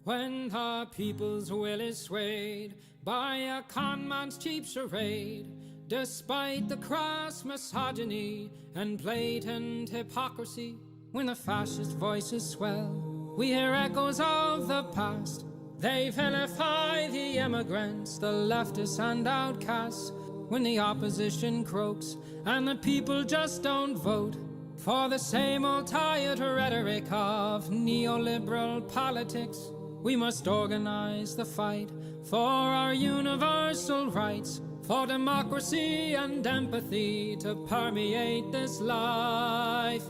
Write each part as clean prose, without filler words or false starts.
When the people's will is swayed by a con man's cheap charade, despite the crass misogyny and blatant hypocrisy, when the fascist voices swell, we hear echoes of the past. They vilify the immigrants, the leftists and outcasts. When the opposition croaks and the people just don't vote for the same old tired rhetoric of neoliberal politics, we must organize the fight for our universal rights, for democracy and empathy to permeate this life.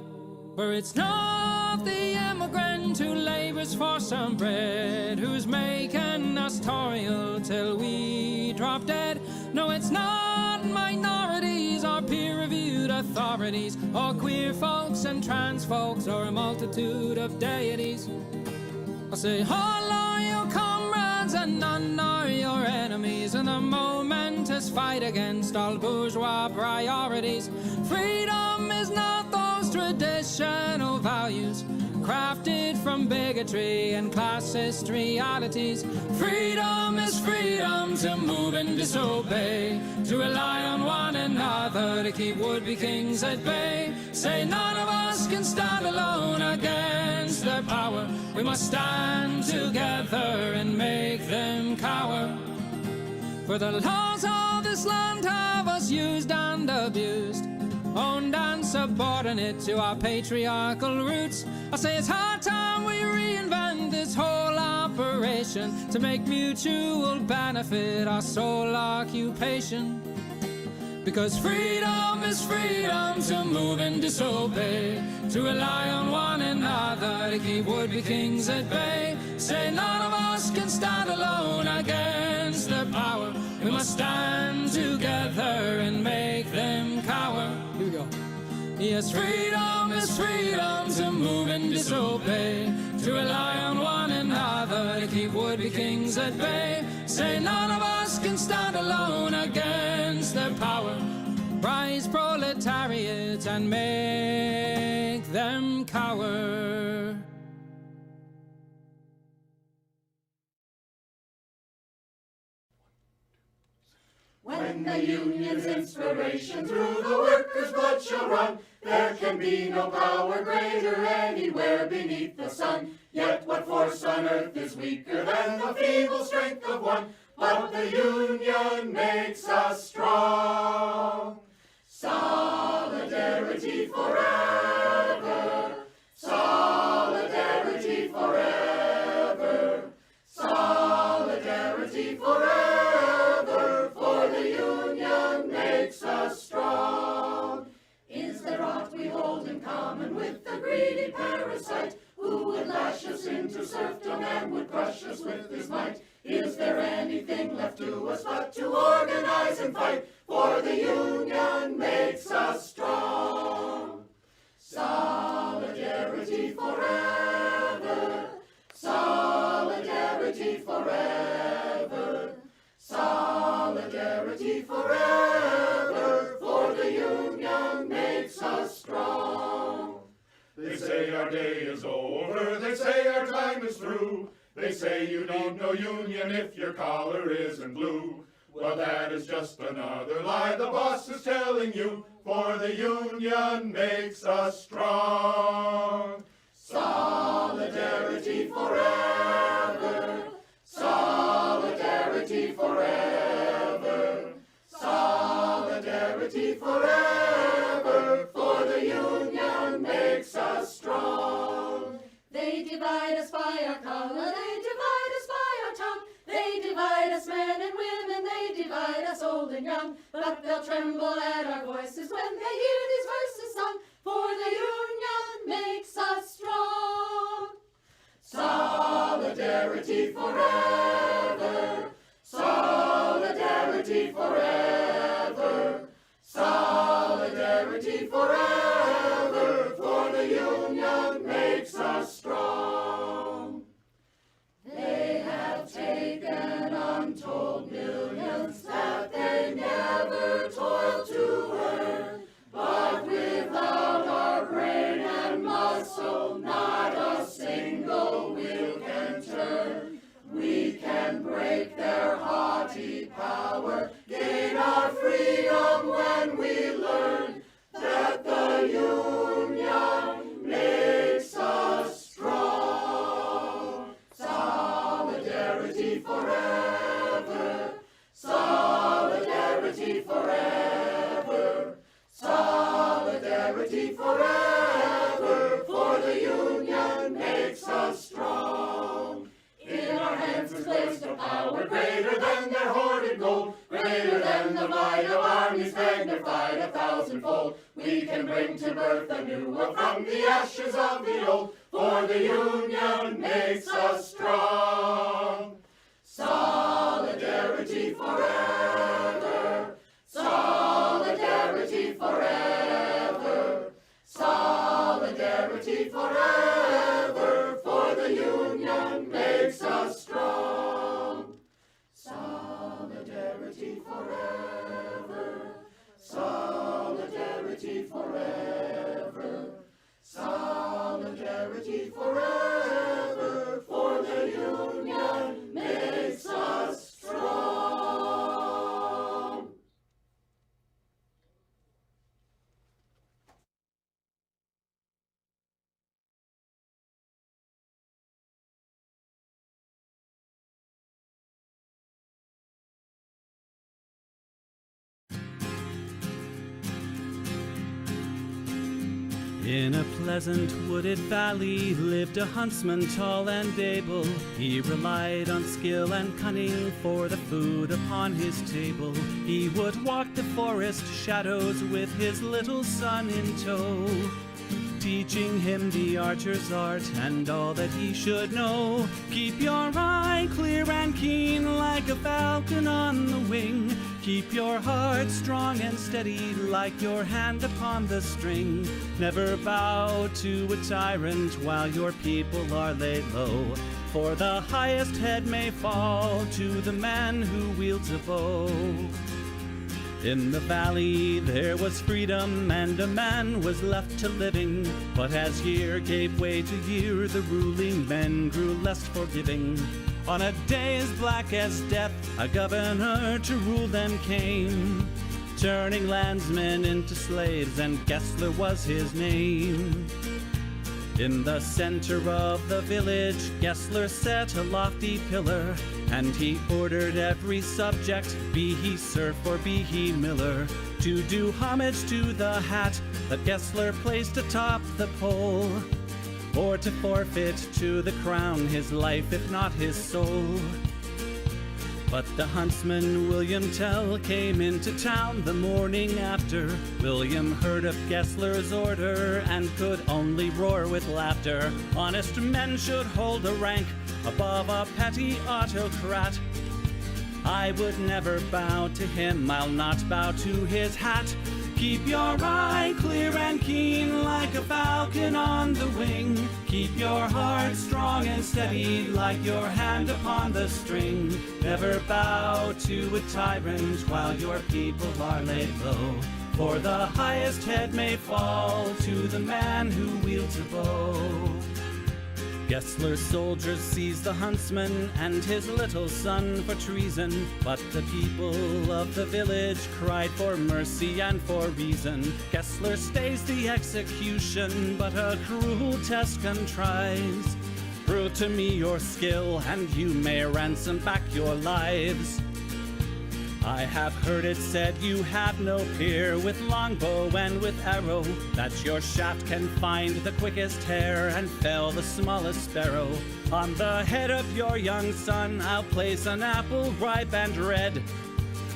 For it's not the immigrant who labors for some bread, who's making us toil till we drop dead. No, it's not minorities or peer-reviewed authorities, or queer folks and trans folks, or a multitude of deities. I say, all are your comrades and none are your enemies in the momentous fight against all bourgeois priorities. Freedom is not those traditional values crafted from bigotry and classist realities. Freedom is freedom to move and disobey, to rely on one another to keep would-be kings at bay. Say none of us can stand alone against their power. We must stand together and make them cower. For the laws of this land have us used and abused, owned and subordinate to our patriarchal roots. I say it's high time we reinvent this whole operation to make mutual benefit our sole occupation. Because freedom is freedom to move and disobey, to rely on one another to keep would-be kings at bay. Say none of us can stand alone against their power. We must stand together and make them cower. Here we go. Yes, freedom is freedom to move and disobey, to rely on one another to keep would-be kings at bay. Say none of us can stand alone against their power. Rise, proletariat, and make them cower. When the union's inspiration through the workers' blood shall run, there can be no power greater anywhere beneath the sun. Yet what force on earth is weaker than the feeble strength of one? But the union makes us strong. Solidarity forever. Solidarity forever. Solidarity forever. For the union makes us strong. Is there aught we hold in common with the greedy parasite, who would lash us into serfdom and would crush us with his might? Is there anything left to us but to organize and fight? For the union makes us strong. Solidarity forever. Solidarity forever. Solidarity forever. For the union makes us strong. They say our day is over, they say our time is through. They say you need no union if your collar isn't blue. Well, that is just another lie the boss is telling you, for the union makes us strong. Solidarity forever. Solidarity forever. Solidarity forever. For the union makes us strong. They divide us by our color, they divide us by our tongue. They divide us men and women, they divide us old and young. But they'll tremble at our voices when they hear these verses sung. For the union makes us strong. Solidarity forever. Solidarity forever. Solidarity forever. For the union makes us strong. They have taken untold millions that they never toiled to earn. But without our brain and muscle, not a single wheel can turn. and their hoarded gold, greater than the might of armies magnified 1,000-fold. We can bring to birth a new world from the ashes of the old, for the Union makes us strong. Solidarity forever, solidarity forever, solidarity forever, for the Union makes us strong. Solidarity forever, solidarity forever, solidarity forever, for the Union makes us strong. In a pleasant wooded valley lived a huntsman tall and able. He relied on skill and cunning for the food upon his table. He would walk the forest shadows with his little son in tow, teaching him the archer's art and all that he should know. Keep your eye clear and keen like a falcon on the wing. Keep your heart strong and steady like your hand upon the string. Never bow to a tyrant while your people are laid low, for the highest head may fall to the man who wields a bow. In the valley there was freedom and a man was left to living, but as year gave way to year the ruling men grew less forgiving. On a day as black as death a governor to rule them came, turning landsmen into slaves, and Gessler was his name. In the center of the village Gessler set a lofty pillar, and he ordered every subject, be he serf or be he miller, to do homage to the hat that Gessler placed atop the pole, or to forfeit to the crown his life if not his soul. But the huntsman William Tell came into town the morning after. William heard of Gessler's order and could only roar with laughter. Honest men should hold a rank above a petty autocrat. I would never bow to him, I'll not bow to his hat. Keep your eye clear and keen like a falcon on the wing. Keep your heart strong and steady like your hand upon the string. Never bow to a tyrant while your people are laid low, for the highest head may fall to the man who wields a bow. Gessler's soldiers seized the huntsman and his little son for treason, but the people of the village cried for mercy and for reason. Gessler stays the execution, but a cruel test contrives. Prove to me your skill, and you may ransom back your lives. I have heard it said you have no peer with longbow and with arrow, that your shaft can find the quickest hare and fell the smallest sparrow. On the head of your young son I'll place an apple ripe and red.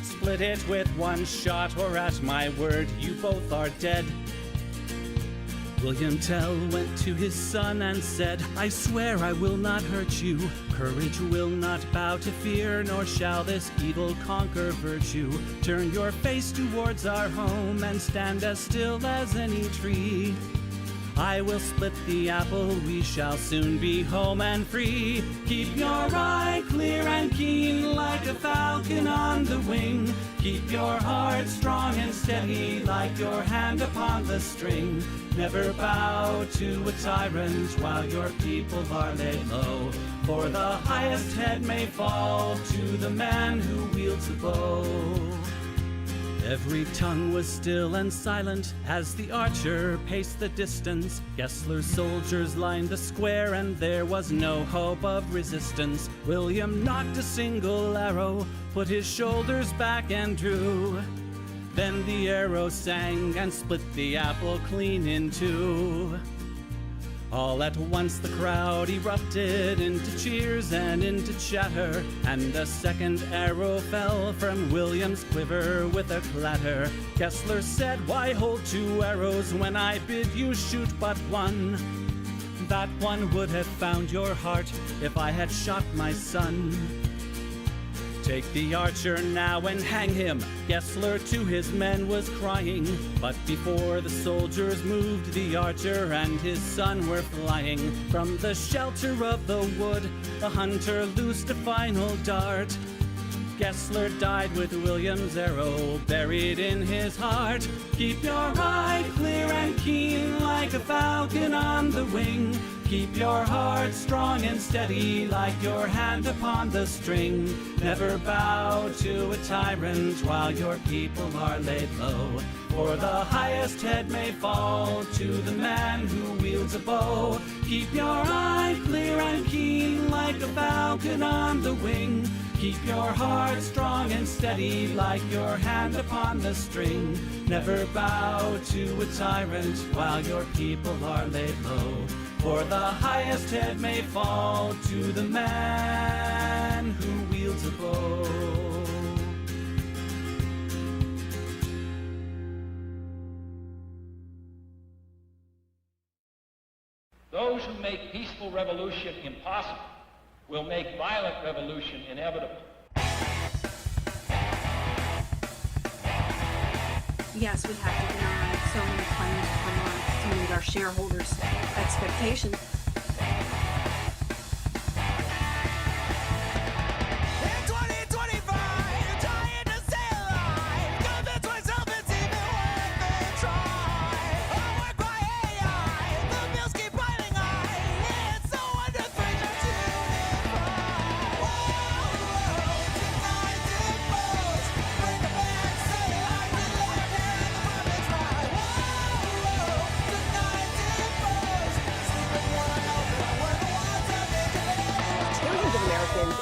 Split it with one shot, or at my word you both are dead. William Tell went to his son and said, I swear I will not hurt you. Courage will not bow to fear, nor shall this evil conquer virtue. Turn your face towards our home and stand as still as any tree. I will split the apple, we shall soon be home and free. Keep your eye clear and keen like a falcon on the wing. Keep your heart strong and steady like your hand upon the string. Never bow to a tyrant while your people are laid low, for the highest head may fall to the man who wields a bow. Every tongue was still and silent as the archer paced the distance. Gessler's soldiers lined the square and there was no hope of resistance. William knocked a single arrow, put his shoulders back and drew. Then the arrow sang and split the apple clean in two. All at once the crowd erupted into cheers and into chatter, and a second arrow fell from William's quiver with a clatter. Gessler said, "Why hold 2 arrows when I bid you shoot but one? That one would have found your heart if I had shot my son. Take the archer now and hang him," Gessler to his men was crying. But before the soldiers moved, the archer and his son were flying. From the shelter of the wood, the hunter loosed a final dart. Gessler died with William's arrow buried in his heart. Keep your eye clear and keen like a falcon on the wing. Keep your heart strong and steady like your hand upon the string. Never bow to a tyrant while your people are laid low. For the highest head may fall to the man who wields a bow. Keep your eye clear and keen like a falcon on the wing. Keep your heart strong and steady like your hand upon the string. Never bow to a tyrant while your people are laid low. For the highest head may fall to the man who wields a bow. Those who make peaceful revolution impossible will make violent revolution inevitable. Yes, we have to deny so many claims from to meet our shareholders' expectations.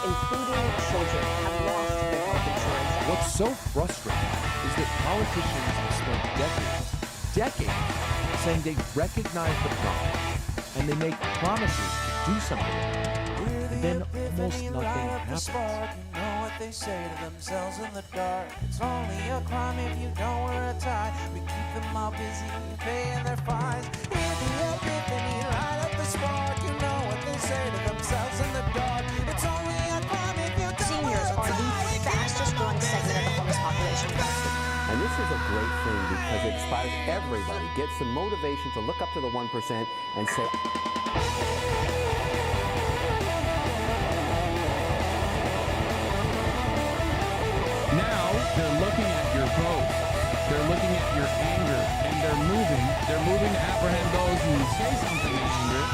Including children, have lost their health insurance. What's so frustrating is that politicians have spent decades saying they recognize the problem and they make promises to do something, and then almost nothing happens. You know what they say to themselves in the dark. It's only a crime if you don't wear a tie. We keep them all busy paying their fines. Hear the epiphany, light up the spark. You know what they say to themselves in the dark. It's only a crime if you don't wear a tie. Seniors are the fastest growing segment of the homeless population. And this is a great thing because it inspires everybody, gets the motivation to look up to the 1% and say, now they're looking at your posts, they're looking at your anger, and they're moving to apprehend those who say something in anger.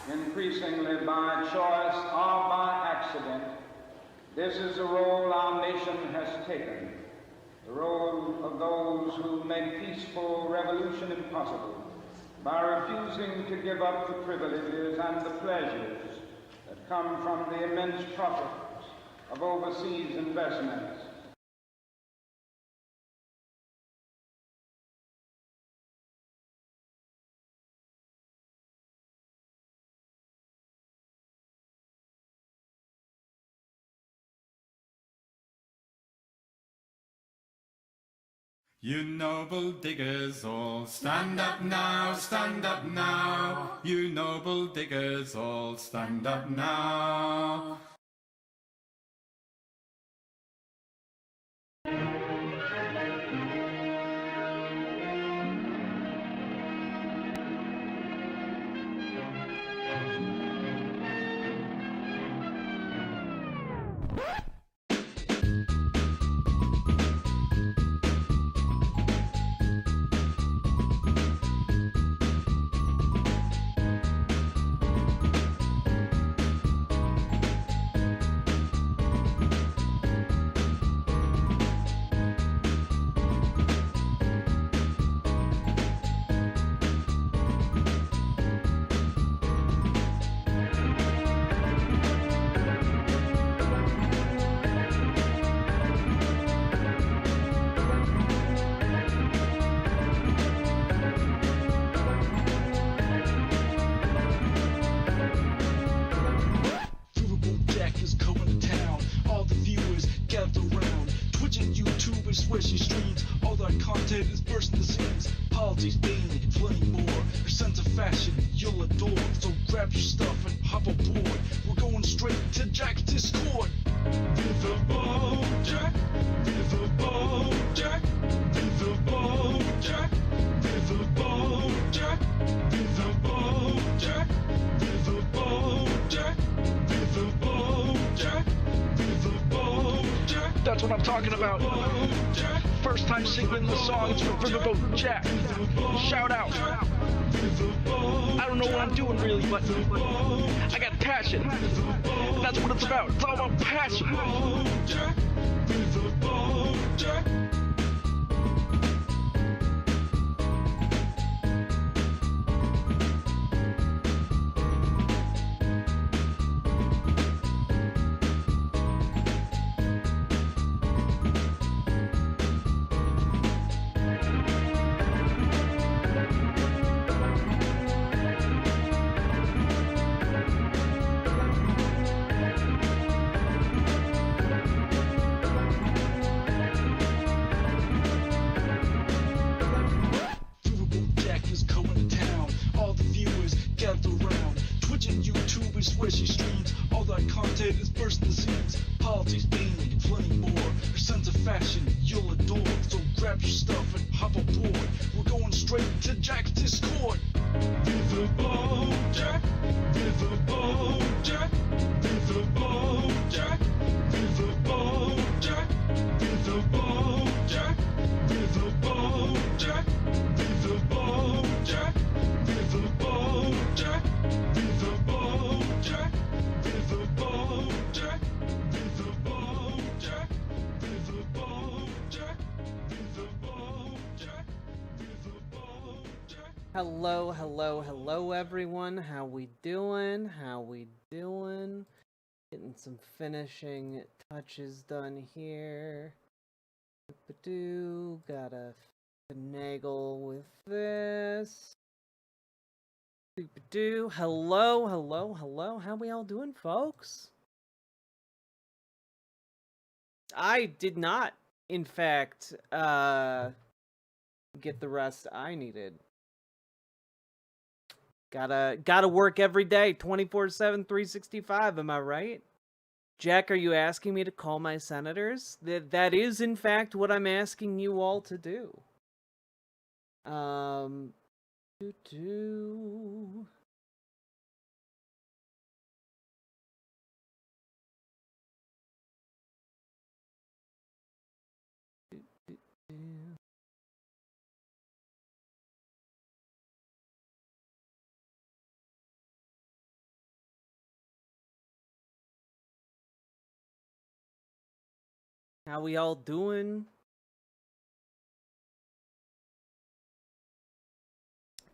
Increasingly by choice or by accident, this is the role our nation has taken, the role of those who make peaceful revolution impossible by refusing to give up the privileges and the pleasures that come from the immense profits of overseas investments. You noble diggers all, stand up now, stand up now. You noble diggers all, stand up now. Politics mainly, plenty more. Your sense of fashion, you'll adore. So grab your stuff and hop aboard. We're going straight to Jack's Discord. Riverboat Jack, Riverboat Jack, Riverboat Jack, Riverboat Jack, Riverboat Jack, Riverboat Jack, Riverboat Jack, Riverboat Jack. That's what I'm talking about. First time singing the song, it's for Riverboat Jack. Shout out. I don't know what I'm doing really, but I got passion. And that's what it's about. It's all about passion. Where she streams, all that content is bursting the seams. Politics mainly, plenty more. Your sense of fashion, you'll adore. So grab your stuff and hop aboard. We're going straight to Jack's Discord. Riverboat Jack, Riverboat Jack, Riverboat Jack, Riverboat Jack, Riverboat Jack, Riverboat Jack, Riverboat Jack, Riverboat Jack, Riverboat Jack, Riverboat Jack, Riverboat Jack, Riverboat Jack, Riverboat Jack, Riverboat Jack. Hello everyone. How we doing? Getting some finishing touches done here. Gotta finagle with this. Hello. How we all doing, folks? I did not, in fact, get the rest I needed. Gotta work every day, 24/7, 365, am I right? Jack, are you asking me to call my senators? That is, in fact, what I'm asking you all to do. How we all doing?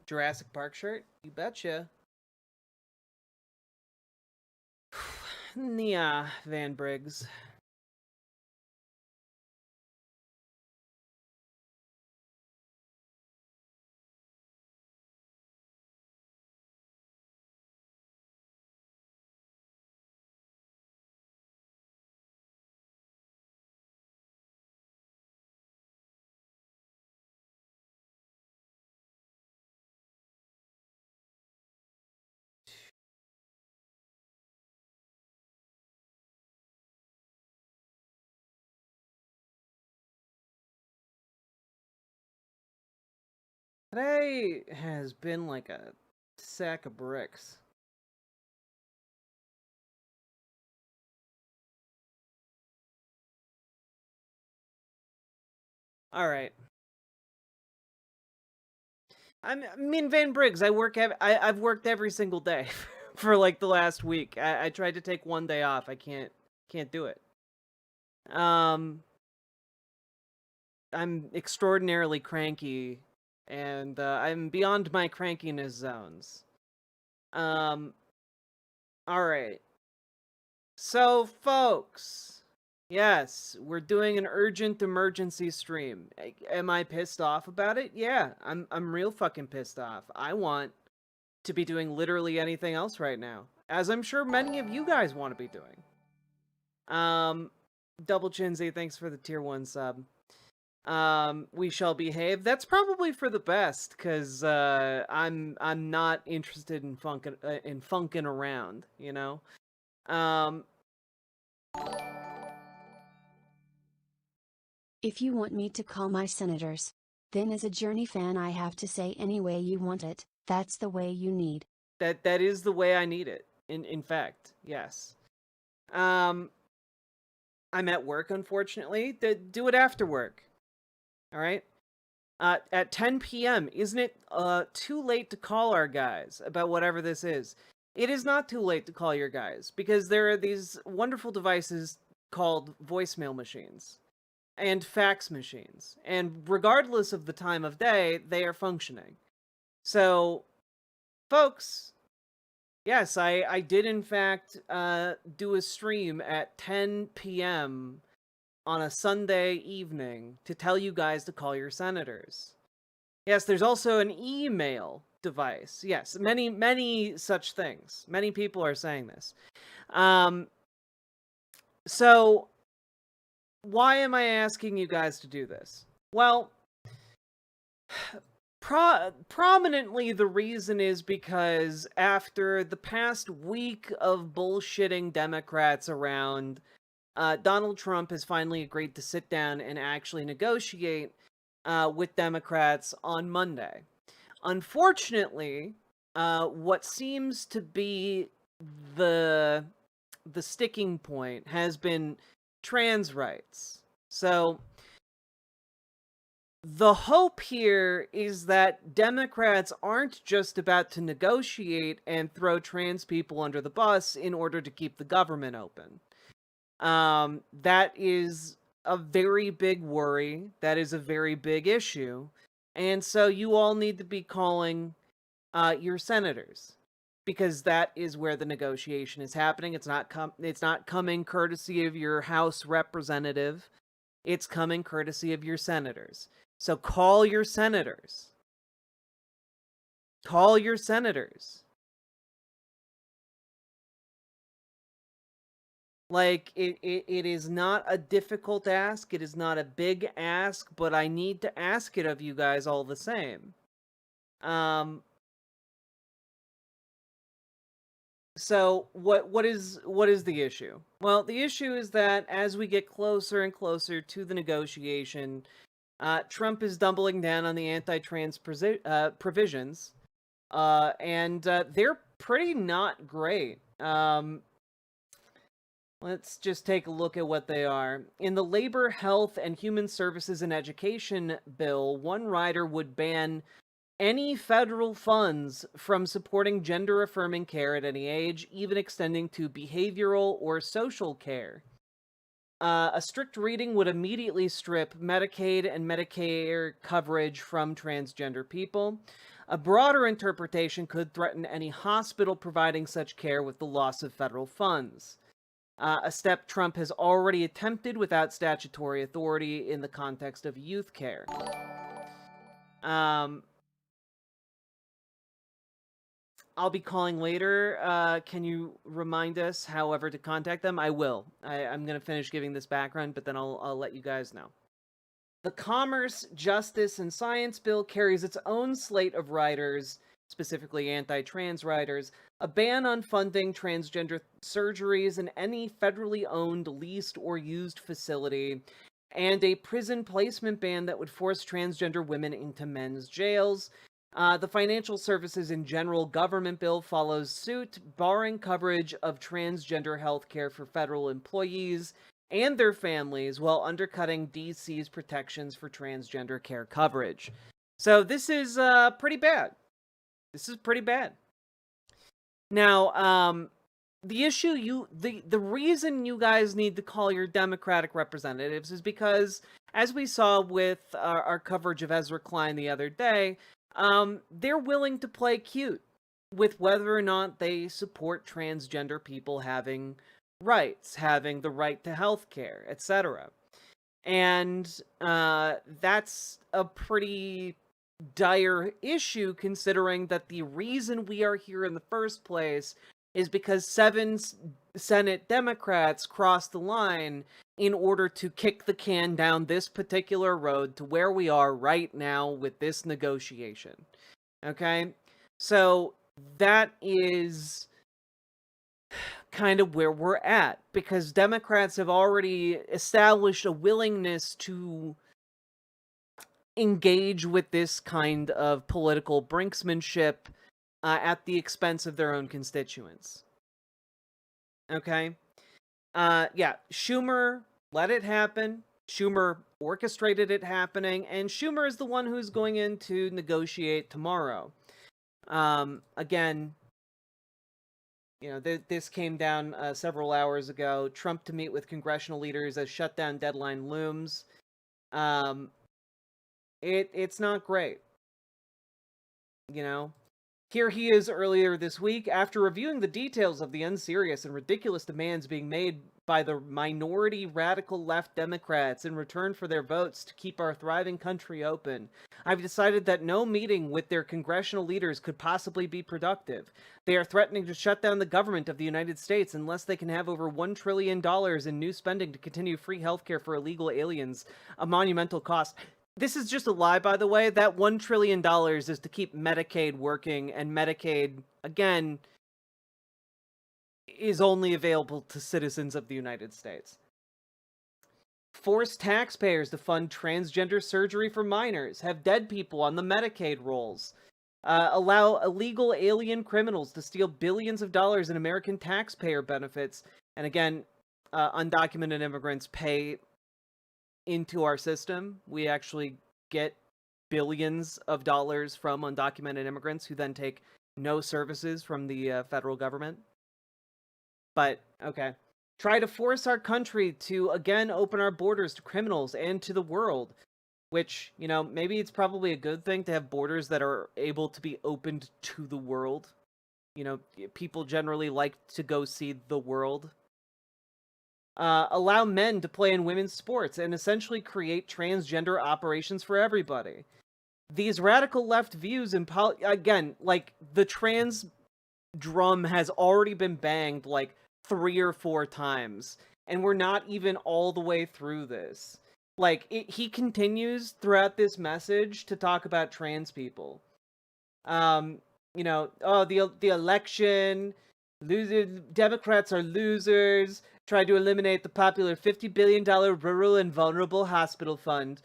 Jurassic Park shirt? You betcha. Yeah, Van Briggs. Today has been like a sack of bricks. All right. I mean, Van Briggs, I've worked every single day for like the last week. I tried to take one day off. I can't do it. I'm extraordinarily cranky, and I'm beyond my crankiness zones. All right. So, folks, yes, we're doing an urgent emergency stream. Am I pissed off about it? Yeah, I'm real fucking pissed off. I want to be doing literally anything else right now, as I'm sure many of you guys want to be doing. Double Chinsey, thanks for the tier 1 sub. we shall behave. That's probably for the best, because I'm not interested in funking around, you know. If you want me to call my senators, then as a Journey fan I have to say any way you want it, that's the way you need. That is the way I need it. In fact, yes. I'm at work, unfortunately. Do it after work. All right. At 10 p.m. Isn't it too late to call our guys about whatever this is? It is not too late to call your guys, because there are these wonderful devices called voicemail machines and fax machines, and regardless of the time of day, they are functioning. So, folks, yes, I did in fact do a stream at 10 p.m. on a Sunday evening to tell you guys to call your senators. Yes, there's also an email device. Yes, many such things. Many people are saying this. So, why am I asking you guys to do this? Well, prominently the reason is because after the past week of bullshitting Democrats around, Donald Trump has finally agreed to sit down and actually negotiate with Democrats on Monday. Unfortunately, what seems to be the sticking point has been trans rights. So the hope here is that Democrats aren't just about to negotiate and throw trans people under the bus in order to keep the government open. That is a very big worry. That is a very big issue. And so you all need to be calling your senators, because that is where the negotiation is happening. It's not coming courtesy of your House representative. It's coming courtesy of your senators. So call your senators. Call your senators. Like, it is not a difficult ask. It is not a big ask, but I need to ask it of you guys all the same. So what is the issue? Well, the issue is that as we get closer and closer to the negotiation, Trump is doubling down on the anti-trans provisions, and they're pretty not great. Let's just take a look at what they are. In the Labor, Health, and Human Services and Education bill, one rider would ban any federal funds from supporting gender-affirming care at any age, even extending to behavioral or social care. A strict reading would immediately strip Medicaid and Medicare coverage from transgender people. A broader interpretation could threaten any hospital providing such care with the loss of federal funds. A step Trump has already attempted without statutory authority in the context of youth care. I'll be calling later. Can you remind us, however, to contact them? I will. I'm going to finish giving this background, but then I'll let you guys know. The Commerce, Justice, and Science Bill carries its own slate of riders, specifically anti-trans riders, a ban on funding transgender surgeries in any federally owned, leased, or used facility, and a prison placement ban that would force transgender women into men's jails. The Financial Services in General Government Bill follows suit, barring coverage of transgender health care for federal employees and their families, while undercutting DC's protections for transgender care coverage. So this is pretty bad. This is pretty bad. Now, the issue the reason you guys need to call your Democratic representatives is because, as we saw with our coverage of Ezra Klein the other day, they're willing to play cute with whether or not they support transgender people having rights, having the right to health care, etc. And that's a pretty dire issue, considering that the reason we are here in the first place is because 7 Senate Democrats crossed the line in order to kick the can down this particular road to where we are right now with this negotiation. Okay? So that is kind of where we're at, because Democrats have already established a willingness to engage with this kind of political brinksmanship at the expense of their own constituents. Okay? Yeah, Schumer let it happen. Schumer orchestrated it happening, and Schumer is the one who's going in to negotiate tomorrow. Again, you know, this came down several hours ago. Trump to meet with congressional leaders as shutdown deadline looms. It's not great. You know? Here he is earlier this week, after reviewing the details of the unserious and ridiculous demands being made by the minority radical left Democrats in return for their votes to keep our thriving country open. I've decided that no meeting with their congressional leaders could possibly be productive. They are threatening to shut down the government of the United States unless they can have over $1 trillion in new spending to continue free healthcare for illegal aliens, a monumental cost. This is just a lie, by the way. That $1 trillion is to keep Medicaid working, and Medicaid, again, is only available to citizens of the United States. Force taxpayers to fund transgender surgery for minors, have dead people on the Medicaid rolls, allow illegal alien criminals to steal billions of dollars in American taxpayer benefits, and again, undocumented immigrants pay into our system. We actually get billions of dollars from undocumented immigrants who then take no services from the federal government. But, okay. Try to force our country to, again, open our borders to criminals and to the world. Which, you know, maybe it's probably a good thing to have borders that are able to be opened to the world. You know, people generally like to go see the world. Allow men to play in women's sports and essentially create transgender operations for everybody. These radical left views and again, like, the trans drum has already been banged like 3 or 4 times, and we're not even all the way through this. Like, he continues throughout this message to talk about trans people. You know, oh, the election, Democrats are losers, tried to eliminate the popular $50 billion Rural and Vulnerable Hospital Fund,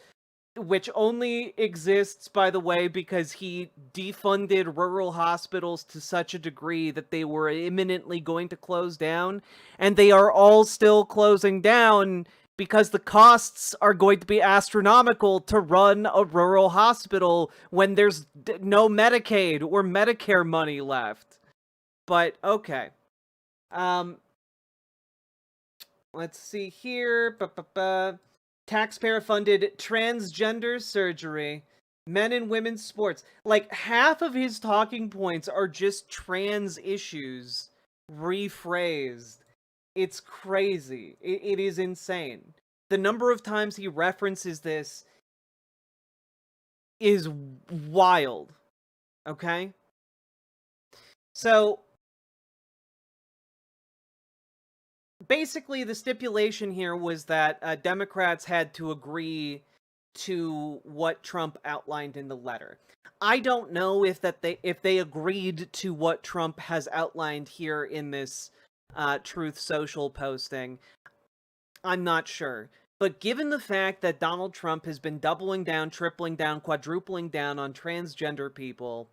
which only exists, by the way, because he defunded rural hospitals to such a degree that they were imminently going to close down, and they are all still closing down because the costs are going to be astronomical to run a rural hospital when there's no Medicaid or Medicare money left. But, okay. Let's see here. Taxpayer-funded transgender surgery, men and women's sports. Like, half of his talking points are just trans issues rephrased. It's crazy. It is insane. The number of times he references this is wild. Okay? So, basically, the stipulation here was that Democrats had to agree to what Trump outlined in the letter. I don't know if they agreed to what Trump has outlined here in this Truth Social posting. I'm not sure. But given the fact that Donald Trump has been doubling down, tripling down, quadrupling down on transgender people,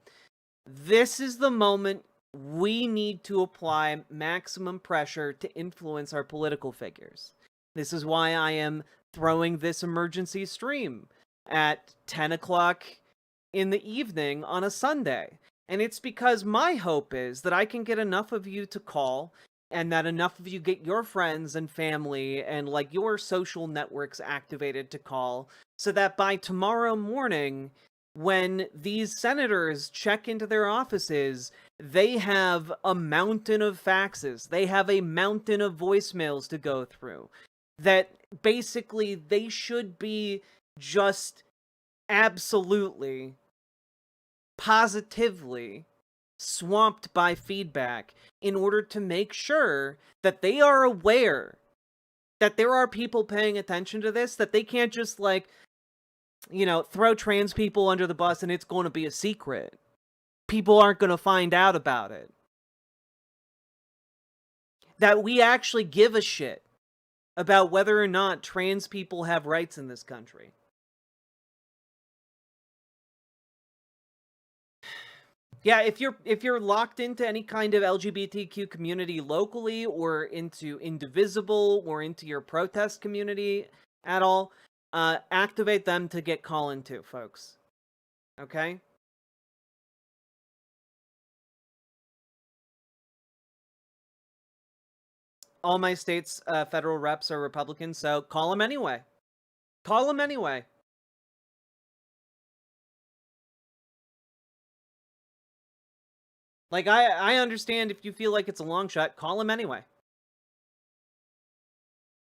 this is the moment we need to apply maximum pressure to influence our political figures. This is why I am throwing this emergency stream at 10 o'clock in the evening on a Sunday. And it's because my hope is that I can get enough of you to call, and that enough of you get your friends and family and like your social networks activated to call, so that by tomorrow morning, when these senators check into their offices, they have a mountain of faxes. They have a mountain of voicemails to go through. That basically they should be just absolutely, positively swamped by feedback in order to make sure that they are aware that there are people paying attention to this, that they can't just, like, you know, throw trans people under the bus and it's going to be a secret. People aren't going to find out about it. That we actually give a shit about whether or not trans people have rights in this country. Yeah, if you're locked into any kind of LGBTQ community locally, or into Indivisible, or into your protest community at all, activate them to get call-in too, folks. Okay? All my state's federal reps are Republicans, so call them anyway. Call them anyway. Like, I understand if you feel like it's a long shot, call them anyway.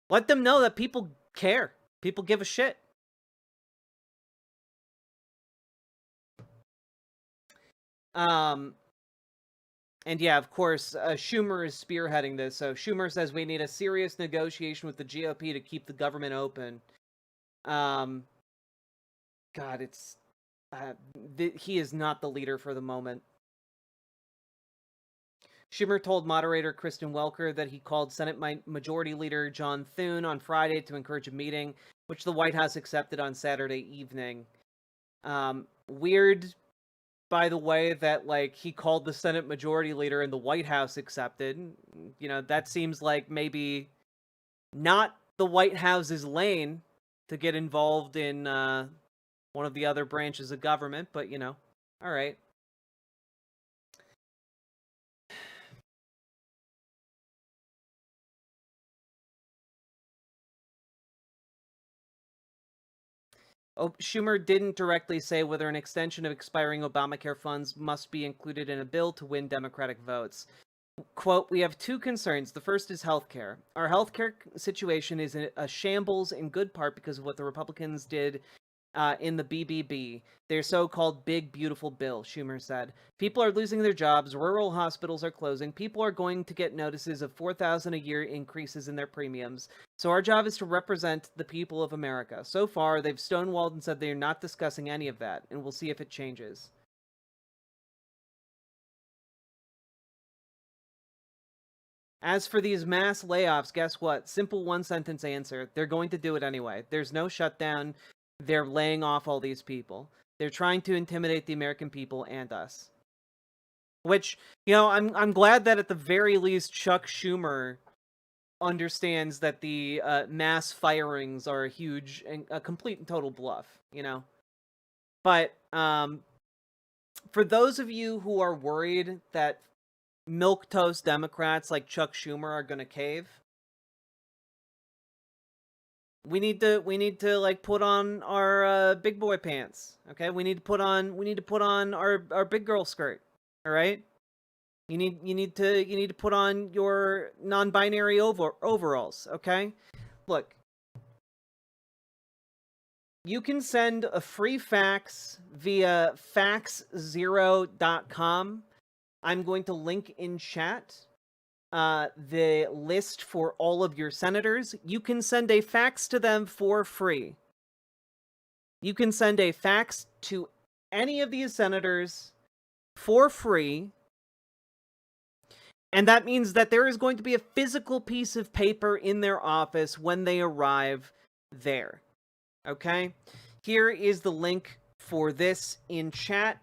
Let them know that people care. People give a shit. And yeah, of course, Schumer is spearheading this. So Schumer says we need a serious negotiation with the GOP to keep the government open. God, it's... he is not the leader for the moment. Schumer told moderator Kristen Welker that he called Senate Majority Leader John Thune on Friday to encourage a meeting, which the White House accepted on Saturday evening. Weird, by the way, that, like, he called the Senate Majority Leader and the White House accepted. You know, that seems like maybe not the White House's lane to get involved in one of the other branches of government, but, you know, all right. Oh, Schumer didn't directly say whether an extension of expiring Obamacare funds must be included in a bill to win Democratic votes. Quote, we have two concerns. The first is healthcare. Our healthcare situation is a shambles in good part because of what the Republicans did in the BBB, their so-called big, beautiful bill, Schumer said. People are losing their jobs, rural hospitals are closing, people are going to get notices of $4,000 a year increases in their premiums. So our job is to represent the people of America. So far, they've stonewalled and said they are not discussing any of that, and we'll see if it changes. As for these mass layoffs, guess what? Simple one-sentence answer. They're going to do it anyway. There's no shutdown. They're laying off all these people. They're trying to intimidate the American people and us. Which, you know, I'm glad that at the very least Chuck Schumer understands that the mass firings are a complete and total bluff, you know. But for those of you who are worried that milquetoast Democrats like Chuck Schumer are going to cave, we need to like put on our big boy pants, okay? We need to put on our big girl skirt, all right? You need to put on your non-binary overalls, okay? Look, you can send a free fax via faxzero.com. I'm going to link in chat the list for all of your senators. You can send a fax to them for free. You can send a fax to any of these senators for free. And that means that there is going to be a physical piece of paper in their office when they arrive there. Okay? Here is the link for this in chat.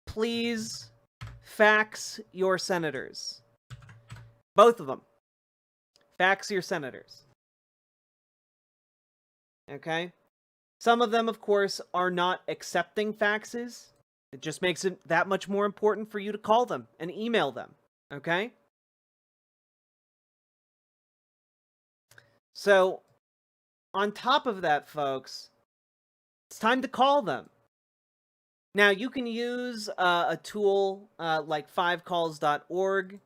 Please fax your senators. Both of them. Fax your senators. Okay? Some of them, of course, are not accepting faxes. It just makes it that much more important for you to call them and email them. Okay? So, on top of that, folks, it's time to call them. Now, you can use a tool like 5calls.org.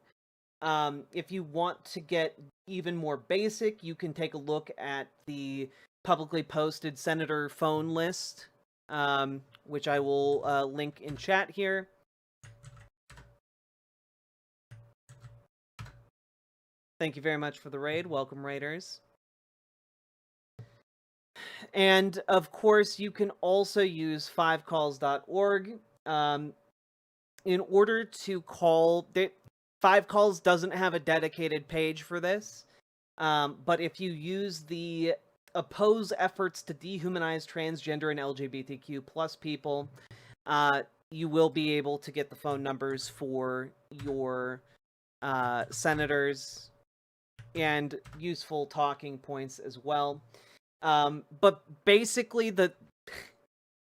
If you want to get even more basic, you can take a look at the publicly posted senator phone list, which I will link in chat here. Thank you very much for the raid. Welcome, raiders. And of course, you can also use 5calls.org in order to call. 5calls doesn't have a dedicated page for this, but if you use the oppose efforts to dehumanize transgender and LGBTQ plus people, you will be able to get the phone numbers for your senators and useful talking points as well. But basically,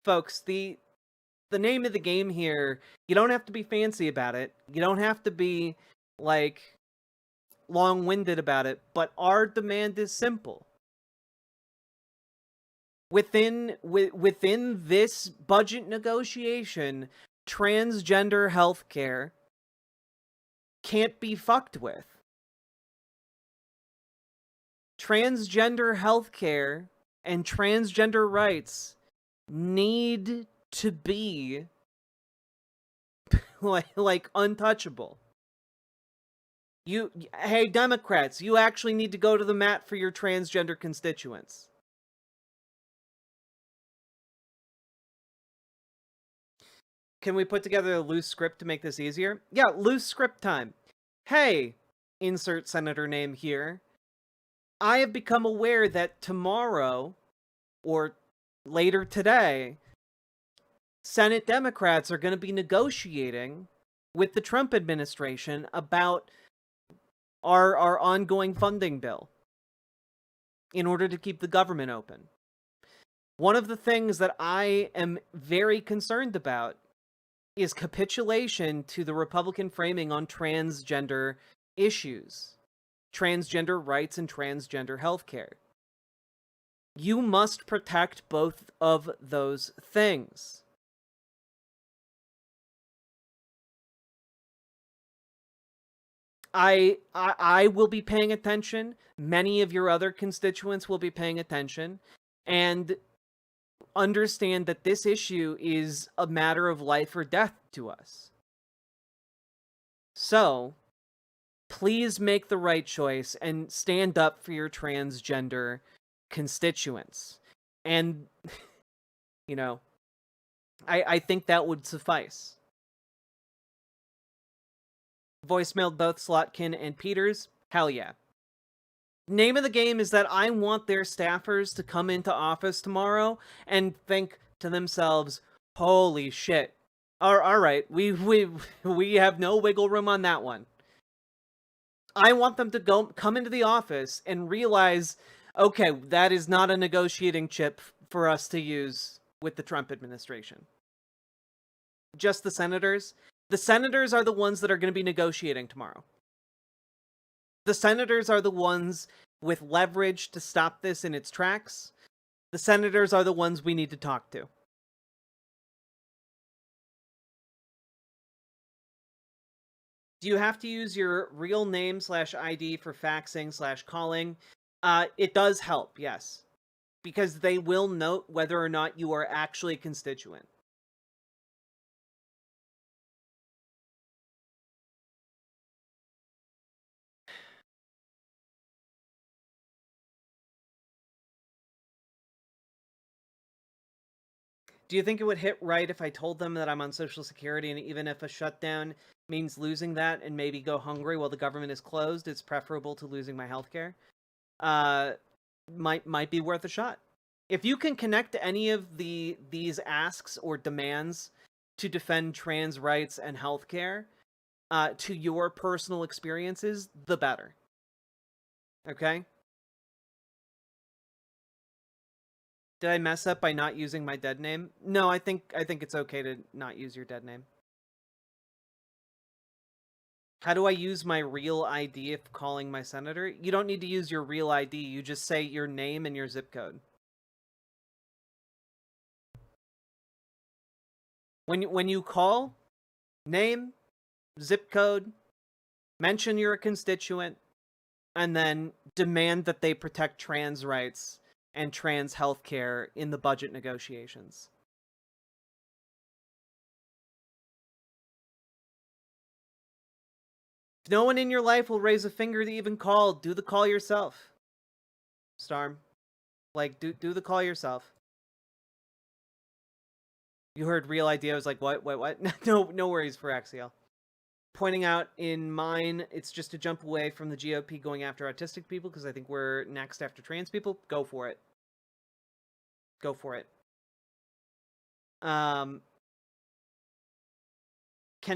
folks, the name of the game here, you don't have to be fancy about it. You don't have to be, like, long-winded about it, but our demand is simple. Within this budget negotiation, transgender healthcare can't be fucked with. Transgender healthcare and transgender rights need to be like untouchable. Hey, Democrats, you actually need to go to the mat for your transgender constituents. Can we put together a loose script to make this easier? Yeah, loose script time. Hey, insert senator name here. I have become aware that tomorrow, or later today, Senate Democrats are going to be negotiating with the Trump administration about our ongoing funding bill in order to keep the government open. One of the things that I am very concerned about is capitulation to the Republican framing on transgender issues, transgender rights, and transgender healthcare. You must protect both of those things. I will be paying attention. Many of your other constituents will be paying attention. And understand that this issue is a matter of life or death to us. So, please make the right choice and stand up for your transgender constituents. And, you know, I think that would suffice. Voicemailed both Slotkin and Peters. Hell yeah. Name of the game is that I want their staffers to come into office tomorrow and think to themselves, holy shit. All right, we have no wiggle room on that one. I want them to come into the office and realize, okay, that is not a negotiating chip for us to use with the Trump administration. Just the senators. The senators are the ones that are going to be negotiating tomorrow. The senators are the ones with leverage to stop this in its tracks. The senators are the ones we need to talk to. Do you have to use your real name /ID for faxing /calling? It does help, yes. Because they will note whether or not you are actually a constituent. Do you think it would hit right if I told them that I'm on Social Security, and even if a shutdown means losing that and maybe go hungry while the government is closed, it's preferable to losing my healthcare? Might be worth a shot. If you can connect any of these asks or demands to defend trans rights and healthcare to your personal experiences, the better. Okay? Did I mess up by not using my dead name? No, I think it's okay to not use your dead name. How do I use my real ID if calling my senator? You don't need to use your real ID. You just say your name and your zip code. When you call, name, zip code, mention you're a constituent, and then demand that they protect trans rights and trans healthcare in the budget negotiations. If no one in your life will raise a finger to even call, do the call yourself. Storm. Like, do the call yourself. You heard real idea. I was like, what? No worries for Axial. Pointing out in mine, it's just a jump away from the GOP going after autistic people, because I think we're next after trans people. Go for it. Go for it. Can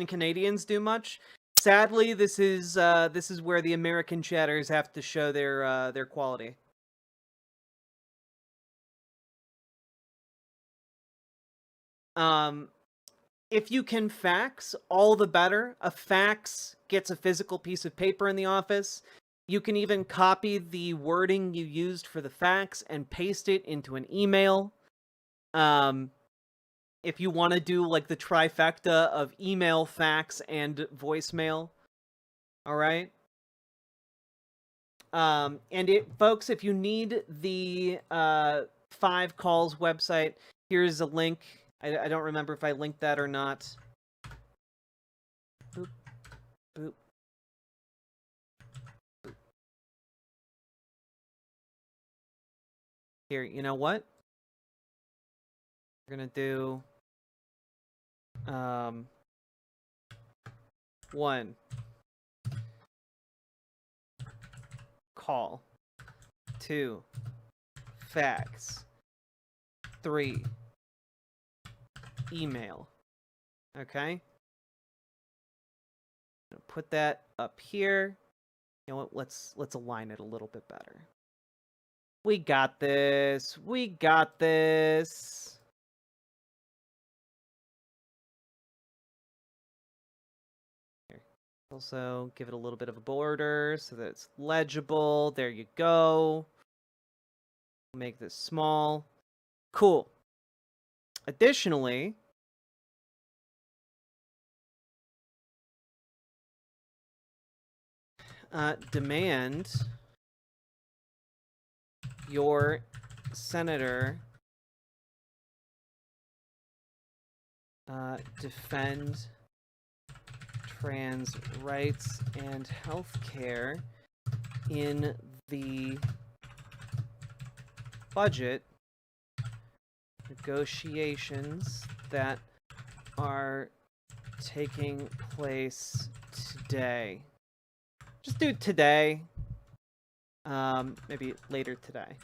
Canadians do much? Sadly, this is where the American chatters have to show their quality. If you can fax, all the better. A fax gets a physical piece of paper in the office. You can even copy the wording you used for the fax and paste it into an email. If you want to do like the trifecta of email, fax, and voicemail. All right. Folks, if you need the 5 Calls website, here's a link. I don't remember if I linked that or not. Boop, boop, boop. Here, you know what? We're gonna do 1 call, 2 fax, 3 email. Okay? Put that up here. You know what? Let's align it a little bit better. We got this. We got this. Here. Also, give it a little bit of a border so that it's legible. There you go. Make this small. Cool. Additionally, demand your senator defend trans rights and healthcare in the budget negotiations that are taking place today. Just do it today. Maybe later today.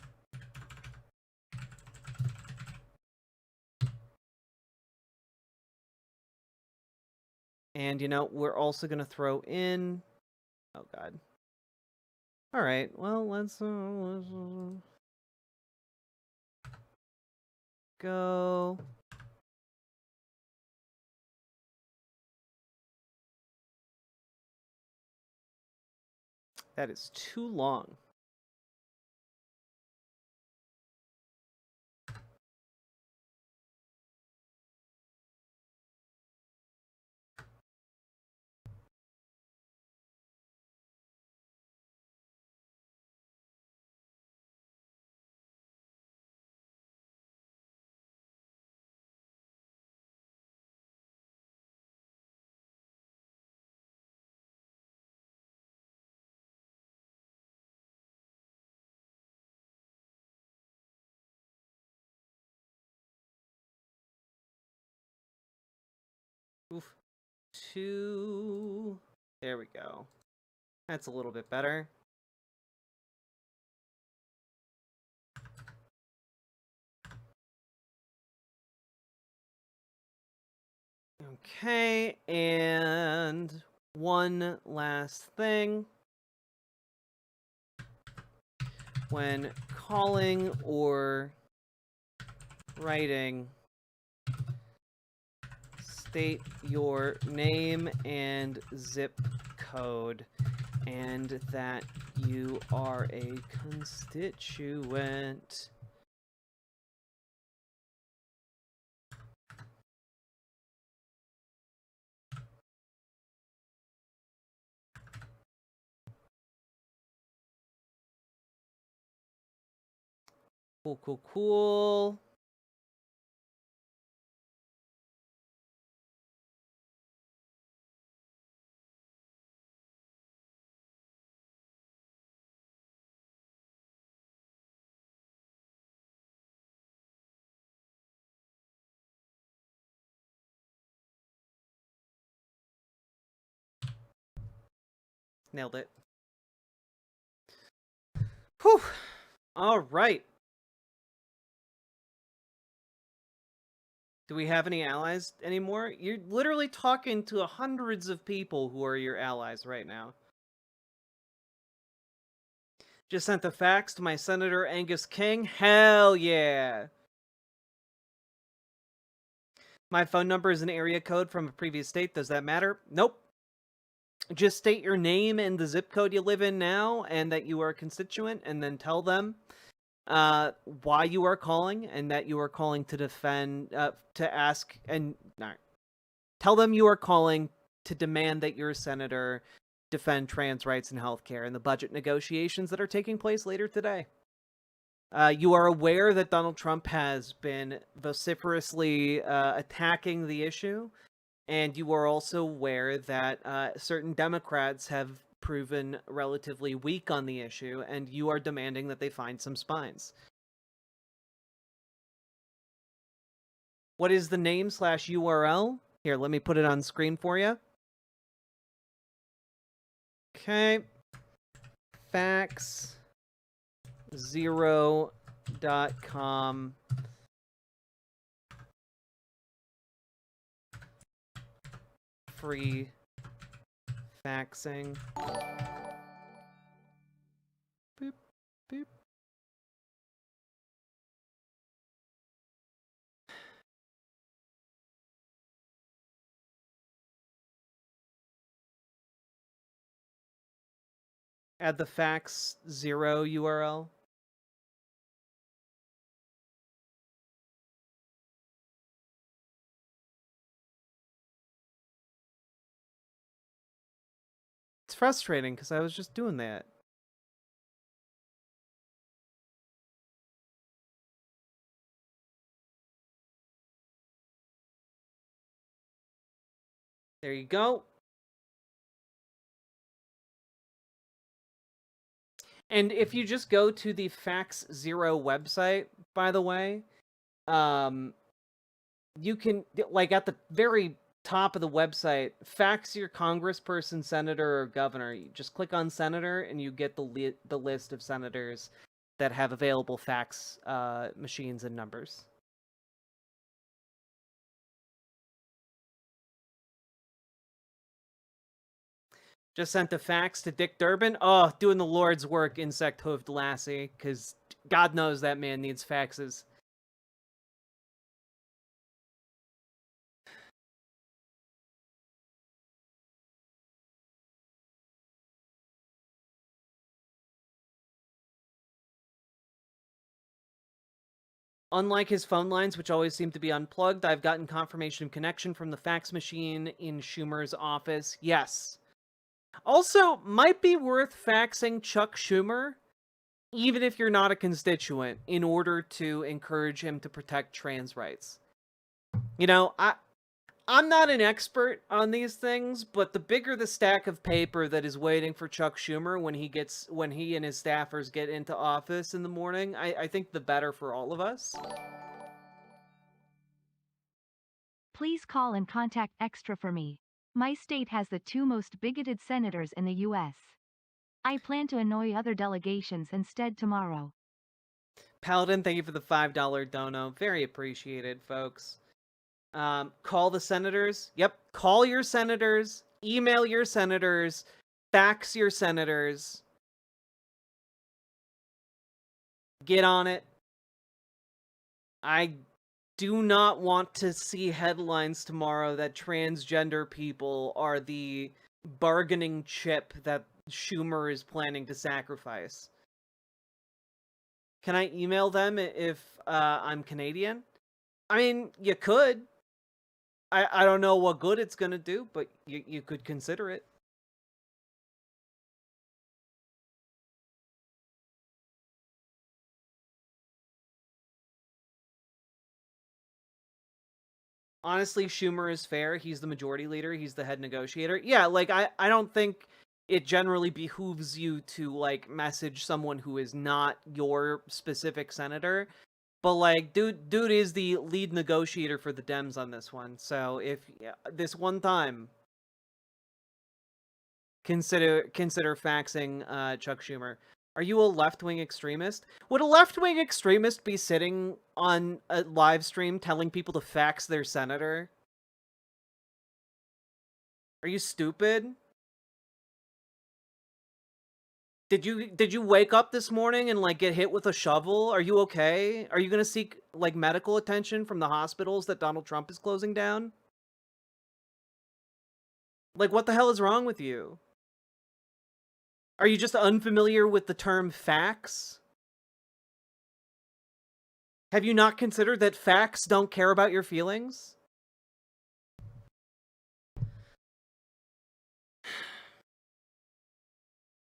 And, you know, we're also going to throw in... Oh, God. All right. Well, let's go... That is too long. Oof. 2. There we go. That's a little bit better. Okay, and one last thing. When calling or writing, state your name and zip code, and that you are a constituent. Cool. Nailed it. Whew. All right. Do we have any allies anymore? You're literally talking to hundreds of people who are your allies right now. Just sent the fax to my Senator Angus King. Hell yeah. My phone number is an area code from a previous state. Does that matter? Nope. Just state your name and the zip code you live in now and that you are a constituent, and then tell them why you are calling and that you are calling to defend, to ask, and no. Tell them you are calling to demand that your senator defend trans rights and healthcare in the budget negotiations that are taking place later today. You are aware that Donald Trump has been vociferously attacking the issue, and you are also aware that certain Democrats have proven relatively weak on the issue, and you are demanding that they find some spines. What is the name / URL? Here, let me put it on screen for you. Okay. Fax0.com. Free faxing. Boop, boop. Add the fax0 URL. It's frustrating because I was just doing that. There you go. And if you just go to the fax0 website, by the way, you can, like, at the very top of the website, fax your congressperson, senator, or governor. You just click on senator, and you get the list of senators that have available fax machines and numbers. Just sent a fax to Dick Durbin. Oh, doing the Lord's work, insect-hoofed lassie, because God knows that man needs faxes. Unlike his phone lines, which always seem to be unplugged, I've gotten confirmation of connection from the fax machine in Schumer's office. Yes. Also, might be worth faxing Chuck Schumer, even if you're not a constituent, in order to encourage him to protect trans rights. You know, I'm not an expert on these things, but the bigger the stack of paper that is waiting for Chuck Schumer when he and his staffers get into office in the morning, I think the better for all of us. Please call and contact Extra for me. My state has the 2 most bigoted senators in the U.S. I plan to annoy other delegations instead tomorrow. Paladin, thank you for the $5 dono. Very appreciated, folks. Call the senators. Yep, call your senators, email your senators, fax your senators. Get on it. I do not want to see headlines tomorrow that transgender people are the bargaining chip that Schumer is planning to sacrifice. Can I email them if I'm Canadian? I mean, you could. I don't know what good it's going to do, but you could consider it. Honestly, Schumer is fair. He's the majority leader. He's the head negotiator. Yeah, like, I don't think it generally behooves you to, like, message someone who is not your specific senator. But, like, dude is the lead negotiator for the Dems on this one. So if this one time, consider faxing Chuck Schumer. Are you a left-wing extremist? Would a left-wing extremist be sitting on a live stream telling people to fax their senator? Are you stupid? Did you wake up this morning and like get hit with a shovel? Are you okay? Are you gonna seek like medical attention from the hospitals that Donald Trump is closing down? Like, what the hell is wrong with you? Are you just unfamiliar with the term fax? Have you not considered that facts don't care about your feelings?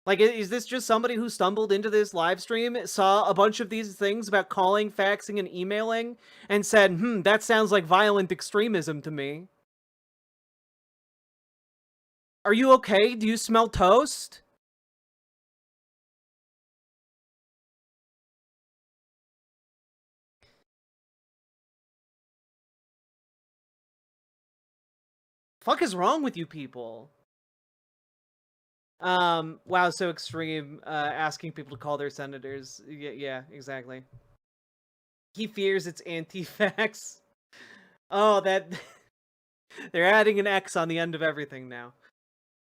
Like, is this just somebody who stumbled into this live stream, saw a bunch of these things about calling, faxing, and emailing, and said, that sounds like violent extremism to me? Are you okay? Do you smell toast? Fuck is wrong with you people? Wow, so extreme, asking people to call their senators. Yeah, exactly. He fears it's anti-fax. Oh, that... They're adding an X on the end of everything now.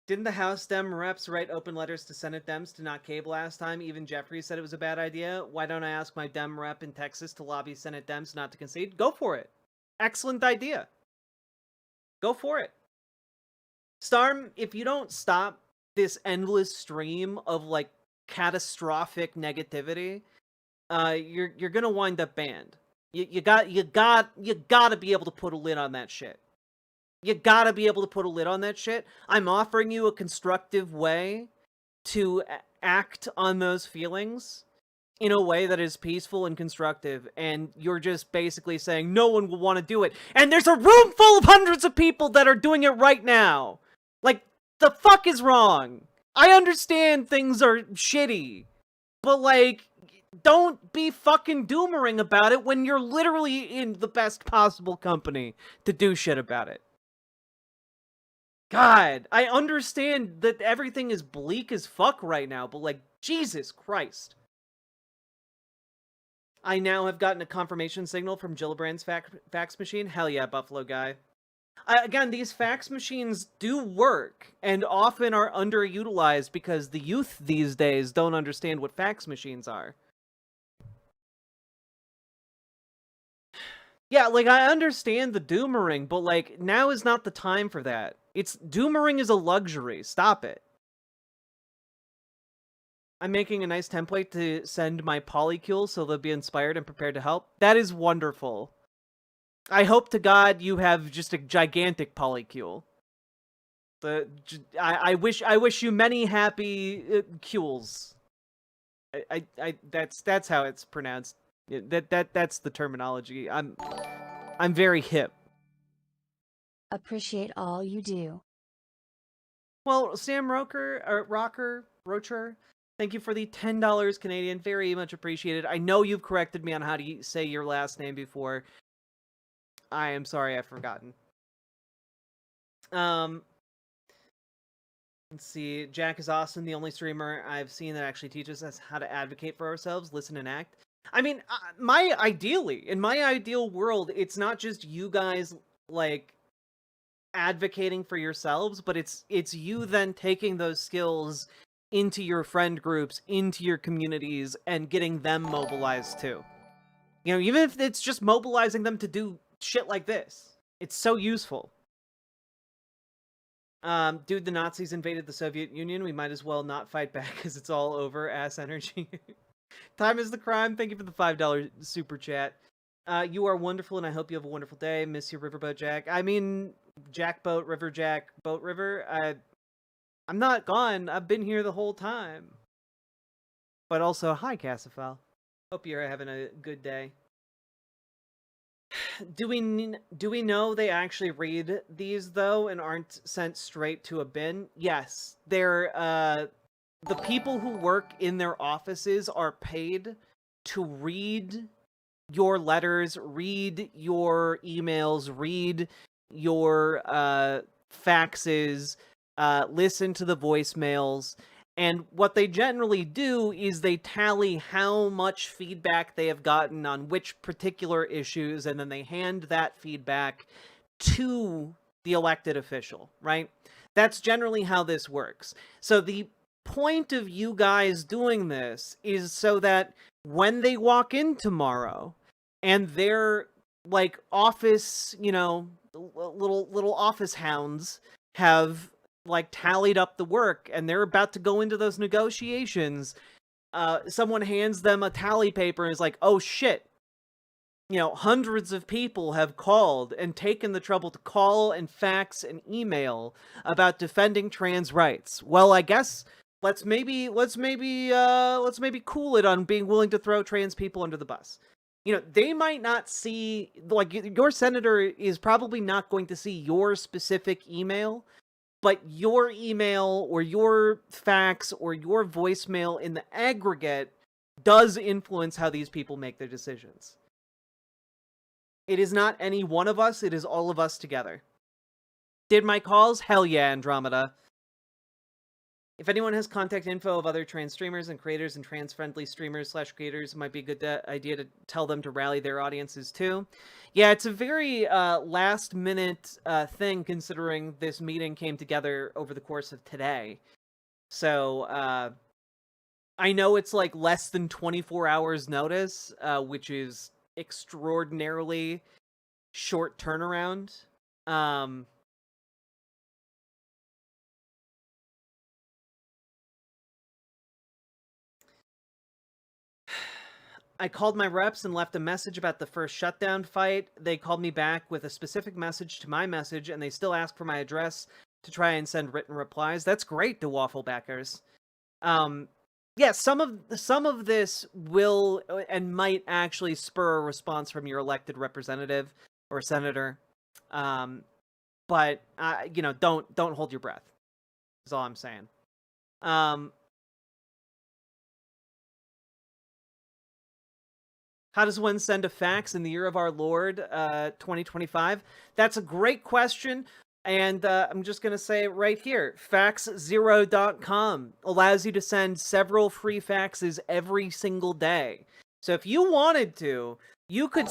Didn't the House Dem reps write open letters to Senate Dems to not cable last time? Even Jeffries said it was a bad idea. Why don't I ask my Dem rep in Texas to lobby Senate Dems not to concede? Go for it. Excellent idea. Go for it. Starm, if you don't stop this endless stream of like catastrophic negativity, you're gonna wind up banned. You gotta be able to put a lid on that shit. You gotta be able to put a lid on that shit. I'm offering you a constructive way to act on those feelings in a way that is peaceful and constructive, and you're just basically saying no one will want to do it. And there's a room full of hundreds of people that are doing it right now. Like, the fuck is wrong? I understand things are shitty, but like, don't be fucking doomering about it when you're literally in the best possible company to do shit about it. God, I understand that everything is bleak as fuck right now, but like, Jesus Christ. I now have gotten a confirmation signal from Gillibrand's fax machine. Hell yeah, Buffalo guy. Again, these fax machines do work, and often are underutilized because the youth these days don't understand what fax machines are. Yeah, like, I understand the doomering, but like, now is not the time for that. Doomering is a luxury. Stop it. I'm making a nice template to send my polycule so they'll be inspired and prepared to help. That is wonderful. I hope to God you have just a gigantic polycule. I wish you many happy cules. That's how it's pronounced. That's the terminology. I'm very hip. Appreciate all you do. Well, Sam Rocher, thank you for the $10 Canadian. Very much appreciated. I know you've corrected me on how to say your last name before. I am sorry, I've forgotten. Let's see. Jack is awesome. The only streamer I've seen that actually teaches us how to advocate for ourselves, listen and act. I mean, in my ideal world, it's not just you guys, like, advocating for yourselves, but it's you then taking those skills into your friend groups, into your communities, and getting them mobilized too. You know, even if it's just mobilizing them to do shit like this. It's so useful. Dude, the Nazis invaded the Soviet Union. We might as well not fight back because it's all over. Ass energy. Time is the crime. Thank you for the $5 super chat. You are wonderful, and I hope you have a wonderful day. Miss your Riverboat Jack. I mean, Jack Boat, River Jack, Boat River. I'm not gone. I've been here the whole time. But also, hi, Cassifal. Hope you're having a good day. Do we know they actually read these, though, and aren't sent straight to a bin? Yes. They're, the people who work in their offices are paid to read your letters, read your emails, read your, faxes, listen to the voicemails, and what they generally do is they tally how much feedback they have gotten on which particular issues, and then they hand that feedback to the elected official, right? That's generally how this works. So the point of you guys doing this is so that when they walk in tomorrow and their like office, little office hounds have like tallied up the work and they're about to go into those negotiations, someone hands them a tally paper and is like, oh shit, hundreds of people have called and taken the trouble to call and fax and email about defending trans rights. Well, I guess let's maybe cool it on being willing to throw trans people under the bus. They might not see, like, your senator is probably not going to see your specific email, but your email or your fax or your voicemail in the aggregate does influence how these people make their decisions. It is not any one of us, it is all of us together. Did my calls? Hell yeah, Andromeda. If anyone has contact info of other trans streamers and creators and trans-friendly streamers / creators, it might be a good idea to tell them to rally their audiences too. Yeah, it's a very last-minute thing, considering this meeting came together over the course of today. So, I know it's like less than 24 hours notice, which is extraordinarily short turnaround. I called my reps and left a message about the first shutdown fight. They called me back with a specific message to my message, and they still ask for my address to try and send written replies. That's great, the Wafflebackers. Yeah, some of this will and might actually spur a response from your elected representative or senator. But don't hold your breath. Is all I'm saying. How does one send a fax in the year of our Lord, 2025? That's a great question, and I'm just going to say it right here. Fax0.com allows you to send several free faxes every single day. So if you wanted to, you could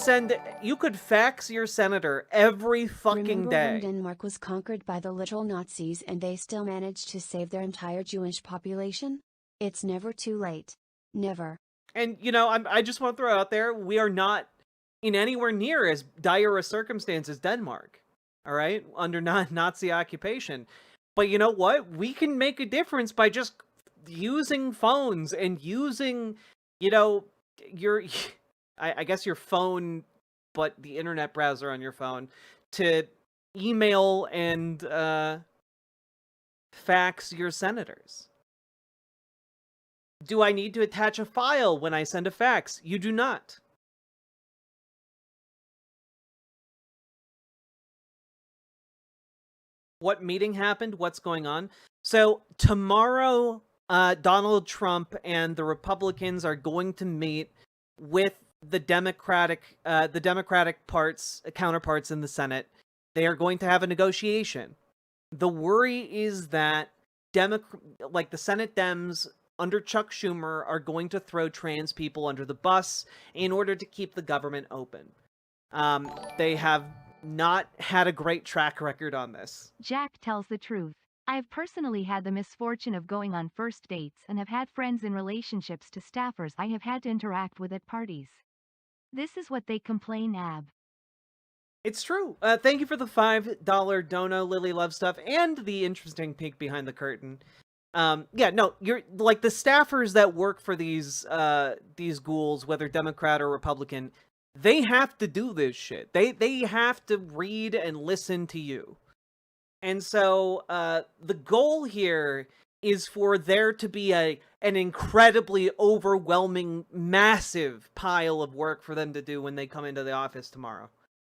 fax your senator every fucking day. Remember when Denmark was conquered by the literal Nazis and they still managed to save their entire Jewish population? It's never too late. Never. And, I just want to throw out there, we are not in anywhere near as dire a circumstance as Denmark, all right, under Nazi occupation. But you know what? We can make a difference by just using phones and using, I guess your phone, but the internet browser on your phone, to email and fax your senators. Do I need to attach a file when I send a fax? You do not. What meeting happened? What's going on? So tomorrow, Donald Trump and the Republicans are going to meet with the Democratic counterparts in the Senate. They are going to have a negotiation. The worry is that the Senate Dems under Chuck Schumer are going to throw trans people under the bus in order to keep the government open. They have not had a great track record on this. Jack tells the truth. I've personally had the misfortune of going on first dates and have had friends in relationships to staffers I have had to interact with at parties. This is what they complain ab. It's true. Thank you for the $5 dono, Lily Love Stuff, and the interesting peek behind the curtain. You're like the staffers that work for these ghouls, whether Democrat or Republican, they have to do this shit. They have to read and listen to you. And so the goal here is for there to be an incredibly overwhelming, massive pile of work for them to do when they come into the office tomorrow.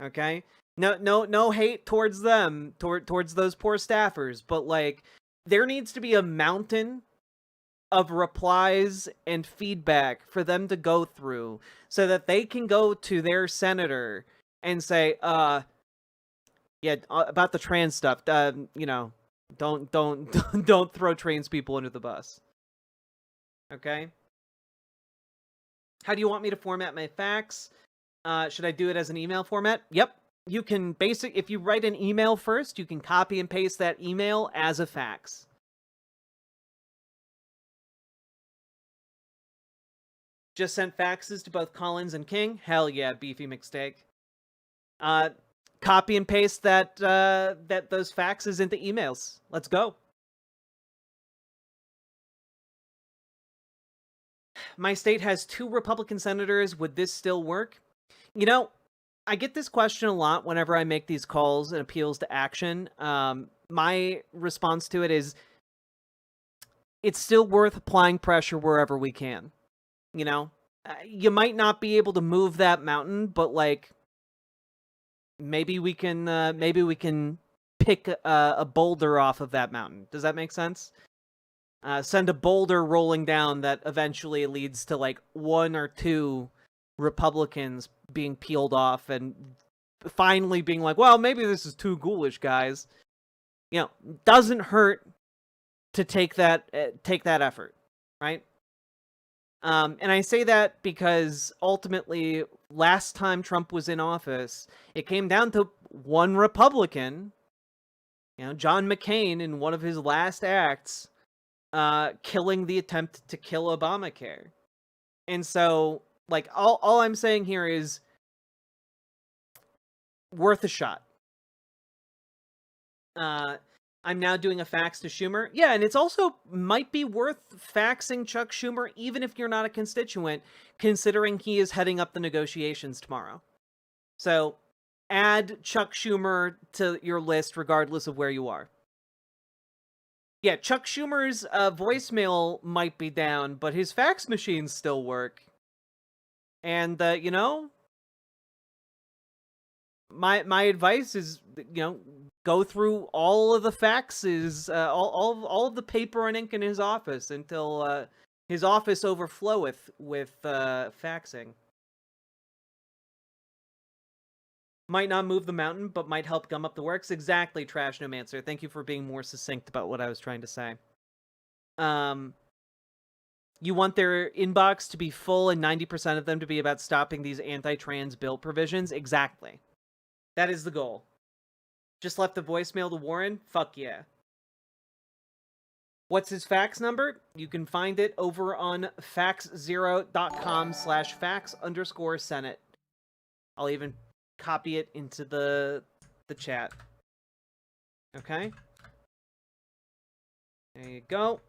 Okay? No hate towards them, towards those poor staffers, but like there needs to be a mountain of replies and feedback for them to go through so that they can go to their senator and say, about the trans stuff, Don't don't throw tradespeople under the bus. Okay? How do you want me to format my fax? Should I do it as an email format? Yep. You can if you write an email first, you can copy and paste that email as a fax. Just sent faxes to both Collins and King. Hell yeah, beefy mistake. Copy and paste those faxes into emails. Let's go. My state has 2 Republican senators. Would this still work? You know, I get this question a lot whenever I make these calls and appeals to action. My response to it is, it's still worth applying pressure wherever we can. You know, you might not be able to move that mountain, but like, maybe we can pick a boulder off of that mountain. Does that make sense? Send a boulder rolling down that eventually leads to like 1 or 2 Republicans being peeled off and finally being like, well, maybe this is too ghoulish, guys. You know, doesn't hurt to take that effort, right? And I say that because ultimately, last time Trump was in office, it came down to one Republican, you know, John McCain, in one of his last acts, killing the attempt to kill Obamacare. And so, like, all I'm saying here is worth a shot. I'm now doing a fax to Schumer. Yeah, and it's also might be worth faxing Chuck Schumer, even if you're not a constituent, considering he is heading up the negotiations tomorrow. So, add Chuck Schumer to your list regardless of where you are. Yeah, Chuck Schumer's voicemail might be down, but his fax machines still work. And, you know, my advice is, you know, go through all of the faxes, all of the paper and ink in his office until his office overfloweth with faxing. Might not move the mountain, but might help gum up the works. Exactly, Trash Nomancer. Thank you for being more succinct about what I was trying to say. You want their inbox to be full and 90% of them to be about stopping these anti-trans bill provisions? Exactly. That is the goal. Just left the voicemail to Warren? Fuck yeah. What's his fax number? You can find it over on faxzero.com/fax_Senate. I'll even copy it into the chat. Okay? There you go.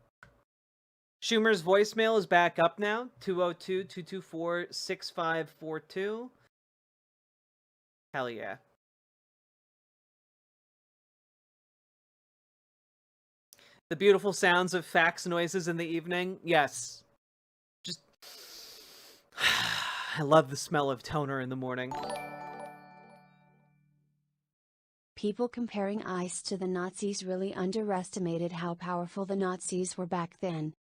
Schumer's voicemail is back up now. 202-224-6542. Hell yeah. The beautiful sounds of fax noises in the evening. Yes. Just... I love the smell of toner in the morning. People comparing ICE to the Nazis really underestimated how powerful the Nazis were back then.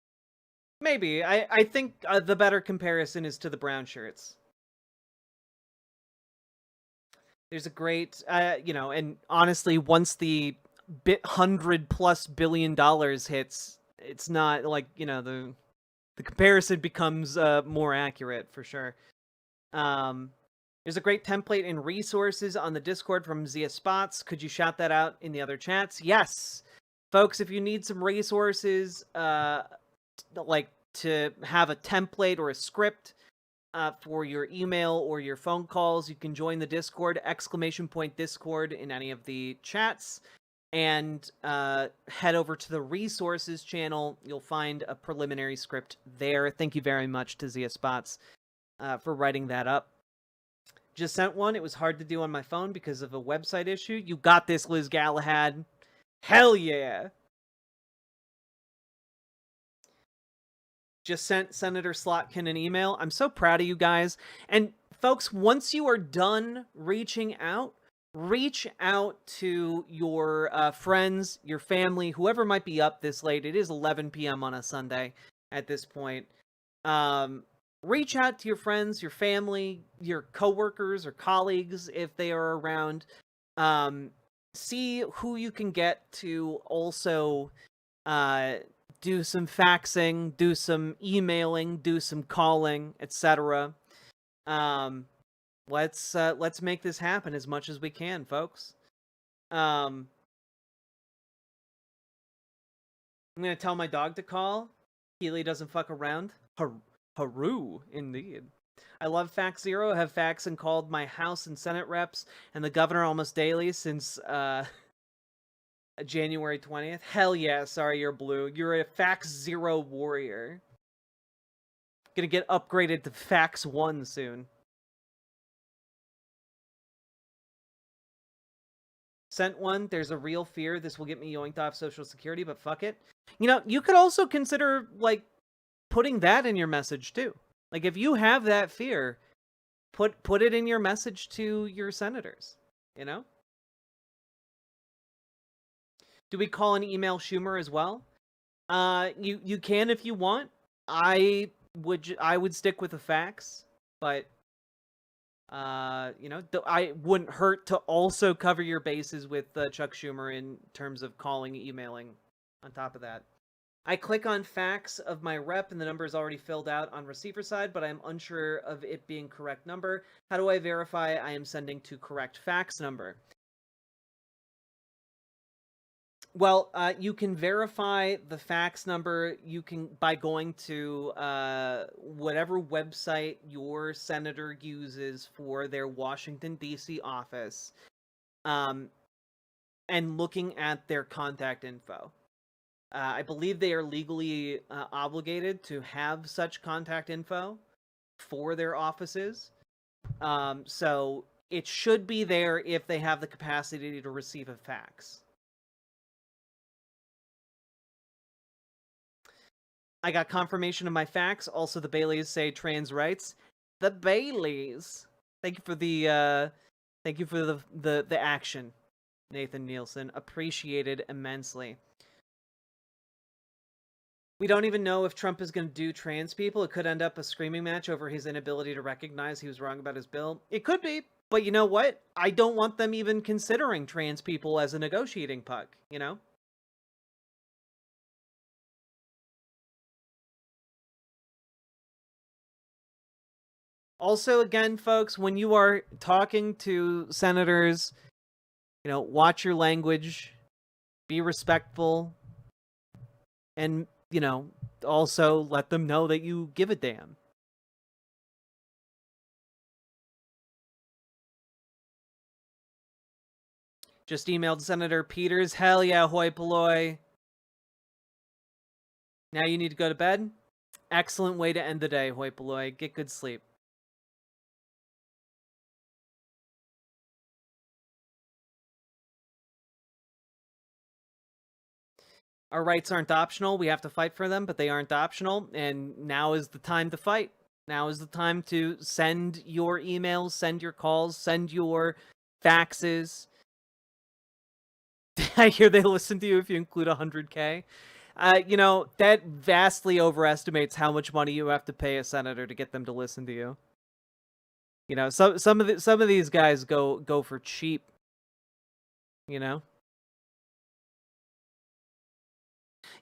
Maybe. I think the better comparison is to the brown shirts. There's a great, you know, and honestly, once the $100+ billion hits, it's not like, you know, the comparison becomes more accurate for sure. There's a great template and resources on the Discord from Zia Spots. Could you shout that out in the other chats? Yes, folks. If you need some resources, like to have a template or a script for your email or your phone calls, you can join the Discord, !Discord in any of the chats, and head over to the resources channel. You'll find a preliminary script there. Thank you very much to Zia Spots for writing that up. Just sent one. It was hard to do on my phone because of a website issue. You got this, Liz Galahad. Hell yeah. Just sent Senator Slotkin an email. I'm so proud of you guys. And folks, once you are done reaching out, reach out to your friends, your family, whoever might be up this late. It is 11 p.m. on a Sunday at this point. Reach out to your friends, your family, your coworkers or colleagues if they are around. see who you can get to also do some faxing, do some emailing, do some calling, etc. Let's make this happen as much as we can, folks. I'm gonna tell my dog to call. Keely doesn't fuck around. Haru, indeed. I love Fax Zero. Have faxed and called my House and Senate reps and the governor almost daily since January 20th. Hell yeah, sorry you're blue. You're a Fax Zero warrior. Gonna get upgraded to Fax 1 soon. Sent one. There's a real fear this will get me yoinked off Social Security, but fuck it. You know, you could also consider, like, putting that in your message, too. Like, if you have that fear, put it in your message to your senators, you know? Do we call and email Schumer as well? You can if you want. I would stick with a fax, but you know, I wouldn't hurt to also cover your bases with Chuck Schumer in terms of calling, emailing. On top of that, I click on fax of my rep and the number is already filled out on receiver side, but I'm unsure of it being correct number. How do I verify I am sending to correct fax number? Well, you can verify the fax number. You can by going to whatever website your senator uses for their Washington D.C. office, and looking at their contact info. I believe they are legally obligated to have such contact info for their offices. So it should be there if they have the capacity to receive a fax. I got confirmation of my fax. Also, the Baileys say trans rights. The Baileys. Thank you for the action, Nathan Nielsen. Appreciated immensely. We don't even know if Trump is going to do trans people. It could end up a screaming match over his inability to recognize he was wrong about his bill. It could be, but you know what? I don't want them even considering trans people as a negotiating puck, you know? Also, again, folks, when you are talking to senators, you know, watch your language, be respectful, and, you know, also let them know that you give a damn. Just emailed Senator Peters. Hell yeah, hoi polloi. Now you need to go to bed? Excellent way to end the day, hoi polloi. Get good sleep. Our rights aren't optional. We have to fight for them, but they aren't optional. And now is the time to fight. Now is the time to send your emails, send your calls, send your faxes. I hear they listen to you if you include 100K. You know, that vastly overestimates how much money you have to pay a senator to get them to listen to you. You know, some of these guys go for cheap. You know?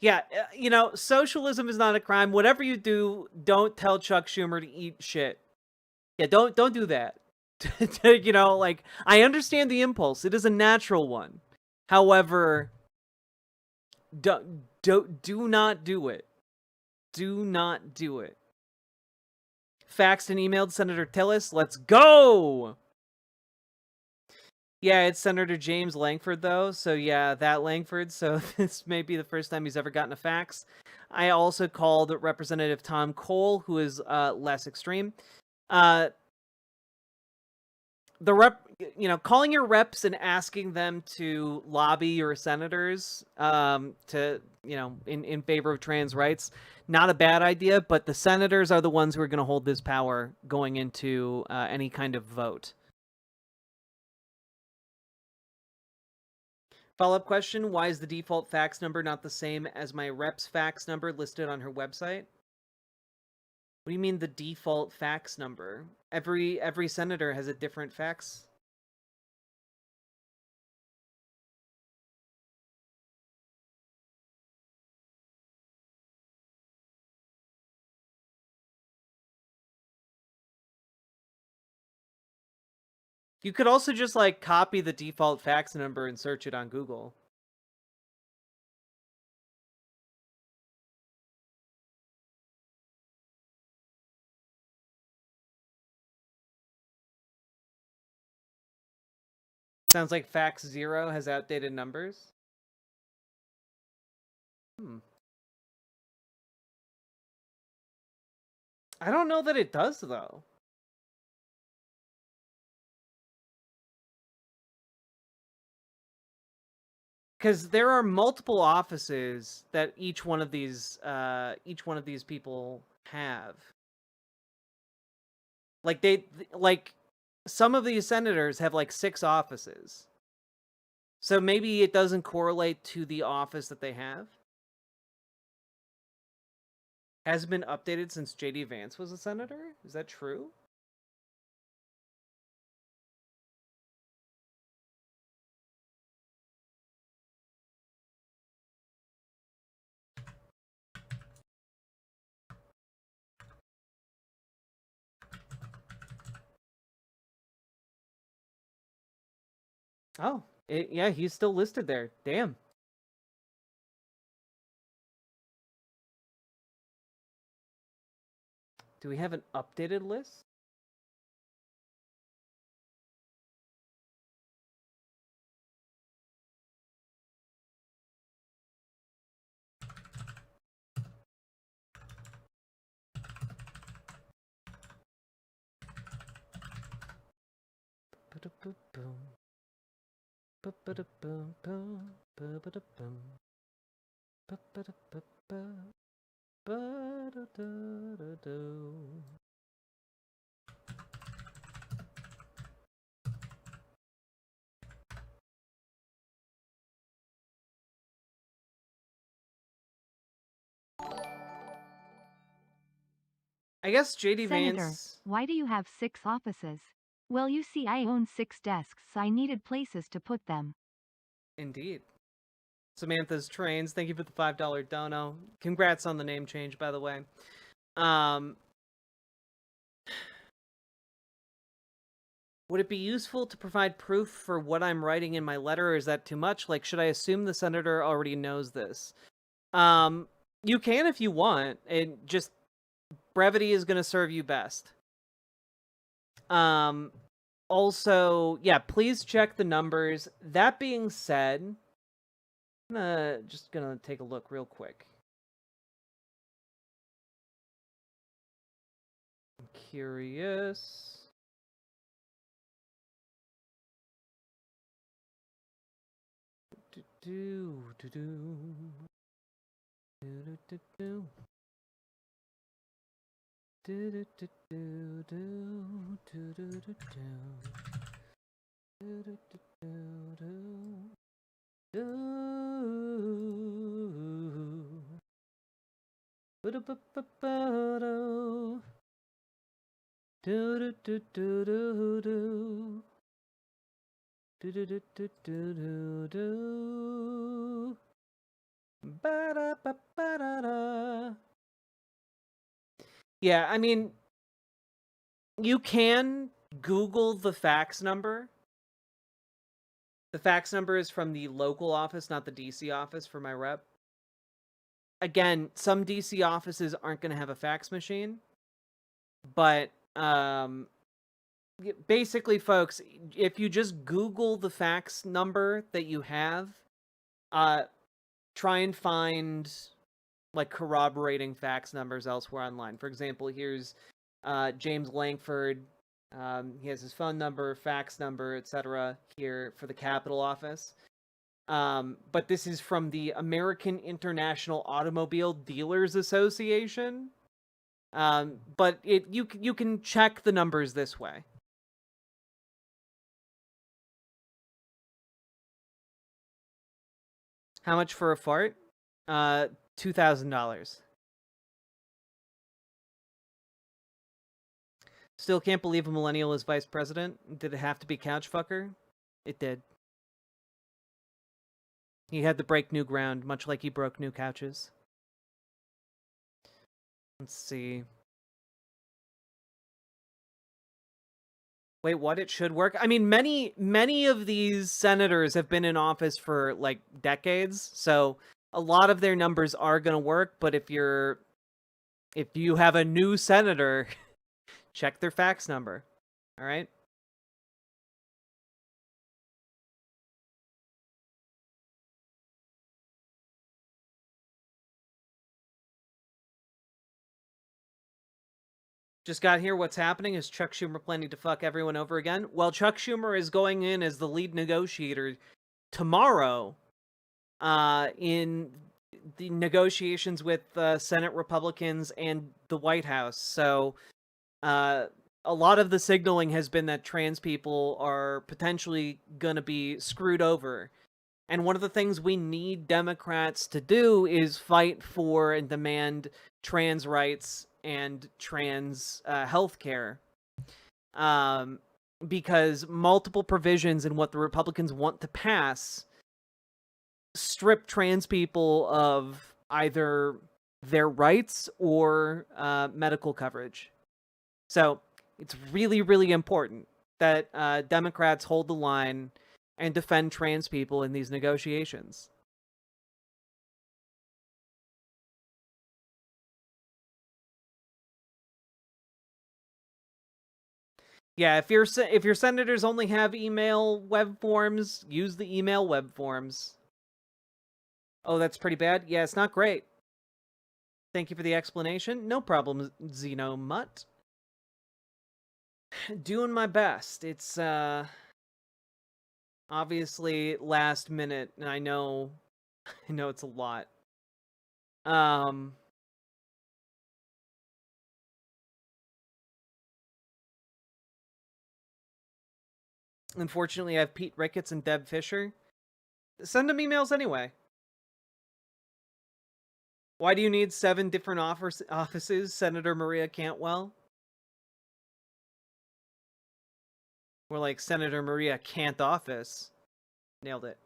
Yeah, you know, socialism is not a crime. Whatever you do, don't tell Chuck Schumer to eat shit. Yeah, don't do that. You know, like, I understand the impulse. It is a natural one. However, do not do it. Do not do it. Faxed and emailed Senator Tillis. Let's go! Yeah, it's Senator James Langford, though. So, yeah, that Langford. So, this may be the first time he's ever gotten a fax. I also called Representative Tom Cole, who is less extreme. You know, calling your reps and asking them to lobby your senators to, you know, in favor of trans rights, not a bad idea, but the senators are the ones who are going to hold this power going into any kind of vote. Follow-up question, why is the default fax number not the same as my rep's fax number listed on her website? What do you mean the default fax number? Every senator has a different fax. You could also just, like, copy the default fax number and search it on Google. Sounds like fax 0 has outdated numbers. I don't know that it does, though. Because there are multiple offices that each one of these people have. Like some of these senators have like 6 offices. So maybe it doesn't correlate to the office that they have. Hasn't been updated since J.D. Vance was a senator? Is that true? Oh, yeah, he's still listed there. Damn. Do we have an updated list? I guess J.D. Senator, Vance... why do you have 6 offices? Well, you see, I own 6 desks, so I needed places to put them. Indeed. Samantha's Trains, thank you for the $5 dono. Congrats on the name change, by the way. Would it be useful to provide proof for what I'm writing in my letter, or is that too much? Like, should I assume the senator already knows this? You can if you want. It just... brevity is going to serve you best. Also, yeah, please check the numbers. That being said, I'm just gonna take a look real quick. I'm curious. Yeah, I mean, you can Google the fax number. The fax number is from the local office, not the DC office for my rep. Again, some DC offices aren't going to have a fax machine. But, basically, folks, if you just Google the fax number that you have, try and find, like, corroborating fax numbers elsewhere online. For example, here's James Langford. He has his phone number, fax number, etc. here for the Capitol office. But this is from the American International Automobile Dealers Association. But you can check the numbers this way. How much for a fart? $2,000. Still can't believe a millennial is vice president. Did it have to be couch fucker? It did. He had to break new ground, much like he broke new couches. Let's see. Wait, what? It should work? I mean, many of these senators have been in office for, like, decades, so a lot of their numbers are gonna work, but if you have a new senator, check their fax number, alright? Just got here. What's happening? Is Chuck Schumer planning to fuck everyone over again? Well, Chuck Schumer is going in as the lead negotiator tomorrow in the negotiations with Senate Republicans and the White House. So a lot of the signaling has been that trans people are potentially going to be screwed over. And one of the things we need Democrats to do is fight for and demand trans rights and trans health care. Because multiple provisions in what the Republicans want to pass strip trans people of either their rights or medical coverage. So it's really, really important that Democrats hold the line and defend trans people in these negotiations. Yeah, if your senators only have email web forms, use the email web forms. Oh, that's pretty bad. Yeah, it's not great. Thank you for the explanation. No problem, Xenomut. Doing my best. It's obviously last minute, and I know it's a lot. Unfortunately, I have Pete Ricketts and Deb Fisher. Send them emails anyway. Why do you need 7 different offices, Senator Maria Cantwell? More like Senator Maria Can't Office. Nailed it.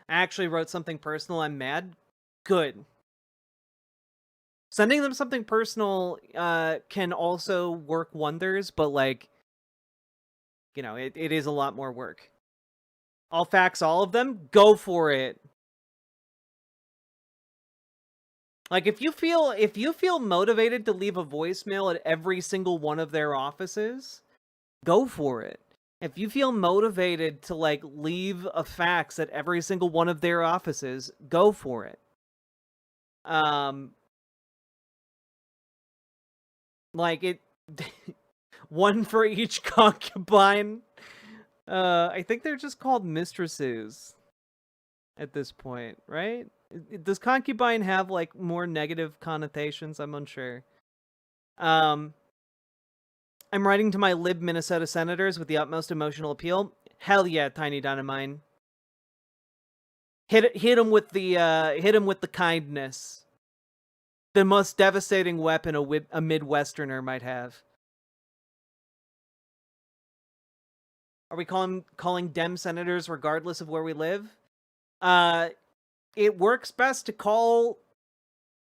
I actually wrote something personal. I'm mad. Good. Sending them something personal can also work wonders, but, like, you know, it is a lot more work. I'll fax all of them. Go for it. Like, if you feel motivated to leave a voicemail at every single one of their offices, go for it. If you feel motivated to, like, leave a fax at every single one of their offices, go for it. Like, it one for each concubine. I think they're just called mistresses at this point, right? Does concubine have, like, more negative connotations? I'm unsure. I'm writing to my lib Minnesota senators with the utmost emotional appeal. Hell yeah, Tiny Dynamine. Hit him with the kindness. The most devastating weapon a Midwesterner might have. Are we calling Dem senators regardless of where we live? It works best to call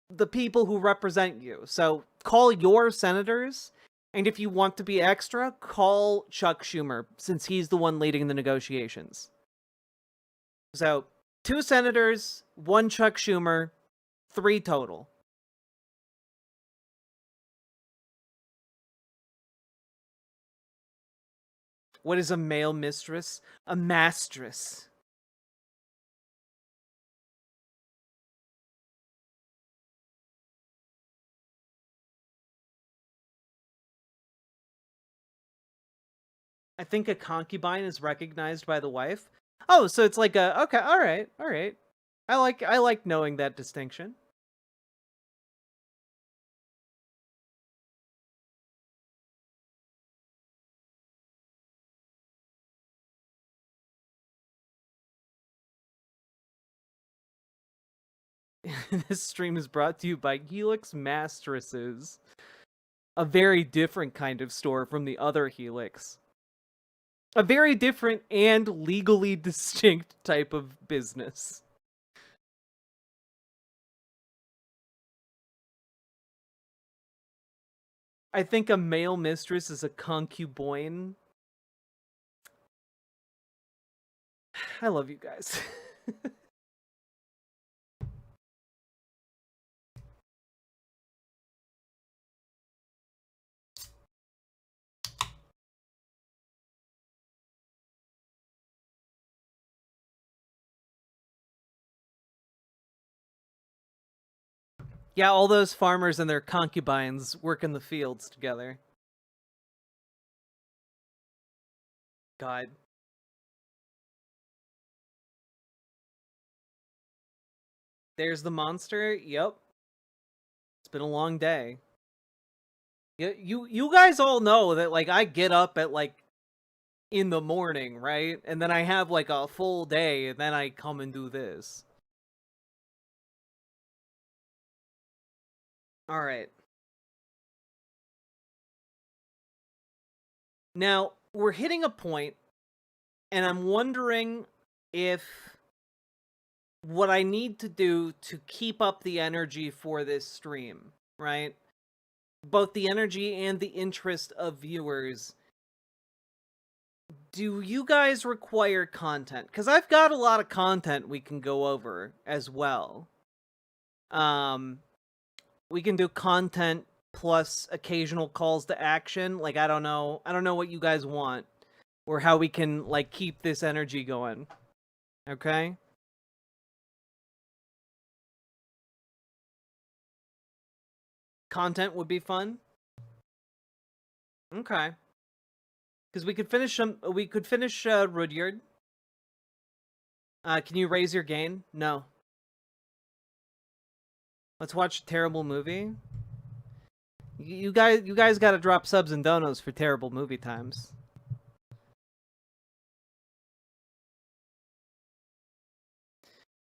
the people who represent you. So call your senators, and if you want to be extra, call Chuck Schumer, since he's the one leading the negotiations. So 2 senators, 1 Chuck Schumer, 3 total. What is a male mistress? A mastress. I think a concubine is recognized by the wife. Oh, so it's like a okay, all right. I like knowing that distinction. This stream is brought to you by Helix Mastresses, a very different kind of store from the other Helix. A very different and legally distinct type of business. I think a male mistress is a concubine. I love you guys. Yeah, all those farmers and their concubines work in the fields together. God. There's the monster. Yep. It's been a long day. You guys all know that, like, I get up at, like, in the morning, right? And then I have, like, a full day, and then I come and do this. Alright. Now, we're hitting a point, and I'm wondering if what I need to do to keep up the energy for this stream, right? Both the energy and the interest of viewers. Do you guys require content? Because I've got a lot of content we can go over as well. We can do content plus occasional calls to action. Like, I don't know what you guys want, or how we can, like, keep this energy going. Okay? Content would be fun. Okay. Because we could finish Rudyard. Can you raise your gain? No. Let's watch a terrible movie. You guys gotta drop subs and donos for terrible movie times.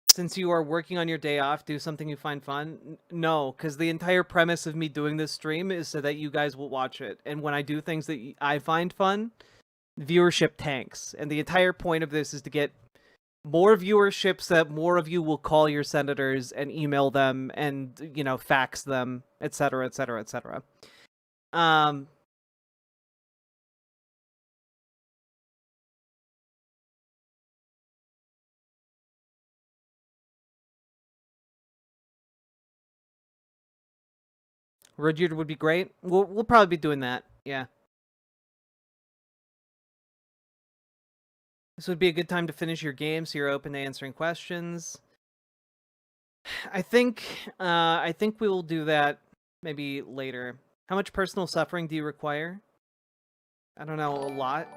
Since you are working on your day off, do something you find fun? No, because the entire premise of me doing this stream is so that you guys will watch it. And when I do things that I find fun, viewership tanks. And the entire point of this is to get more viewership so that more of you will call your senators and email them and, you know, fax them, etc., etc., etc. Rudyard would be great. We'll probably be doing that. Yeah. This would be a good time to finish your game, so you're open to answering questions. I think we will do that maybe later. How much personal suffering do you require? I don't know, a lot.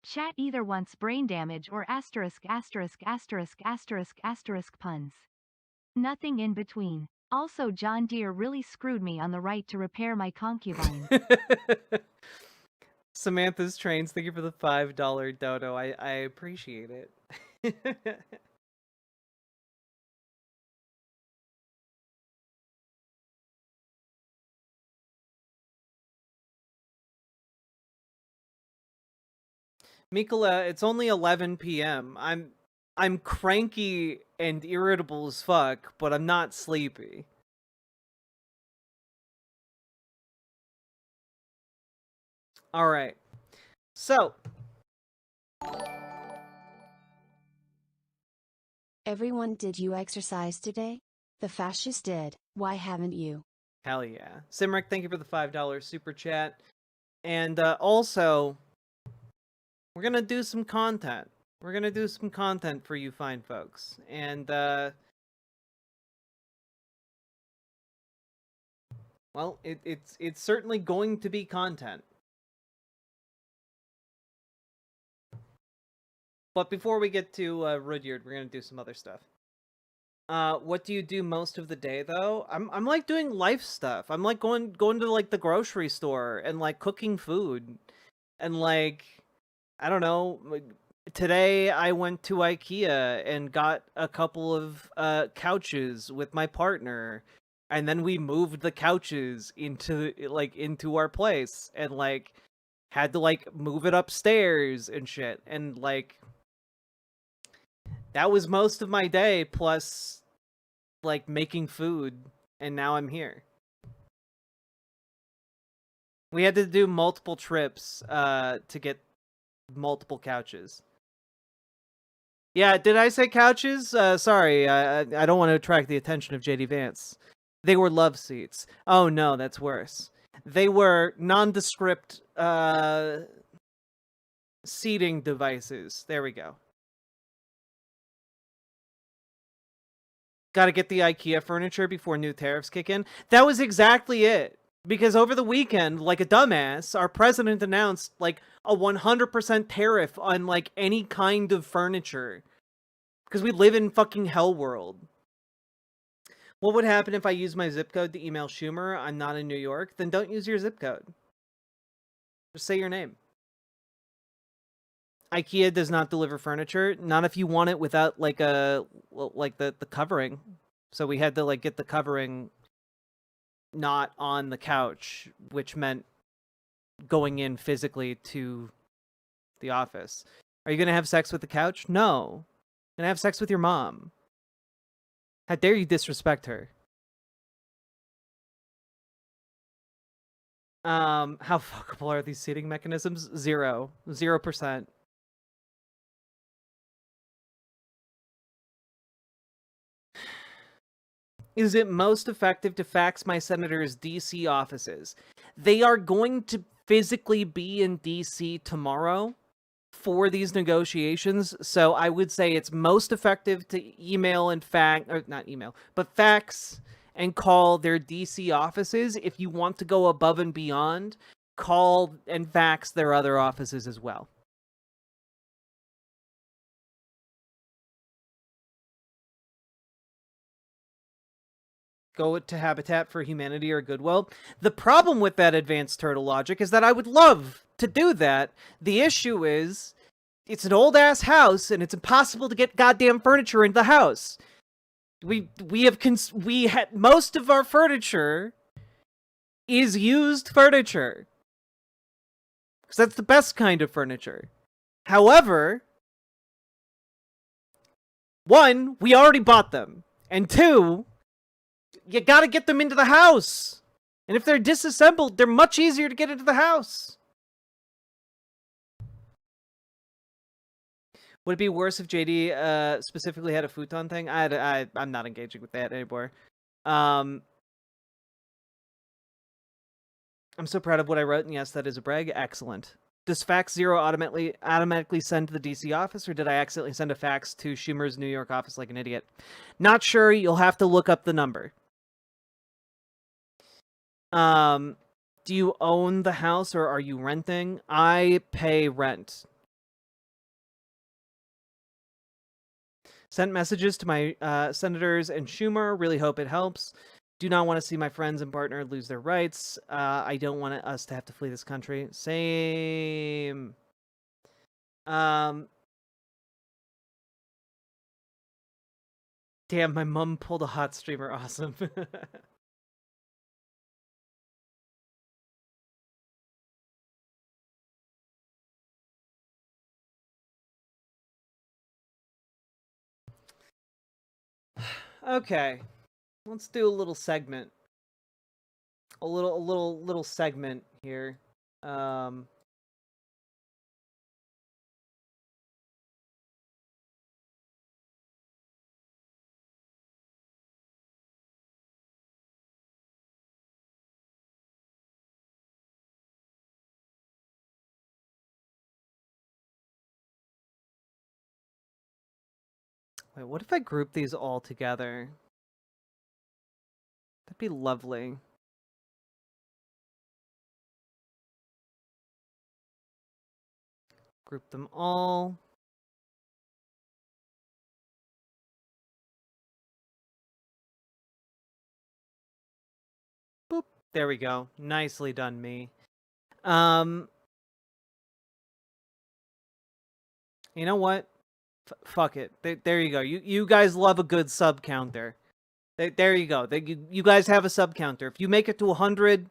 Chat either wants brain damage or asterisk asterisk asterisk asterisk asterisk puns. Nothing in between. Also, John Deere really screwed me on the right to repair my concubine. Samantha's Trains, thank you for the $5 dodo. I appreciate it. Mikola, it's only 11 p.m. I'm cranky and irritable as fuck, but I'm not sleepy. All right. So, everyone, did you exercise today? The fascists did. Why haven't you? Hell yeah. Simric, thank you for the $5 super chat. And also, we're going to do some content. We're going to do some content for you fine folks. And, well, it's certainly going to be content. But before we get to Rudyard, we're going to do some other stuff. What do you do most of the day, though? I'm like doing life stuff. I'm like going to like the grocery store and like cooking food. And like, I don't know, today I went to IKEA and got a couple of couches with my partner. And then we moved the couches into our place and like had to like move it upstairs and shit. And like, that was most of my day, plus like making food, and now I'm here. We had to do multiple trips to get multiple couches. Yeah, did I say couches? Sorry, I don't want to attract the attention of JD Vance. They were love seats. Oh no, that's worse. They were nondescript seating devices. There we go. Got to get the IKEA furniture before new tariffs kick in. That was exactly it. Because over the weekend, like a dumbass, our president announced like a 100% tariff on like any kind of furniture. Because we live in fucking hell world. What would happen if I use my zip code to email Schumer? I'm not in New York. Then don't use your zip code. Just say your name. IKEA does not deliver furniture. Not if you want it without like the covering. So we had to like get the covering not on the couch, which meant going in physically to the office. Are you going to have sex with the couch? No. I'm going to have sex with your mom. How dare you disrespect her? How fuckable are these seating mechanisms? 0%. Is it most effective to fax my senator's DC offices? They are going to physically be in DC tomorrow for these negotiations, so I would say it's most effective to email and fax, or not email, but fax and call their DC offices. If you want to go above and beyond, call and fax their other offices as well. Go to Habitat for Humanity or Goodwill. The problem with that advanced turtle logic is that I would love to do that. The issue is, it's an old-ass house, and it's impossible to get goddamn furniture into the house. Most of our furniture is used furniture. Because that's the best kind of furniture. However, one, we already bought them. And two, you gotta get them into the house. And if they're disassembled, they're much easier to get into the house. Would it be worse if JD specifically had a futon thing? I'm not engaging with that anymore. I'm so proud of what I wrote, and yes, that is a brag. Excellent. Does fax 0 automatically send to the DC office, or did I accidentally send a fax to Schumer's New York office like an idiot? Not sure. You'll have to look up the number. Do you own the house or are you renting? I pay rent. Sent messages to my senators and Schumer. Really hope it helps. Do not want to see my friends and partner lose their rights. I don't want us to have to flee this country. Same. Damn, my mom pulled a hot streamer. Awesome. Okay, let's do a little segment. A little segment here. Wait, what if I group these all together? That'd be lovely. Group them all. Boop. There we go. Nicely done, me. You know what? Fuck it. There you go. You guys love a good sub counter. There you go. You guys have a sub counter. If you make it to 100,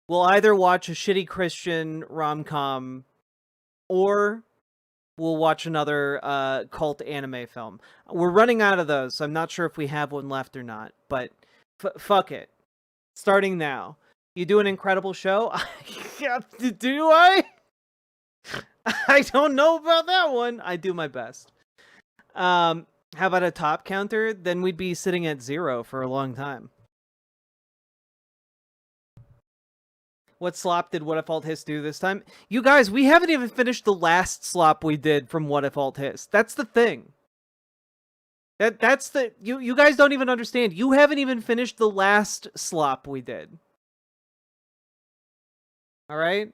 we'll either watch a shitty Christian rom-com or we'll watch another cult anime film. We're running out of those, so I'm not sure if we have one left or not. But fuck it. Starting now. You do an incredible show. Do I? I don't know about that one. I do my best. How about a top counter? Then we'd be sitting at 0 for a long time. What slop did What If Alt Hiss do this time? You guys, we haven't even finished the last slop we did from What If Alt Hiss. That's the thing. That's the... You guys don't even understand. You haven't even finished the last slop we did. Alright?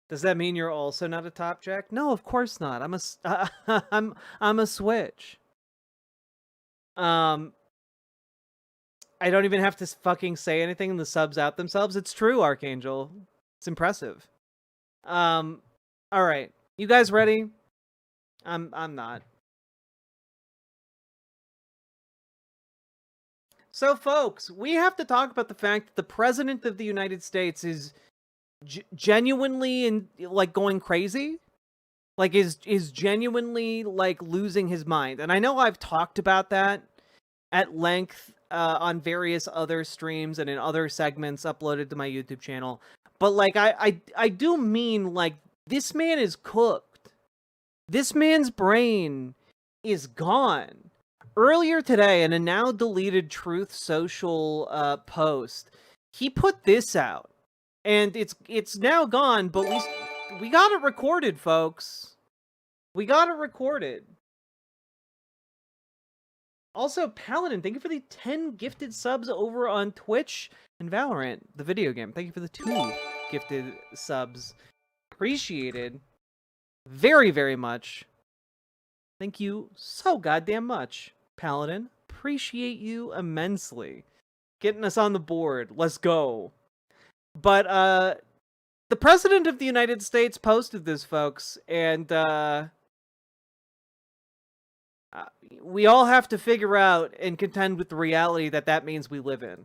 Does that mean you're also not a top jack? No, of course not. I'm a switch. I don't even have to fucking say anything and the subs out themselves. It's true, Archangel. It's impressive. All right. You guys ready? I'm not. So, folks, we have to talk about the fact that the President of the United States is genuinely going crazy. Like, is genuinely, losing his mind. And I know I've talked about that at length on various other streams and in other segments uploaded to my YouTube channel. But, I do mean, this man is cooked. This man's brain is gone. Earlier today, in a now deleted Truth Social post, he put this out. And it's now gone, but we got it recorded, folks. We got it recorded. Also, Paladin, thank you for the 10 gifted subs over on Twitch and Valorant, the video game. Thank you for the 2 gifted subs. Appreciated. Very, very much. Thank you so goddamn much, Paladin. Appreciate you immensely. Getting us on the board. Let's go. But, the President of the United States posted this, folks, and, we all have to figure out and contend with the reality that means we live in.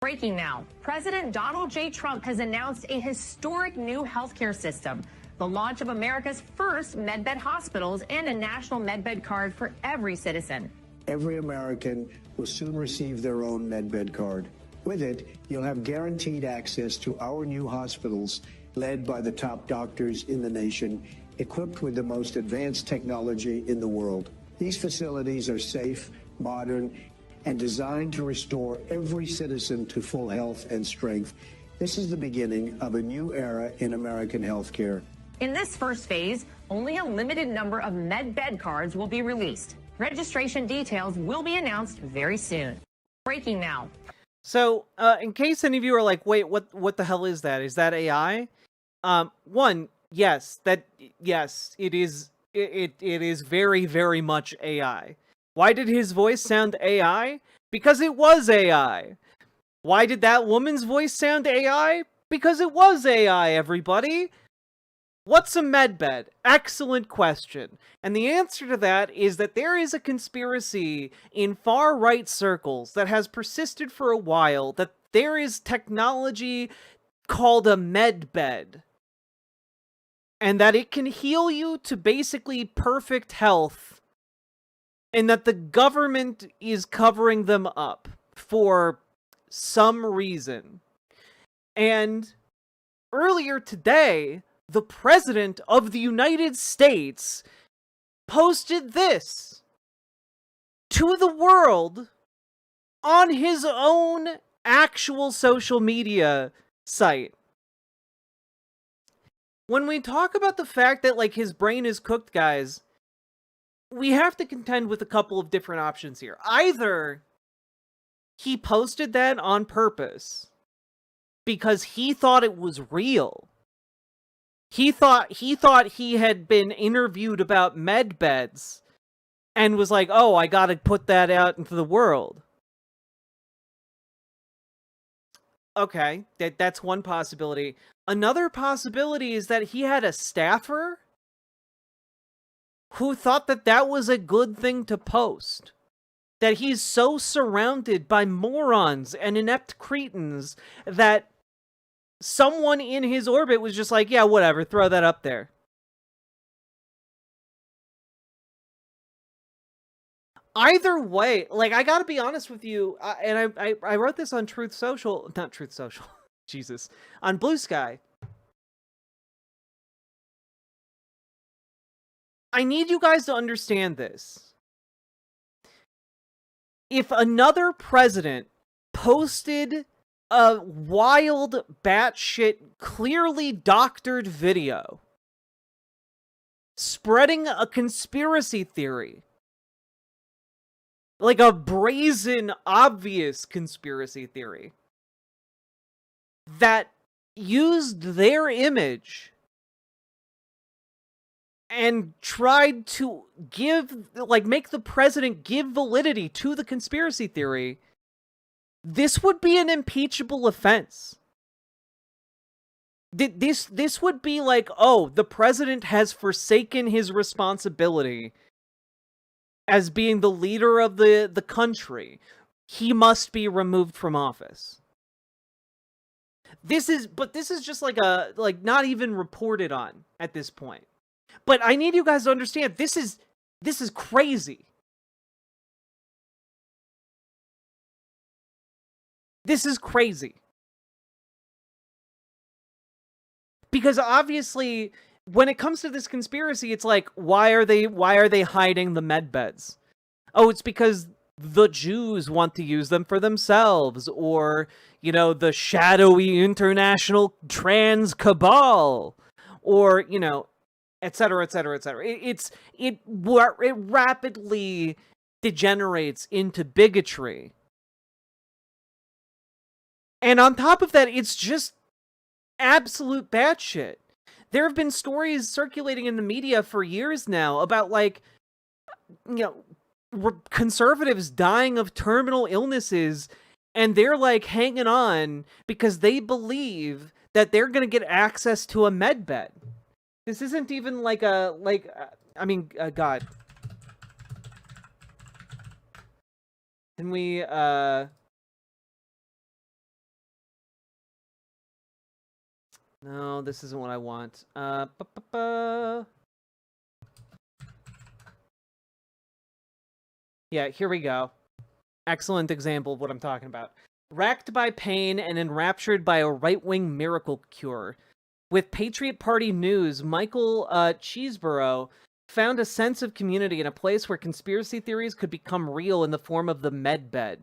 Breaking now. President Donald J. Trump has announced a historic new healthcare system. The launch of America's first medbed hospitals and a national medbed card for every citizen. Every American will soon receive their own medbed card. With it, you'll have guaranteed access to our new hospitals led by the top doctors in the nation, equipped with the most advanced technology in the world. These facilities are safe, modern, and designed to restore every citizen to full health and strength. This is the beginning of a new era in American healthcare. In this first phase, only a limited number of medbed cards will be released. Registration details will be announced very soon. Breaking now. So, in case any of you are like, wait, what the hell is that? Is that AI? One, yes, it is. It is very, very much AI. Why did his voice sound AI? Because it was AI. Why did that woman's voice sound AI? Because it was AI, everybody. What's a medbed? Excellent question. And the answer to that is that there is a conspiracy in far-right circles that has persisted for a while that there is technology called a medbed. And that it can heal you to basically perfect health. And that the government is covering them up for some reason. And earlier today, the President of the United States posted this to the world on his own actual social media site. When we talk about the fact that, his brain is cooked, guys, we have to contend with a couple of different options here. Either he posted that on purpose because he thought it was real. He thought he had been interviewed about med beds and was like, oh, I gotta put that out into the world. Okay, that's one possibility. Another possibility is that he had a staffer who thought that was a good thing to post. That he's so surrounded by morons and inept cretins that someone in his orbit was just like, yeah, whatever, throw that up there. Either way, like, I gotta be honest with you, and I wrote this on Truth Social, not Truth Social, Jesus, on Blue Sky. I need you guys to understand this. If another president posted a wild, batshit, clearly doctored video spreading a conspiracy theory, like a brazen, obvious conspiracy theory, that used their image and tried to make the president give validity to the conspiracy theory, this would be an impeachable offense. This would be like, oh, the president has forsaken his responsibility as being the leader of the country. He must be removed from office. This is just like not even reported on at this point. But I need you guys to understand, this is crazy. This is crazy. Because obviously, when it comes to this conspiracy, it's like, why are they hiding the medbeds? Oh, it's because the Jews want to use them for themselves, or, you know, the shadowy international trans cabal, or, you know, etc., etc., etc. It rapidly degenerates into bigotry. And on top of that, it's just absolute batshit. There have been stories circulating in the media for years now about, like, you know, conservatives dying of terminal illnesses, and they're, like, hanging on because they believe that they're going to get access to a medbed. This isn't even like God. Can we, No, this isn't what I want. Yeah, here we go. Excellent example of what I'm talking about. Racked by pain and enraptured by a right-wing miracle cure. With Patriot Party News, Michael Cheeseborough found a sense of community in a place where conspiracy theories could become real in the form of the medbed.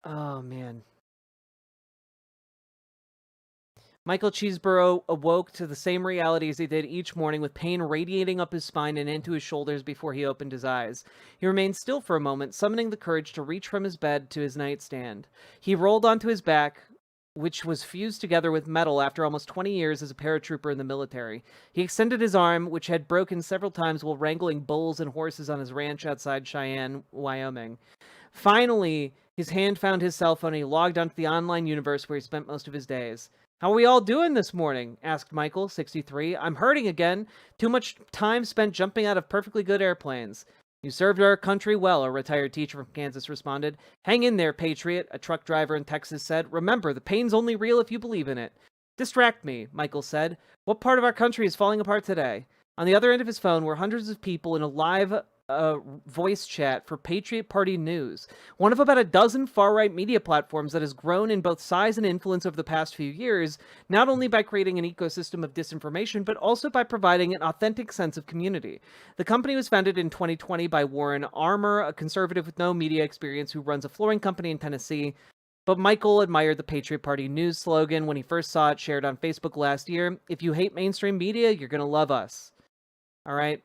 Oh, man. Michael Cheeseborough awoke to the same reality as he did each morning, with pain radiating up his spine and into his shoulders before he opened his eyes. He remained still for a moment, summoning the courage to reach from his bed to his nightstand. He rolled onto his back, which was fused together with metal after almost 20 years as a paratrooper in the military. He extended his arm, which had broken several times while wrangling bulls and horses on his ranch outside Cheyenne, Wyoming. Finally, his hand found his cell phone and he logged onto the online universe where he spent most of his days. "How are we all doing this morning?" asked Michael, 63. "I'm hurting again. Too much time spent jumping out of perfectly good airplanes." "You served our country well," a retired teacher from Kansas responded. "Hang in there, Patriot," a truck driver in Texas said. "Remember, the pain's only real if you believe in it." "Distract me," Michael said. "What part of our country is falling apart today?" On the other end of his phone were hundreds of people in a live voice chat for Patriot Party News, one of about a dozen far-right media platforms that has grown in both size and influence over the past few years, not only by creating an ecosystem of disinformation, but also by providing an authentic sense of community. The company was founded in 2020 by Warren Armour, a conservative with no media experience who runs a flooring company in Tennessee. But Michael admired the Patriot Party News slogan when he first saw it shared on Facebook last year. "If you hate mainstream media, you're going to love us." All right.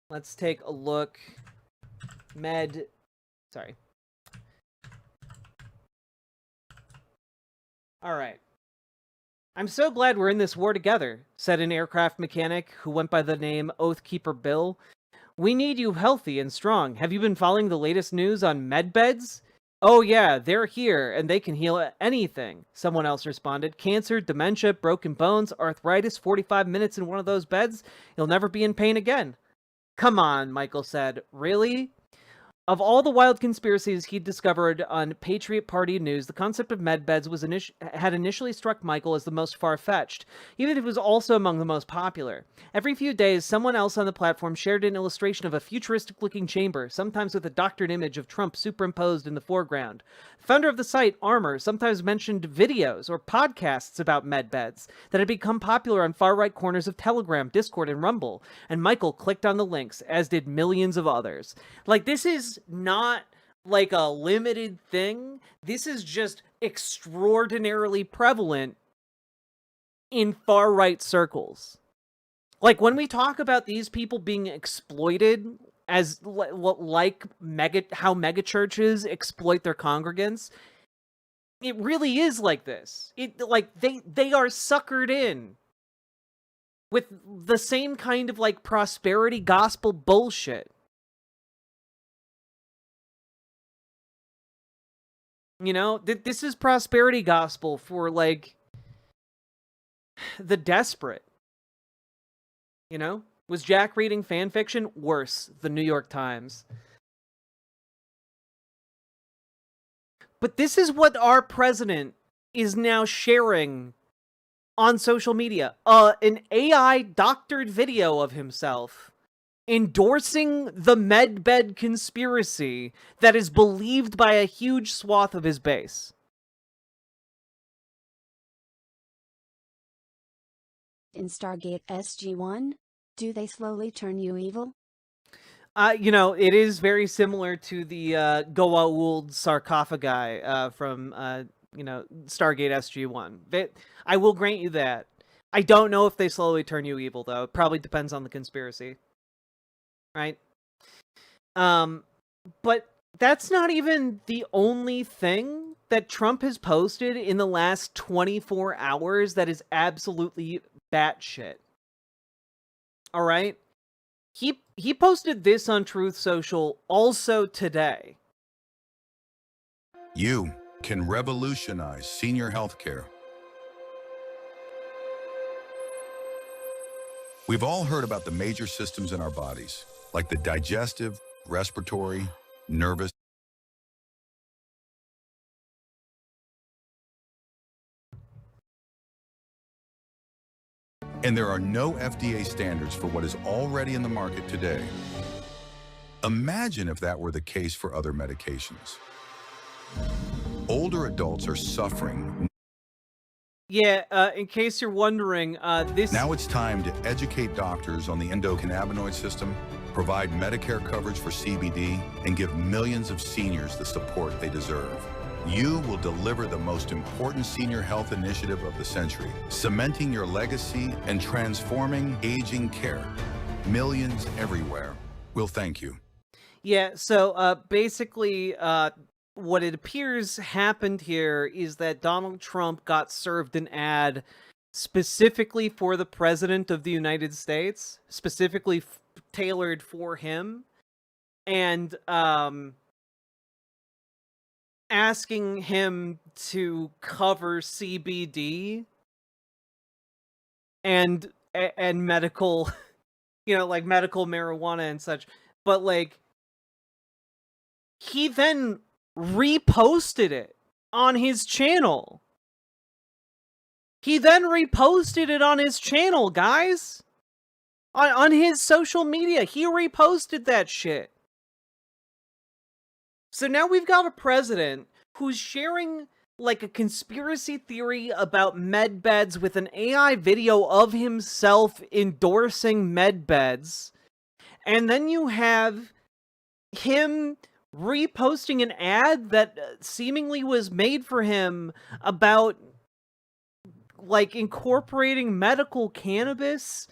Let's take a look. Sorry. All right. "I'm so glad we're in this war together," said an aircraft mechanic who went by the name Oathkeeper Bill. "We need you healthy and strong. Have you been following the latest news on medbeds?" "Oh yeah, they're here, and they can heal anything," someone else responded. "Cancer, dementia, broken bones, arthritis, 45 minutes in one of those beds. You'll never be in pain again." "Come on," Michael said. "Really?" Of all the wild conspiracies he'd discovered on Patriot Party News, the concept of medbeds had initially struck Michael as the most far-fetched, even if it was also among the most popular. Every few days, someone else on the platform shared an illustration of a futuristic-looking chamber, sometimes with a doctored image of Trump superimposed in the foreground. The founder of the site, Armor, sometimes mentioned videos or podcasts about medbeds that had become popular on far-right corners of Telegram, Discord, and Rumble, and Michael clicked on the links, as did millions of others. Like, this is not like a limited thing. This is just extraordinarily prevalent in far-right circles. Like, when we talk about these people being exploited as like how megachurches exploit their congregants, it really is like this. They are suckered in with the same kind of like prosperity gospel bullshit. You know, this is prosperity gospel for, like, the desperate. You know? Was Jack reading fan fiction? Worse. The New York Times. But this is what our president is now sharing on social media. An AI doctored video of himself endorsing the medbed conspiracy that is believed by a huge swath of his base. In Stargate SG-1, do they slowly turn you evil? You know, it is very similar to the Goa'uld sarcophagi from, you know, Stargate SG-1. I will grant you that. I don't know if they slowly turn you evil, though. It probably depends on the conspiracy. Right? But that's not even the only thing that Trump has posted in the last 24 hours that is absolutely batshit. Alright? He posted this on Truth Social also today. You can revolutionize senior healthcare. We've all heard about the major systems in our bodies, like the digestive, respiratory, nervous. And there are no FDA standards for what is already in the market today. Imagine if that were the case for other medications. Older adults are suffering. Yeah, in case you're wondering, this... Now it's time to educate doctors on the endocannabinoid system, provide Medicare coverage for CBD, and give millions of seniors the support they deserve. You will deliver the most important senior health initiative of the century, cementing your legacy and transforming aging care. Millions everywhere will thank you. Yeah, so basically, what it appears happened here is that Donald Trump got served an ad specifically for the President of the United States, specifically tailored for him, and asking him to cover CBD and medical, you know, like medical marijuana and such, but like he then reposted it on his channel. He then reposted it on his channel, guys. On his social media, he reposted that shit. So now we've got a president who's sharing like a conspiracy theory about medbeds with an AI video of himself endorsing medbeds. And then you have him reposting an ad that seemingly was made for him about like incorporating medical cannabis,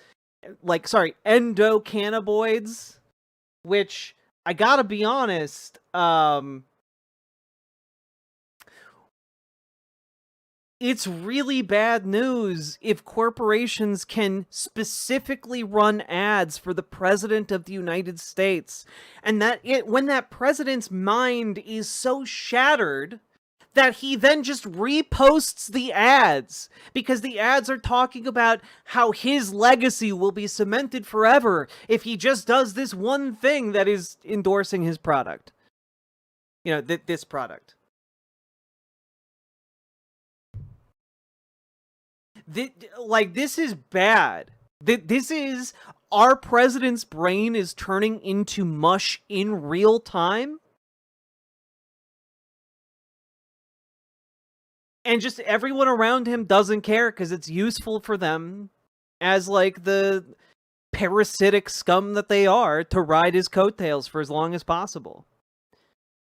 like, sorry, endocannabinoids, which I gotta be honest, it's really bad news if corporations can specifically run ads for the President of the United States, and when that president's mind is so shattered that he then just reposts the ads, because the ads are talking about how his legacy will be cemented forever if he just does this one thing that is endorsing his product. you know, this product. This is bad. This is, our president's brain is turning into mush in real time. And just everyone around him doesn't care because it's useful for them as, like, the parasitic scum that they are to ride his coattails for as long as possible.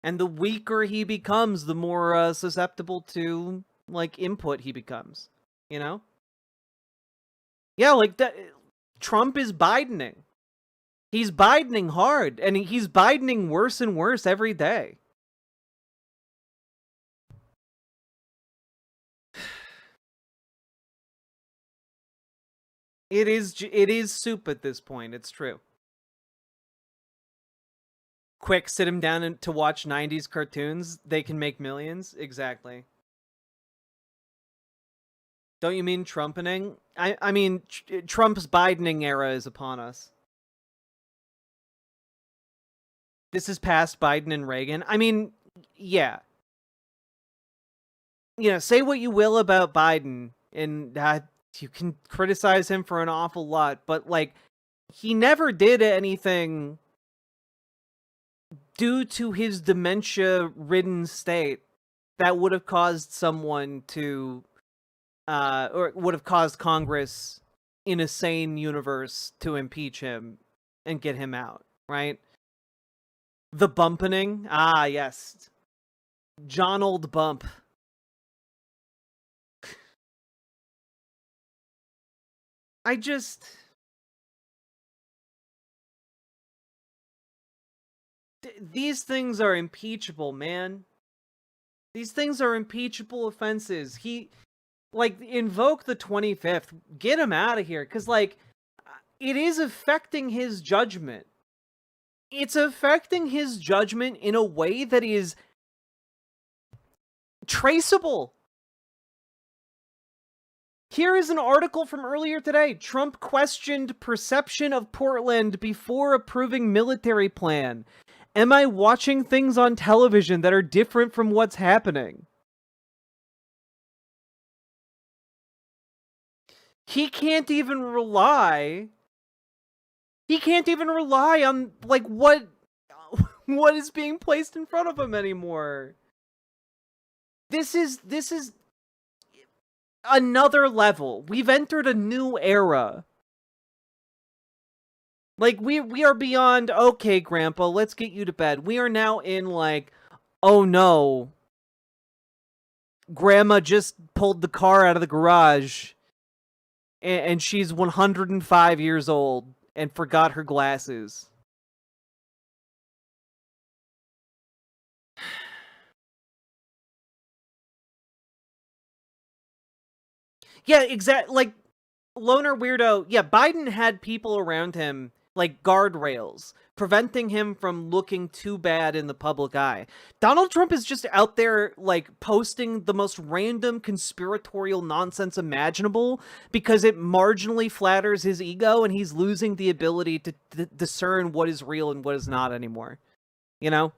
And the weaker he becomes, the more susceptible to, like, input he becomes. You know? Yeah, like, Trump is Bidening. He's Bidening hard, and he's Bidening worse and worse every day. It is soup at this point, it's true. Quick, sit him down to watch 90s cartoons. They can make millions. Exactly. Don't you mean Trumpening? I mean, Trump's Bidening era is upon us. This is past Biden and Reagan. I mean, yeah. You know, say what you will about Biden, and you can criticize him for an awful lot, but, like, he never did anything due to his dementia-ridden state that would have caused someone to, or would have caused Congress in a sane universe to impeach him and get him out, right? The bumpening? Ah, yes. John Old Bump. I just... These things are impeachable, man. These things are impeachable offenses. Like, invoke the 25th. Get him out of here. Because, like, it is affecting his judgment. It's affecting his judgment in a way that is traceable. Here is an article from earlier today. Trump questioned perception of Portland before approving military plan. Am I watching things on television that are different from what's happening? He can't even rely on, like, what is being placed in front of him anymore. This is another level. We've entered a new era. Like, we are beyond, okay, Grandpa, let's get you to bed. We are now in, like, oh no, Grandma just pulled the car out of the garage, and she's 105 years old and forgot her glasses. Yeah, exactly. Like, Loner Weirdo, yeah, Biden had people around him, like guardrails, preventing him from looking too bad in the public eye. Donald Trump is just out there, like, posting the most random conspiratorial nonsense imaginable because it marginally flatters his ego, and he's losing the ability to discern what is real and what is not anymore. You know?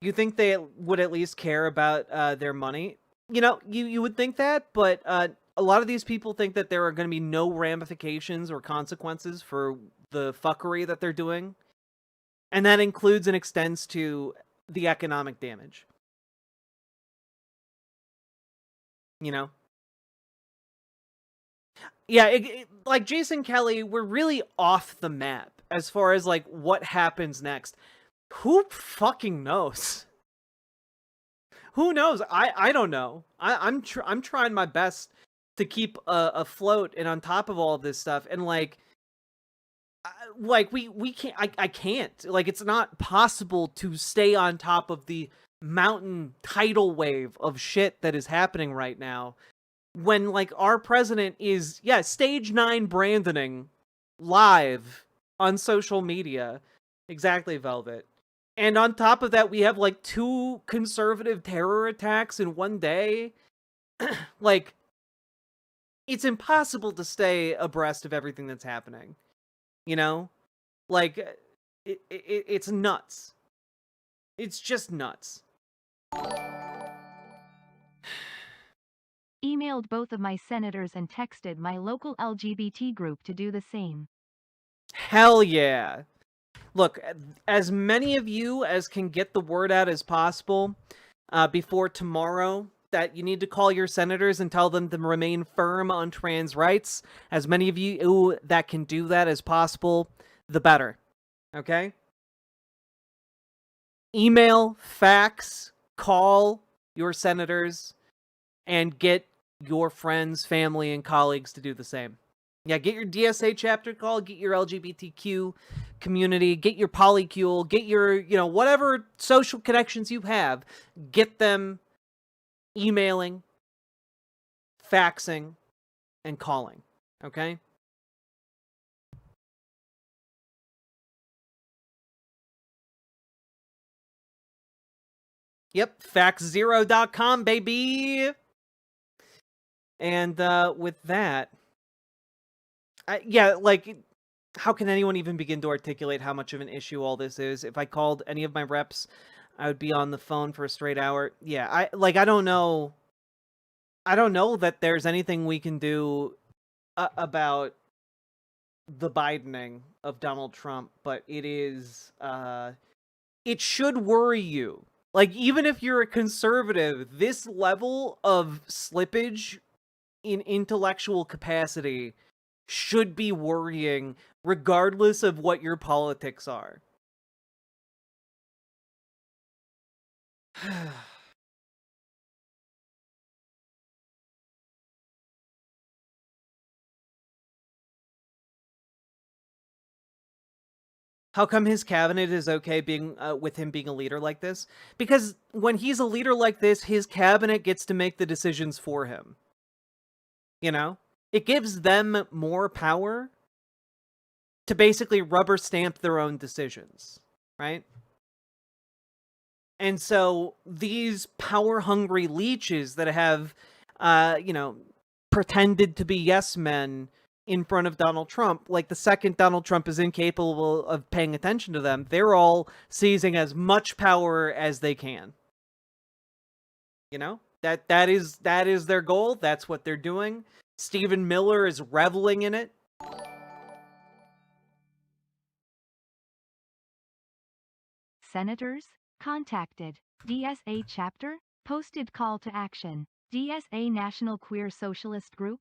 You think they would at least care about their money? You know, you would think that, but a lot of these people think that there are going to be no ramifications or consequences for the fuckery that they're doing. And that includes and extends to the economic damage. You know? Yeah, like Jason Kelly, we're really off the map as far as, like, what happens next. Who fucking knows? Who knows? I don't know. I'm trying my best to keep afloat and on top of all of this stuff, and like we can't. I can't. Like, it's not possible to stay on top of the mountain tidal wave of shit that is happening right now, when, like, our president is stage 9 brandoning live on social media. Exactly, Velvet. And on top of that, we have, like, 2 conservative terror attacks in one day. Like, it's impossible to stay abreast of everything that's happening. You know? Like, It's nuts. It's just nuts. Emailed both of my senators and texted my local LGBT group to do the same. Hell yeah. Look, as many of you as can get the word out as possible before tomorrow that you need to call your senators and tell them to remain firm on trans rights, as many of you that can do that as possible, the better. Okay? Email, fax, call your senators, and get your friends, family, and colleagues to do the same. Yeah, get your DSA chapter call, get your LGBTQ community, get your polycule, get your, whatever social connections you have, get them emailing, faxing, and calling, okay? Yep, faxzero.com, baby! And with that, how can anyone even begin to articulate how much of an issue all this is? If I called any of my reps, I would be on the phone for a straight hour. Yeah, I don't know. I don't know that there's anything we can do about the Bidening of Donald Trump, but it is, it should worry you. Like, even if you're a conservative, this level of slippage in intellectual capacity should be worrying, regardless of what your politics are. How come his cabinet is okay being with him being a leader like this? Because when he's a leader like this, his cabinet gets to make the decisions for him. You know? It gives them more power to basically rubber stamp their own decisions, right? And so these power-hungry leeches that have, pretended to be yes men in front of Donald Trump, like the second Donald Trump is incapable of paying attention to them, they're all seizing as much power as they can. You know? That is their goal. That's what they're doing. Stephen Miller is reveling in it. Senators contacted. DSA chapter posted call to action. DSA National Queer Socialist Group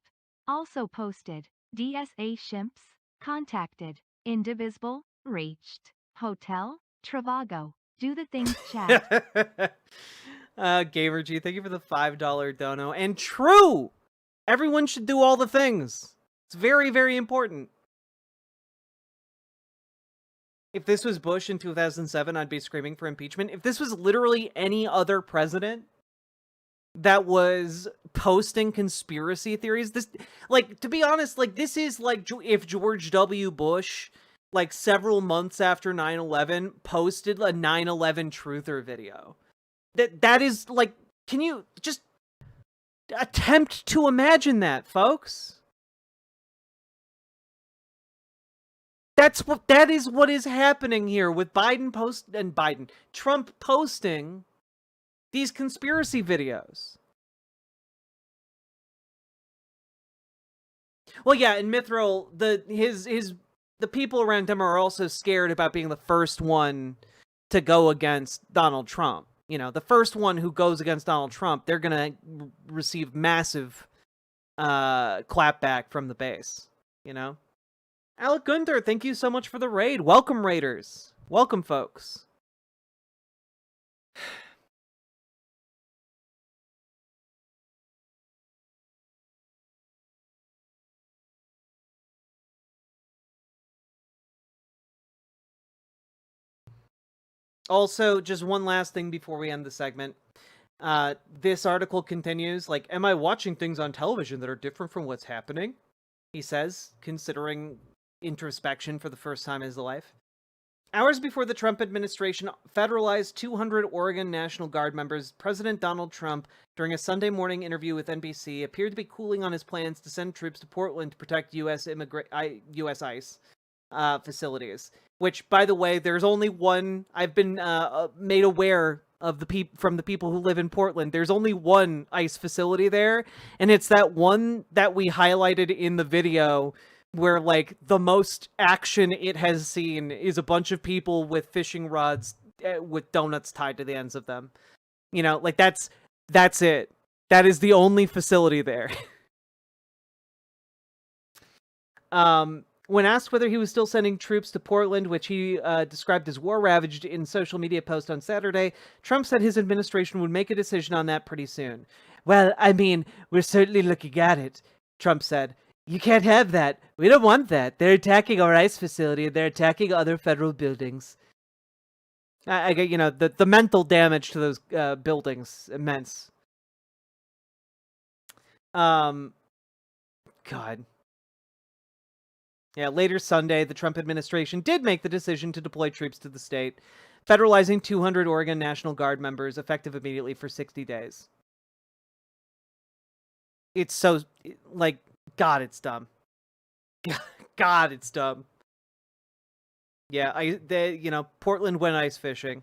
also posted. DSA Shimps contacted. Indivisible reached. Hotel Travago. Do the things chat. Gamer G, thank you for the $5 dono. And true! Everyone should do all the things. It's very, very important. If this was Bush in 2007, I'd be screaming for impeachment. If this was literally any other president that was posting conspiracy theories, this, to be honest, this is like if George W. Bush, several months after 9/11, posted a 9/11 truther video. That is, can you just attempt to imagine that, folks? That is what is happening here with Trump posting these conspiracy videos. Well, yeah, and Mithril, the people around him are also scared about being the first one to go against Donald Trump. You know, the first one who goes against Donald Trump, they're gonna receive massive clapback from the base. You know? Alec Gunther, thank you so much for the raid. Welcome, raiders. Welcome, folks. Also, just one last thing before we end the segment. This article continues, am I watching things on television that are different from what's happening? He says, considering introspection for the first time in his life. Hours before the Trump administration federalized 200 Oregon National Guard members, President Donald Trump, during a Sunday morning interview with NBC, appeared to be cooling on his plans to send troops to Portland to protect U.S. ICE. facilities. Which, by the way, there's only one. I've been made aware of from the people who live in Portland. There's only one ICE facility there, and it's that one that we highlighted in the video, where like the most action it has seen is a bunch of people with fishing rods with donuts tied to the ends of them. You know, like that's it. That is the only facility there. When asked whether he was still sending troops to Portland, which he described as war-ravaged in social media post on Saturday, Trump said his administration would make a decision on that pretty soon. Well, I mean, we're certainly looking at it, Trump said. You can't have that. We don't want that. They're attacking our ICE facility, and they're attacking other federal buildings. I get, you know, the mental damage to those buildings, immense. God. Yeah, later Sunday, the Trump administration did make the decision to deploy troops to the state, federalizing 200 Oregon National Guard members effective immediately for 60 days. It's so, like, God, it's dumb. God, it's dumb. Yeah, you know, Portland went ice fishing.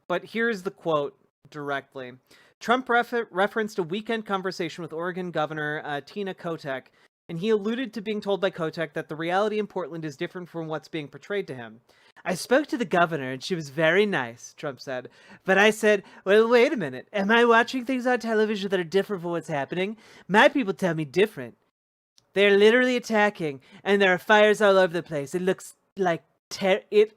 But here's the quote directly. Trump referenced a weekend conversation with Oregon Governor Tina Kotek, and he alluded to being told by Kotek that the reality in Portland is different from what's being portrayed to him. I spoke to the governor, and she was very nice, Trump said. But I said, well, wait a minute. Am I watching things on television that are different from what's happening? My people tell me different. They're literally attacking, and there are fires all over the place. It looks like It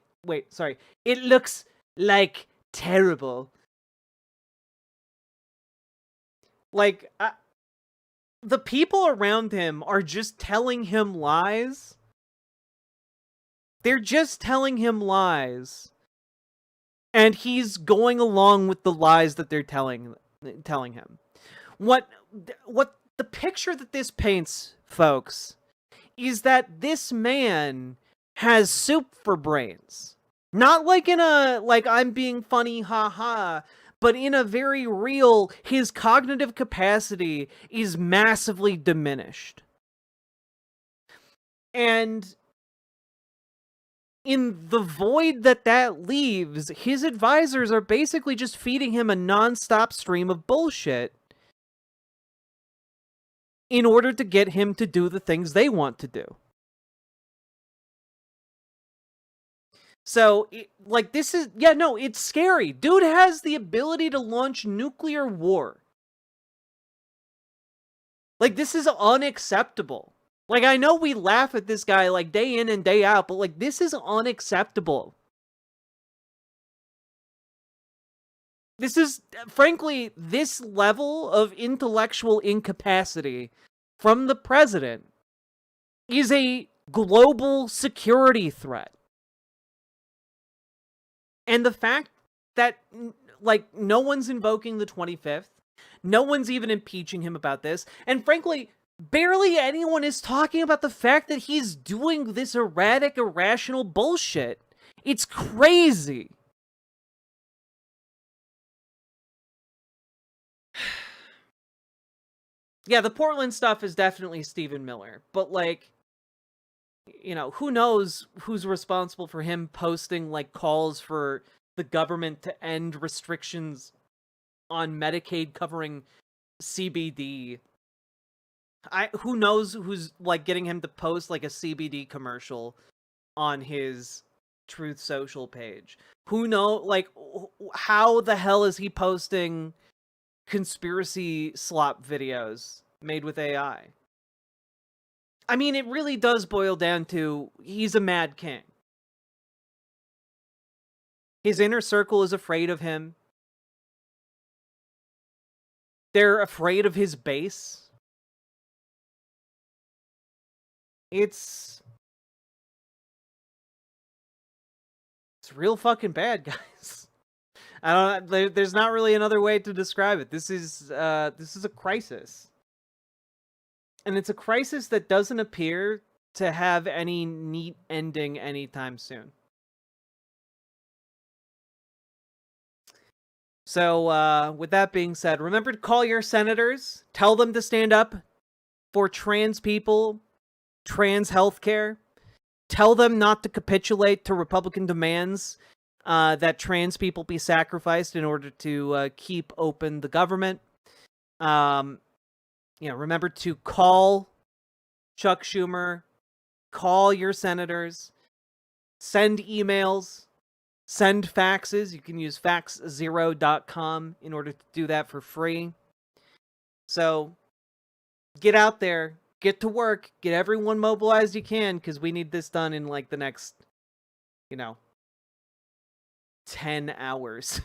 looks like terrible. Like, the people around him are just telling him lies. They're just telling him lies. And he's going along with the lies that they're telling him. What the picture that this paints, folks, is that this man has soup for brains. Not like in a, like, I'm being funny, haha, but in a very real, his cognitive capacity is massively diminished. And in the void that leaves, his advisors are basically just feeding him a non-stop stream of bullshit in order to get him to do the things they want to do. So, like, this is, yeah, no, it's scary. Dude has the ability to launch nuclear war. Like, this is unacceptable. Like, I know we laugh at this guy, like, day in and day out, but, like, this is unacceptable. This is, frankly, this level of intellectual incapacity from the president is a global security threat. And the fact that, like, no one's invoking the 25th, no one's even impeaching him about this, and frankly, barely anyone is talking about the fact that he's doing this erratic, irrational bullshit. It's crazy. Yeah, the Portland stuff is definitely Stephen Miller, but, like, you know, who knows who's responsible for him posting, like, calls for the government to end restrictions on Medicaid covering CBD. Who knows who's, like, getting him to post, like, a CBD commercial on his Truth Social page. Who like, how the hell is he posting conspiracy slop videos made with AI? I mean, it really does boil down to, he's a mad king. His inner circle is afraid of him. They're afraid of his base. It's real fucking bad, guys. I don't. There's not really another way to describe it. This is a crisis. And it's a crisis that doesn't appear to have any neat ending anytime soon. So, with that being said, remember to call your senators. Tell them to stand up for trans people, trans healthcare. Tell them not to capitulate to Republican demands that trans people be sacrificed in order to keep open the government. Remember to call Chuck Schumer, call your senators, send emails, send faxes. You can use faxzero.com in order to do that for free. So get out there, get to work, get everyone mobilized you can, because we need this done in like the next, 10 hours.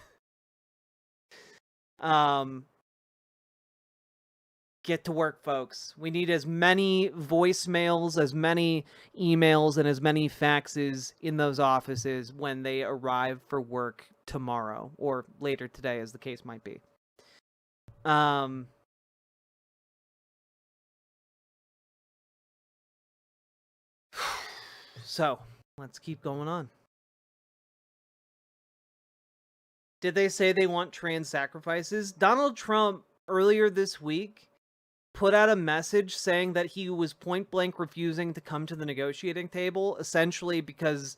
Get to work, folks. We need as many voicemails, as many emails, and as many faxes in those offices when they arrive for work tomorrow or later today, as the case might be. So, let's keep going on. Did they say they want trans sacrifices? Donald Trump, earlier this week, put out a message saying that he was point blank refusing to come to the negotiating table, essentially because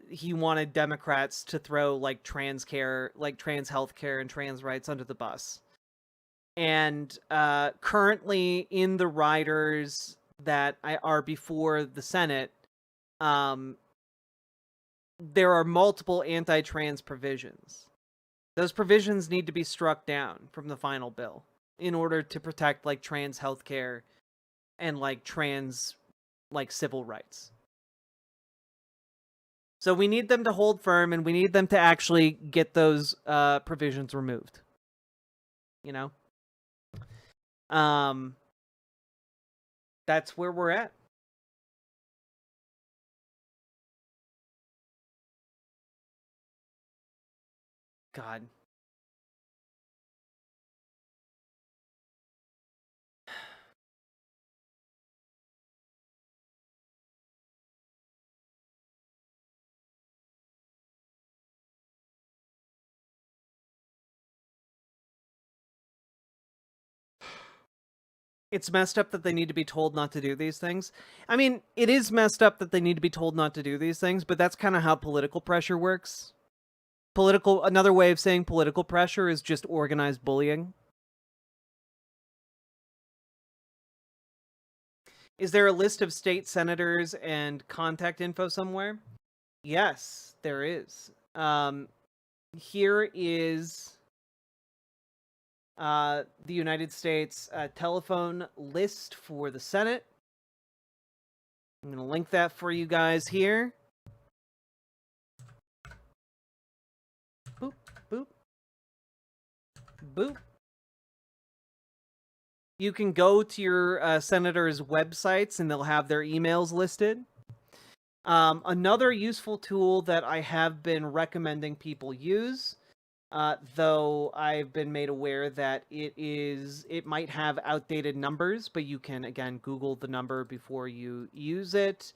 he wanted Democrats to throw like trans healthcare and trans rights under the bus. And currently in the riders that are before the Senate, there are multiple anti-trans provisions. Those provisions need to be struck down from the final bill in order to protect like trans healthcare and like trans like civil rights. So we need them to hold firm, and we need them to actually get those provisions removed. That's where we're at. God. It's messed up that they need to be told not to do these things. I mean, it is messed up that they need to be told not to do these things, but that's kind of how political pressure works. Another way of saying political pressure is just organized bullying. Is there a list of state senators and contact info somewhere? Yes, there is. Here is the United States telephone list for the Senate. I'm going to link that for you guys here. Boop, boop. Boop. You can go to your senators' websites and they'll have their emails listed. Another useful tool that I have been recommending people use, though I've been made aware that it might have outdated numbers, but you can, again, Google the number before you use it.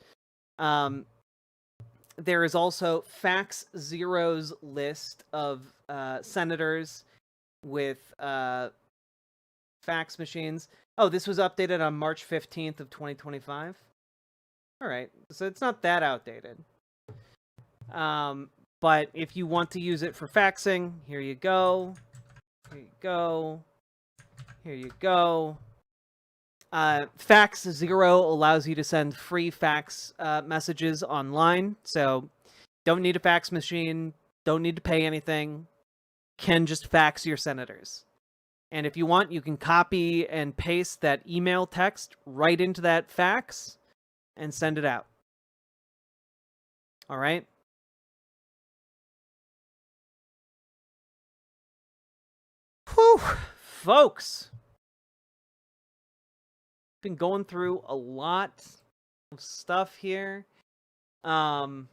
There is also Fax Zero's list of senators with fax machines. Oh, this was updated on March 15th of 2025. All right, so it's not that outdated. But if you want to use it for faxing, here you go. Here you go. Here you go. Fax Zero allows you to send free fax messages online. So don't need a fax machine. Don't need to pay anything. Can just fax your senators. And if you want, you can copy and paste that email text right into that fax and send it out. All right? Whew, folks. Been going through a lot of stuff here. Just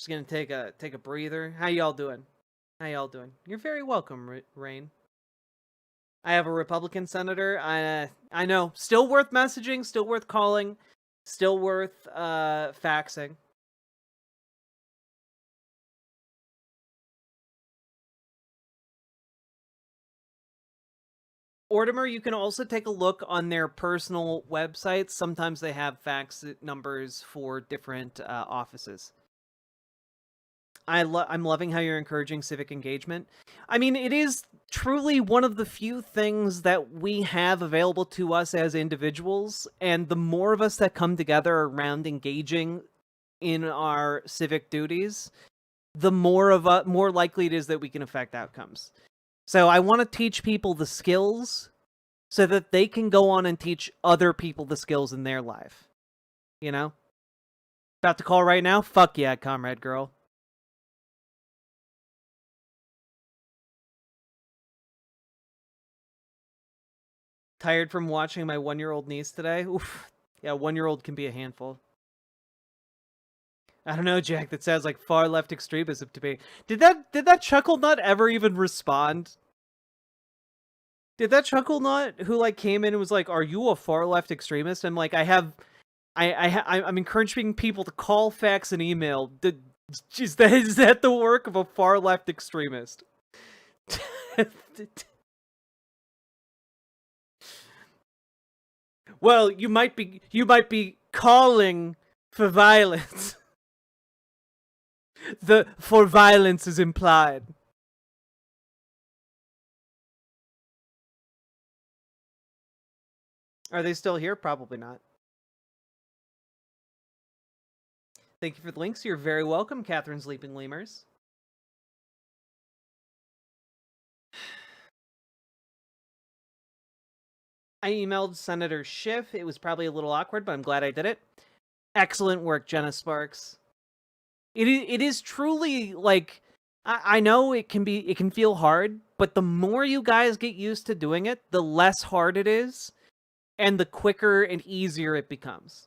gonna take a breather. How y'all doing? How y'all doing? You're very welcome, Rain. I have a Republican senator. I know. Still worth messaging, still worth calling, still worth faxing. Ortimer, you can also take a look on their personal websites. Sometimes they have fax numbers for different offices. I'm loving how you're encouraging civic engagement. I mean, it is truly one of the few things that we have available to us as individuals, and the more of us that come together around engaging in our civic duties, the more likely it is that we can affect outcomes. So I want to teach people the skills so that they can go on and teach other people the skills in their life. You know? About to call right now? Fuck yeah, comrade girl. Tired from watching my 1-year-old niece today? Oof. Yeah, 1-year-old can be a handful. I don't know, Jack. That sounds like far left extremism to me. Did that chuckle nut ever even respond? Did that chuckle nut who like came in and was like, "Are you a far left extremist?" I'm like, I'm encouraging people to call, fax, and email. Is that the work of a far left extremist? Well, you might be calling for violence. For violence is implied. Are they still here? Probably not. Thank you for the links. You're very welcome, Catherine Sleeping Lemurs. I emailed Senator Schiff. It was probably a little awkward, but I'm glad I did it. Excellent work, Jenna Sparks. It is truly, like, I know it can feel hard, but the more you guys get used to doing it, the less hard it is, and the quicker and easier it becomes.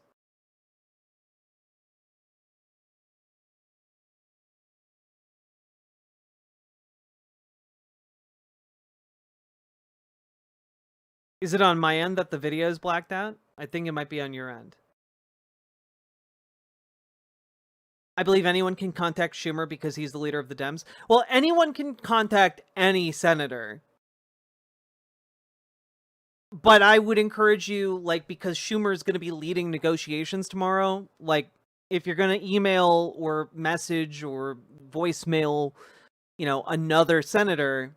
Is it on my end that the video is blacked out? I think it might be on your end. I believe anyone can contact Schumer because he's the leader of the Dems. Well, anyone can contact any senator. But I would encourage you, like, because Schumer is going to be leading negotiations tomorrow, like, if you're going to email or message or voicemail, you know, another senator,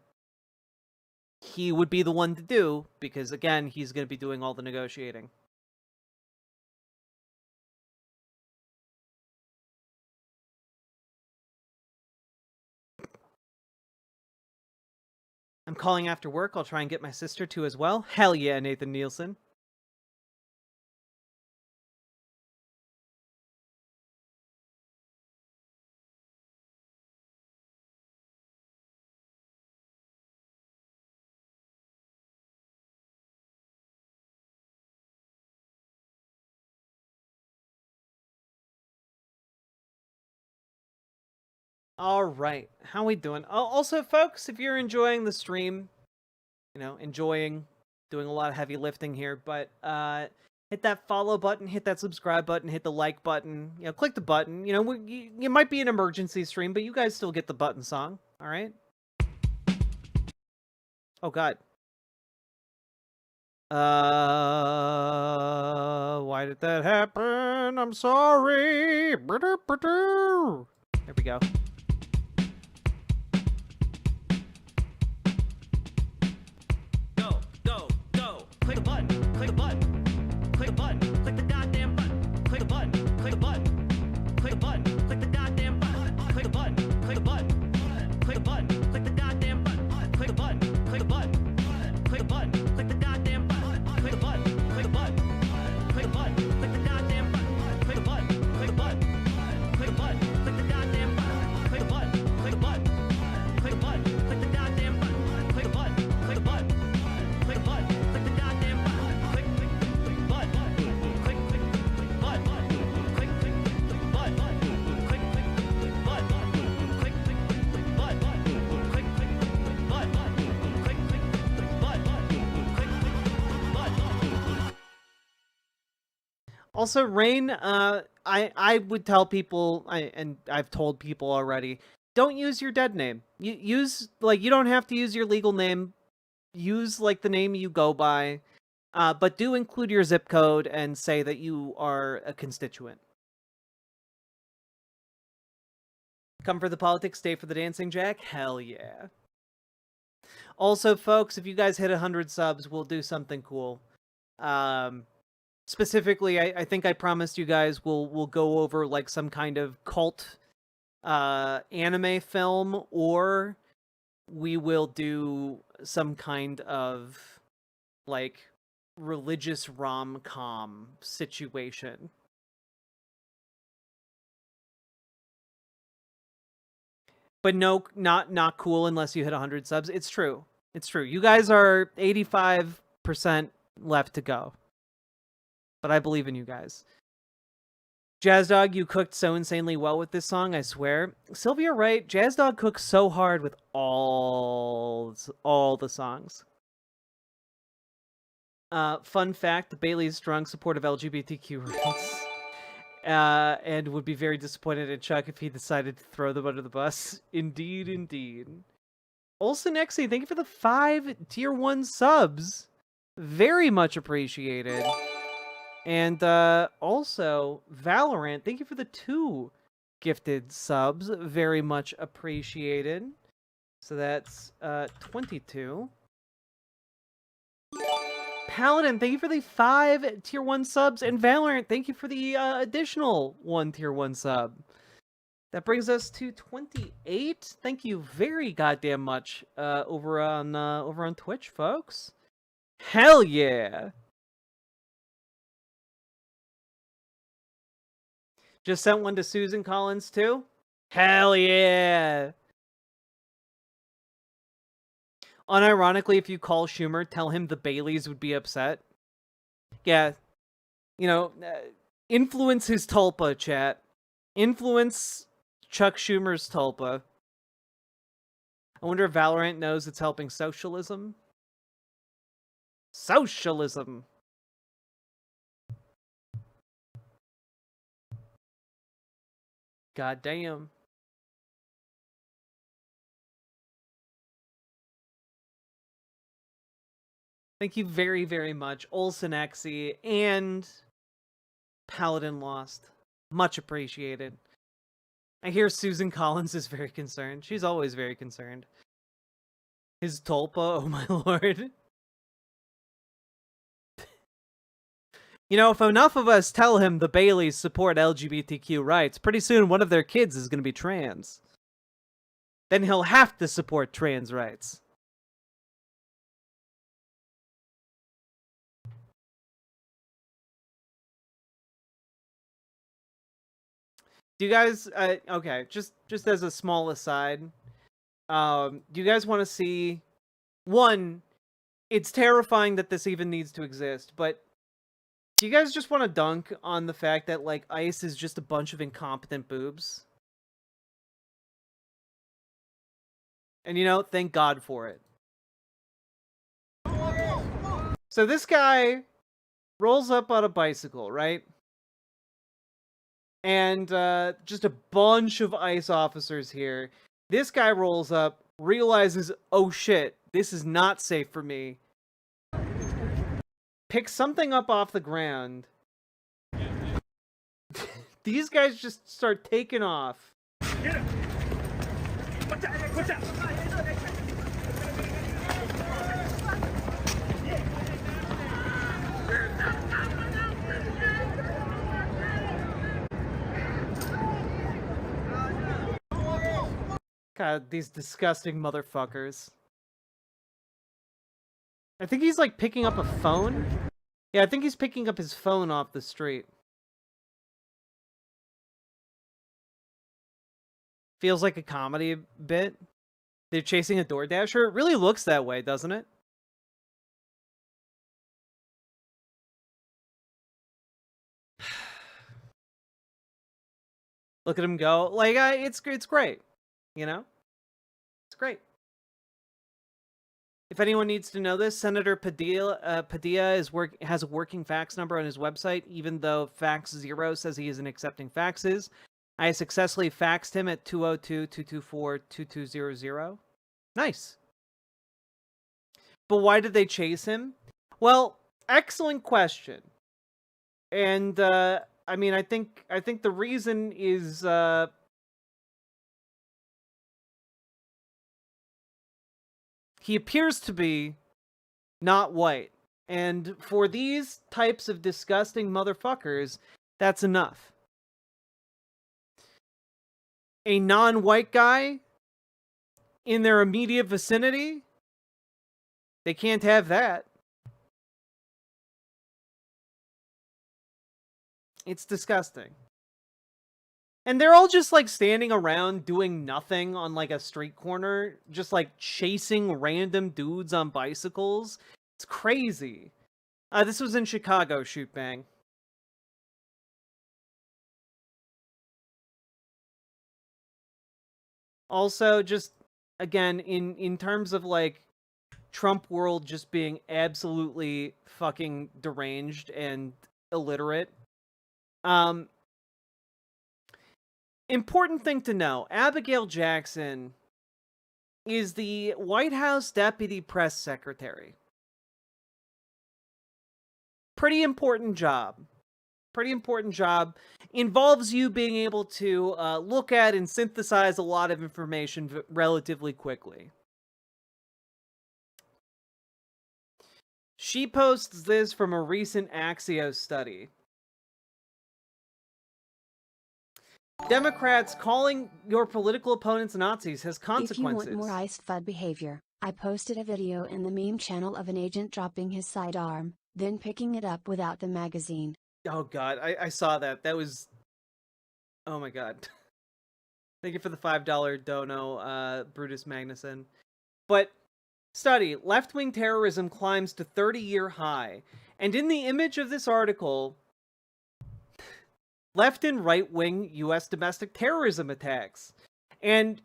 he would be the one to do, because, again, he's going to be doing all the negotiating. I'm calling after work. I'll try and get my sister to as well. Hell yeah, Nathan Nielsen. All right, how we doing? Also, folks, if you're enjoying the stream, you know, doing a lot of heavy lifting here, but hit that follow button, hit that subscribe button, hit the like button, you know, click the button. You know, it might be an emergency stream, but you guys still get the button song, all right? Oh, God. Why did that happen? I'm sorry. There we go. Click a button, click a button, click a button, click the goddamn button, click a button, click a button, click a button, click the goddamn button, click a button, click a button, click a button, click the goddamn button, click a button, click a button, click a button, click the goddamn button, click a button, click a button, click a button, click the goddamn button, click a button, click a button, click a button, click the goddamn button, Also, Rain, I would tell people, and I've told people already, don't use your dead name. You don't have to use your legal name. Use, like, the name you go by. But do include your zip code and say that you are a constituent. Come for the politics, stay for the dancing, Jack? Hell yeah. Also, folks, if you guys hit 100 subs, we'll do something cool. Specifically, I think I promised you guys we'll go over, like, some kind of cult anime film, or we will do some kind of, like, religious rom-com situation. But no, not cool unless you hit 100 subs. It's true. It's true. You guys are 85% left to go. But I believe in you guys. Jazz Dog, you cooked so insanely well with this song, I swear. Sylvia Wright, Jazz Dog cooks so hard with all the songs. Fun fact, Bailey's strong support of LGBTQ rights. And would be very disappointed in Chuck if he decided to throw them under the bus. Indeed, indeed. Olsen Exy, thank you for the 5 tier 1 subs. Very much appreciated. And also, Valorant, thank you for the 2 gifted subs. Very much appreciated. So that's 22. Paladin, thank you for the 5 tier 1 subs. And Valorant, thank you for the additional 1 tier 1 sub. That brings us to 28. Thank you very goddamn much over on Twitch, folks. Hell yeah. Just sent one to Susan Collins too. Hell yeah. Unironically, if you call Schumer, tell him the Baileys would be upset. Yeah. You know, influence his tulpa, chat. Influence Chuck Schumer's tulpa. I wonder if Valorant knows it's helping socialism. Socialism. God damn. Thank you very, very much, Olsen Exy and Paladin Lost. Much appreciated. I hear Susan Collins is very concerned. She's always very concerned. His tulpa, oh my lord. You know, if enough of us tell him the Baileys support LGBTQ rights, pretty soon one of their kids is going to be trans. Then he'll have to support trans rights. Do you guys, okay, just as a small aside, do you guys want to see, one, it's terrifying that this even needs to exist, but do you guys just want to dunk on the fact that, like, ICE is just a bunch of incompetent boobs? And, you know, thank God for it. So this guy rolls up on a bicycle, right? And just a bunch of ICE officers here. This guy rolls up, realizes, oh shit, this is not safe for me. Picks something up off the ground. These guys just start taking off. God, these disgusting motherfuckers. I think he's, like, picking up a phone? Yeah, I think he's picking up his phone off the street. Feels like a comedy bit. They're chasing a DoorDasher. It really looks that way, doesn't it? Look at him go. Like, it's great. You know? It's great. If anyone needs to know this, Senator Padilla has a working fax number on his website, even though Fax Zero says he isn't accepting faxes. I successfully faxed him at 202-224-2200. Nice. But why did they chase him? Well, excellent question. And I mean, I think the reason is he appears to be not white. And for these types of disgusting motherfuckers, that's enough. A non-white guy in their immediate vicinity, they can't have that. It's disgusting. And they're all just like standing around doing nothing on like a street corner, just like chasing random dudes on bicycles. It's crazy. This was in Chicago, shoot bang. Also, just again, in terms of like Trump world just being absolutely fucking deranged and illiterate. Important thing to know, Abigail Jackson is the White House Deputy Press Secretary. Pretty important job. Pretty important job. Involves you being able to look at and synthesize a lot of information relatively quickly. She posts this from a recent Axios study. Democrats calling your political opponents Nazis has consequences. If you want more Ice FUD behavior, I posted a video in the meme channel of an agent dropping his sidearm, then picking it up without the magazine. Oh god, I saw that. That was... Oh my god. Thank you for the $5 dono, Brutus Magnuson. But, study, left-wing terrorism climbs to 30-year high. And in the image of this article, left and right-wing U.S. domestic terrorism attacks. And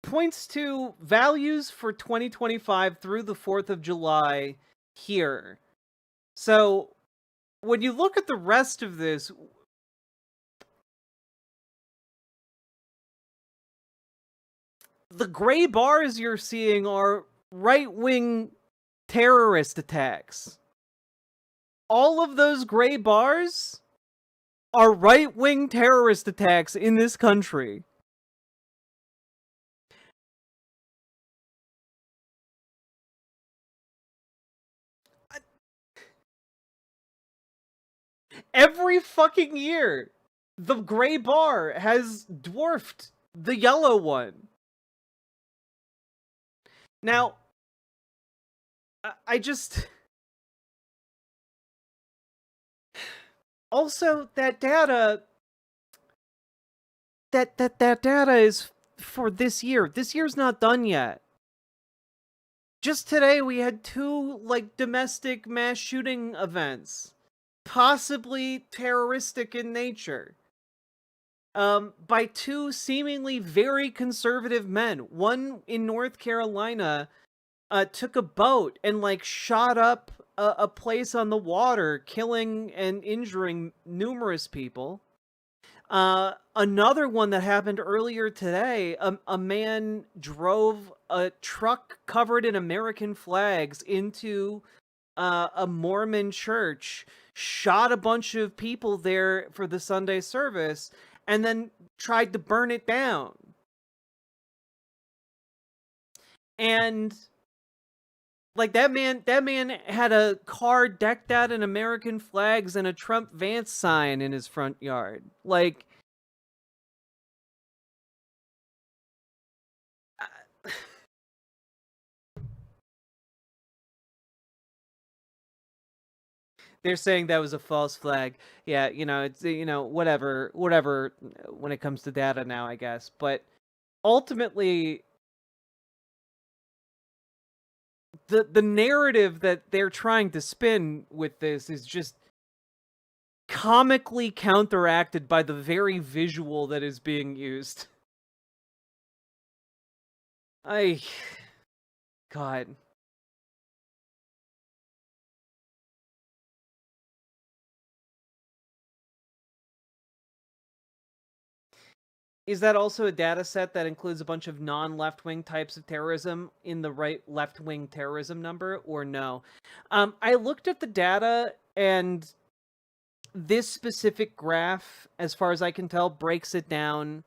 points to values for 2025 through the 4th of July here. So, when you look at the rest of this, the gray bars you're seeing are right-wing terrorist attacks. All of those gray bars are right-wing terrorist attacks in this country. Every fucking year, the gray bar has dwarfed the yellow one. Now, I just... Also, that data... That data is for this year. This year's not done yet. Just today, we had 2, like, domestic mass shooting events. Possibly terroristic in nature. By 2 seemingly very conservative men. One in North Carolina took a boat and like shot up a place on the water, killing and injuring numerous people. Another one that happened earlier today, a man drove a truck covered in American flags into a Mormon church, shot a bunch of people there for the Sunday service, and then tried to burn it down. And like that man had a car decked out in American flags and a Trump Vance sign in his front yard. Like, they're saying that was a false flag. Yeah, it's, whatever, when it comes to data now, I guess. But ultimately, the narrative that they're trying to spin with this is just comically counteracted by the very visual that is being used. God. Is that also a data set that includes a bunch of non-left-wing types of terrorism in the right left-wing terrorism number, or no? I looked at the data, and this specific graph, as far as I can tell, breaks it down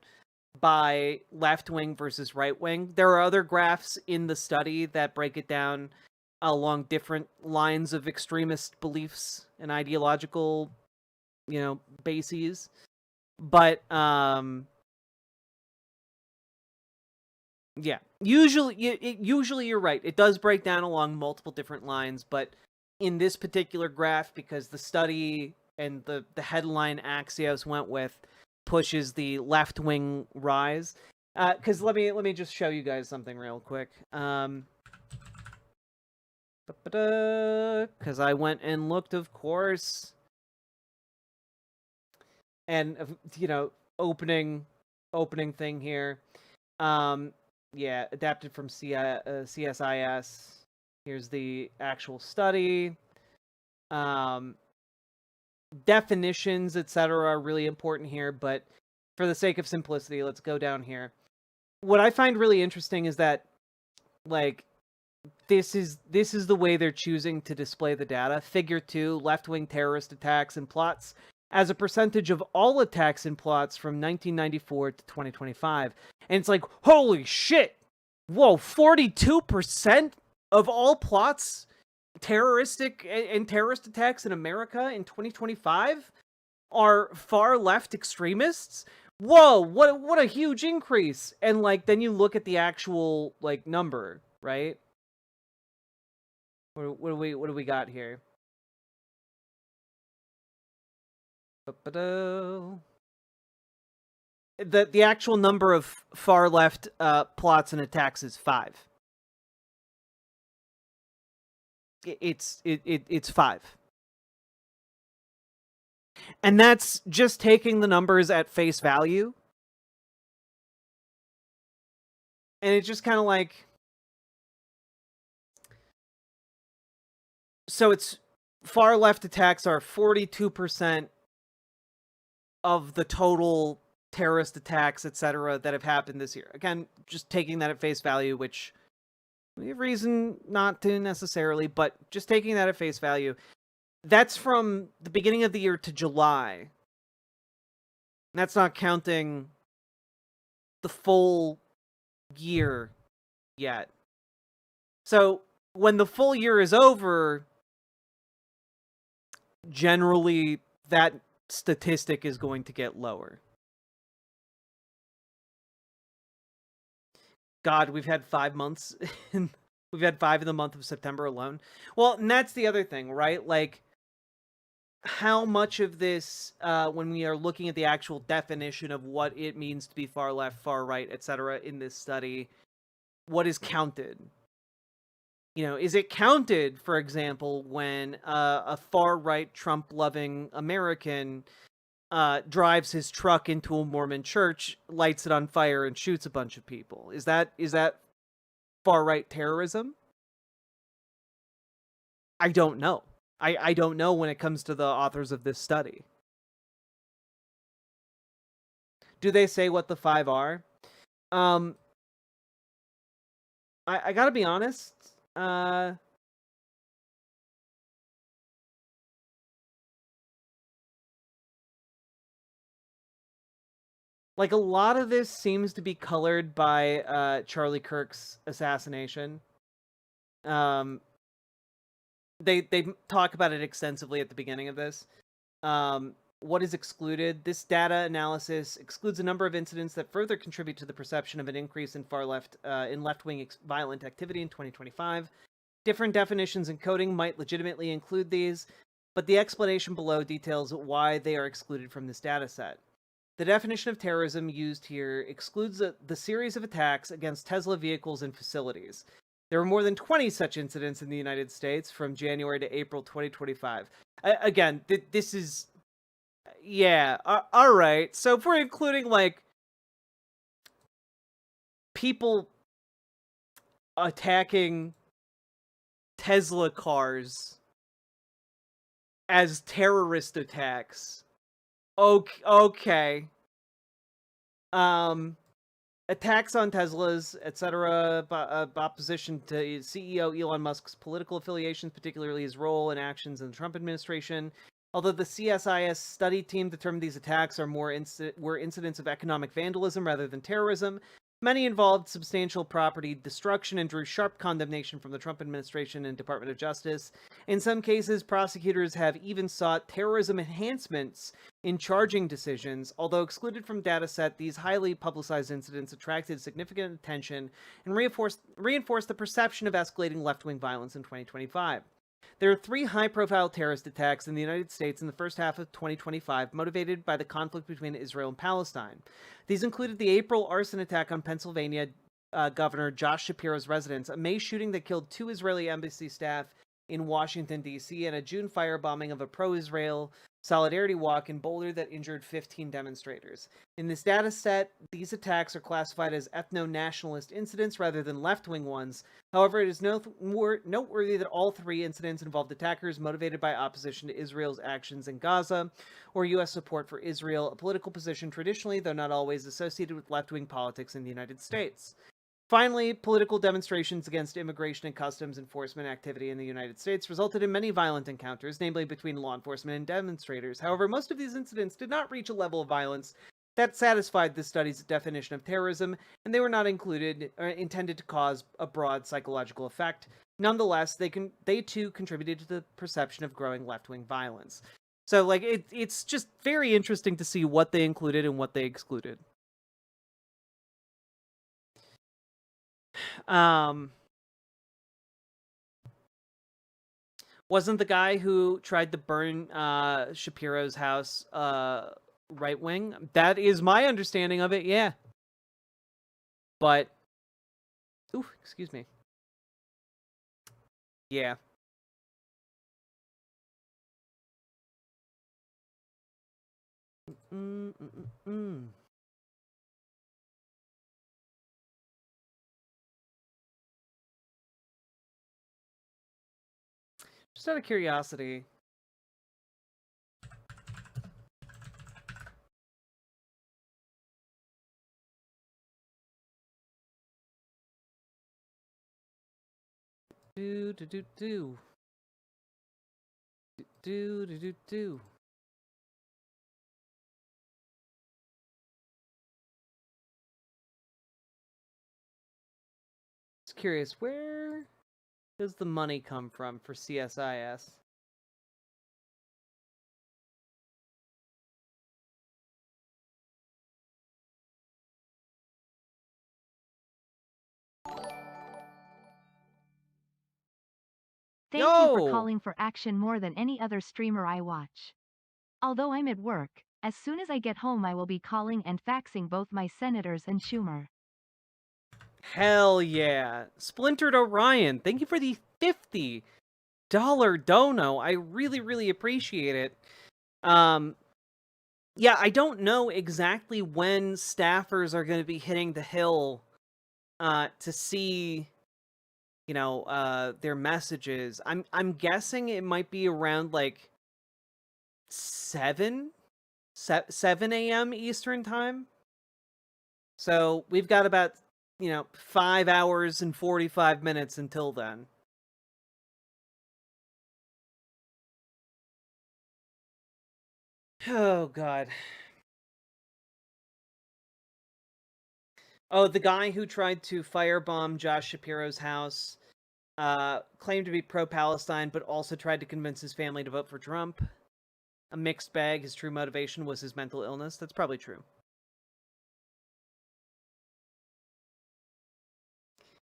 by left-wing versus right-wing. There are other graphs in the study that break it down along different lines of extremist beliefs and ideological, bases. But, yeah, usually you're right. It does break down along multiple different lines, but in this particular graph, because the study and the headline Axios went with pushes the left-wing rise. Because let me just show you guys something real quick. Because I went and looked, of course, and opening thing here. Yeah, adapted from CSIS. Here's the actual study. Definitions, etc., are really important here, but for the sake of simplicity, let's go down here. What I find really interesting is that, like, this is the way they're choosing to display the data. Figure 2, left-wing terrorist attacks and plots as a percentage of all attacks and plots from 1994 to 2025. And it's like, holy shit! Whoa, 42% of all plots, terrorist attacks in America in 2025 are far left extremists? Whoa, what a huge increase! And like, then you look at the actual like number, right? What do we got here? The actual number of far left plots and attacks is 5. It's 5. And that's just taking the numbers at face value. And it's just kind of like, so it's far left attacks are 42% of the total terrorist attacks, etc., that have happened this year. Again, just taking that at face value, which we have reason not to necessarily, but just taking that at face value. That's from the beginning of the year to July. That's not counting the full year yet. So when the full year is over, generally that statistic is going to get lower. God, we've had 5 months. We've had 5 in the month of September alone. Well, and that's the other thing, right? Like, how much of this, when we are looking at the actual definition of what it means to be far left, far right, etc., in this study, what is counted? Is it counted, for example, when a far right Trump-loving American drives his truck into a Mormon church, lights it on fire, and shoots a bunch of people? Is that far right terrorism? I don't know. I don't know when it comes to the authors of this study. Do they say what the 5 are? I gotta be honest. Like, a lot of this seems to be colored by Charlie Kirk's assassination. They talk about it extensively at the beginning of this. What is excluded? This data analysis excludes a number of incidents that further contribute to the perception of an increase in far left, in left-wing violent activity in 2025. Different definitions and coding might legitimately include these, but the explanation below details why they are excluded from this data set. The definition of terrorism used here excludes the series of attacks against Tesla vehicles and facilities. There were more than 20 such incidents in the United States from January to April 2025. Again, this is... Yeah, alright. So if we're including, like, people attacking Tesla cars as terrorist attacks, okay. Attacks on Teslas, etc., opposition to CEO Elon Musk's political affiliations, particularly his role and actions in the Trump administration. Although the CSIS study team determined these attacks were incidents of economic vandalism rather than terrorism, many involved substantial property destruction and drew sharp condemnation from the Trump administration and Department of Justice. In some cases, prosecutors have even sought terrorism enhancements in charging decisions. Although excluded from dataset, these highly publicized incidents attracted significant attention and reinforced the perception of escalating left-wing violence in 2025. There are 3 high-profile terrorist attacks in the United States in the first half of 2025, motivated by the conflict between Israel and Palestine. These included the April arson attack on Pennsylvania Governor Josh Shapiro's residence, a May shooting that killed 2 Israeli embassy staff in Washington, D.C., and a June firebombing of a pro-Israel solidarity walk in Boulder that injured 15 demonstrators. In this data set, these attacks are classified as ethno-nationalist incidents rather than left-wing ones. However, it is noteworthy that all 3 incidents involved attackers motivated by opposition to Israel's actions in Gaza or U.S. support for Israel, a political position traditionally, though not always, associated with left-wing politics in the United States. Finally, political demonstrations against immigration and customs enforcement activity in the United States resulted in many violent encounters, namely between law enforcement and demonstrators. However, most of these incidents did not reach a level of violence that satisfied this study's definition of terrorism, and they were not intended to cause a broad psychological effect. Nonetheless, they too contributed to the perception of growing left-wing violence. So, like, it's just very interesting to see what they included and what they excluded. Wasn't the guy who tried to burn Shapiro's house right wing? That is my understanding of it, yeah. But, ooh, excuse me. Yeah. Just out of curiosity. Do. Just curious, where does the money come from for CSIS? Thank you for calling for action more than any other streamer I watch. Although I'm at work, as soon as I get home I will be calling and faxing both my senators and Schumer. Hell yeah. Splintered Orion, thank you for the $50 dono. I really, really appreciate it. Yeah, I don't know exactly when staffers are going to be hitting the hill to see, you know, their messages. I'm guessing it might be around like 7 a.m. Eastern time. So we've got about, 5 hours and 45 minutes until then. Oh, God. Oh, the guy who tried to firebomb Josh Shapiro's house claimed to be pro-Palestine, but also tried to convince his family to vote for Trump. A mixed bag. His true motivation was his mental illness. That's probably true.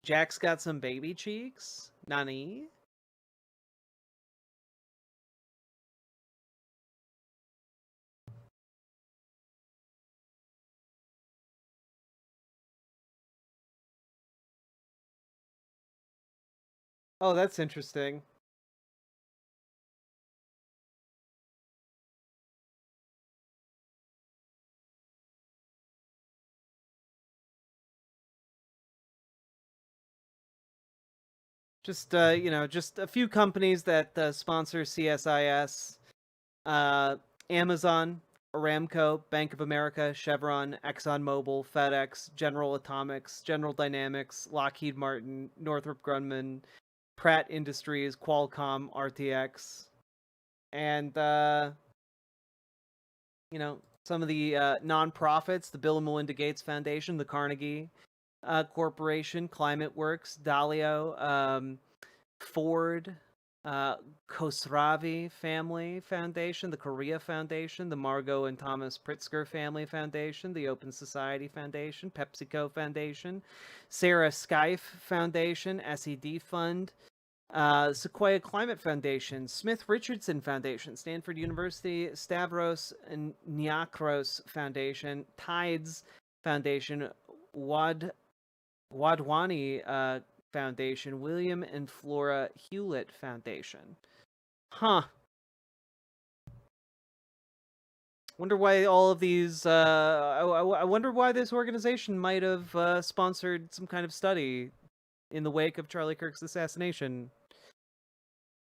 Jack's got some baby cheeks. Nani? Oh, that's interesting. Just, just a few companies that sponsor CSIS. Amazon, Aramco, Bank of America, Chevron, ExxonMobil, FedEx, General Atomics, General Dynamics, Lockheed Martin, Northrop Grumman, Pratt Industries, Qualcomm, RTX, and some of the nonprofits, the Bill and Melinda Gates Foundation, the Carnegie Corporation, Climate Works, Dalio, Ford, Khosravi Family Foundation, the Korea Foundation, the Margot and Thomas Pritzker Family Foundation, the Open Society Foundation, PepsiCo Foundation, Sarah Skyfe Foundation, SED Fund, Sequoia Climate Foundation, Smith Richardson Foundation, Stanford University, Stavros and Niakros Foundation, Tides Foundation, Wadhwani Foundation, William and Flora Hewlett Foundation. Huh. Wonder why all of these, I wonder why this organization might have sponsored some kind of study in the wake of Charlie Kirk's assassination.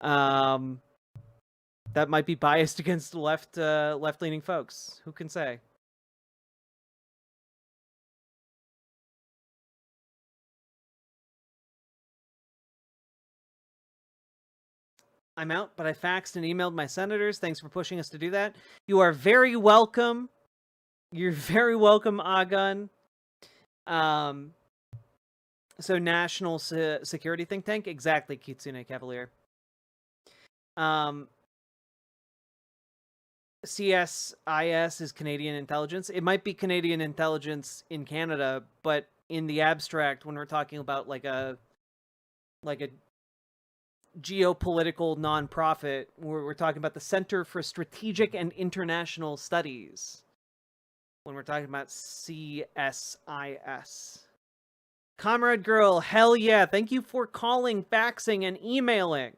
That might be biased against left-leaning folks. Who can say? I'm out, but I faxed and emailed my senators. Thanks for pushing us to do that. You are very welcome. You're very welcome, Agun. So National Security Think Tank? Exactly, Kitsune Cavalier. CSIS is Canadian intelligence. It might be Canadian intelligence in Canada, but in the abstract, when we're talking about like a geopolitical nonprofit, we're talking about the Center for Strategic and International Studies. When we're talking about CSIS. Comrade Girl, hell yeah. Thank you for calling, faxing, and emailing.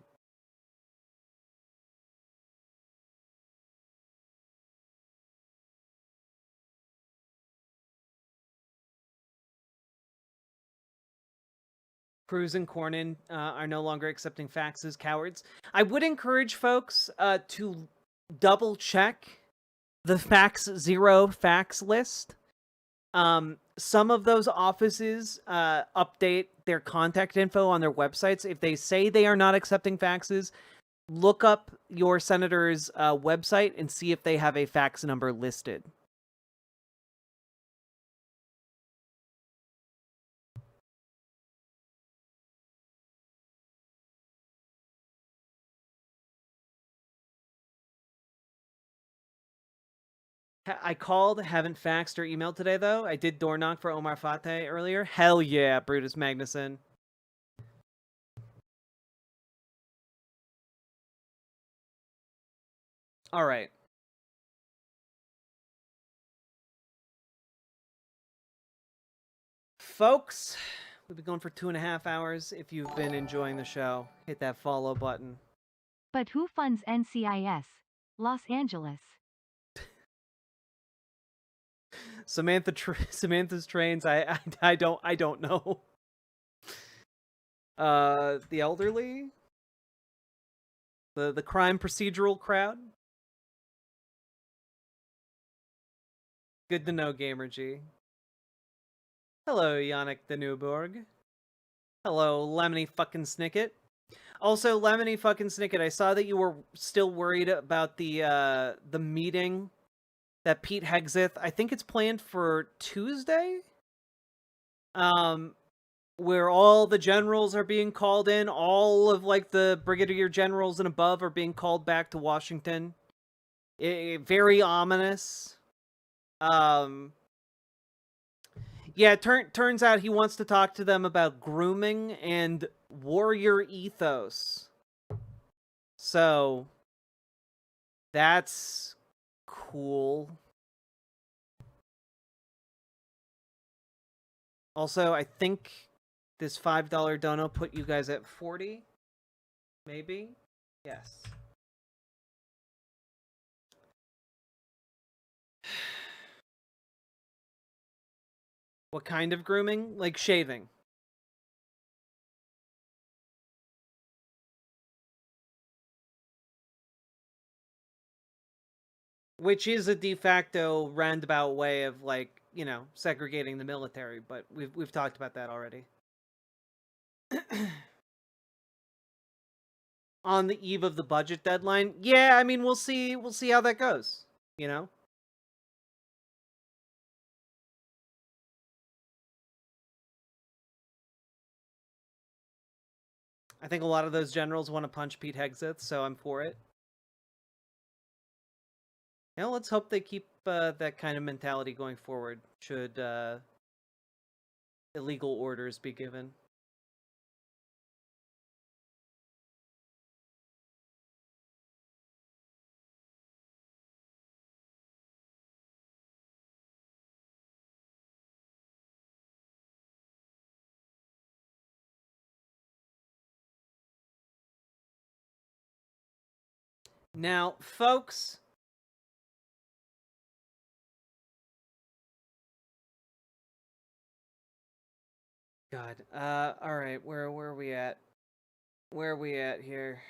Cruz and Cornyn are no longer accepting faxes, cowards. I would encourage folks to double check the Fax0 fax list. Some of those offices update their contact info on their websites. If they say they are not accepting faxes, look up your senator's website and see if they have a fax number listed. I called, haven't faxed or emailed today, though. I did door knock for Omar Fateh earlier. Hell yeah, Brutus Magnuson. All right. Folks, we've been going for 2.5 hours. If you've been enjoying the show, hit that follow button. But who funds NCIS? Los Angeles. Samantha's trains. I don't know. The elderly, the crime procedural crowd. Good to know, Gamer G. Hello, Yannick the Newborg. Hello, Lemony fucking Snicket. Also, Lemony fucking Snicket, I saw that you were still worried about the meeting that Pete Hegseth, I think it's planned for Tuesday? Where all the generals are being called in, all of like the brigadier generals and above are being called back to Washington. Very ominous. Yeah, turns out he wants to talk to them about grooming and warrior ethos. So, that's cool. Also, I think this $5 dono put you guys at 40? Maybe? Yes. What kind of grooming? Like shaving. Which is a de facto roundabout way of, like, you know, segregating the military, but we've talked about that already. On the eve of the budget deadline, yeah, I mean, we'll see how that goes, you know? I think a lot of those generals want to punch Pete Hegseth, so I'm for it. Yeah, let's hope they keep that kind of mentality going forward, should illegal orders be given. Now, folks, God, all right, where are we at? Where are we at here?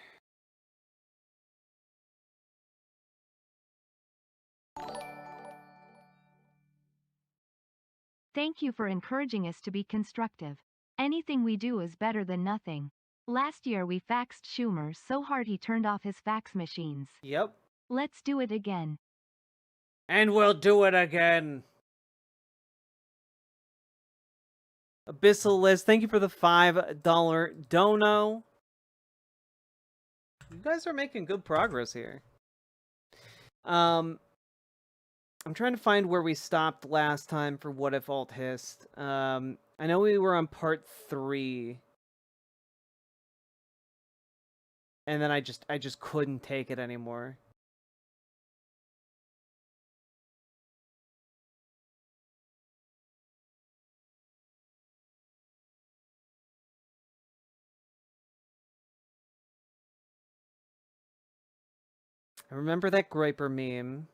Thank you for encouraging us to be constructive. Anything we do is better than nothing. Last year we faxed Schumer so hard he turned off his fax machines. Yep. Let's do it again. And we'll do it again. Abyssal List, thank you for the $5 dono. You guys are making good progress here. I'm trying to find where we stopped last time for What If Alt Hist. I know we were on part 3. And then I just couldn't take it anymore. I remember that Griper meme.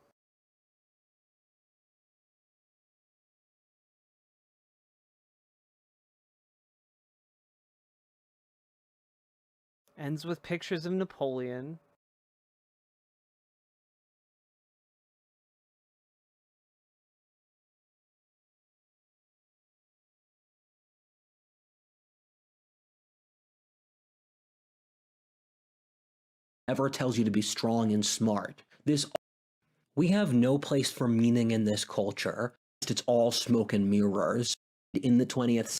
Ends with pictures of Napoleon. Ever tells you to be strong and smart. We have no place for meaning in this culture. It's all smoke and mirrors. In the 20th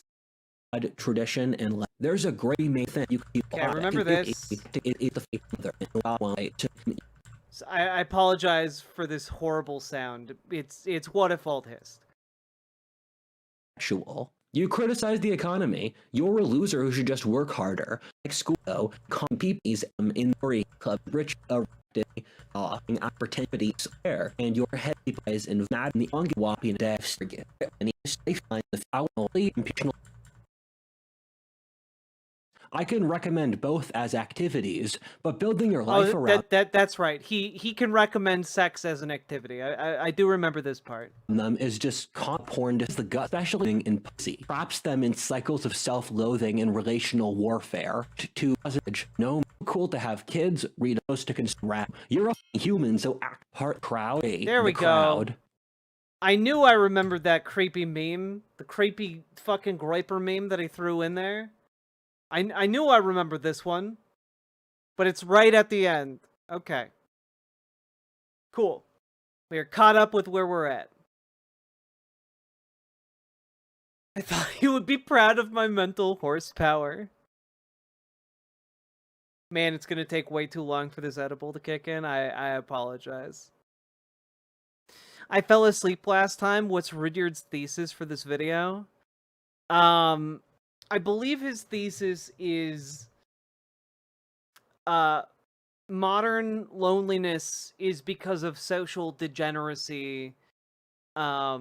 tradition, and there's a great thing you can. Okay, I remember this. I apologize for this horrible sound. It's What If Alt Hist. You criticize the economy. You're a loser who should just work harder. Like school, though, competes in the club, rich, opportunities there, and your head plays in mad in the ongoing devs and you find the foul impeachment. I can recommend both as activities, but building your life around that's right. He can recommend sex as an activity. I do remember this part. Them is just porn to the gut, especially in pussy. Traps them in cycles of self-loathing and relational warfare. To no cool to have kids read those to rap. You're a human, so act part crowd. There we go. I knew I remembered that creepy meme, the creepy fucking Griper meme that he threw in there. I knew I remembered this one, but it's right at the end. Okay. Cool. We are caught up with where we're at. I thought you would be proud of my mental horsepower. Man, it's gonna take way too long for this edible to kick in. I apologize. I fell asleep last time. What's Rudyard's thesis for this video? I believe his thesis is modern loneliness is because of social degeneracy, not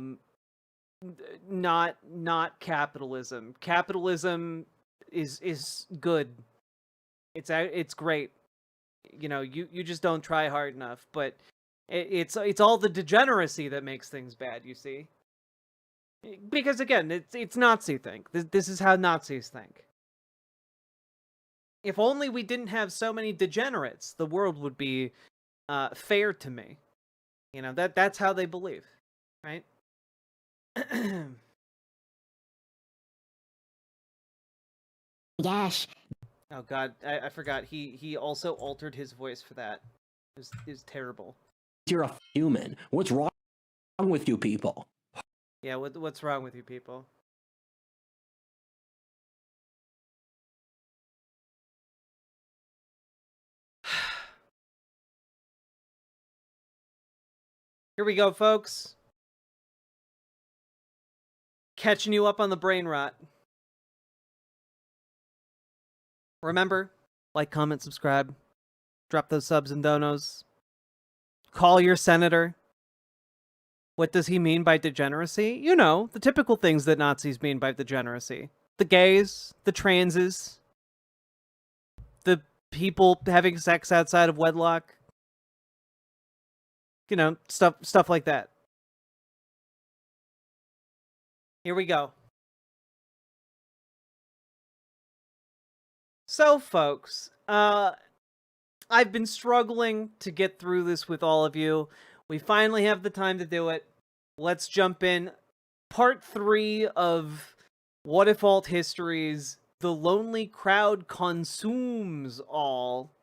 capitalism. Capitalism is good. It's great. You know, you just don't try hard enough, but it's all the degeneracy that makes things bad, you see? Because again, it's Nazi think. This is how Nazis think. If only we didn't have so many degenerates, the world would be fair to me. You know, that's how they believe, right? Yes. Oh God, I forgot. He also altered his voice for that. It was terrible. You're a human. What's wrong with you people? Yeah, what's wrong with you people? Here we go, folks. Catching you up on the brain rot. Remember, like, comment, subscribe. Drop those subs and donos. Call your senator. What does he mean by degeneracy? You know, the typical things that Nazis mean by degeneracy. The gays, the transes, the people having sex outside of wedlock. You know, stuff like that. Here we go. So, folks, I've been struggling to get through this with all of you. We finally have the time to do it. Let's jump in. Part 3 of What If Alt Histories, The Lonely Crowd Consumes All.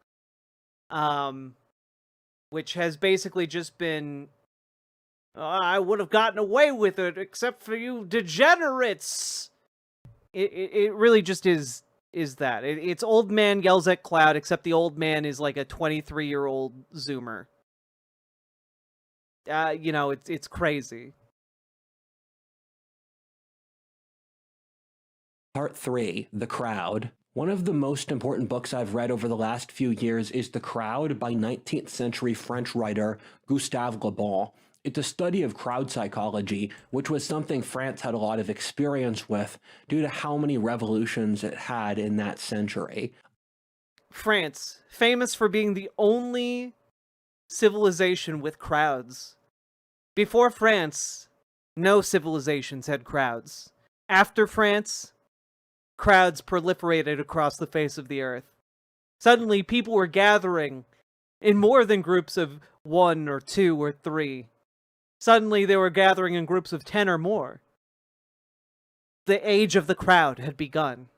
Which has basically just been, I would have gotten away with it except for you degenerates. It really just is that. It's old man yells at cloud, except the old man is like a 23-year-old Zoomer. You know, it's crazy. Part 3, The Crowd. One of the most important books I've read over the last few years is The Crowd by 19th century French writer Gustave Le Bon. It's a study of crowd psychology, which was something France had a lot of experience with due to how many revolutions it had in that century. France, famous for being the only civilization with crowds. Before France, no civilizations had crowds. After France, crowds proliferated across the face of the earth. Suddenly, people were gathering in more than groups of 1 or 2 or 3. Suddenly, they were gathering in groups of 10 or more. The age of the crowd had begun.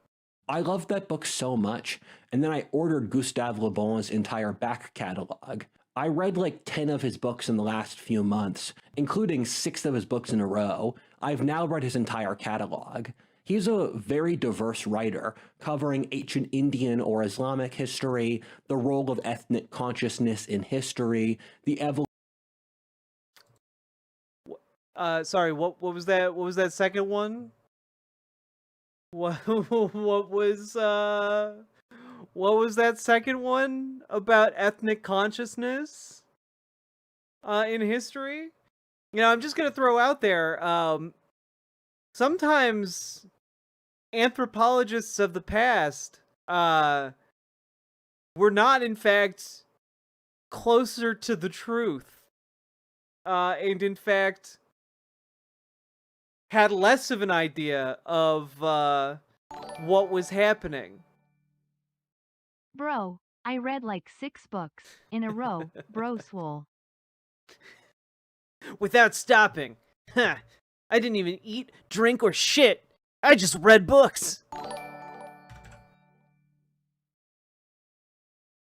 I loved that book so much, and then I ordered Gustave Le Bon's entire back catalog. I read like 10 of his books in the last few months, including 6 of his books in a row. I've now read his entire catalog. He's a very diverse writer, covering ancient Indian or Islamic history, the role of ethnic consciousness in history, the evolution. Sorry, what was that? What was that second one? What was that second one about ethnic consciousness in history? You know, I'm just gonna throw out there. Sometimes anthropologists of the past were not, in fact, closer to the truth, and in fact had less of an idea of what was happening. Bro, I read like 6 books in a row, bro swole. Without stopping. Huh. I didn't even eat, drink, or shit. I just read books.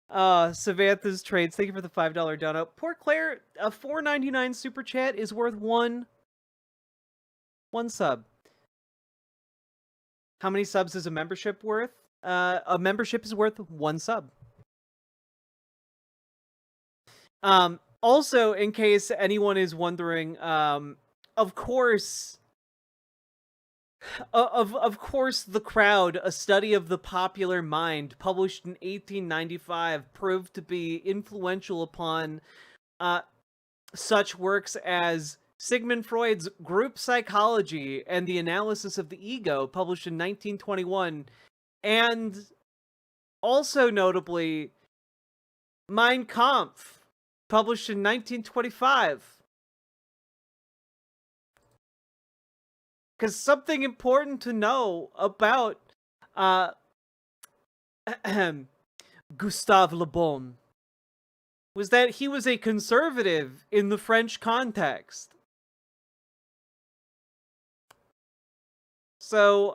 Samantha's Trades, thank you for the $5 dono. Poor Claire, a $4.99 super chat is worth one sub. How many subs is a membership worth? A membership is worth 1 sub. Also, in case anyone is wondering, of course, The Crowd, a study of the popular mind, published in 1895, proved to be influential upon such works as Sigmund Freud's Group Psychology and the Analysis of the Ego, published in 1921, and also notably Mein Kampf, published in 1925. Because something important to know about Gustave Le Bon was that he was a conservative in the French context. So,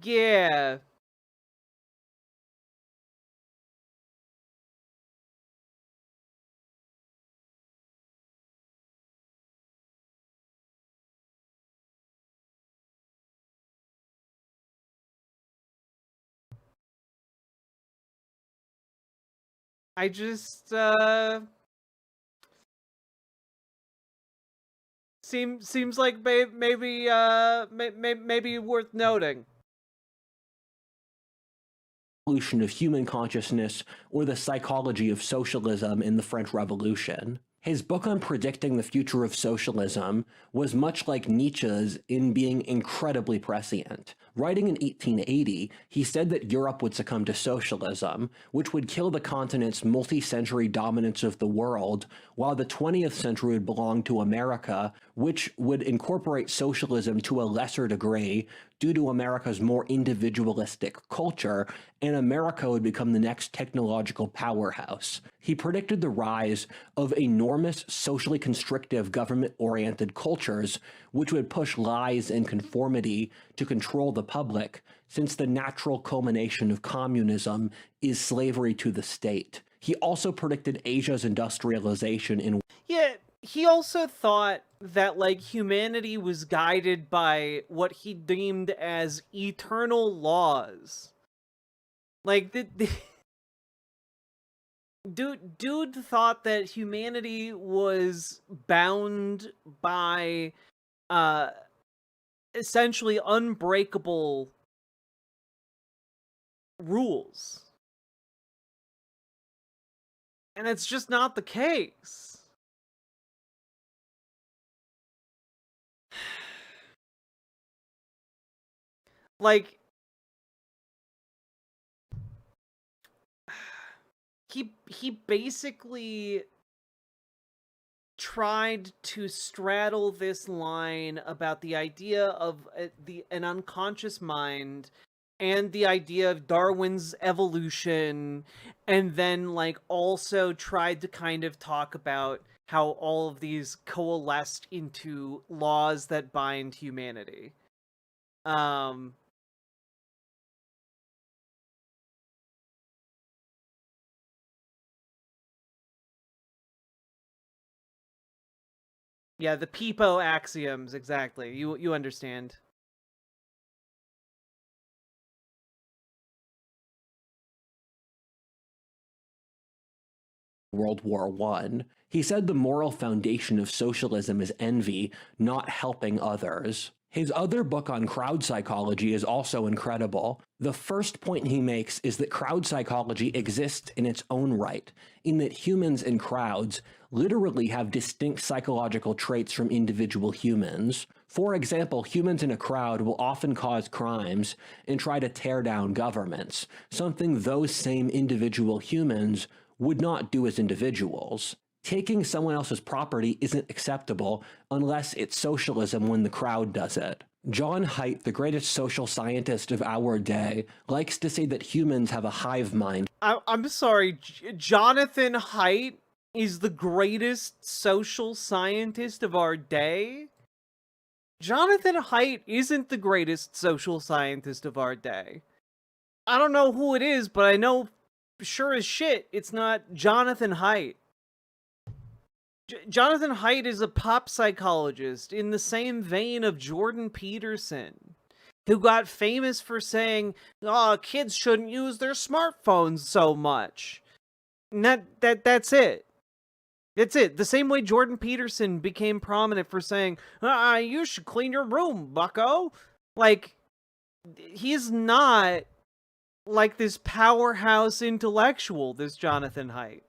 yeah. I just, seems like maybe worth noting. Evolution of human consciousness or the psychology of socialism in the French Revolution. His book on predicting the future of socialism was much like Nietzsche's in being incredibly prescient. Writing in 1880, he said that Europe would succumb to socialism, which would kill the continent's multi-century dominance of the world, while the 20th century would belong to America, which would incorporate socialism to a lesser degree due to America's more individualistic culture, and America would become the next technological powerhouse. He predicted the rise of enormous socially constrictive government-oriented cultures, which would push lies and conformity to control the public, since the natural culmination of communism is slavery to the state. He also predicted Asia's industrialization in— Yeah, he also thought that, like, humanity was guided by what he deemed as eternal laws. Like, dude thought that humanity was bound by, essentially unbreakable rules. And it's just not the case. Like, he basically tried to straddle this line about the idea of an unconscious mind and the idea of Darwin's evolution, and then, like, also tried to kind of talk about how all of these coalesced into laws that bind humanity. Yeah, the Peepo axioms, exactly. You understand. World War I. He said the moral foundation of socialism is envy, not helping others. His other book on crowd psychology is also incredible. The first point he makes is that crowd psychology exists in its own right, in that humans in crowds literally have distinct psychological traits from individual humans. For example, humans in a crowd will often cause crimes and try to tear down governments, something those same individual humans would not do as individuals. Taking someone else's property isn't acceptable unless it's socialism when the crowd does it. John Haidt, the greatest social scientist of our day, likes to say that humans have a hive mind. I'm sorry, Jonathan Haidt is the greatest social scientist of our day? Jonathan Haidt isn't the greatest social scientist of our day. I don't know who it is, but I know sure as shit it's not Jonathan Haidt. Jonathan Haidt is a pop psychologist in the same vein of Jordan Peterson, who got famous for saying, "Oh, kids shouldn't use their smartphones so much." And that's it. That's it. The same way Jordan Peterson became prominent for saying, "You should clean your room, bucko." Like, he's not like this powerhouse intellectual, this Jonathan Haidt.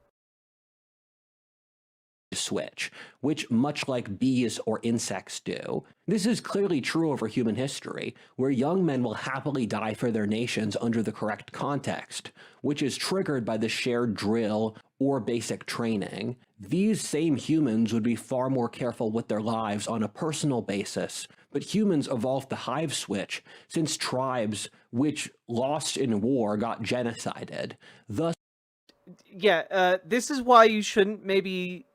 Switch, which much like bees or insects do. This is clearly true over human history, where young men will happily die for their nations under the correct context, which is triggered by the shared drill or basic training. These same humans would be far more careful with their lives on a personal basis but humans evolved the hive switch since tribes which lost in war got genocided. Thus, yeah, this is why you shouldn't maybe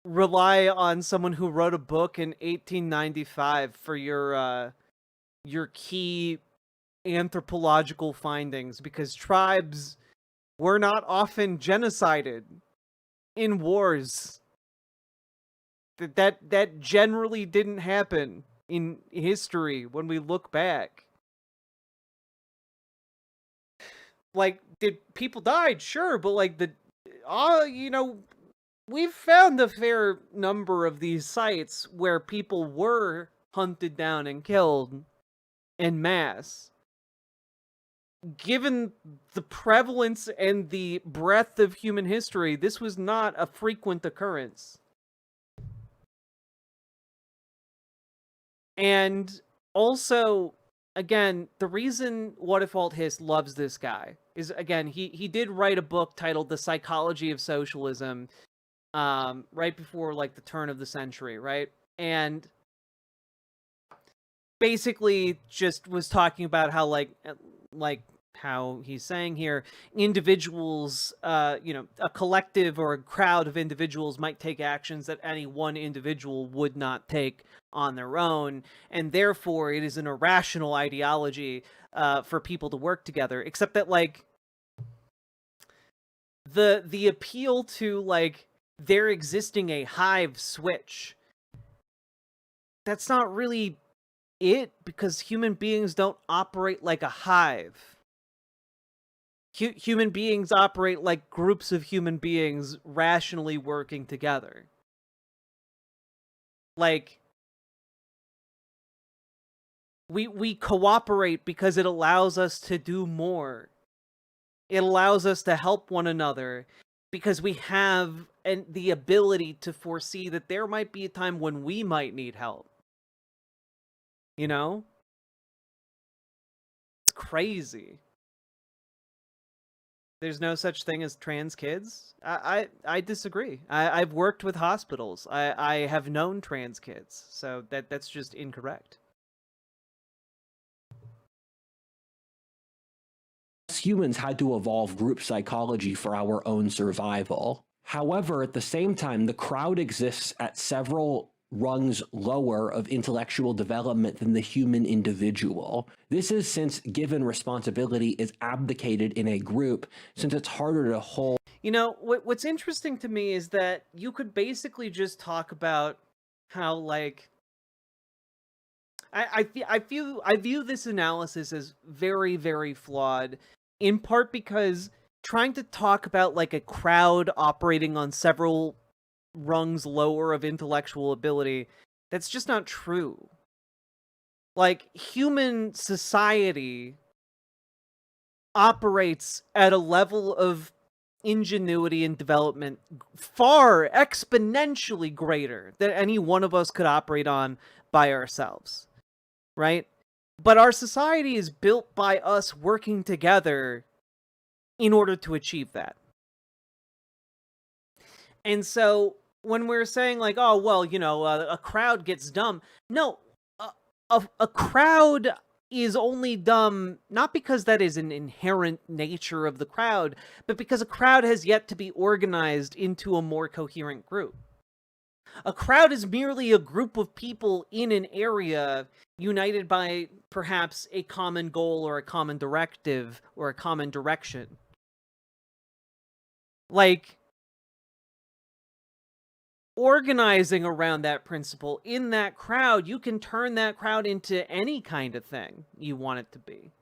rely on someone who wrote a book in 1895 for your key anthropological findings, because tribes were not often genocided in wars. That generally didn't happen in history when we look back. Like, did people died? Sure, but like we've found a fair number of these sites where people were hunted down and killed en masse. Given the prevalence and the breadth of human history, this was not a frequent occurrence. And also, again, the reason What If Alt His loves this guy is, again, he did write a book titled The Psychology of Socialism, right before, like, the turn of the century, right? And basically just was talking about how, like how he's saying here, individuals, a collective or a crowd of individuals might take actions that any one individual would not take on their own, and therefore it is an irrational ideology for people to work together. Except that, like, the appeal to, like, there existing a hive switch, that's not really it, because human beings don't operate like a hive. Human beings operate like groups of human beings rationally working together. Like, we cooperate because it allows us to do more. It allows us to help one another because we have the ability to foresee that there might be a time when we might need help. You know? It's crazy. There's no such thing as trans kids? I disagree. I've worked with hospitals. I have known trans kids, so that's just incorrect. humans had to evolve group psychology for our own survival. However, at the same time, the crowd exists at several rungs lower of intellectual development than the human individual. This is since given responsibility is abdicated in a group, since it's harder to hold. You know, what's interesting to me is that you could basically just talk about how, like, I view this analysis as very, very flawed, in part because trying to talk about, like, a crowd operating on several rungs lower of intellectual ability, that's just not true. Like, human society operates at a level of ingenuity and development far exponentially greater than any one of us could operate on by ourselves, right? But our society is built by us working together in order to achieve that. And so when we're saying, like, oh, well, you know, a crowd gets dumb, no, a crowd is only dumb not because that is an inherent nature of the crowd, but because a crowd has yet to be organized into a more coherent group. A crowd is merely a group of people in an area united by perhaps a common goal or a common directive or a common direction. Like, organizing around that principle in that crowd, you can turn that crowd into any kind of thing you want it to be.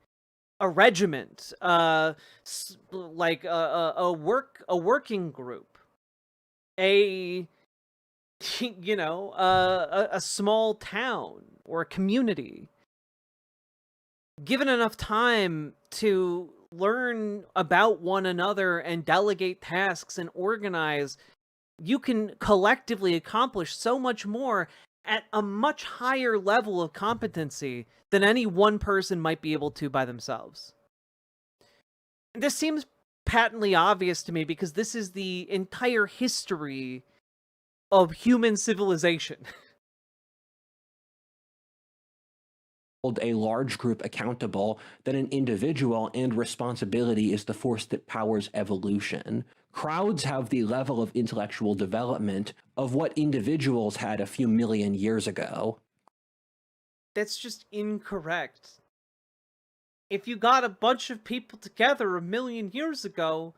A regiment, like a working group, a you know, a small town or a community. Given enough time to learn about one another and delegate tasks and organize, you can collectively accomplish so much more at a much higher level of competency than any one person might be able to by themselves. This seems patently obvious to me because this is the entire history of human civilization. hold a large group accountable, then an individual and responsibility is the force that powers evolution. Crowds have the level of intellectual development of what individuals had a few million years ago. That's just incorrect. If you got a bunch of people together a million years ago,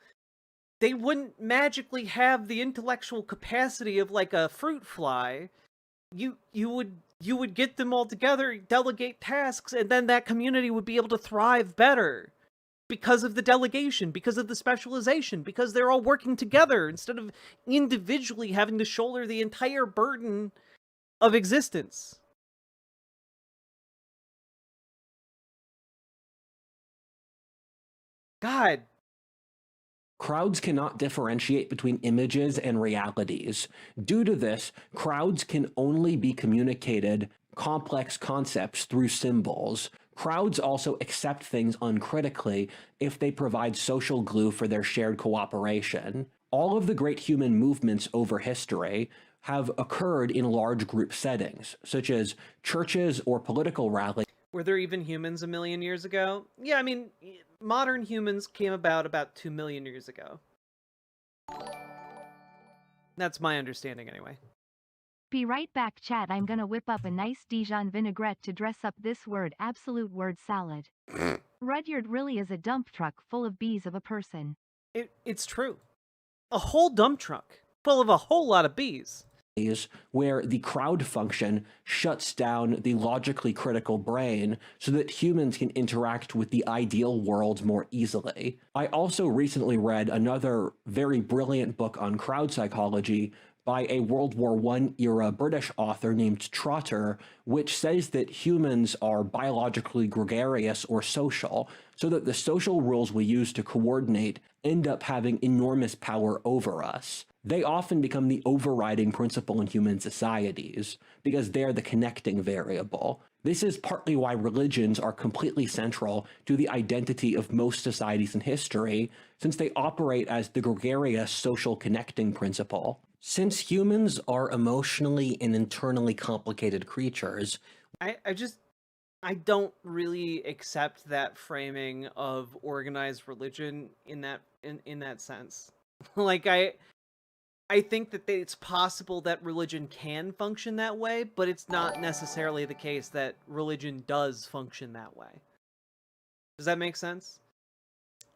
they wouldn't magically have the intellectual capacity of like a fruit fly. You would get them all together, delegate tasks, and then that community would be able to thrive better because of the delegation, because of the specialization, because they're all working together instead of individually having to shoulder the entire burden of existence. God. Crowds cannot differentiate between images and realities. Due to this, crowds can only be communicated complex concepts through symbols. Crowds also accept things uncritically if they provide social glue for their shared cooperation. All of the great human movements over history have occurred in large group settings, such as churches or political rallies. Were there even humans a million years ago? Yeah, I mean, modern humans came about 2 million years ago. That's my understanding anyway. Be right back, chat. I'm gonna whip up a nice Dijon vinaigrette to dress up this absolute word salad. Rudyard really is a dump truck full of bees of a person. It's true. A whole dump truck full of a whole lot of bees. Where the crowd function shuts down the logically critical brain so that humans can interact with the ideal world more easily. I also recently read another very brilliant book on crowd psychology by a World War I era British author named Trotter, which says that humans are biologically gregarious or social, so that the social rules we use to coordinate end up having enormous power over us. They often become the overriding principle in human societies, because they're the connecting variable. This is partly why religions are completely central to the identity of most societies in history, since they operate as the gregarious social connecting principle. Since humans are emotionally and internally complicated creatures, I don't really accept that framing of organized religion in that sense. Like I think that it's possible that religion can function that way, but it's not necessarily the case that religion does function that way. Does that make sense?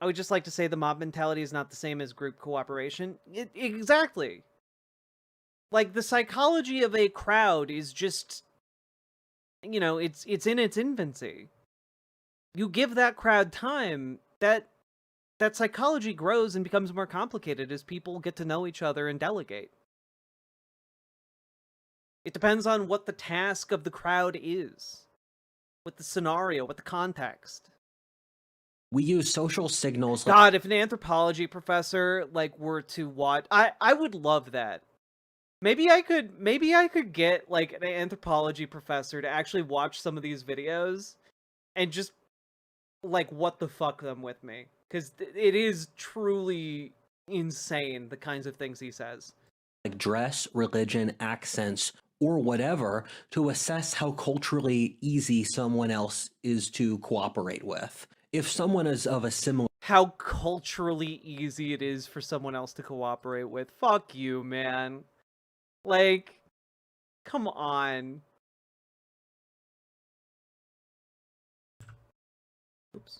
I would just like to say the mob mentality is not the same as group cooperation. Exactly. Like, the psychology of a crowd is just, you know, it's in its infancy. You give that crowd time, that psychology grows and becomes more complicated as people get to know each other and delegate. It depends on what the task of the crowd is, what the scenario, what the context. We use social signals. God, if an anthropology professor like were to watch, I would love that. Maybe I could get like an anthropology professor to actually watch some of these videos and just like what the fuck them with me. Because it is truly insane, the kinds of things he says. Like dress, religion, accents, or whatever, to assess how culturally easy someone else is to cooperate with. If someone is of a similar... How culturally easy it is for someone else to cooperate with. Fuck you, man. Like, come on. Oops.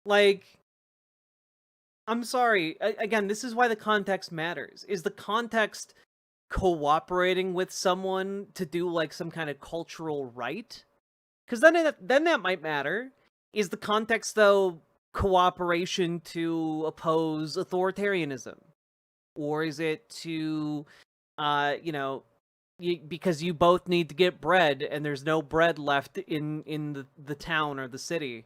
Like, I'm sorry. Again, this is why the context matters. Is the context cooperating with someone to do, like, some kind of cultural rite? Because then that might matter. Is the context, though, cooperation to oppose authoritarianism? Or is it to, you know, because you both need to get bread and there's no bread left in the town or the city?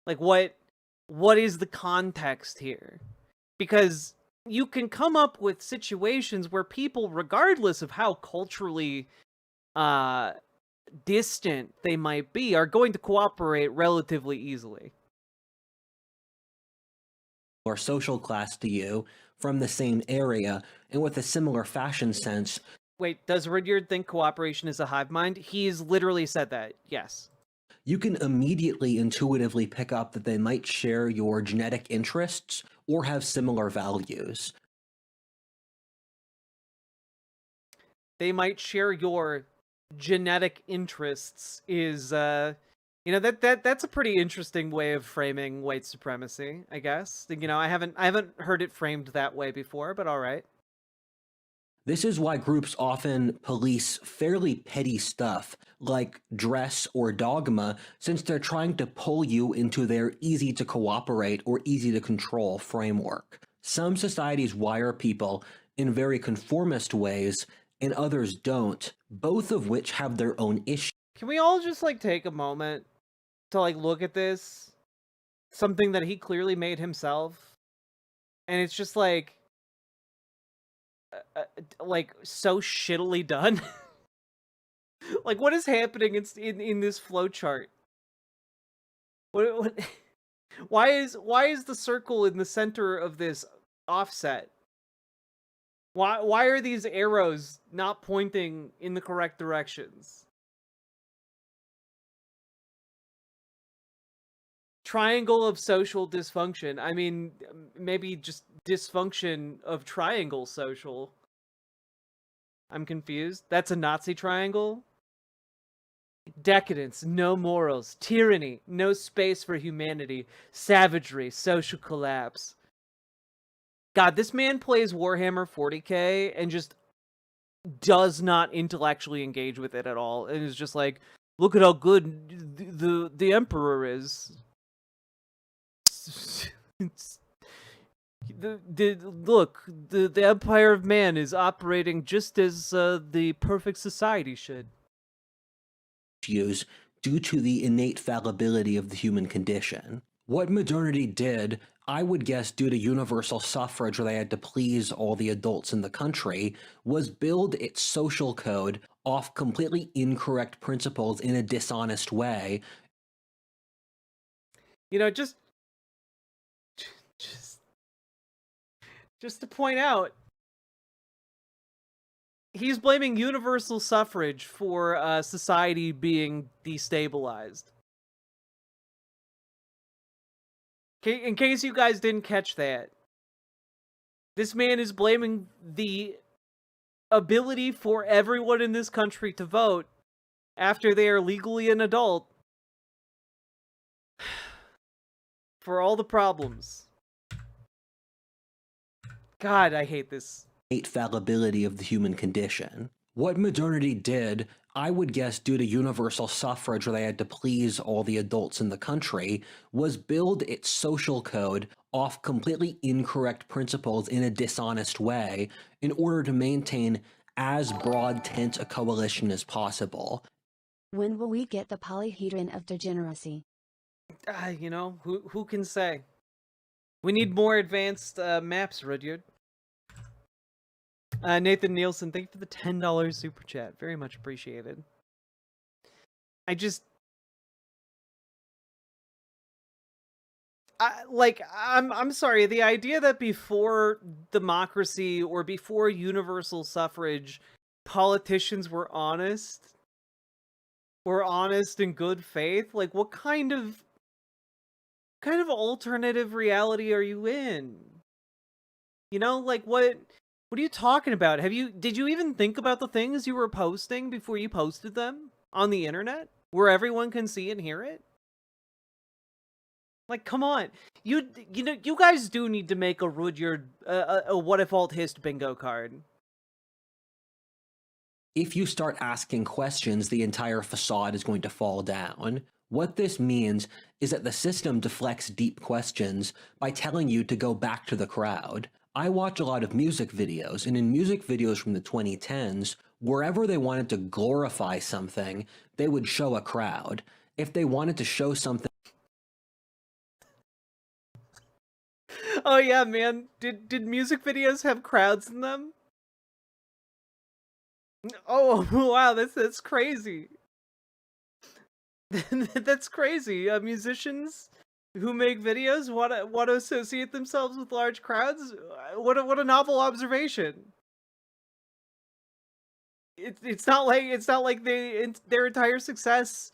Like, what is the context here? Because you can come up with situations where people, regardless of how culturally distant they might be, are going to cooperate relatively easily. Or social class to you from the same area and with a similar fashion sense. Wait, does Rudyard think cooperation is a hive mind? He's literally said that, yes. You can immediately intuitively pick up that they might share your genetic interests or have similar values. They might share your genetic interests is, you know, that's a pretty interesting way of framing white supremacy, I guess. You know, I haven't heard it framed that way before, but all right. This is why groups often police fairly petty stuff like dress or dogma, since they're trying to pull you into their easy to cooperate or easy to control framework. Some societies wire people in very conformist ways and others don't, both of which have their own issues. Can we all just like take a moment to like look at this? Something that he clearly made himself. And it's just like so shittily done. Like, what is happening in this flowchart? What why is the circle in the center of this offset? Why are these arrows not pointing in the correct directions? Triangle of social dysfunction. I mean, maybe just dysfunction of triangle social. I'm confused. That's a Nazi triangle? Decadence, no morals, tyranny, no space for humanity, savagery, social collapse. God, this man plays Warhammer 40k and just does not intellectually engage with it at all. And is just like, look at how good the Emperor is. The Empire of Man is operating just as the perfect society should. Due to the innate fallibility of the human condition. What modernity did, I would guess due to universal suffrage where they had to please all the adults in the country, was build its social code off completely incorrect principles in a dishonest way. You know, just to point out, he's blaming universal suffrage for society being destabilized. In case you guys didn't catch that, this man is blaming the ability for everyone in this country to vote after they are legally an adult for all the problems. God, I hate this. Fallibility of the human condition. What modernity did, I would guess due to universal suffrage where they had to please all the adults in the country, was build its social code off completely incorrect principles in a dishonest way in order to maintain as broad tent a coalition as possible. When will we get the polyhedron of degeneracy? You know, who can say? We need more advanced maps, Rudyard. Nathan Nielsen, thank you for the $10 super chat. Very much appreciated. I'm sorry, the idea that before democracy or before universal suffrage, politicians were honest in good faith, like what kind of alternative reality are you in? You know, like what are you talking about? Did you even think about the things you were posting before you posted them on the internet where everyone can see and hear it? Like, come on. You know, you guys do need to make a Rudyard, a what if alt hist bingo card. If you start asking questions, the entire facade is going to fall down. What this means is that the system deflects deep questions by telling you to go back to the crowd. I watch a lot of music videos, and in music videos from the 2010s, wherever they wanted to glorify something, they would show a crowd. If they wanted to show something... Oh yeah, man. Did music videos have crowds in them? Oh, wow, that's crazy. That's crazy. Musicians who make videos want to associate themselves with large crowds? What a novel observation. It's not like their entire success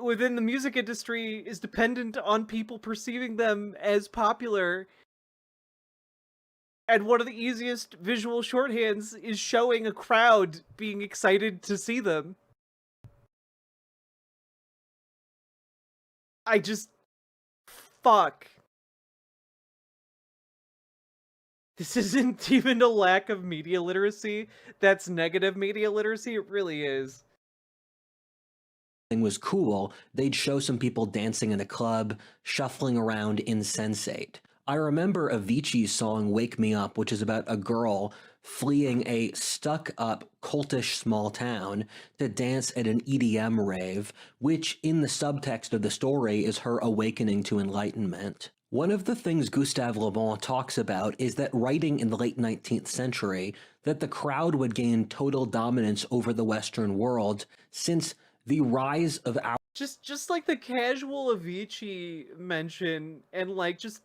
within the music industry is dependent on people perceiving them as popular. And one of the easiest visual shorthands is showing a crowd being excited to see them. Fuck. This isn't even a lack of media literacy. That's negative media literacy. It really is. Was cool, they'd show some people dancing in a club, shuffling around insensate. I remember Avicii's song Wake Me Up, which is about a girl fleeing a stuck-up, cultish small town to dance at an EDM rave, which in the subtext of the story is her awakening to enlightenment. One of the things Gustave Le Bon talks about is that writing in the late 19th century, that the crowd would gain total dominance over the Western world, since the rise of our just like the casual Avicii mention, and like just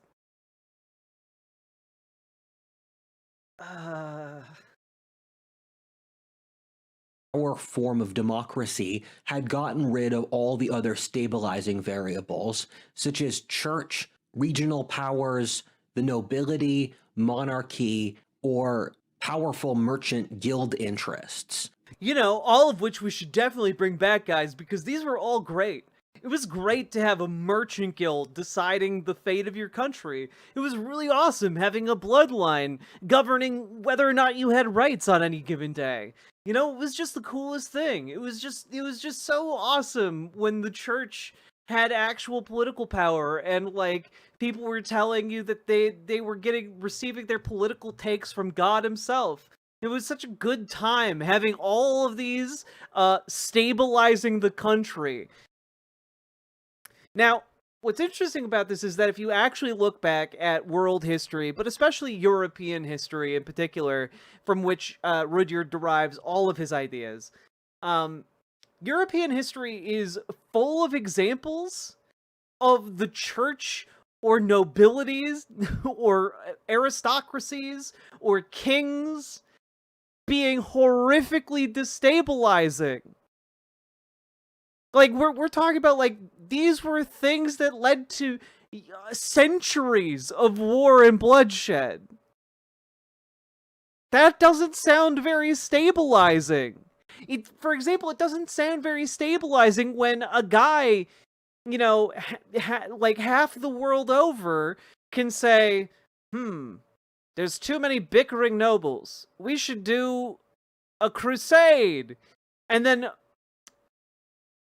our form of democracy had gotten rid of all the other stabilizing variables, such as church, regional powers, the nobility, monarchy, or powerful merchant guild interests. You know, all of which we should definitely bring back, guys, because these were all great. It was great to have a merchant guild deciding the fate of your country. It was really awesome having a bloodline governing whether or not you had rights on any given day. You know, it was just the coolest thing. It was just so awesome when the church had actual political power, and like people were telling you that they were receiving their political takes from God himself. It was such a good time having all of these stabilizing the country. Now, what's interesting about this is that if you actually look back at world history, but especially European history in particular, from which Rudyard derives all of his ideas, European history is full of examples of the church or nobilities or aristocracies or kings being horrifically destabilizing. Like, we're talking about, like, these were things that led to centuries of war and bloodshed. That doesn't sound very stabilizing. For example, it doesn't sound very stabilizing when a guy, you know, like half the world over can say, there's too many bickering nobles. We should do a crusade. And then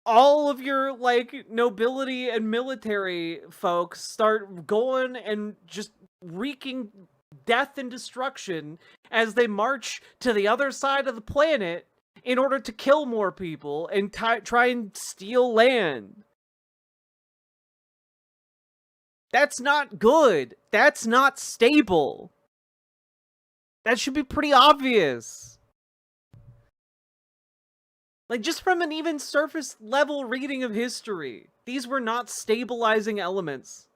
all of your, like, nobility and military folks start going and just wreaking death and destruction as they march to the other side of the planet in order to kill more people and try and steal land. That's not good. That's not stable. That should be pretty obvious. Like, just from an even surface level reading of history, these were not stabilizing elements.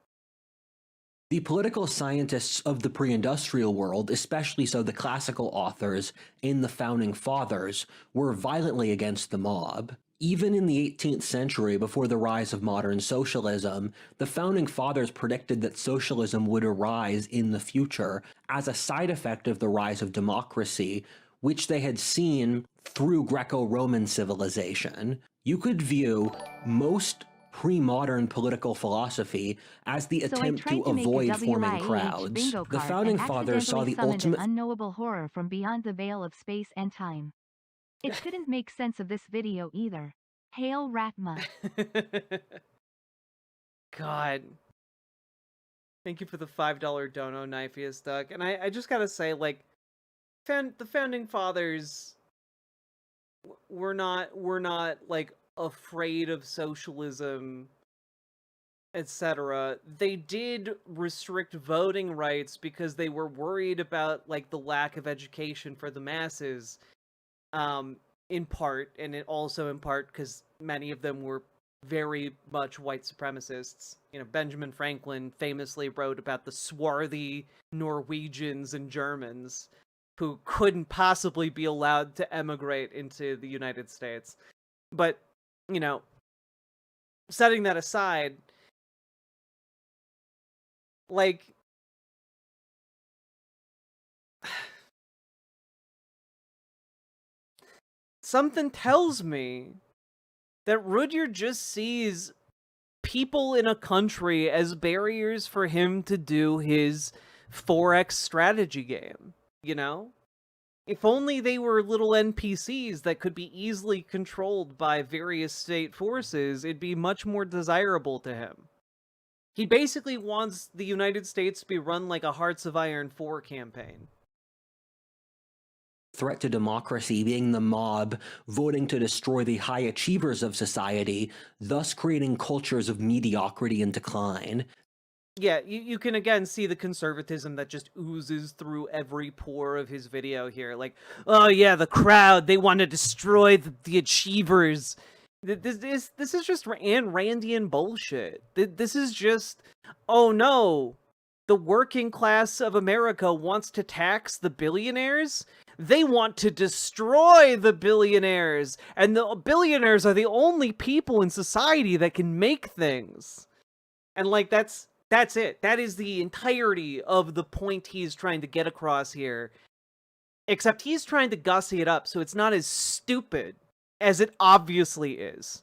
The political scientists of the pre-industrial world, especially so the classical authors in the Founding Fathers, were violently against the mob. Even in the 18th century, before the rise of modern socialism, the Founding Fathers predicted that socialism would arise in the future as a side effect of the rise of democracy, which they had seen through Greco-Roman civilization. You could view most pre-modern political philosophy as the attempt to avoid forming crowds. The Founding Fathers saw the ultimate unknowable horror from beyond the veil of space and time. It couldn't make sense of this video either. Hail Ratma. God. Thank you for the $5 dono, Knifeiest Duck. And I just gotta say, like, the Founding Fathers were not like afraid of socialism, etc. They did restrict voting rights because they were worried about, like, the lack of education for the masses, in part, and it also in part because many of them were very much white supremacists. You know, Benjamin Franklin famously wrote about the swarthy Norwegians and Germans. who couldn't possibly be allowed to emigrate into the United States. But, you know, setting that aside, like, something tells me that Rudyard just sees people in a country as barriers for him to do his Forex strategy game, you know? If only they were little NPCs that could be easily controlled by various state forces, it'd be much more desirable to him. He basically wants the United States to be run like a Hearts of Iron 4 campaign. Threat to democracy being the mob voting to destroy the high achievers of society, thus creating cultures of mediocrity and decline. Yeah, you can again see the conservatism that just oozes through every pore of his video here. Like, oh yeah, the crowd, they want to destroy the achievers. This is just Ayn Randian bullshit. This is just, oh no, the working class of America wants to tax the billionaires? They want to destroy the billionaires, and the billionaires are the only people in society that can make things. And like, that's it. That is the entirety of the point he's trying to get across here. Except he's trying to gussy it up so it's not as stupid as it obviously is.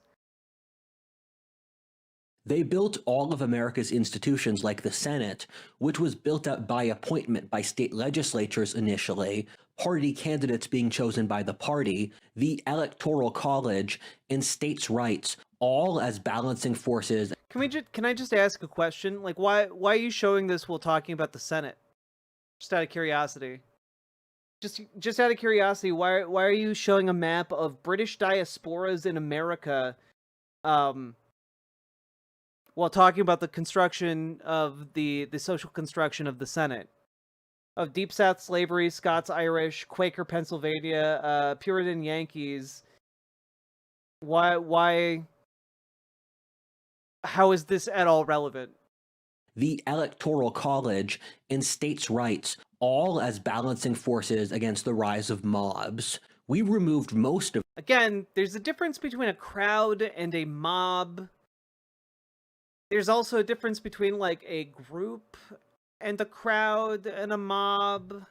They built all of America's institutions like the Senate, which was built up by appointment by state legislatures initially, party candidates being chosen by the party, the Electoral College, and states' rights, all as balancing forces. Can I just ask a question? Like, why are you showing this while talking about the Senate? Just out of curiosity. Just out of curiosity, why are you showing a map of British diasporas in America, while talking about the construction of the social construction of the Senate? Of Deep South slavery, Scots Irish, Quaker Pennsylvania, Puritan Yankees. Why how is this at all relevant? The Electoral College and states' rights, all as balancing forces against the rise of mobs. We removed most of... Again, there's a difference between a crowd and a mob. There's also a difference between, like, a group and a crowd and a mob.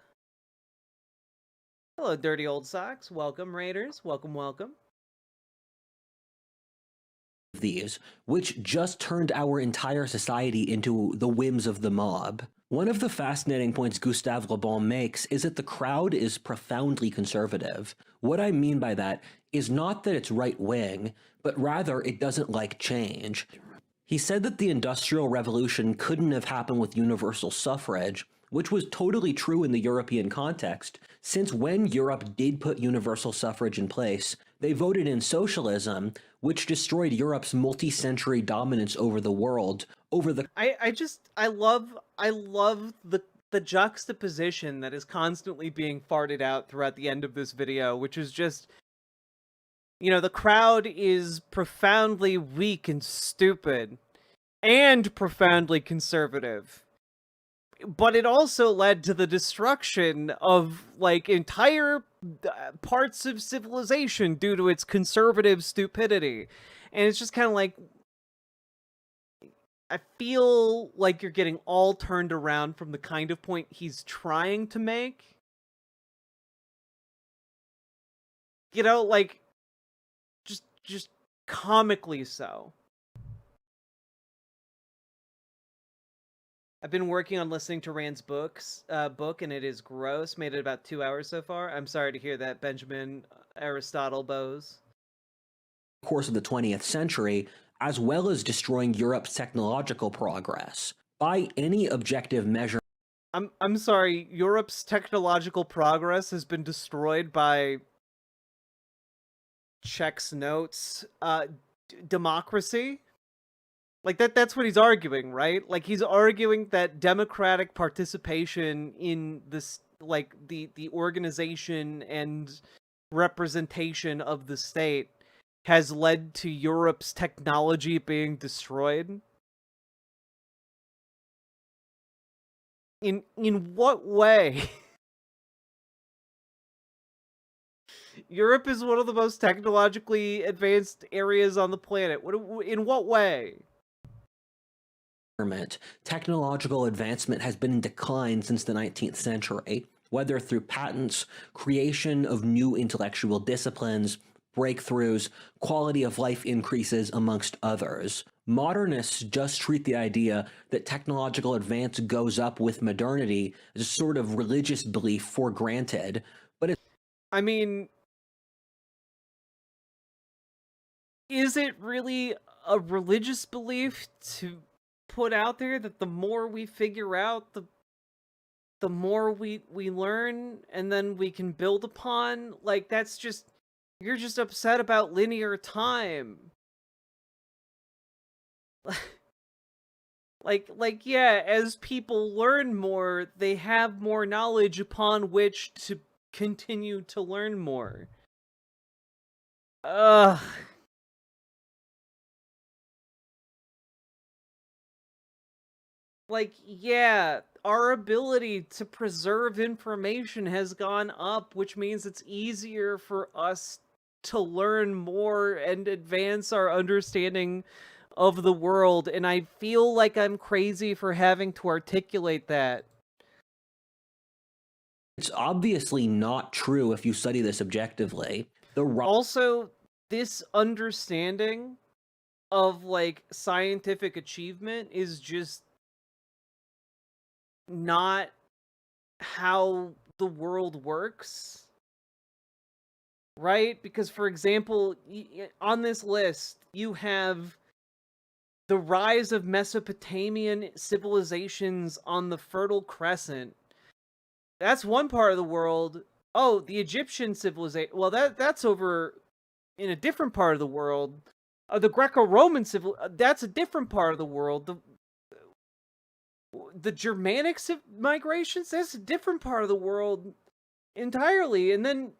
Hello, Dirty Old Socks. Welcome, Raiders. Welcome, welcome. These, which just turned our entire society into the whims of the mob. One of the fascinating points Gustave Le Bon makes is that the crowd is profoundly conservative. What I mean by that is not that it's right-wing, but rather it doesn't like change. He said that the Industrial Revolution couldn't have happened with universal suffrage, which was totally true in the European context, since when Europe did put universal suffrage in place, they voted in socialism, which destroyed Europe's multi-century dominance over the world, over the... I love the juxtaposition that is constantly being farted out throughout the end of this video, which is just, you know, the crowd is profoundly weak and stupid, and profoundly conservative. But it also led to the destruction of, like, entire parts of civilization due to its conservative stupidity. And it's just kind of like, I feel like you're getting all turned around from the kind of point he's trying to make. You know, like, just comically so. I've been working on listening to Rand's book, and it is gross. Made it about 2 hours so far. I'm sorry to hear that, Benjamin Aristotle Bose. Course of the 20th century, as well as destroying Europe's technological progress. By any objective measure... I'm sorry, Europe's technological progress has been destroyed by... Czech's notes, democracy? Like, that's what he's arguing, right? Like, he's arguing that democratic participation in this, like, the organization and representation of the state has led to Europe's technology being destroyed. In what way? Europe is one of the most technologically advanced areas on the planet. In what way? Technological advancement has been in decline since the 19th century, whether through patents, creation of new intellectual disciplines, breakthroughs, quality of life increases, amongst others. Modernists just treat the idea that technological advance goes up with modernity as a sort of religious belief for granted, but it's... I mean, is it really a religious belief to put out there that the more we figure out, the more we learn, and then we can build upon? Like, that's just... You're just upset about linear time. Like, yeah, as people learn more, they have more knowledge upon which to continue to learn more. Ugh. Like, yeah, our ability to preserve information has gone up, which means it's easier for us to learn more and advance our understanding of the world, and I feel like I'm crazy for having to articulate that. It's obviously not true if you study this objectively. Also, this understanding of, like, scientific achievement is just not how the world works. Right? Because, for example, on this list, you have the rise of Mesopotamian civilizations on the Fertile Crescent. That's one part of the world. Oh, the Egyptian civilization. Well, that's over in a different part of the world. The Greco-Roman civil. That's a different part of the world. The Germanic migrations. That's a different part of the world entirely. And then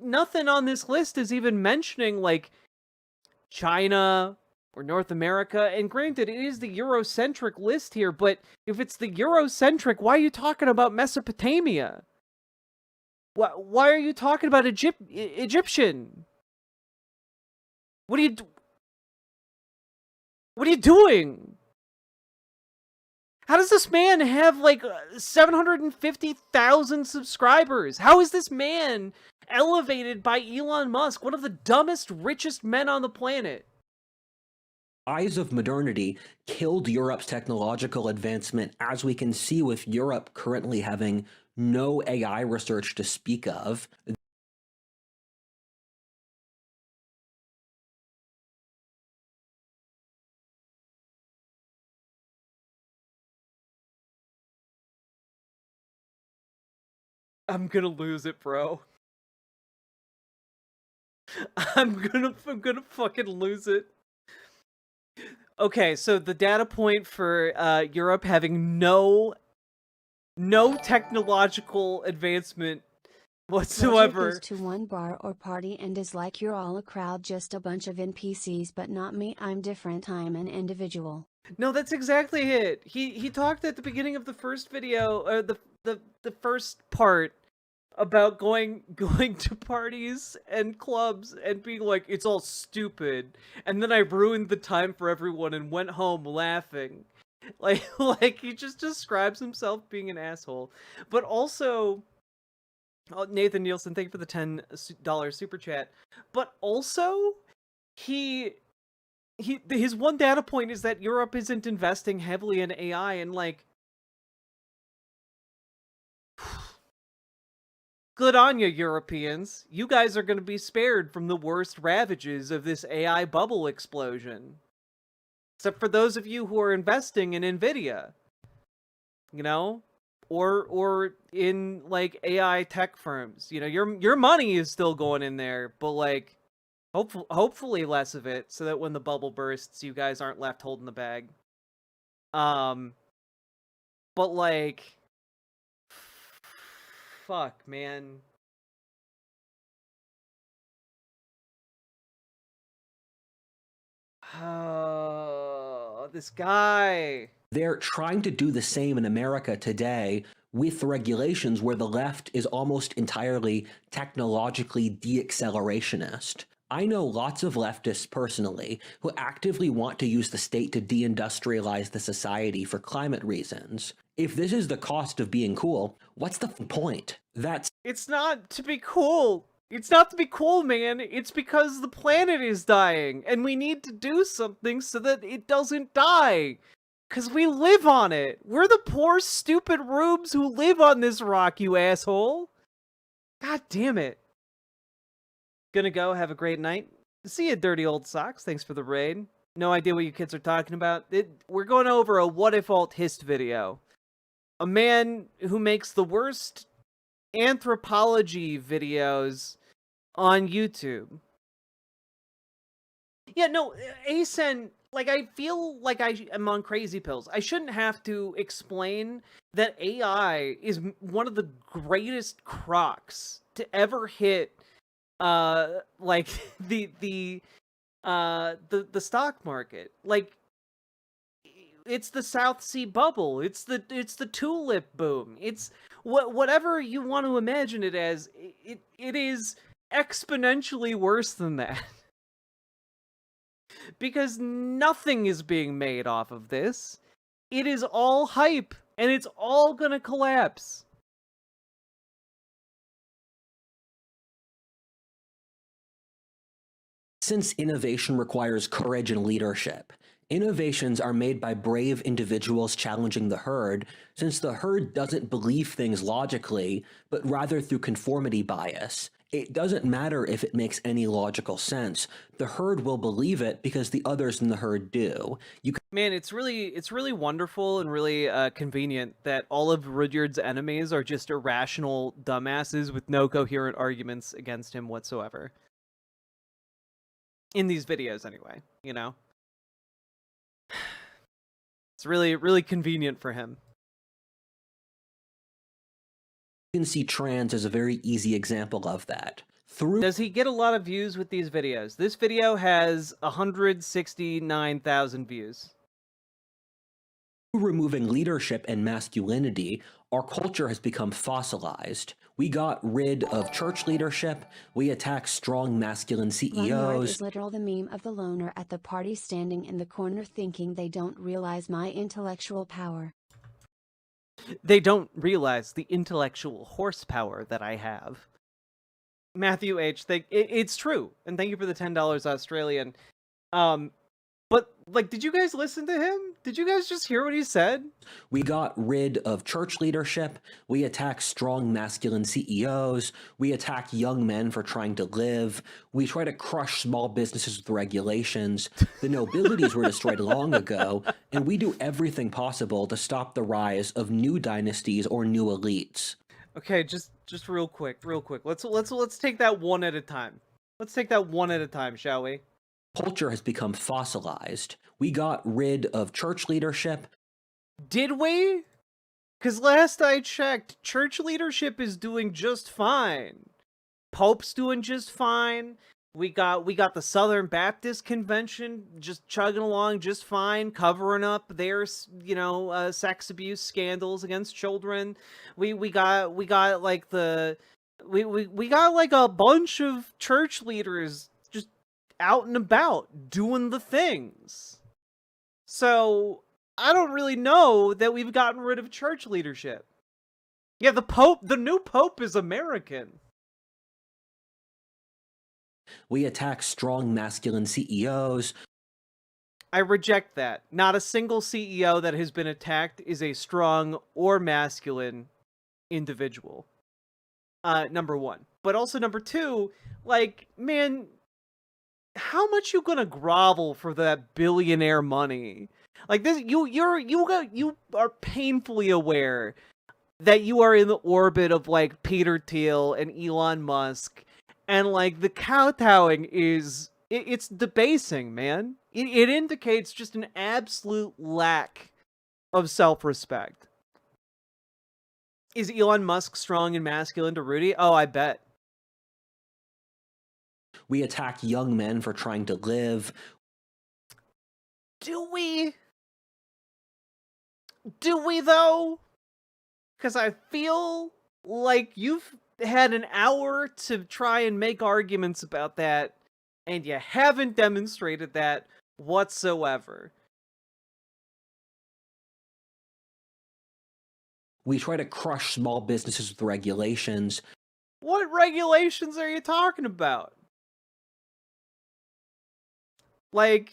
nothing on this list is even mentioning, like, China or North America. And granted, it is the Eurocentric list here, but if it's the Eurocentric, why are you talking about Mesopotamia? Why are you talking about Egyptian? What are you doing? How does this man have, like, 750,000 subscribers? How is this man elevated by Elon Musk, one of the dumbest, richest men on the planet? Rise of modernity killed Europe's technological advancement, as we can see with Europe currently having no AI research to speak of. I'm gonna lose it, bro. I'm gonna fucking lose it. Okay, so the data point for Europe having no technological advancement whatsoever. Logic goes to one bar or party and is like, you're all a crowd, just a bunch of NPCs, but not me, I'm different, I'm an individual. No, that's exactly it. He talked at the beginning of the first video, or the first part, about going to parties and clubs and being like, it's all stupid, and then I ruined the time for everyone and went home laughing. Like he just describes himself being an asshole. But also, Nathan Nielsen, thank you for the $10 super chat. But also, his one data point is that Europe isn't investing heavily in AI, and, like, good on you, Europeans. You guys are going to be spared from the worst ravages of this AI bubble explosion. Except for those of you who are investing in Nvidia. You know? Or in, like, AI tech firms. You know, your money is still going in there, but, like, hopefully less of it, so that when the bubble bursts, you guys aren't left holding the bag. But, like, fuck, man. Oh, this guy. They're trying to do the same in America today with regulations where the left is almost entirely technologically de-accelerationist. I know lots of leftists personally who actively want to use the state to deindustrialize the society for climate reasons. If this is the cost of being cool, what's the point? It's not to be cool. It's not to be cool, man. It's because the planet is dying, and we need to do something so that it doesn't die. Because we live on it. We're the poor, stupid rubes who live on this rock, you asshole. God damn it. Gonna go. Have a great night. See you, dirty old socks. Thanks for the raid. No idea what you kids are talking about. We're going over a what if alt hist video. A man who makes the worst anthropology videos on YouTube. Yeah, no, Asen, like, I feel like I am on crazy pills. I shouldn't have to explain that AI is one of the greatest crocs to ever hit, like, the stock market. Like, it's the South Sea bubble. It's the tulip boom. It's whatever you want to imagine it as. It is exponentially worse than that. Because nothing is being made off of this. It is all hype, and it's all gonna collapse. Since innovation requires courage and leadership, innovations are made by brave individuals challenging the herd, since the herd doesn't believe things logically, but rather through conformity bias. It doesn't matter if it makes any logical sense. The herd will believe it because the others in the herd do. Man, it's really wonderful and really convenient that all of Rudyard's enemies are just irrational dumbasses with no coherent arguments against him whatsoever. In these videos, anyway, you know? It's really convenient for him. You can see trans as a very easy example of that. Does he get a lot of views with these videos? This video has 169,000 views. Removing leadership and masculinity, our culture has become fossilized. We got rid of church leadership. We attack strong masculine Lumlord CEOs. is literal the meme of the loner at the party standing in the corner thinking they don't realize my intellectual power. They don't realize the intellectual horsepower that I have. Matthew H, it's true, and thank you for the $10 Australian. But, like, did you guys listen to him? Did you guys just hear what he said? We got rid of church leadership. We attack strong masculine CEOs. We attack young men for trying to live. We try to crush small businesses with regulations. The nobilities were destroyed long ago, and we do everything possible to stop the rise of new dynasties or new elites. Okay, just real quick. Let's take that one at a time. Let's take that one at a time, shall we? Culture has become fossilized. We got rid of church leadership. Did we? Because last I checked, church leadership is doing just fine. Pope's doing just fine. We got the Southern Baptist Convention just chugging along just fine, covering up their sex abuse scandals against children. We got like we got like a bunch of church leaders just out and about doing the things. So I don't really know that we've gotten rid of church leadership. Yeah, the new Pope is American. We attack strong masculine CEOs. I reject that. Not a single CEO that has been attacked is a strong or masculine individual. Number one. But also number two, like, man, how much you gonna grovel for that billionaire money? Like this, you are painfully aware that you are in the orbit of like Peter Thiel and Elon Musk, and like the kowtowing is it's debasing, man. It indicates just an absolute lack of self-respect. Is Elon Musk strong and masculine to Rudy? Oh, I bet. We attack young men for trying to live. Do we? Do we though? Because I feel like you've had an hour to try and make arguments about that, and you haven't demonstrated that whatsoever. We try to crush small businesses with regulations. What regulations are you talking about? Like,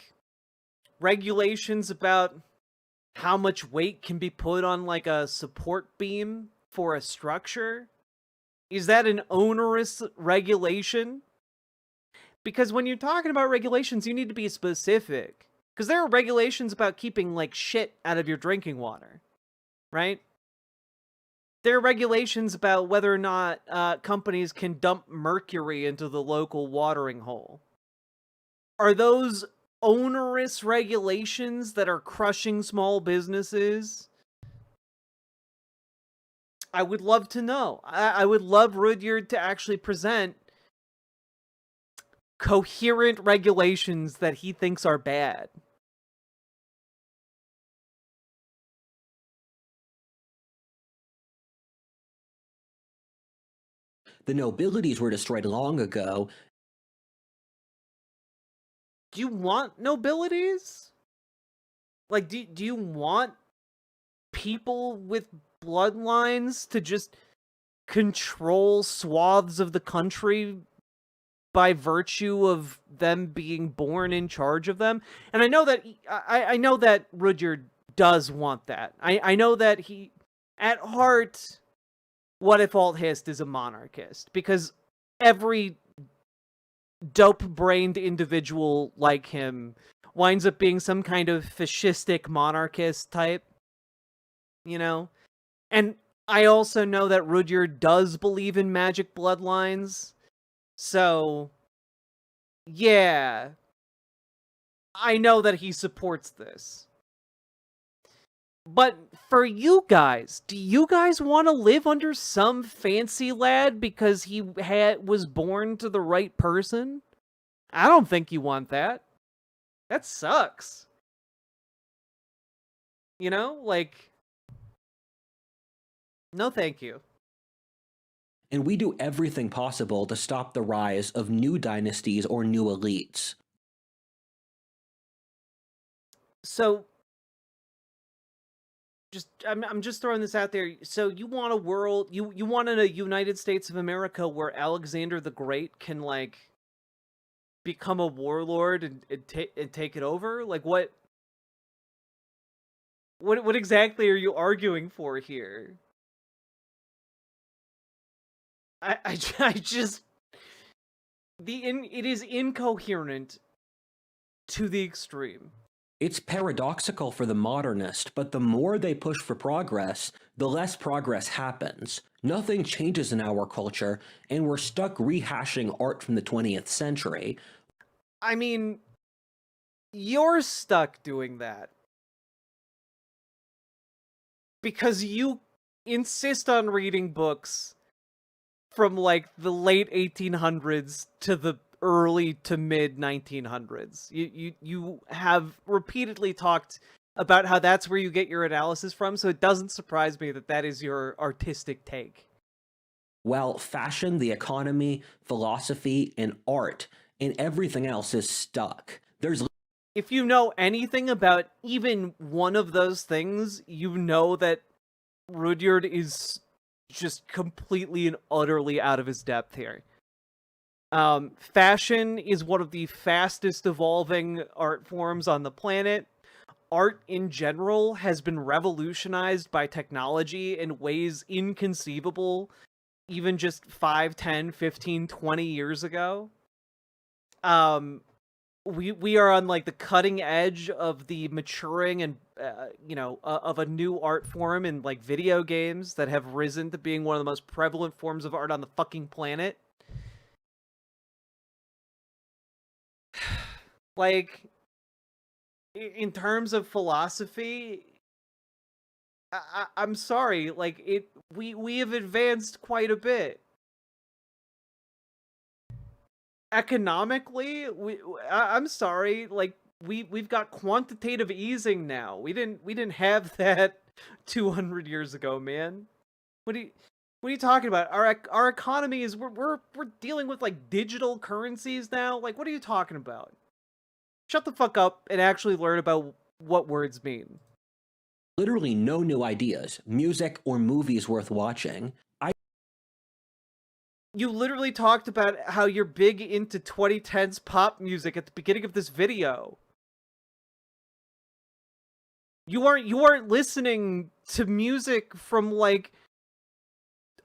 regulations about how much weight can be put on, like, a support beam for a structure? Is that an onerous regulation? Because when you're talking about regulations, you need to be specific. Because there are regulations about keeping, like, shit out of your drinking water, right? There are regulations about whether or not companies can dump mercury into the local watering hole. Are those onerous regulations that are crushing small businesses? I would love to know. I would love Rudyard to actually present coherent regulations that he thinks are bad. The nobilities were destroyed long ago. Do you want nobilities? Like, do you want people with bloodlines to just control swaths of the country by virtue of them being born in charge of them? And I know that I know that Rudyard does want that. I know that he, at heart, What If Alt Hist is a monarchist, because every dope-brained individual like him winds up being some kind of fascistic monarchist type, you know? And I also know that Rudyard does believe in magic bloodlines, so yeah, I know that he supports this. But for you guys, do you guys want to live under some fancy lad because he was born to the right person? I don't think you want that. That sucks. You know, like, no thank you. And we do everything possible to stop the rise of new dynasties or new elites. So, I'm just throwing this out there. So you want a world, you want a United States of America where Alexander the Great can, like, become a warlord and take it over? Like, what exactly are you arguing for here? I just, it is incoherent to the extreme. It's paradoxical for the modernist, but the more they push for progress, the less progress happens. Nothing changes in our culture, and we're stuck rehashing art from the 20th century. I mean, you're stuck doing that. Because you insist on reading books from, like, the late 1800s to the early to mid 1900s. You have repeatedly talked about how that's where you get your analysis from, so it doesn't surprise me that that is your artistic take. While fashion, the economy, philosophy, and art, and everything else is stuck. If you know anything about even one of those things, you know that Rudyard is just completely and utterly out of his depth here. Fashion is one of the fastest evolving art forms on the planet. Art in general has been revolutionized by technology in ways inconceivable even just 5, 10, 15, 20 years ago. We are on, like, the cutting edge of the maturing and of a new art form in, like, video games that have risen to being one of the most prevalent forms of art on the fucking planet. Like, in terms of philosophy, I'm sorry, like, we have advanced quite a bit. Economically, I'm sorry, like, we've got quantitative easing now. We didn't have that 200 years ago, man. What are you talking about? Our economy is we're dealing with like digital currencies now. Like, what are you talking about? Shut the fuck up and actually learn about what words mean. Literally no new ideas, music or movies worth watching. You literally talked about how you're big into 2010s pop music at the beginning of this video. You aren't listening to music from like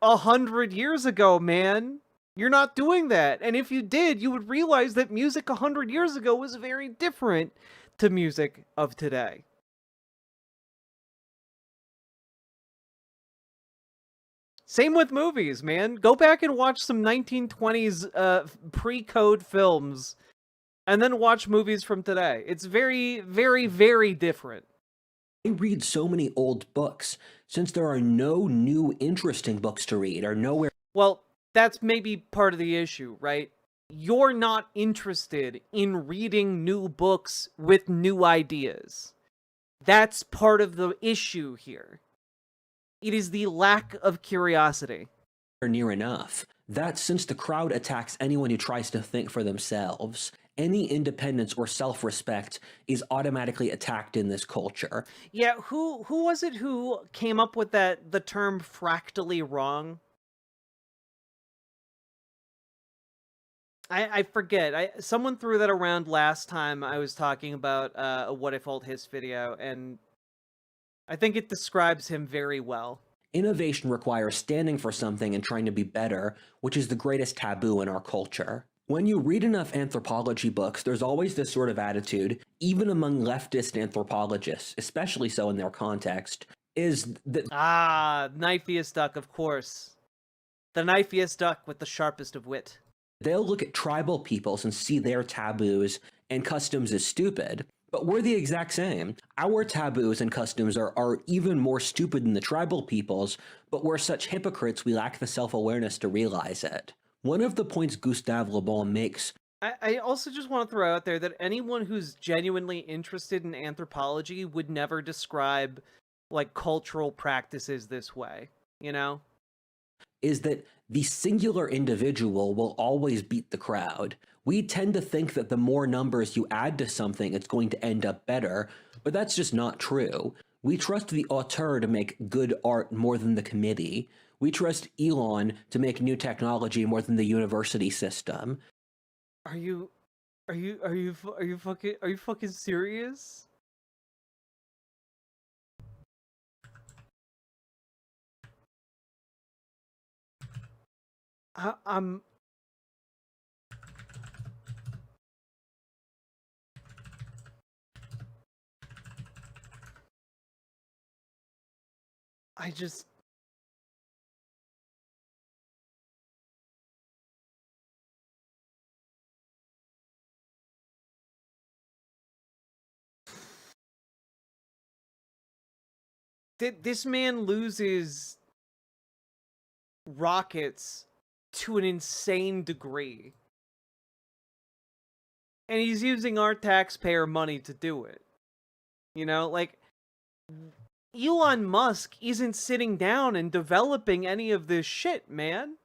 100 years ago, man. You're not doing that. And if you did, you would realize that music 100 years ago was very different to music of today. Same with movies, man. Go back and watch some 1920s pre-code films and then watch movies from today. It's very, very, very different. I read so many old books since there are no new interesting books to read or nowhere. Well, that's maybe part of the issue, right? You're not interested in reading new books with new ideas. That's part of the issue here. It is the lack of curiosity. Near enough. That's since the crowd attacks anyone who tries to think for themselves. Any independence or self-respect is automatically attacked in this culture. Yeah, who was it who came up with the term fractally wrong? I forget. Someone threw that around last time I was talking about a What If Old Hiss video, and I think it describes him very well. Innovation requires standing for something and trying to be better, which is the greatest taboo in our culture. When you read enough anthropology books, there's always this sort of attitude, even among leftist anthropologists, especially so in their context, is that— Knifeiest duck, of course. The knifeiest duck with the sharpest of wit. They'll look at tribal peoples and see their taboos and customs as stupid. But we're the exact same. Our taboos and customs are even more stupid than the tribal peoples, but we're such hypocrites we lack the self-awareness to realize it. One of the points Gustave Le Bon makes— I also just want to throw out there that anyone who's genuinely interested in anthropology would never describe, like, cultural practices this way, you know? Is that the singular individual will always beat the crowd. We tend to think that the more numbers you add to something, it's going to end up better, but that's just not true. We trust the auteur to make good art more than the committee. We trust Elon to make new technology more than the university system. Are you fucking serious? I just... This man loses rockets to an insane degree. And he's using our taxpayer money to do it. You know, like, Elon Musk isn't sitting down and developing any of this shit, man.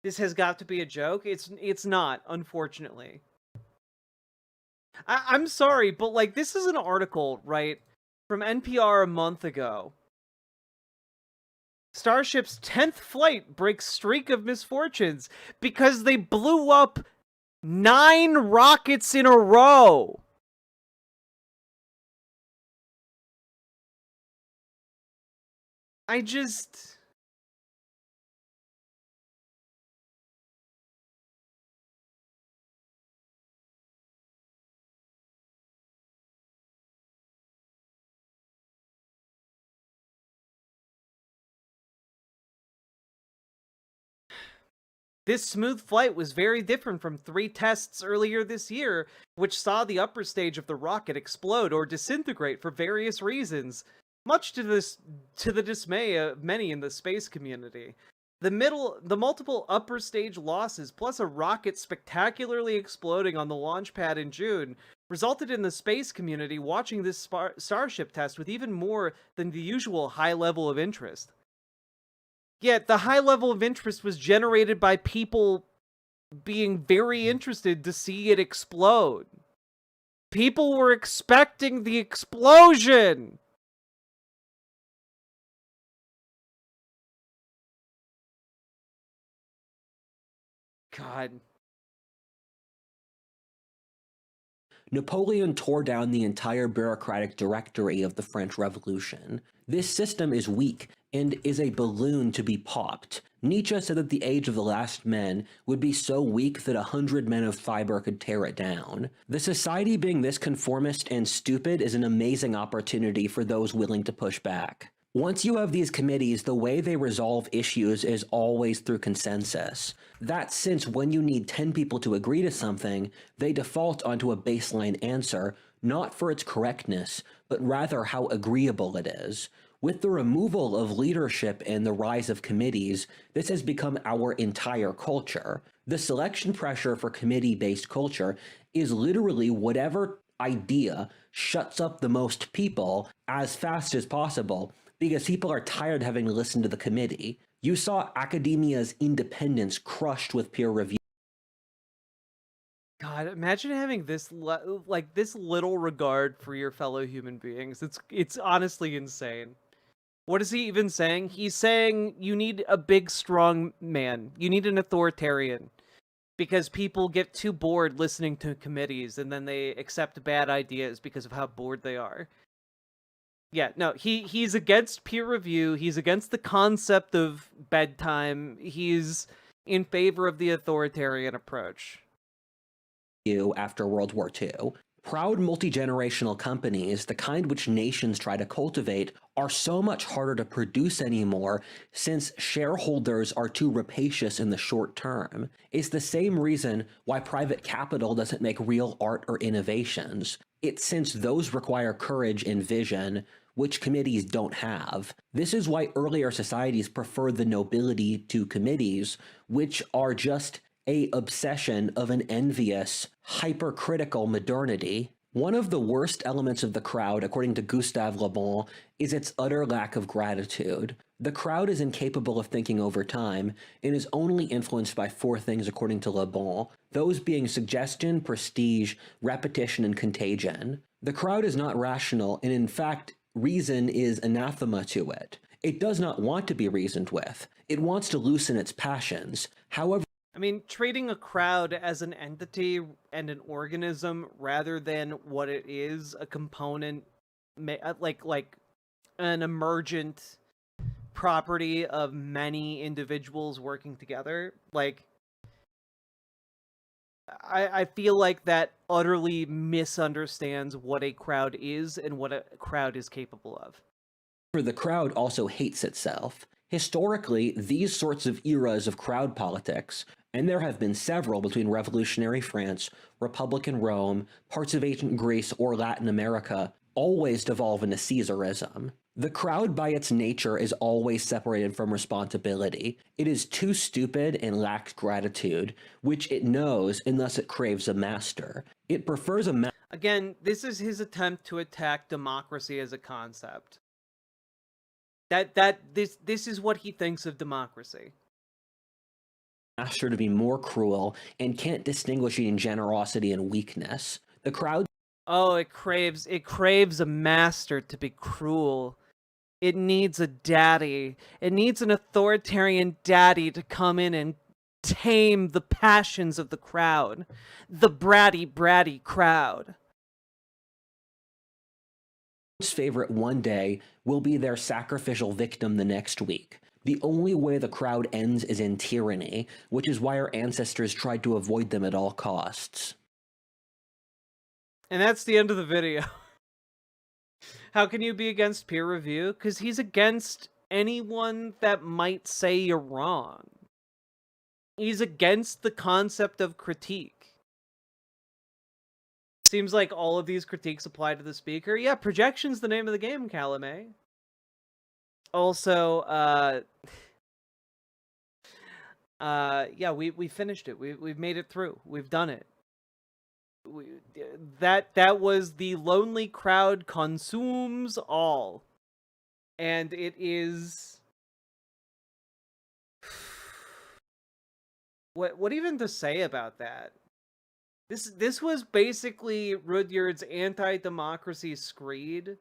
This has got to be a joke. It's not, unfortunately. I'm sorry, but like, this is an article, right, from NPR a month ago. Starship's 10th flight breaks streak of misfortunes because they blew up 9 rockets in a row. I just... This smooth flight was very different from 3 tests earlier this year, which saw the upper stage of the rocket explode or disintegrate for various reasons, much to the dismay of many in the space community. The multiple upper stage losses, plus a rocket spectacularly exploding on the launch pad in June, resulted in the space community watching this Starship test with even more than the usual high level of interest. Yet the high level of interest was generated by people being very interested to see it explode. People were expecting the explosion. God. Napoleon tore down the entire bureaucratic directory of the French Revolution. This system is weak and is a balloon to be popped. Nietzsche said that the age of the last men would be so weak that 100 men of fiber could tear it down. The society being this conformist and stupid is an amazing opportunity for those willing to push back. Once you have these committees, the way they resolve issues is always through consensus. That's since when you need 10 people to agree to something, they default onto a baseline answer, not for its correctness, but rather how agreeable it is. With the removal of leadership and the rise of committees, this has become our entire culture. The selection pressure for committee-based culture is literally whatever idea shuts up the most people as fast as possible, because people are tired of having to listen to the committee. You saw academia's independence crushed with peer review. God, imagine having this this little regard for your fellow human beings. It's honestly insane. What is he even saying? He's saying you need a big, strong man. You need an authoritarian. Because people get too bored listening to committees, and then they accept bad ideas because of how bored they are. Yeah, no, he's against peer review. He's against the concept of bedtime. He's in favor of the authoritarian approach. After World War II. Proud multi-generational companies, the kind which nations try to cultivate, are so much harder to produce anymore since shareholders are too rapacious in the short term. It's the same reason why private capital doesn't make real art or innovations. It's since those require courage and vision, which committees don't have. This is why earlier societies preferred the nobility to committees, which are just a obsession of an envious, hypercritical modernity. One of the worst elements of the crowd, according to Gustave Le Bon, is its utter lack of gratitude. The crowd is incapable of thinking over time and is only influenced by 4 things according to Le Bon, those being suggestion, prestige, repetition, and contagion. The crowd is not rational, and in fact, reason is anathema to it. It does not want to be reasoned with. It wants to loosen its passions. However, I mean, treating a crowd as an entity and an organism rather than what it is, a component, like an emergent property of many individuals working together, like, I feel like that utterly misunderstands what a crowd is and what a crowd is capable of. The crowd also hates itself. Historically, these sorts of eras of crowd politics, and there have been several between revolutionary France, Republican Rome, parts of ancient Greece, or Latin America, always devolve into Caesarism. The crowd by its nature is always separated from responsibility. It is too stupid and lacks gratitude, which it knows, and thus it craves a master. It prefers a Again, this is his attempt to attack democracy as a concept. This is what he thinks of democracy. Master to be more cruel and can't distinguish between generosity and weakness. The crowd it craves a master to be cruel. It needs a daddy. It needs an authoritarian daddy to come in and tame the passions of the crowd. The bratty crowd. Favorite one day will be their sacrificial victim the next week. The only way the crowd ends is in tyranny, which is why our ancestors tried to avoid them at all costs. And that's the end of the video. How can you be against peer review? Because he's against anyone that might say you're wrong. He's against the concept of critique. Seems like all of these critiques apply to the speaker. Yeah, projection's the name of the game, Calumet. Also, yeah, we finished it. We've made it through. We've done it. That was the lonely crowd consumes all, and it is what even to say about that? This was basically Rudyard's anti-democracy screed.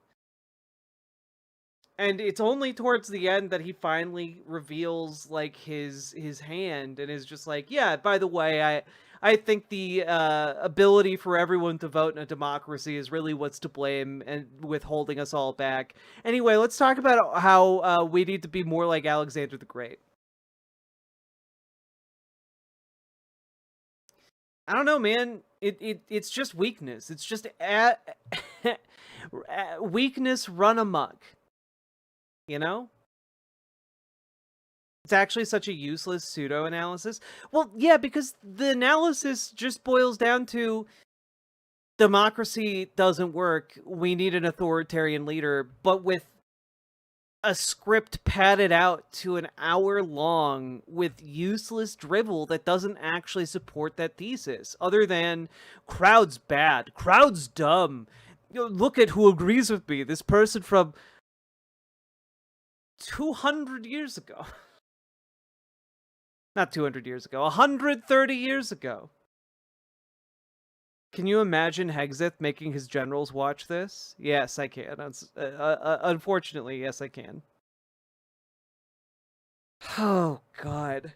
And it's only towards the end that he finally reveals like his hand and is just like, yeah, by the way, I think the ability for everyone to vote in a democracy is really what's to blame and with holding us all back. Anyway, let's talk about how we need to be more like Alexander the Great. I don't know, man. It's just weakness. It's just weakness run amok. You know? It's actually such a useless pseudo-analysis. Well, yeah, because the analysis just boils down to democracy doesn't work. We need an authoritarian leader, but with a script padded out to an hour long with useless drivel that doesn't actually support that thesis, other than crowd's bad, crowd's dumb. You know, look at who agrees with me. This person from 200 years ago. Not 200 years ago, 130 years ago. Can you imagine Hexeth making his generals watch this? Yes, I can. Unfortunately, yes, I can. Oh, God.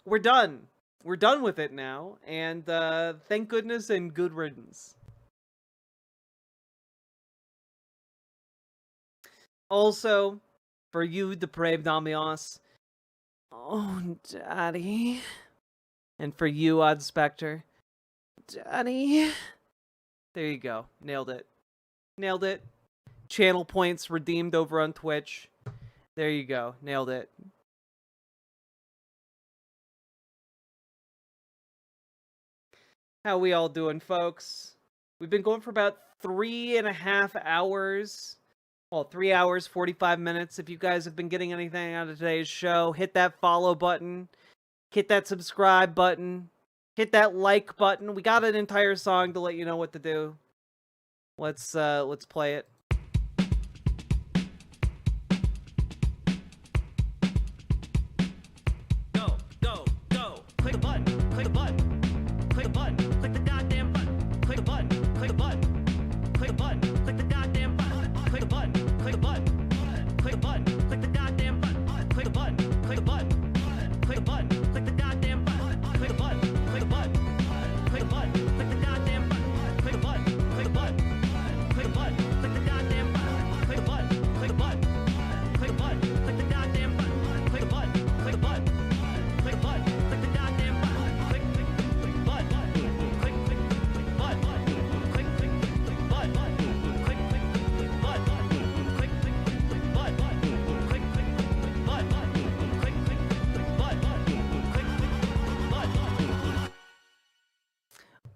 We're done. We're done with it now, and thank goodness and good riddance. Also, for you, depraved ambiance, oh, Daddy. And for you, Odd Spectre, Daddy. There you go. Nailed it. Nailed it. Channel points redeemed over on Twitch. There you go. Nailed it. How we all doing, folks? We've been going for about 3.5 hours. Well, 3 hours, 45 minutes. If you guys have been getting anything out of today's show, hit that follow button. Hit that subscribe button. Hit that like button. We got an entire song to let you know what to do. Let's play it. Go, go, go. Click the button. Click the button. Click the button. Click the goddamn button. Click the button. Click the button. Click the button. Click the goddamn button. Click the button. Click the button. Click the button. Click the goddamn button. Click the button. Click the button. Click the button. Click the goddamn button. Click the button. Click the button. Click the button. Click the goddamn button. Click the button. Click the button. Click the button. Click the goddamn button. Click the button. Click the button. Click the button. Click the goddamn button. Click the button. Click the button. Click the button. Click the goddamn button. Click button. Click button. Click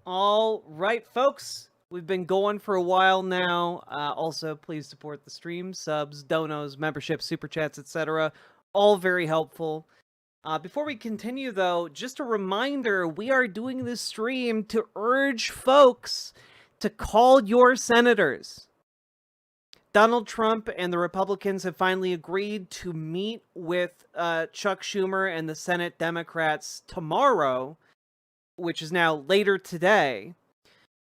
all right, folks. We've been going for a while now. Also, please support the stream. Subs, donos, memberships, super chats, etc. All very helpful. Before we continue, though, just a reminder, we are doing this stream to urge folks to call your senators. Donald Trump and the Republicans have finally agreed to meet with Chuck Schumer and the Senate Democrats tomorrow, which is now later today.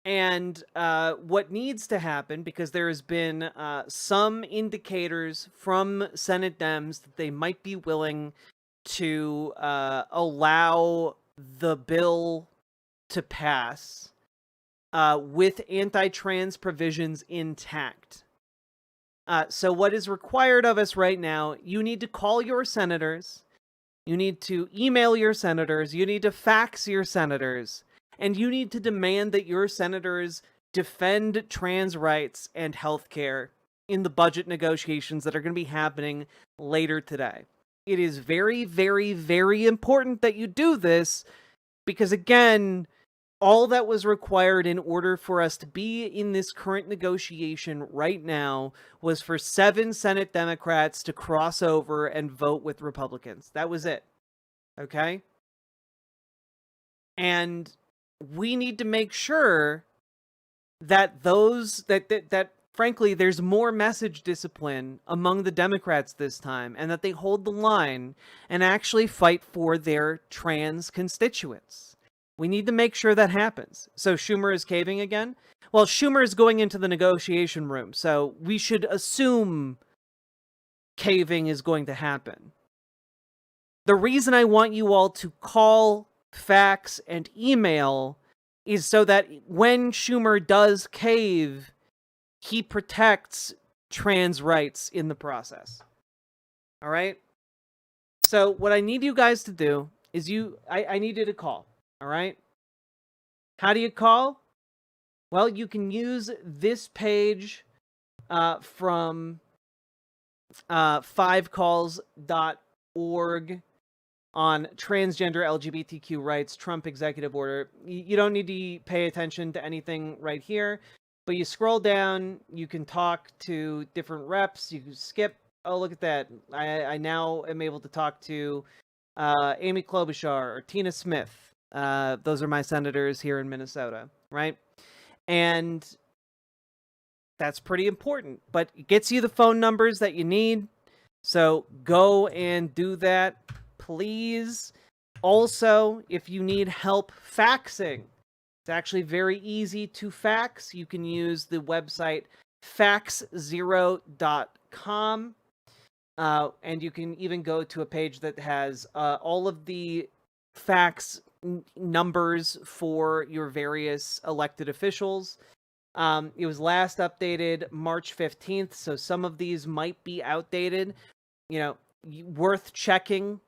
And what needs to happen, because there has been some indicators from Senate Dems that they might be willing to allow the bill to pass with anti-trans provisions intact. So what is required of us right now, you need to call your senators, you need to email your senators, you need to fax your senators, and you need to demand that your senators defend trans rights and healthcare in the budget negotiations that are going to be happening later today. It is very, very, very important that you do this because, again, all that was required in order for us to be in this current negotiation right now was for 7 Senate Democrats to cross over and vote with Republicans. That was it. Okay? And we need to make sure that those that frankly, there's more message discipline among the Democrats this time, and that they hold the line and actually fight for their trans constituents. We need to make sure that happens. So Schumer is caving again? Well, Schumer is going into the negotiation room, so we should assume caving is going to happen. The reason I want you all to call, fax, and email is so that when Schumer does cave, he protects trans rights in the process. All right? So what I need you guys to do is I need you to call. All right? How do you call? Well, you can use this page from 5calls.org on transgender LGBTQ rights, Trump executive order. You don't need to pay attention to anything right here, but you scroll down, you can talk to different reps, you can skip. Oh, look at that. I now am able to talk to Amy Klobuchar or Tina Smith. Those are my senators here in Minnesota, right? And that's pretty important, but it gets you the phone numbers that you need. So go and do that, please. Also, if you need help faxing, it's actually very easy to fax. You can use the website faxzero.com. And you can even go to a page that has all of the fax numbers for your various elected officials. It was last updated March 15th, so some of these might be outdated. You know, worth checking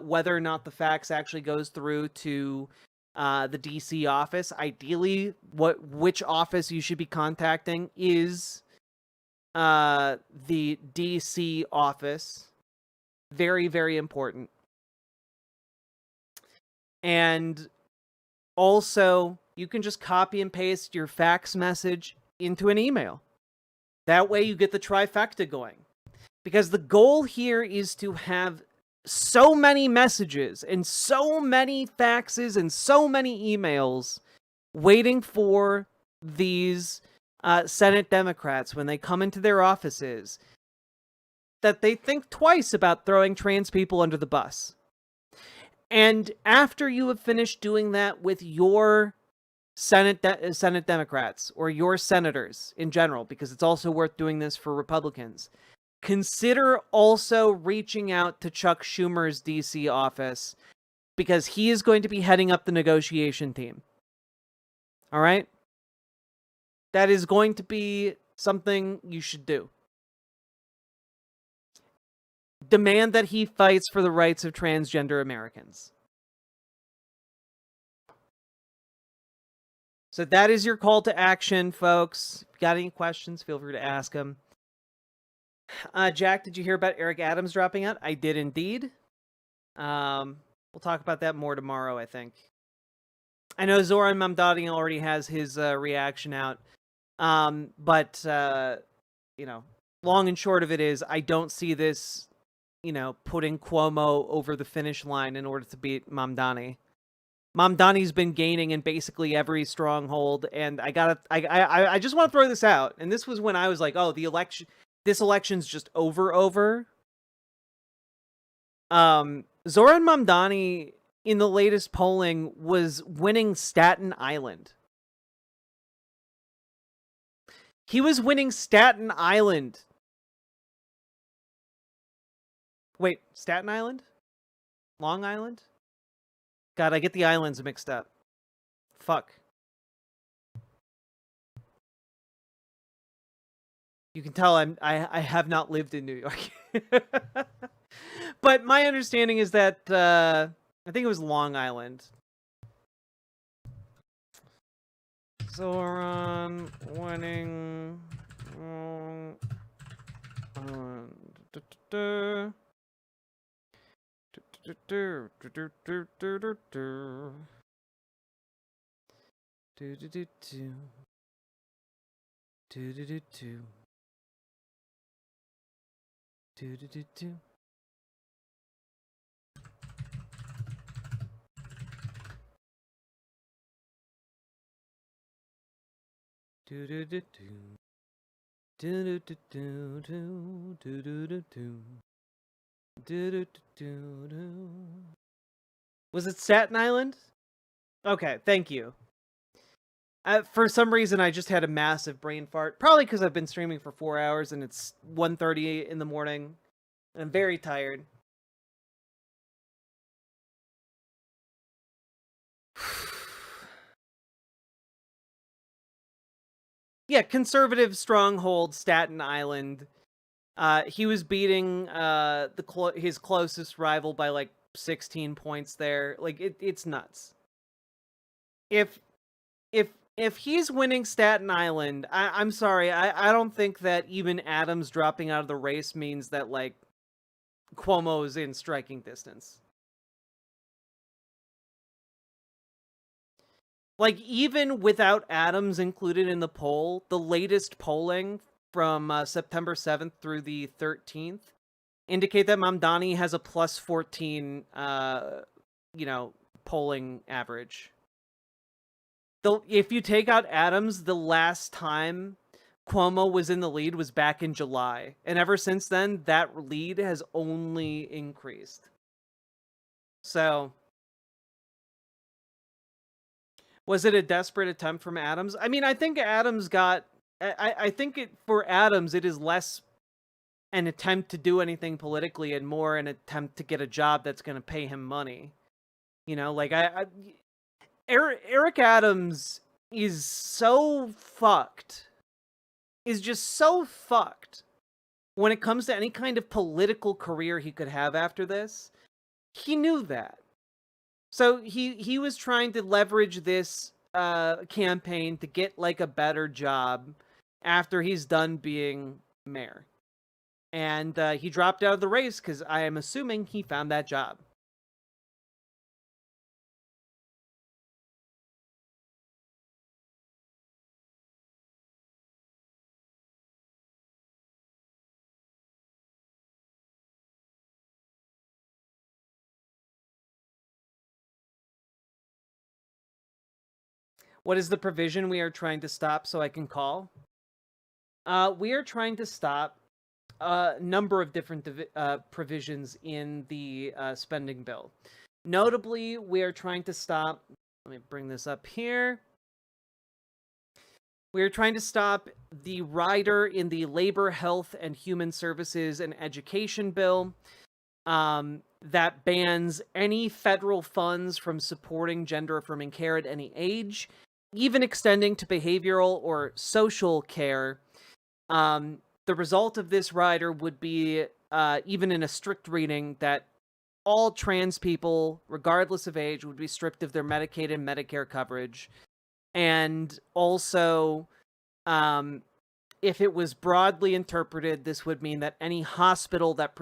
whether or not the fax actually goes through to the DC office. Ideally, which office you should be contacting is the DC office. Very, very important. And also, you can just copy and paste your fax message into an email. That way you get the trifecta going. Because the goal here is to have so many messages and so many faxes and so many emails waiting for these Senate Democrats when they come into their offices that they think twice about throwing trans people under the bus. And after you have finished doing that with your Senate Democrats or your senators in general, because it's also worth doing this for Republicans, consider also reaching out to Chuck Schumer's DC office, because he is going to be heading up the negotiation team. All right? That is going to be something you should do. Demand that he fights for the rights of transgender Americans. So that is your call to action, folks. If you got any questions, feel free to ask them. Jack, did you hear about Eric Adams dropping out? I did indeed. We'll talk about that more tomorrow, I think. I know Zoran Mamdani already has his reaction out. But you know, long and short of it is, I don't see this, you know, putting Cuomo over the finish line in order to beat Mamdani. Mamdani's been gaining in basically every stronghold, and I just want to throw this out. And this was when I was like, oh, this election's just over. Zoran Mamdani in the latest polling was winning Staten Island. He was winning Staten Island. Wait, Staten Island? Long Island? God, I get the islands mixed up. Fuck. You can tell I have not lived in New York. But my understanding is that I think it was Long Island. Zoran winning Long Island. Was it Staten Island? Okay, thank you. For some reason, I just had a massive brain fart. Probably because I've been streaming for 4 hours and it's 1:30 in the morning. And I'm very tired. Yeah, conservative stronghold, Staten Island. He was beating his closest rival by like 16 points there. Like it's nuts. If he's winning Staten Island, I'm sorry, I don't think that even Adams dropping out of the race means that like Cuomo is in striking distance. Like, even without Adams included in the poll, the latest polling from September 7th through the 13th indicate that Mamdani has a plus 14, polling average. If you take out Adams, the last time Cuomo was in the lead was back in July. And ever since then, that lead has only increased. So, was it a desperate attempt from Adams? I mean, I think Adams got... I think for Adams, it is less an attempt to do anything politically and more an attempt to get a job that's going to pay him money. You know, like, Eric Adams is so fucked. Is just so fucked when it comes to any kind of political career he could have after this. He knew that. So he was trying to leverage this campaign to get like a better job after he's done being mayor. And he dropped out of the race because I am assuming he found that job. What is the provision we are trying to stop so I can call? We are trying to stop a number of different provisions in the spending bill. Notably, we are trying to stop... Let me bring this up here. We are trying to stop the rider in the Labor, Health, and Human Services and Education bill that bans any federal funds from supporting gender-affirming care at any age, even extending to behavioral or social care. The result of this rider would be, even in a strict reading, that all trans people, regardless of age, would be stripped of their Medicaid and Medicare coverage. And also, if it was broadly interpreted, this would mean that any hospital that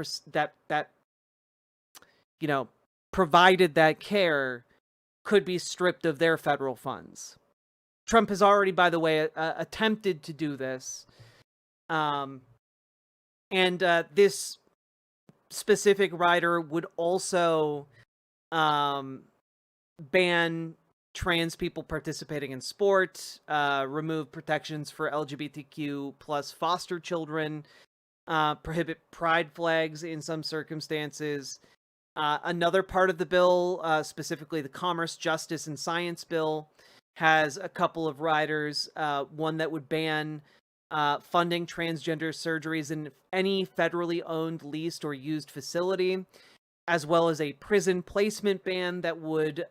provided that care could be stripped of their federal funds. Trump has already, by the way, attempted to do this. This specific rider would also ban trans people participating in sport, remove protections for LGBTQ plus foster children, prohibit pride flags in some circumstances. Another part of the bill, specifically the Commerce, Justice, and Science bill, has a couple of riders. One that would ban funding transgender surgeries in any federally owned, leased, or used facility, as well as a prison placement ban that would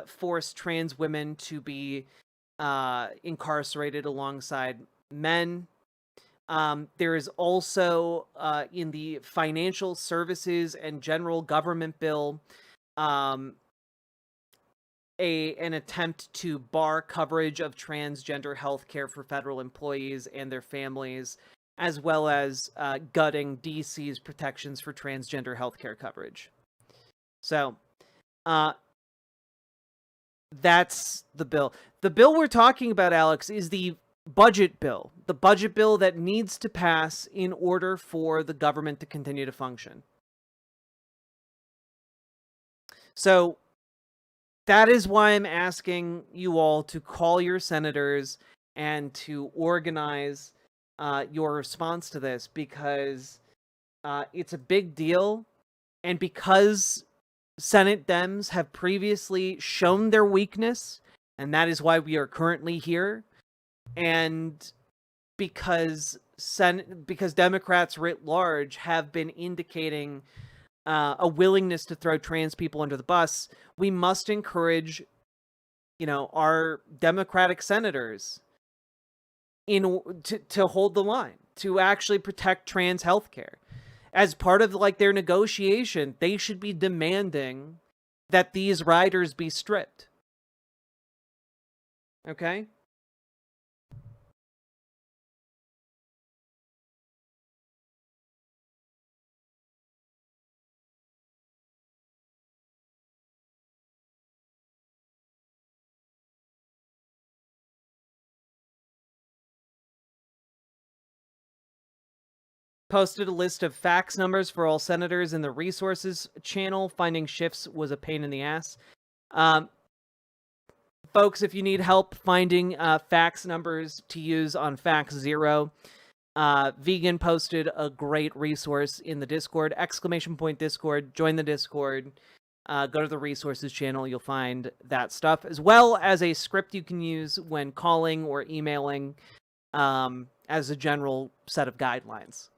force trans women to be incarcerated alongside men. There is also, in the Financial Services and General Government bill, an attempt to bar coverage of transgender health care for federal employees and their families, as well as gutting DC's protections for transgender health care coverage. So, that's the bill. The bill we're talking about, Alex, is the budget bill. The budget bill that needs to pass in order for the government to continue to function. So, that is why I'm asking you all to call your senators and to organize your response to this, because it's a big deal, and because Senate Dems have previously shown their weakness, and that is why we are currently here, and because Democrats writ large have been indicating a willingness to throw trans people under the bus, we must encourage, our Democratic senators to hold the line, to actually protect trans healthcare. As part of their negotiation, they should be demanding that these riders be stripped. Okay? Posted a list of fax numbers for all senators in the resources channel. Finding shifts was a pain in the ass. Folks, if you need help finding fax numbers to use on Fax Zero, Vegan posted a great resource in the Discord, ! Discord. Join the Discord. Go to the resources channel. You'll find that stuff, as well as a script you can use when calling or emailing, as a general set of guidelines.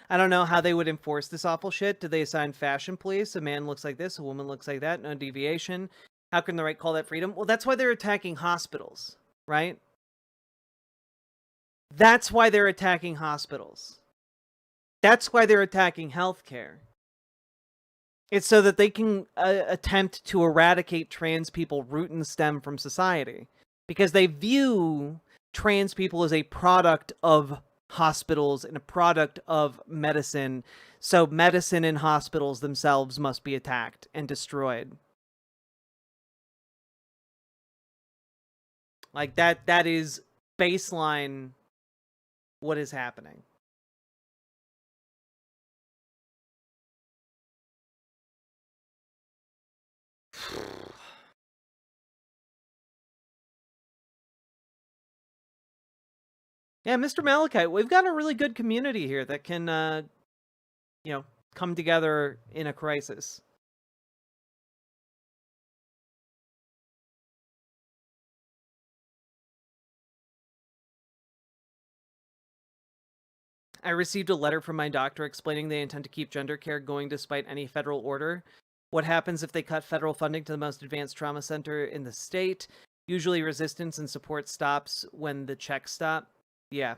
I don't know how they would enforce this awful shit. Do they assign fashion police? A man looks like this, a woman looks like that, no deviation. How can the right call that freedom? Well, that's why they're attacking hospitals, right? That's why they're attacking hospitals. That's why they're attacking healthcare. It's so that they can attempt to eradicate trans people root and stem from society. Because they view trans people as a product of hospitals and a product of medicine. So medicine and hospitals themselves must be attacked and destroyed. Like that is baseline what is happening. Yeah, Mr. Malachite, we've got a really good community here that can, come together in a crisis. I received a letter from my doctor explaining they intend to keep gender care going despite any federal order. What happens if they cut federal funding to the most advanced trauma center in the state? Usually resistance and support stops when the checks stop. Yeah.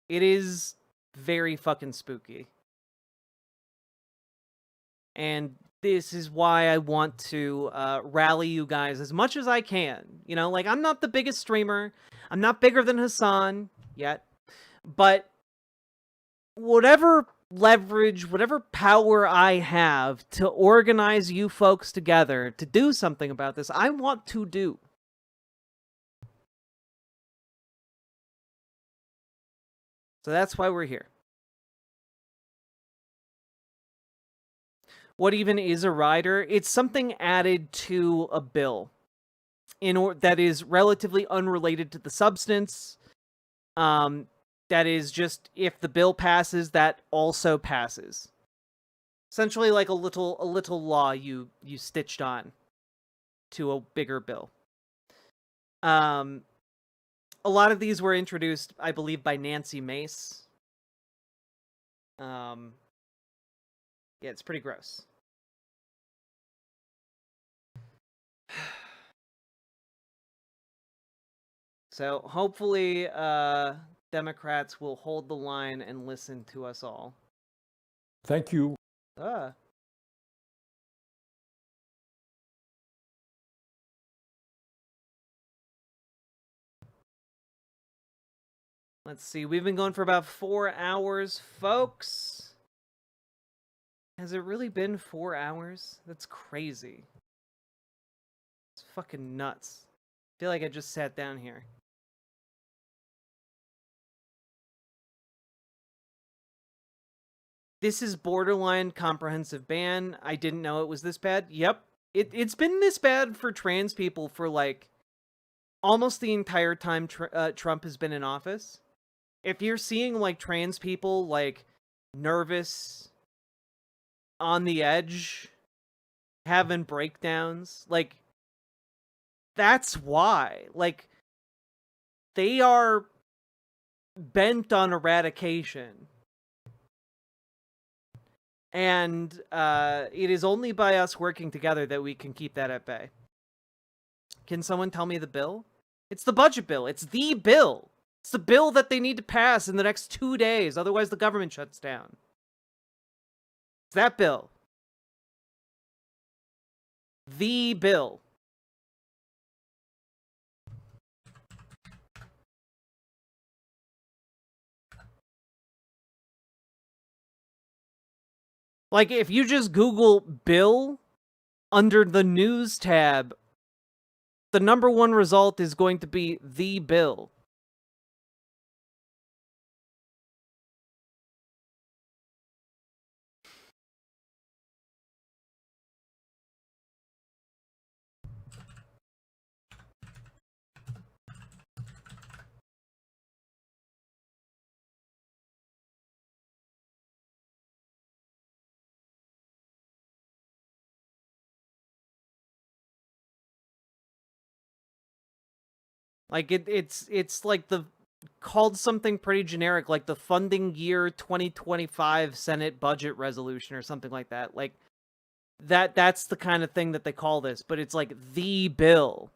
It is very fucking spooky. And this is why I want to rally you guys as much as I can. I'm not the biggest streamer. I'm not bigger than Hassan yet. But whatever leverage, whatever power I have to organize you folks together to do something about this, I want to do. So that's why we're here. What even is a rider? It's something added to a bill that is relatively unrelated to the substance. That is just, if the bill passes, that also passes. Essentially like a little law you stitched on to a bigger bill. A lot of these were introduced, I believe, by Nancy Mace. Yeah, it's pretty gross. So hopefully Democrats will hold the line and listen to us all. Thank you. Let's see, we've been going for about 4 hours, folks. Has it really been 4 hours? That's crazy. It's fucking nuts. I feel like I just sat down here. This is borderline comprehensive ban. I didn't know it was this bad. Yep. it's been this bad for trans people for like almost the entire time Trump has been in office. If you're seeing like trans people like nervous, on the edge, having breakdowns, like that's why. Like they are bent on eradication. And it is only by us working together that we can keep that at bay. Can someone tell me the bill? It's the budget bill. It's the bill. It's the bill that they need to pass in the next 2 days. Otherwise, the government shuts down. It's that bill. The bill. Like, if you just Google bill under the news tab, the #1 result is going to be the bill. Like it's like the called something pretty generic, like the funding year 2025 Senate budget resolution or something like that. Like that's the kind of thing that they call this, but it's like the bill.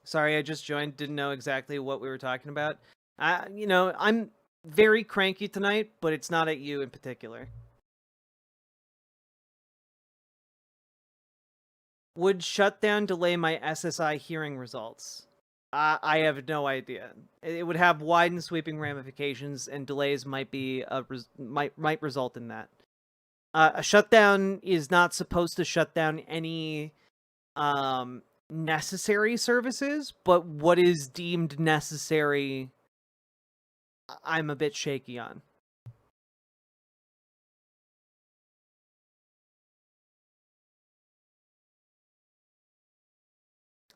Sorry, I just joined, didn't know exactly what we were talking about. You know, I'm very cranky tonight, but it's not at you in particular. Would shutdown delay my SSI hearing results? I have no idea. It would have wide and sweeping ramifications, and delays might be might result in that. A shutdown is not supposed to shut down any necessary services, but what is deemed necessary, I'm a bit shaky on.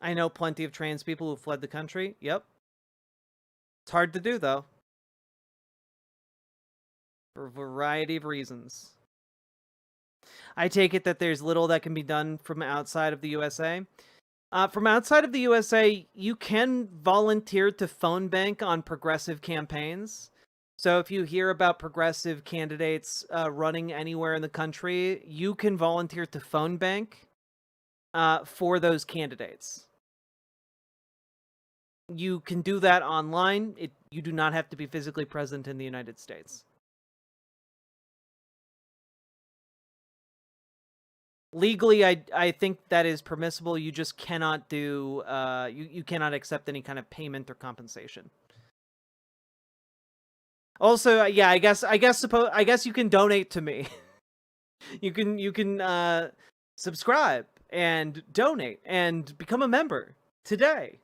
I know plenty of trans people who fled the country. Yep. It's hard to do, though. For a variety of reasons. I take it that there's little that can be done from outside of the USA. From outside of the USA, you can volunteer to phone bank on progressive campaigns. So if you hear about progressive candidates running anywhere in the country, you can volunteer to phone bank for those candidates. You can do that online. You do not have to be physically present in the United States. Legally, I think that is permissible. You just cannot do you cannot accept any kind of payment or compensation. Also, yeah, I guess you can donate to me. you can subscribe and donate and become a member today.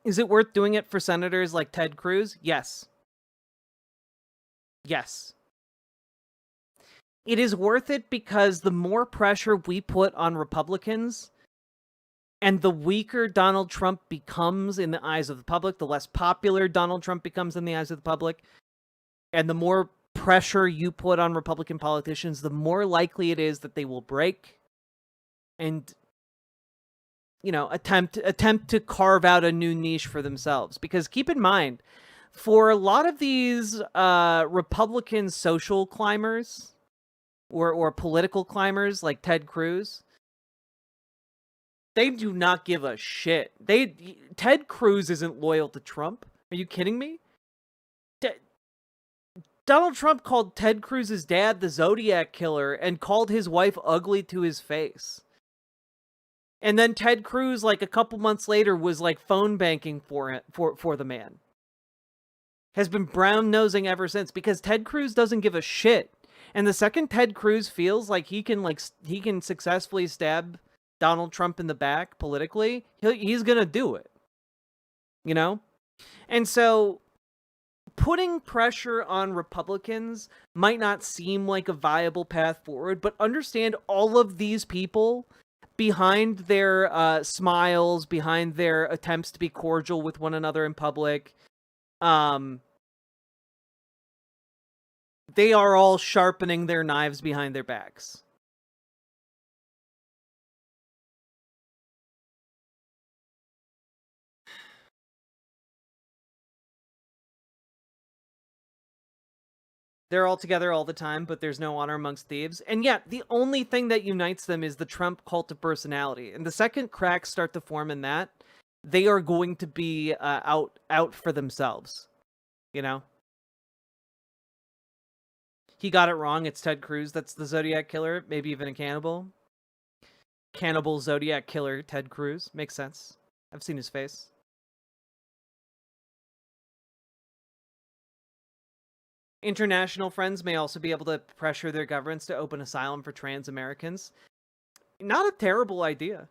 Is it worth doing it for senators like Ted Cruz? Yes. Yes. It is worth it because the more pressure we put on Republicans and the weaker Donald Trump becomes in the eyes of the public, the less popular Donald Trump becomes in the eyes of the public, and the more pressure you put on Republican politicians, the more likely it is that they will break and, you know, attempt to carve out a new niche for themselves. Because keep in mind, for a lot of these Republican social climbers or political climbers like Ted Cruz, they do not give a shit. Ted Cruz isn't loyal to Trump. Are you kidding me? Donald Trump called Ted Cruz's dad the Zodiac Killer and called his wife ugly to his face. And then Ted Cruz, like a couple months later, was like phone banking for the man. Has been brown nosing ever since, because Ted Cruz doesn't give a shit. And the second Ted Cruz feels like he can successfully stab Donald Trump in the back politically, he's gonna do it. You know? And so putting pressure on Republicans might not seem like a viable path forward, but understand all of these people behind their smiles, behind their attempts to be cordial with one another in public, they are all sharpening their knives behind their backs. They're all together all the time, but there's no honor amongst thieves. And yet, the only thing that unites them is the Trump cult of personality. And the second cracks start to form in that, they are going to be out for themselves. You know? He got it wrong. It's Ted Cruz. That's the Zodiac Killer. Maybe even a cannibal. Cannibal Zodiac Killer Ted Cruz. Makes sense. I've seen his face. International friends may also be able to pressure their governments to open asylum for trans Americans. Not a terrible idea.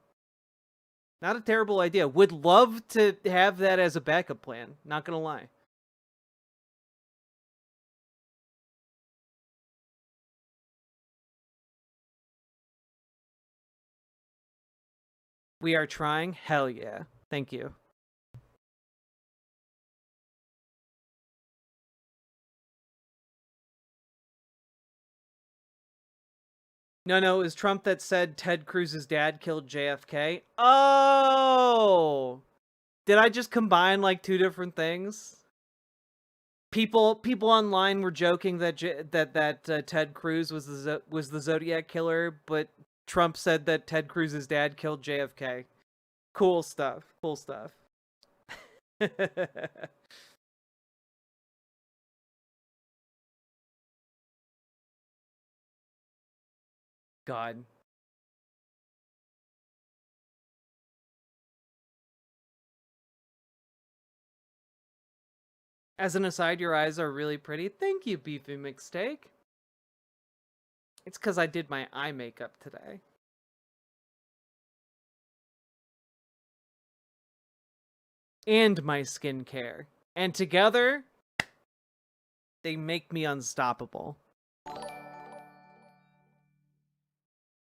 Not a terrible idea. Would love to have that as a backup plan. Not gonna lie. We are trying? Hell yeah. Thank you. No, it was Trump that said Ted Cruz's dad killed JFK. Oh! Did I just combine like two different things? People online were joking that Ted Cruz was the Zodiac Killer, but Trump said that Ted Cruz's dad killed JFK. Cool stuff. Cool stuff. God. As an aside, your eyes are really pretty. Thank you, Beefy McSteak. It's because I did my eye makeup today. And my skincare. And together, they make me unstoppable.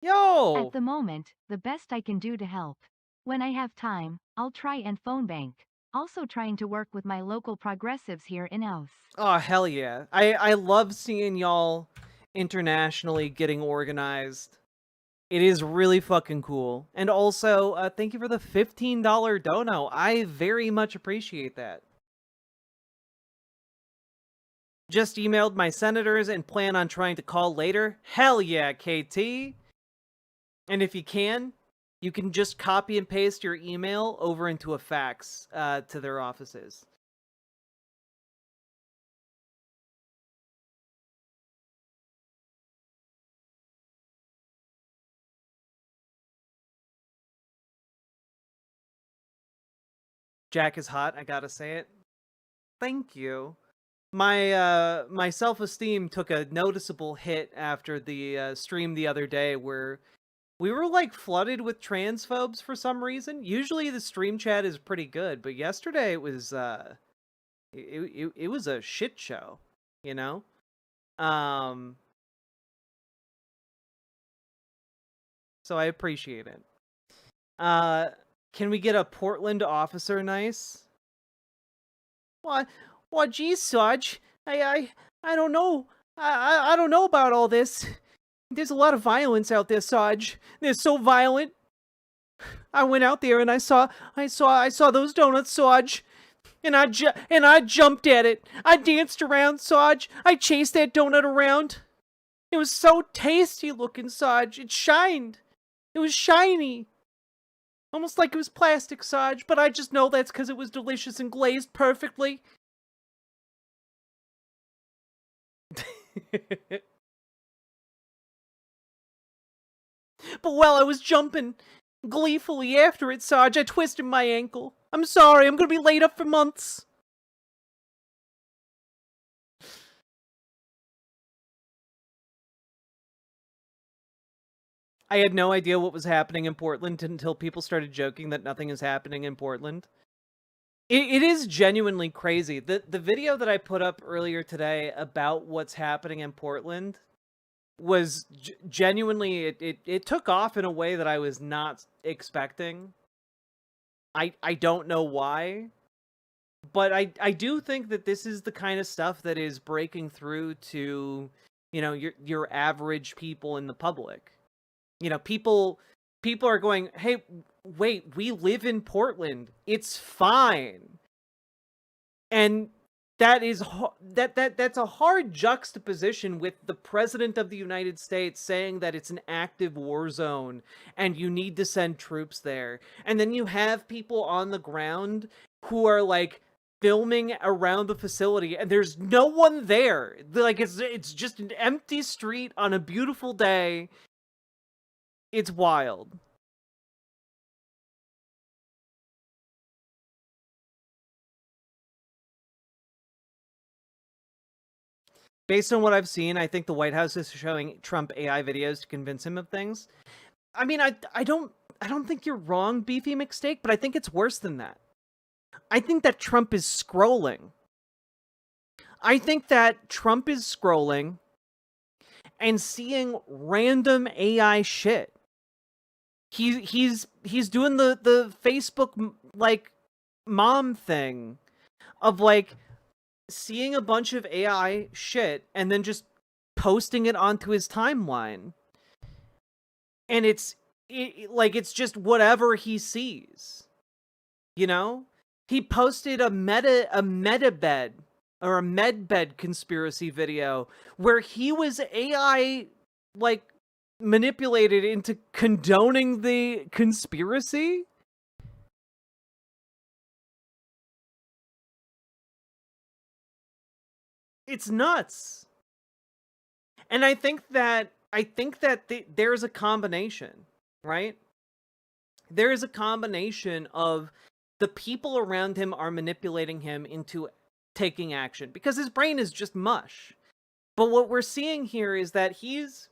Yo! At the moment, the best I can do to help. When I have time, I'll try and phone bank. Also trying to work with my local progressives here in-house. Oh, hell yeah. I love seeing y'all internationally getting organized. It is really fucking cool. And also, thank you for the $15 dono. I very much appreciate that. Just emailed my senators and plan on trying to call later. Hell yeah, KT. And if you can just copy and paste your email over into a fax to their offices. Jack is hot, I gotta say it. Thank you. My self-esteem took a noticeable hit after the stream the other day where we were like flooded with transphobes for some reason. Usually the stream chat is pretty good, but yesterday it was it was a shit show, you know? So I appreciate it. Can we get a Portland officer nice? What geez, Sarge. I don't know. I don't know about all this. There's a lot of violence out there, Sarge. They're so violent. I went out there and I saw those donuts, Sarge. And I jumped at it. I danced around, Sarge. I chased that donut around. It was so tasty looking, Sarge. It shined. It was shiny. Almost like it was plastic, Sarge, but I just know that's because it was delicious and glazed perfectly. But while I was jumping gleefully after it, Sarge. I twisted my ankle. I'm sorry, I'm gonna be laid up for months. I had no idea what was happening in Portland until people started joking that nothing is happening in Portland. It is genuinely crazy. The video that I put up earlier today about what's happening in Portland was genuinely, it took off in a way that I was not expecting. I don't know why, but I do think that this is the kind of stuff that is breaking through to, you know, your average people in the public. You know, people are going, hey, wait, we live in Portland. It's fine. And that is that's a hard juxtaposition with the president of the United States saying that it's an active war zone and you need to send troops there. And then you have people on the ground who are like filming around the facility and there's no one there. Like it's just an empty street on a beautiful day. It's wild. Based on what I've seen, I think the White House is showing Trump AI videos to convince him of things. I mean, I don't think you're wrong, Beefy McSteak, but I think it's worse than that. I think that Trump is scrolling. I think that Trump is scrolling and seeing random AI shit. He's doing the Facebook like mom thing of like seeing a bunch of AI shit and then just posting it onto his timeline. And it's just whatever he sees. You know? He posted a medbed or a medbed conspiracy video where he was AI like manipulated into condoning the conspiracy. It's nuts. And I think that there's a combination, right? There is a combination of the people around him are manipulating him into taking action because his brain is just mush. But what we're seeing here is that he's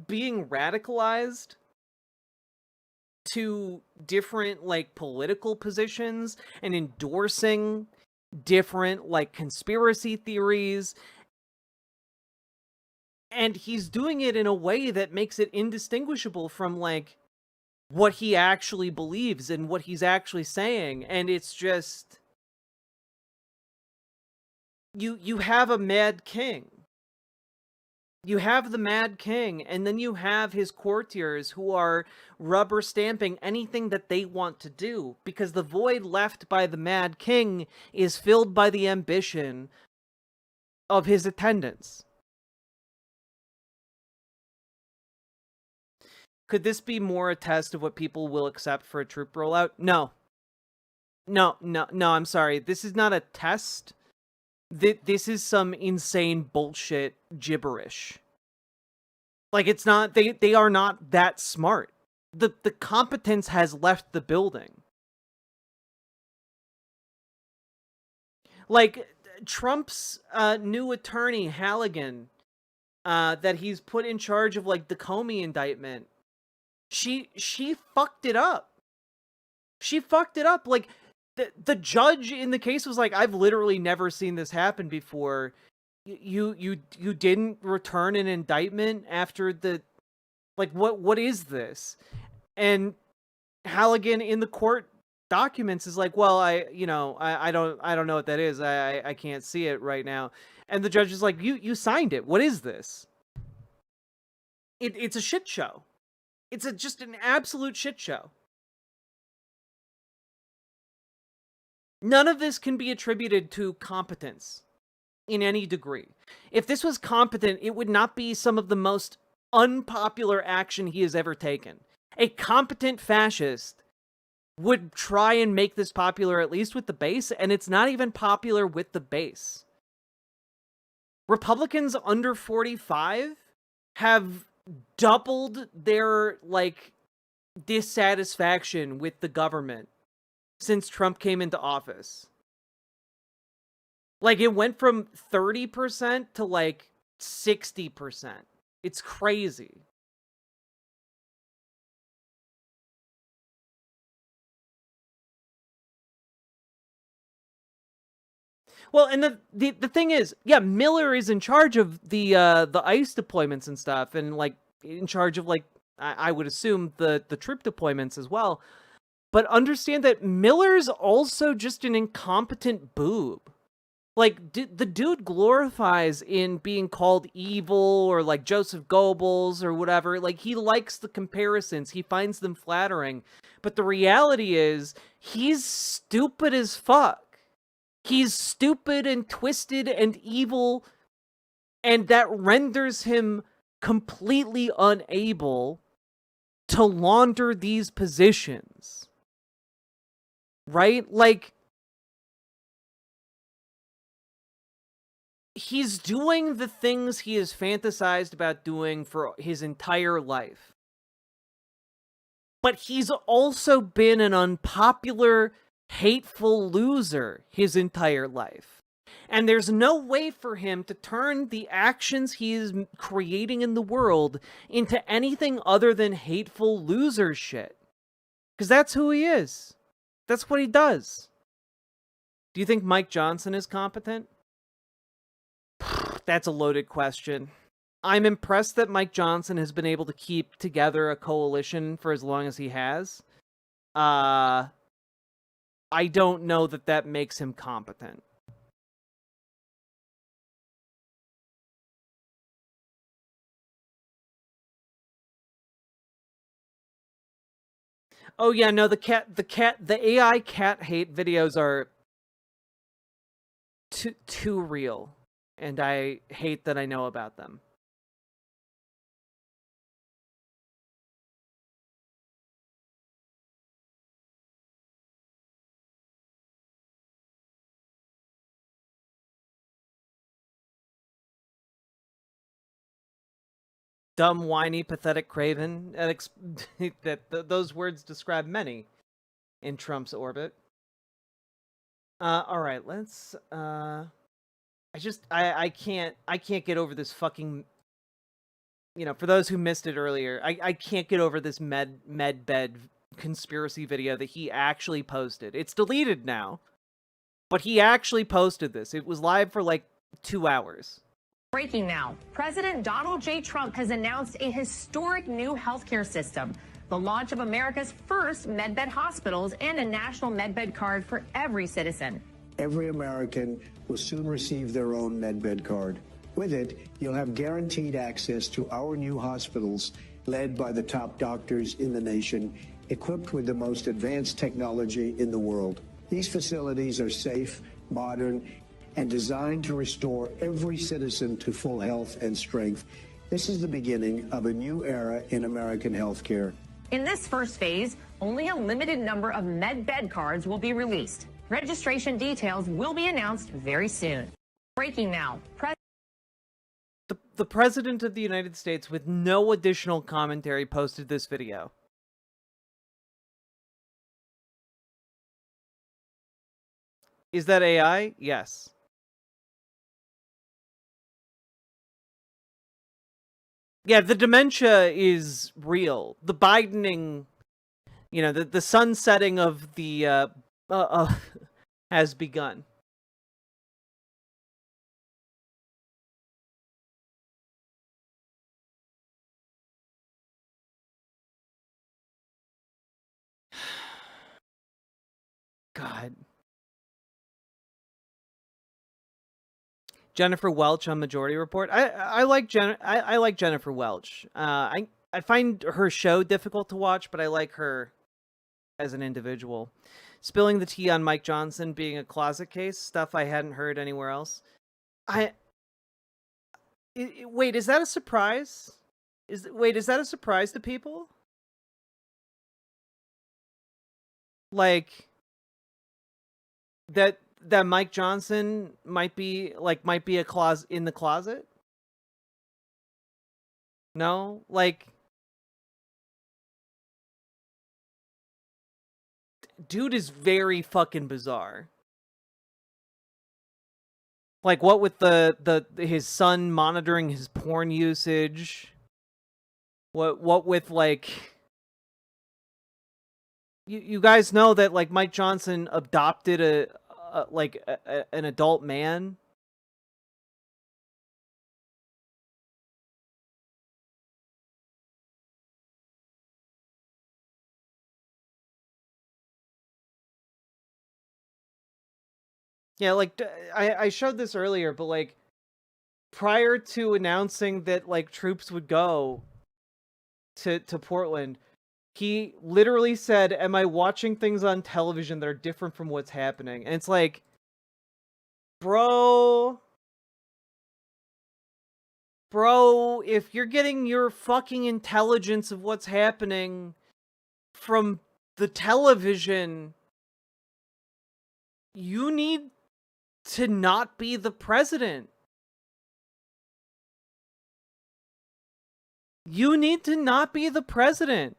being radicalized to different like political positions and endorsing different like conspiracy theories, and he's doing it in a way that makes it indistinguishable from like what he actually believes and what he's actually saying. And it's just you have a mad king. You have the Mad King, and then you have his courtiers who are rubber stamping anything that they want to do, because the void left by the Mad King is filled by the ambition of his attendants. Could this be more a test of what people will accept for a troop rollout? No. No, I'm sorry. This is not a test. This is some insane bullshit gibberish. Like, it's not, they are not that smart. The competence has left the building. Like, Trump's new attorney, Halligan, that he's put in charge of, like, the Comey indictment, she fucked it up. She fucked it up. Like, the judge in the case was like, I've literally never seen this happen before. You didn't return an indictment after the, like, what is this? And Halligan in the court documents is like, well, I don't know what that is. I can't see it right now. And the judge is like, you signed it. What is this? It's a shit show. It's just an absolute shit show. None of this can be attributed to competence in any degree. If this was competent, it would not be some of the most unpopular action he has ever taken. A competent fascist would try and make this popular, at least with the base, and it's not even popular with the base. Republicans under 45 have doubled their, like, dissatisfaction with the government since Trump came into office. Like, it went from 30% to like 60%. It's crazy. Well, and the thing is, yeah, Miller is in charge of the ICE deployments and stuff, and like in charge of like I would assume the troop deployments as well. But understand that Miller's also just an incompetent boob. Like, the dude glorifies in being called evil or like Joseph Goebbels or whatever. Like, he likes the comparisons. He finds them flattering. But the reality is, he's stupid as fuck. He's stupid and twisted and evil, and that renders him completely unable to launder these positions. Right? Like, he's doing the things he has fantasized about doing for his entire life. But he's also been an unpopular, hateful loser his entire life. And there's no way for him to turn the actions he is creating in the world into anything other than hateful loser shit. Because that's who he is. That's what he does. Do you think Mike Johnson is competent? That's a loaded question. I'm impressed that Mike Johnson has been able to keep together a coalition for as long as he has. I don't know that that makes him competent. Oh yeah, no, the AI cat hate videos are too real, and I hate that I know about them. Dumb, whiny, pathetic craven. Those words describe many in Trump's orbit. All right, let's. I can't get over this fucking. You know, for those who missed it earlier, I can't get over this medbed conspiracy video that he actually posted. It's deleted now, but he actually posted this. It was live for like 2 hours. Breaking now. President Donald J. Trump has announced a historic new healthcare system, the launch of America's first medbed hospitals and a national medbed card for every citizen. Every American will soon receive their own medbed card. With it, you'll have guaranteed access to our new hospitals led by the top doctors in the nation, equipped with the most advanced technology in the world. These facilities are safe, modern, and designed to restore every citizen to full health and strength. This is the beginning of a new era in American healthcare. In this first phase, only a limited number of medbed cards will be released. Registration details will be announced very soon. Breaking now. The President of the United States, with no additional commentary, posted this video. Is that AI? Yes. Yeah, the dementia is real. The Bidening, you know, the sunsetting of the has begun. God. Jennifer Welch on Majority Report. I like Jennifer Welch. I find her show difficult to watch, but I like her as an individual. Spilling the tea on Mike Johnson being a closet case, stuff I hadn't heard anywhere else. Wait, is that a surprise? Is that a surprise to people? Like that Mike Johnson might be a closet in the closet? No? Like, dude is very fucking bizarre. Like, what with his son monitoring his porn usage? What with, like... You guys know that, like, Mike Johnson adopted an adult man? Yeah, like, I showed this earlier, but, like, prior to announcing that, like, troops would go to Portland, he literally said, "Am I watching things on television that are different from what's happening?" And it's like, bro, if you're getting your fucking intelligence of what's happening from the television, you need to not be the president. You need to not be the president.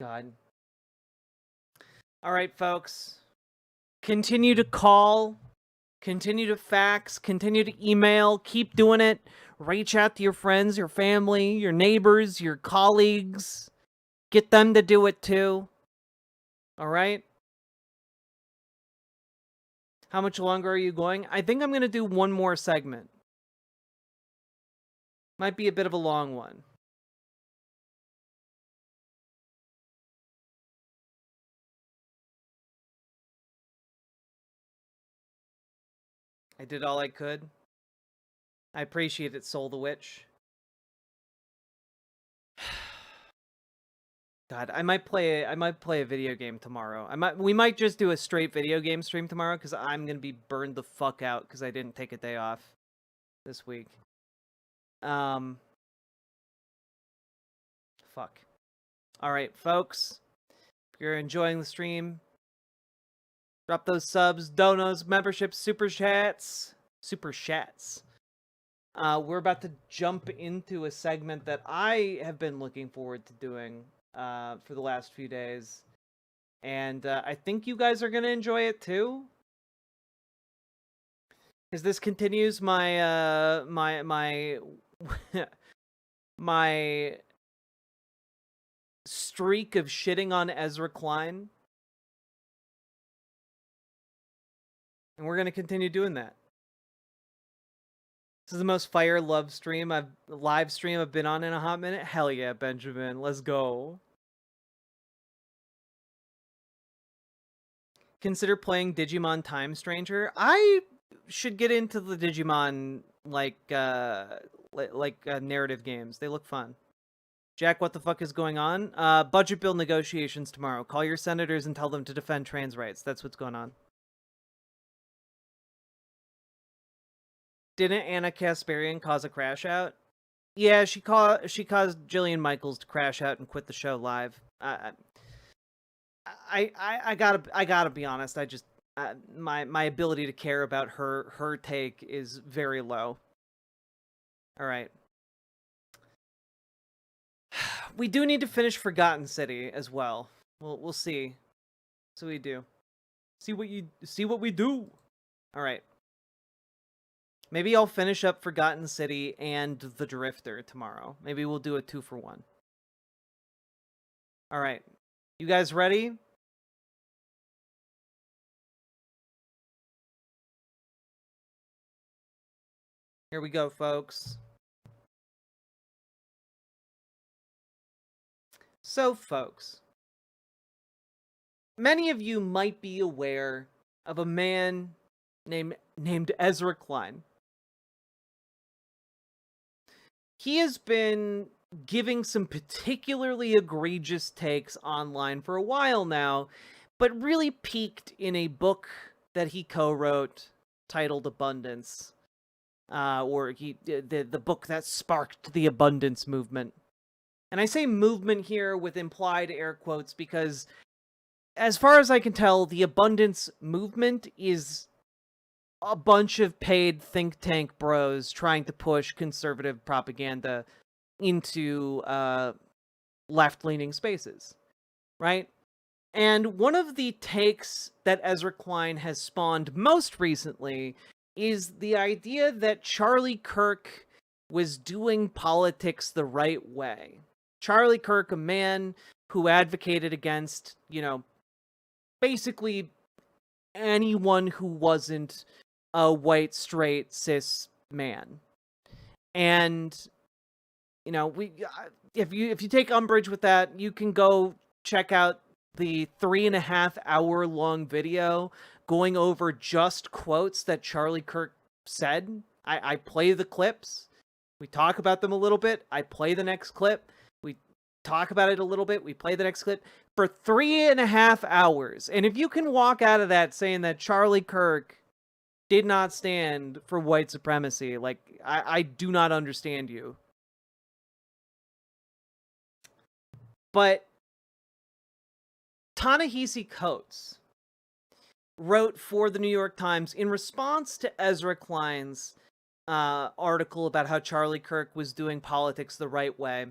God. All right, folks. Continue to call. Continue to fax. Continue to email. Keep doing it. Reach out to your friends, your family, your neighbors, your colleagues. Get them to do it too. All right? How much longer are you going? I think I'm going to do one more segment. Might be a bit of a long one. I did all I could. I appreciate it, Soul the Witch. God, I might play a video game tomorrow. We might just do a straight video game stream tomorrow because I'm gonna be burned the fuck out because I didn't take a day off this week. Fuck. All right, folks. If you're enjoying the stream, drop those subs, donos, memberships, super chats. We're about to jump into a segment that I have been looking forward to doing for the last few days. And I think you guys are going to enjoy it too. Because this continues my my streak of shitting on Ezra Klein. And we're going to continue doing that. This is the most fire live stream I've been on in a hot minute. Hell yeah, Benjamin. Let's go. Consider playing Digimon Time Stranger. I should get into the Digimon narrative games. They look fun. Jack, what the fuck is going on? Budget bill negotiations tomorrow. Call your senators and tell them to defend trans rights. That's what's going on. Didn't Anna Kasparian cause a crash out? Yeah, she caused Jillian Michaels to crash out and quit the show live. I gotta be honest. I just my ability to care about her take is very low. All right. We do need to finish Forgotten City as well. We'll see. So we do. See what we do. All right. Maybe I'll finish up Forgotten City and The Drifter tomorrow. Maybe we'll do a 2-for-1. All right. You guys ready? Here we go, folks. So, folks, many of you might be aware of a man named Ezra Klein. He has been giving some particularly egregious takes online for a while now, but really peaked in a book that he co-wrote titled Abundance, the book that sparked the abundance movement. And I say movement here with implied air quotes because, as far as I can tell, the abundance movement is a bunch of paid think tank bros trying to push conservative propaganda into left-leaning spaces, right? And one of the takes that Ezra Klein has spawned most recently is the idea that Charlie Kirk was doing politics the right way. Charlie Kirk, a man who advocated against, basically anyone who wasn't a white, straight, cis man. And, if you take umbrage with that, you can go check out the 3.5-hour long video going over just quotes that Charlie Kirk said. I play the clips. We talk about them a little bit. I play the next clip. We talk about it a little bit. We play the next clip for 3.5 hours. And if you can walk out of that saying that Charlie Kirk did not stand for white supremacy, I do not understand you. But Ta-Nehisi Coates wrote for the New York Times in response to Ezra Klein's article about how Charlie Kirk was doing politics the right way,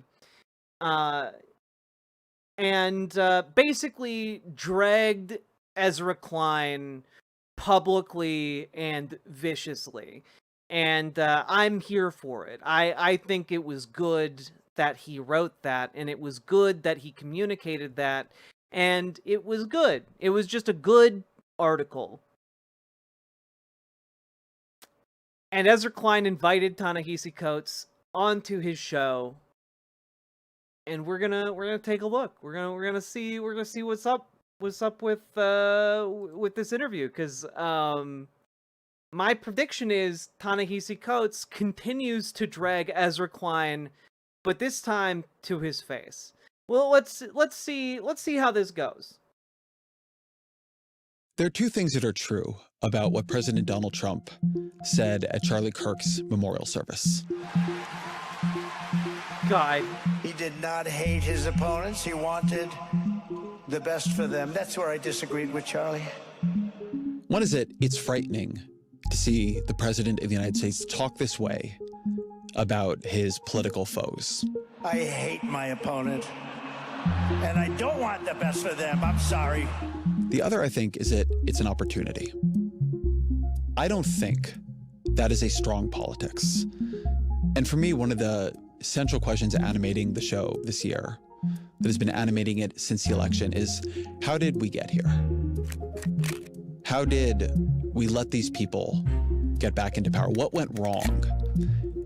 and basically dragged Ezra Klein publicly and viciously. And I'm here for it. I think it was good that he wrote that, and it was good that he communicated that, and it was good. It was just a good article. And Ezra Klein invited Ta-Nehisi Coates onto his show, and we're gonna take a look. We're gonna see what's up with this interview, because my prediction is Ta-Nehisi Coates continues to drag Ezra Klein, but this time to his face. Well, let's see how this goes. There are two things that are true about what President Donald Trump said at Charlie Kirk's memorial service. God. He did not hate his opponents. He wanted the best for them. That's where I disagreed with Charlie. One is that it's frightening to see the President of the United States talk this way about his political foes. I hate my opponent, and I don't want the best for them. I'm sorry. The other, I think, is that it's an opportunity. I don't think that is a strong politics. And for me, one of the central questions animating the show this year, that has been animating it since the election, is how did we get here? How did we let these people get back into power? What went wrong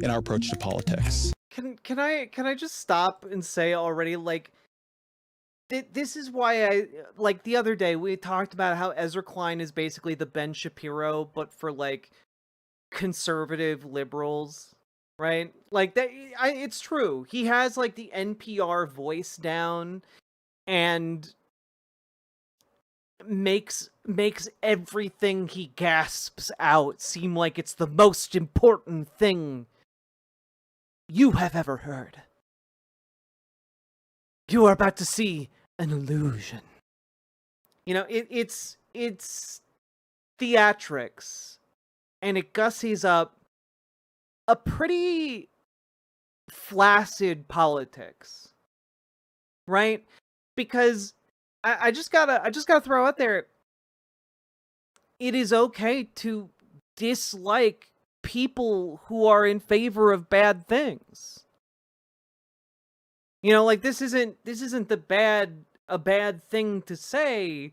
in our approach to politics? Can I just stop and say already, this is why the other day we talked about how Ezra Klein is basically the Ben Shapiro, but for conservative liberals, right? It's true. He has the NPR voice down and makes everything he gasps out seem like it's the most important thing you have ever heard. You are about to see an illusion. It's theatrics, and it gussies up a pretty flaccid politics, right? Because I just gotta throw out there, it is okay to dislike people who are in favor of bad things. This isn't a bad thing to say,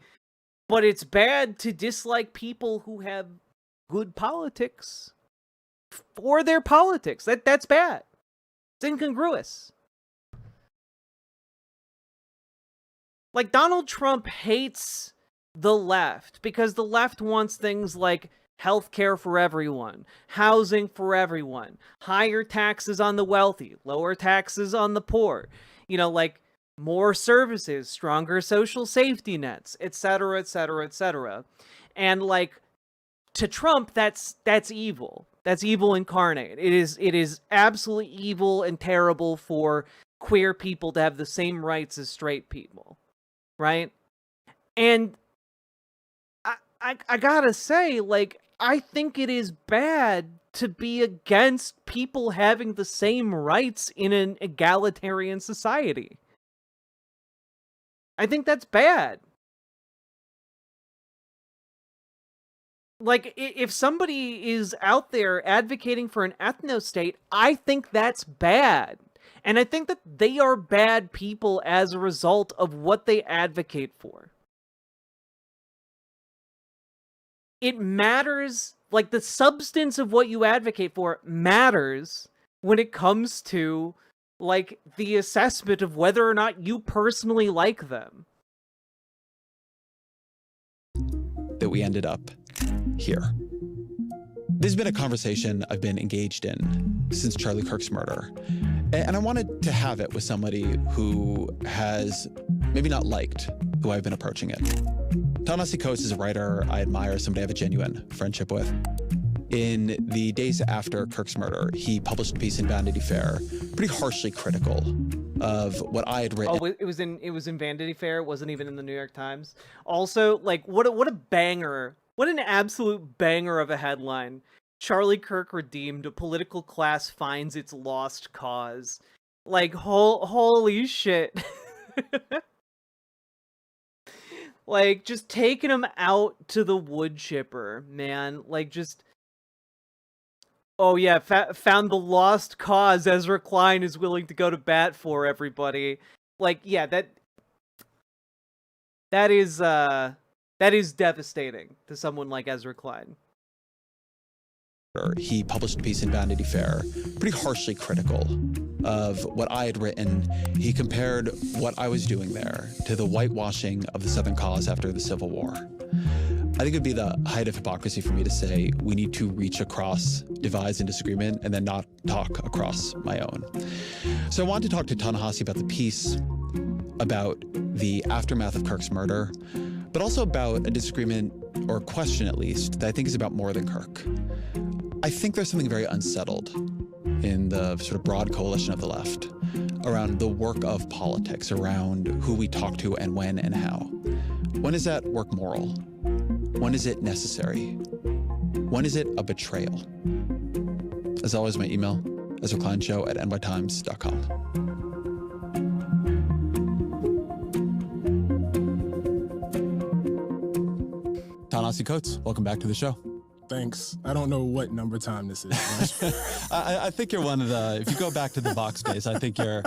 but it's bad to dislike people who have good politics for their politics. That's bad. It's incongruous. Donald Trump hates the left because the left wants things like healthcare for everyone, housing for everyone, higher taxes on the wealthy, lower taxes on the poor. more services, stronger social safety nets, etc., etc., etc. And like, to Trump, that's evil. That's evil incarnate. It is absolutely evil and terrible for queer people to have the same rights as straight people, right? And I gotta say, like, I think it is bad to be against people having the same rights in an egalitarian society. I think that's bad. Like, if somebody is out there advocating for an ethno-state, I think that's bad. And I think that they are bad people as a result of what they advocate for. It matters, like, the substance of what you advocate for matters when it comes to, like, the assessment of whether or not you personally like them. That we ended up here. This has been a conversation I've been engaged in since Charlie Kirk's murder. And I wanted to have it with somebody who has maybe not liked who I've been approaching it. Ta-Nehisi Coates is a writer I admire, somebody I have a genuine friendship with. In the days after Kirk's murder, he published a piece in Vanity Fair, pretty harshly critical of what I had written. Oh, it was in Vanity Fair. It wasn't even in the New York Times. Also, like, what a banger! What an absolute banger of a headline. Charlie Kirk redeemed. A political class finds its lost cause. Like, holy shit. Like, just taking him out to the wood chipper, man. Like, just... Oh yeah, found the lost cause Ezra Klein is willing to go to bat for, everybody. Like, yeah, that is devastating to someone like Ezra Klein. He published a piece in Vanity Fair, pretty harshly critical of what I had written. He compared what I was doing there to the whitewashing of the Southern cause after the Civil War. I think it would be the height of hypocrisy for me to say we need to reach across divides and disagreement and then not talk across my own. So I wanted to talk to Ta-Nehisi about the piece, about the aftermath of Kirk's murder, but also about a disagreement, or a question at least, that I think is about more than Kirk. I think there's something very unsettled in the sort of broad coalition of the left around the work of politics, around who we talk to and when and how. When is that work moral? When is it necessary? When is it a betrayal? As always, my email, EzraKleinShow@nytimes.com. Ta-Nehisi Coates, welcome back to the show. Thanks. I don't know what number time this is. I think you're one of the. If you go back to the box days, I think you're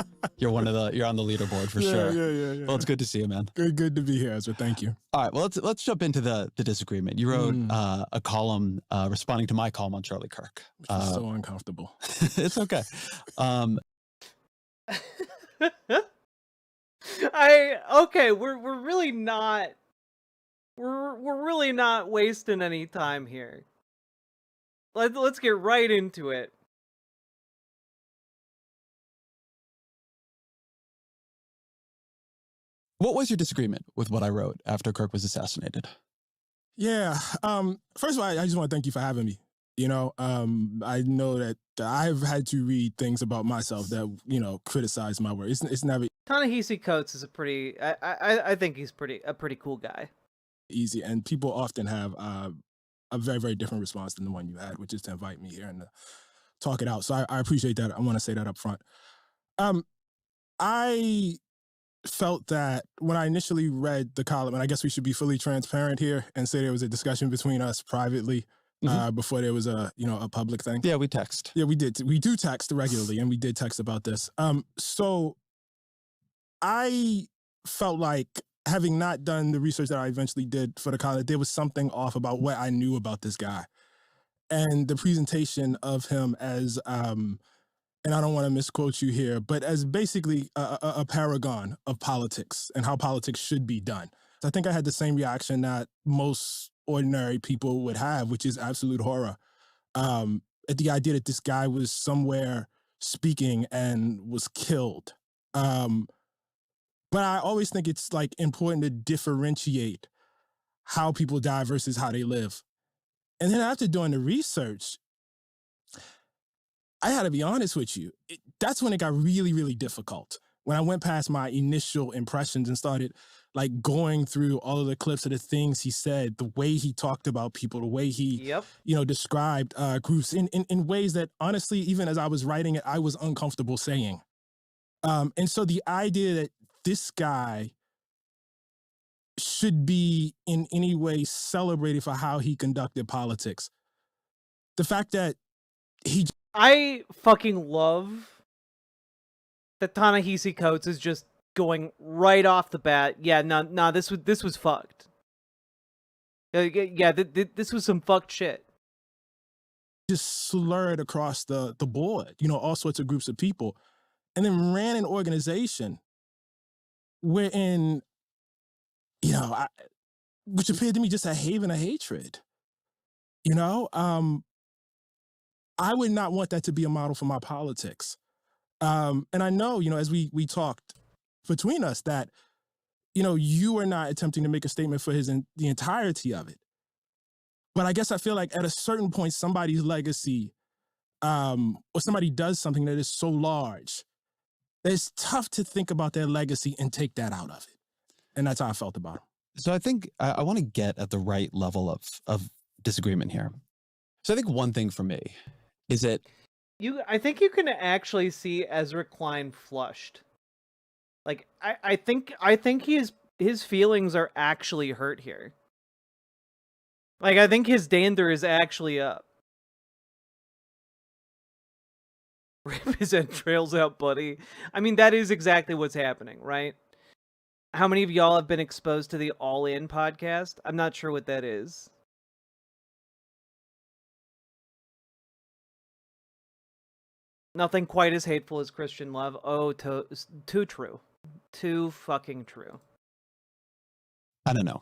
one of the. You're on the leaderboard for sure. Yeah. Well, it's good to see you, man. Good to be here, Ezra. Thank you. All right. Well, let's jump into the disagreement. You wrote a column responding to my column on Charlie Kirk. Which is so uncomfortable. It's okay. We're really not. We're really not wasting any time here. Let's get right into it. What was your disagreement with what I wrote after Kirk was assassinated? Yeah. First of all, I just want to thank you for having me. You know, I know that I've had to read things about myself that, criticize my work. It's never Ta-Nehisi Coates is a pretty. I think he's a pretty cool guy. Easy, and people often have a very, very different response than the one you had, which is to invite me here and to talk it out. So I appreciate that. I want to say that up front. I felt that when I initially read the column, and I guess we should be fully transparent here and say there was a discussion between us privately before there was a public thing. Yeah, we text. Yeah, we did. We do text regularly, and we did text about this. So I felt like, having not done the research that I eventually did for the college, there was something off about what I knew about this guy. And the presentation of him as, and I don't want to misquote you here, but as basically a paragon of politics and how politics should be done. So I think I had the same reaction that most ordinary people would have, which is absolute horror at the idea that this guy was somewhere speaking and was killed. But I always think it's like important to differentiate how people die versus how they live. And then after doing the research, I had to be honest with you. That's when it got really, really difficult. When I went past my initial impressions and started like going through all of the clips of the things he said, the way he talked about people, the way he, described groups in ways that honestly, even as I was writing it, I was uncomfortable saying. And so the idea that this guy should be in any way celebrated for how he conducted politics. The fact that I fucking love that Ta-Nehisi Coates is just going right off the bat. Yeah, no, this was fucked. Yeah, this was some fucked shit. Just slurred across the board, all sorts of groups of people, and then ran an organization wherein, which appeared to me just a haven of hatred. I would not want that to be a model for my politics. And I know, as we talked between us that, you are not attempting to make a statement for the entirety of it. But I guess I feel like at a certain point, somebody's legacy, or somebody does something that is so large, that it's tough to think about their legacy and take that out of it. And that's how I felt about him. So I think I want to get at the right level of disagreement here. So I think one thing for me is that I think you can actually see Ezra Klein flushed. Like I think his feelings are actually hurt here. Like I think his dander is actually up. Rip his entrails out, buddy. I mean, that is exactly what's happening, right? How many of y'all have been exposed to the All In podcast? I'm not sure what that is. Nothing quite as hateful as Christian love. Oh, too true. Too fucking true. I don't know.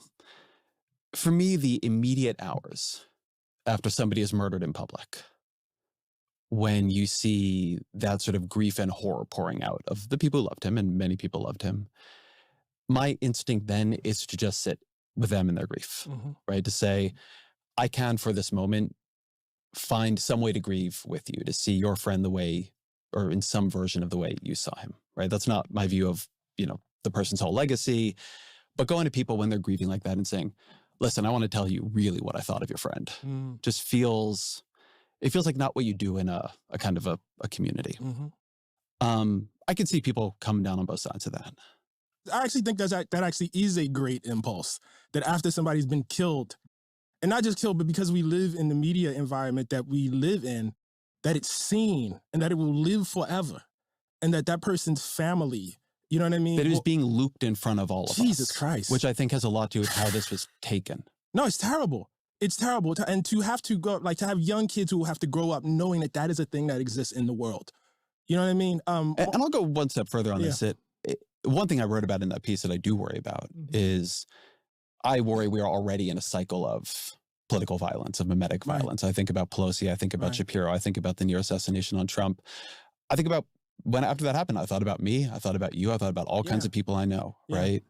For me, the immediate hours after somebody is murdered in public, when you see that sort of grief and horror pouring out of the people who loved him, and many people loved him, my instinct then is to just sit with them in their grief, right? To say, I can, for this moment, find some way to grieve with you, to see your friend the way, or in some version of the way you saw him, right? That's not my view of, the person's whole legacy, but going to people when they're grieving like that and saying, listen, I want to tell you really what I thought of your friend. Just feels like not what you do in a kind of a community. I can see people coming down on both sides of that. I actually think that actually is a great impulse, that after somebody's been killed, and not just killed, but because we live in the media environment that we live in, that it's seen and that it will live forever, and that person's family, you know what I mean? That it was being looped in front of all of us. Jesus Christ. Which I think has a lot to do with how this was taken. No, it's terrible. It's terrible. And to have to go, to have young kids who have to grow up knowing that is a thing that exists in the world. You know what I mean? And I'll go one step further on this. One thing I wrote about in that piece that I do worry about is I worry we are already in a cycle of political violence, of mimetic violence. I think about Pelosi, I think about Shapiro, I think about the near assassination on Trump. I think about when after that happened, I thought about me, I thought about you, I thought about all kinds of people I know, right?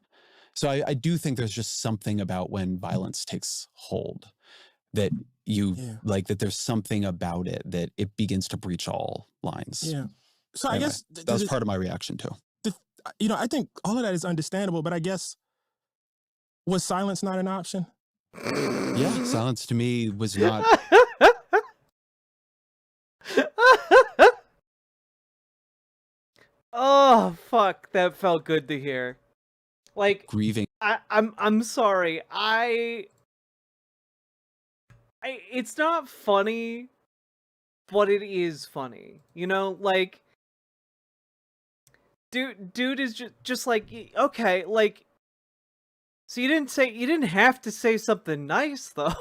So I do think there's just something about when violence takes hold that that there's something about it that it begins to breach all lines. Yeah. So anyway, I guess that was part of my reaction too. I think all of that is understandable, but I guess, was silence not an option? Yeah, silence to me was not. Oh, fuck, that felt good to hear. Like, grieving. I'm sorry. It's not funny, but it is funny. Like, dude is just like, okay, like, so you didn't have to say something nice though.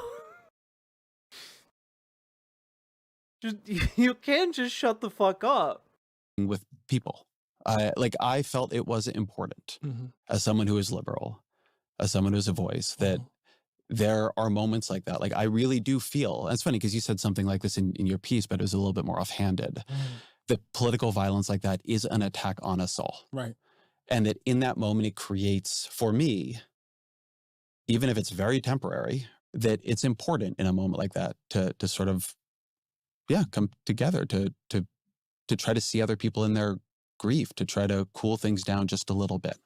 You can just shut the fuck up. With people. I felt it was important as someone who is liberal, as someone who's a voice, that there are moments like that. Like, I really do feel, and it's funny because you said something like this in your piece, but it was a little bit more offhanded, that political violence like that is an attack on us all. Right. And that in that moment, it creates, for me, even if it's very temporary, that it's important in a moment like that to sort of, come together, to try to see other people in their grief, to try to cool things down just a little bit.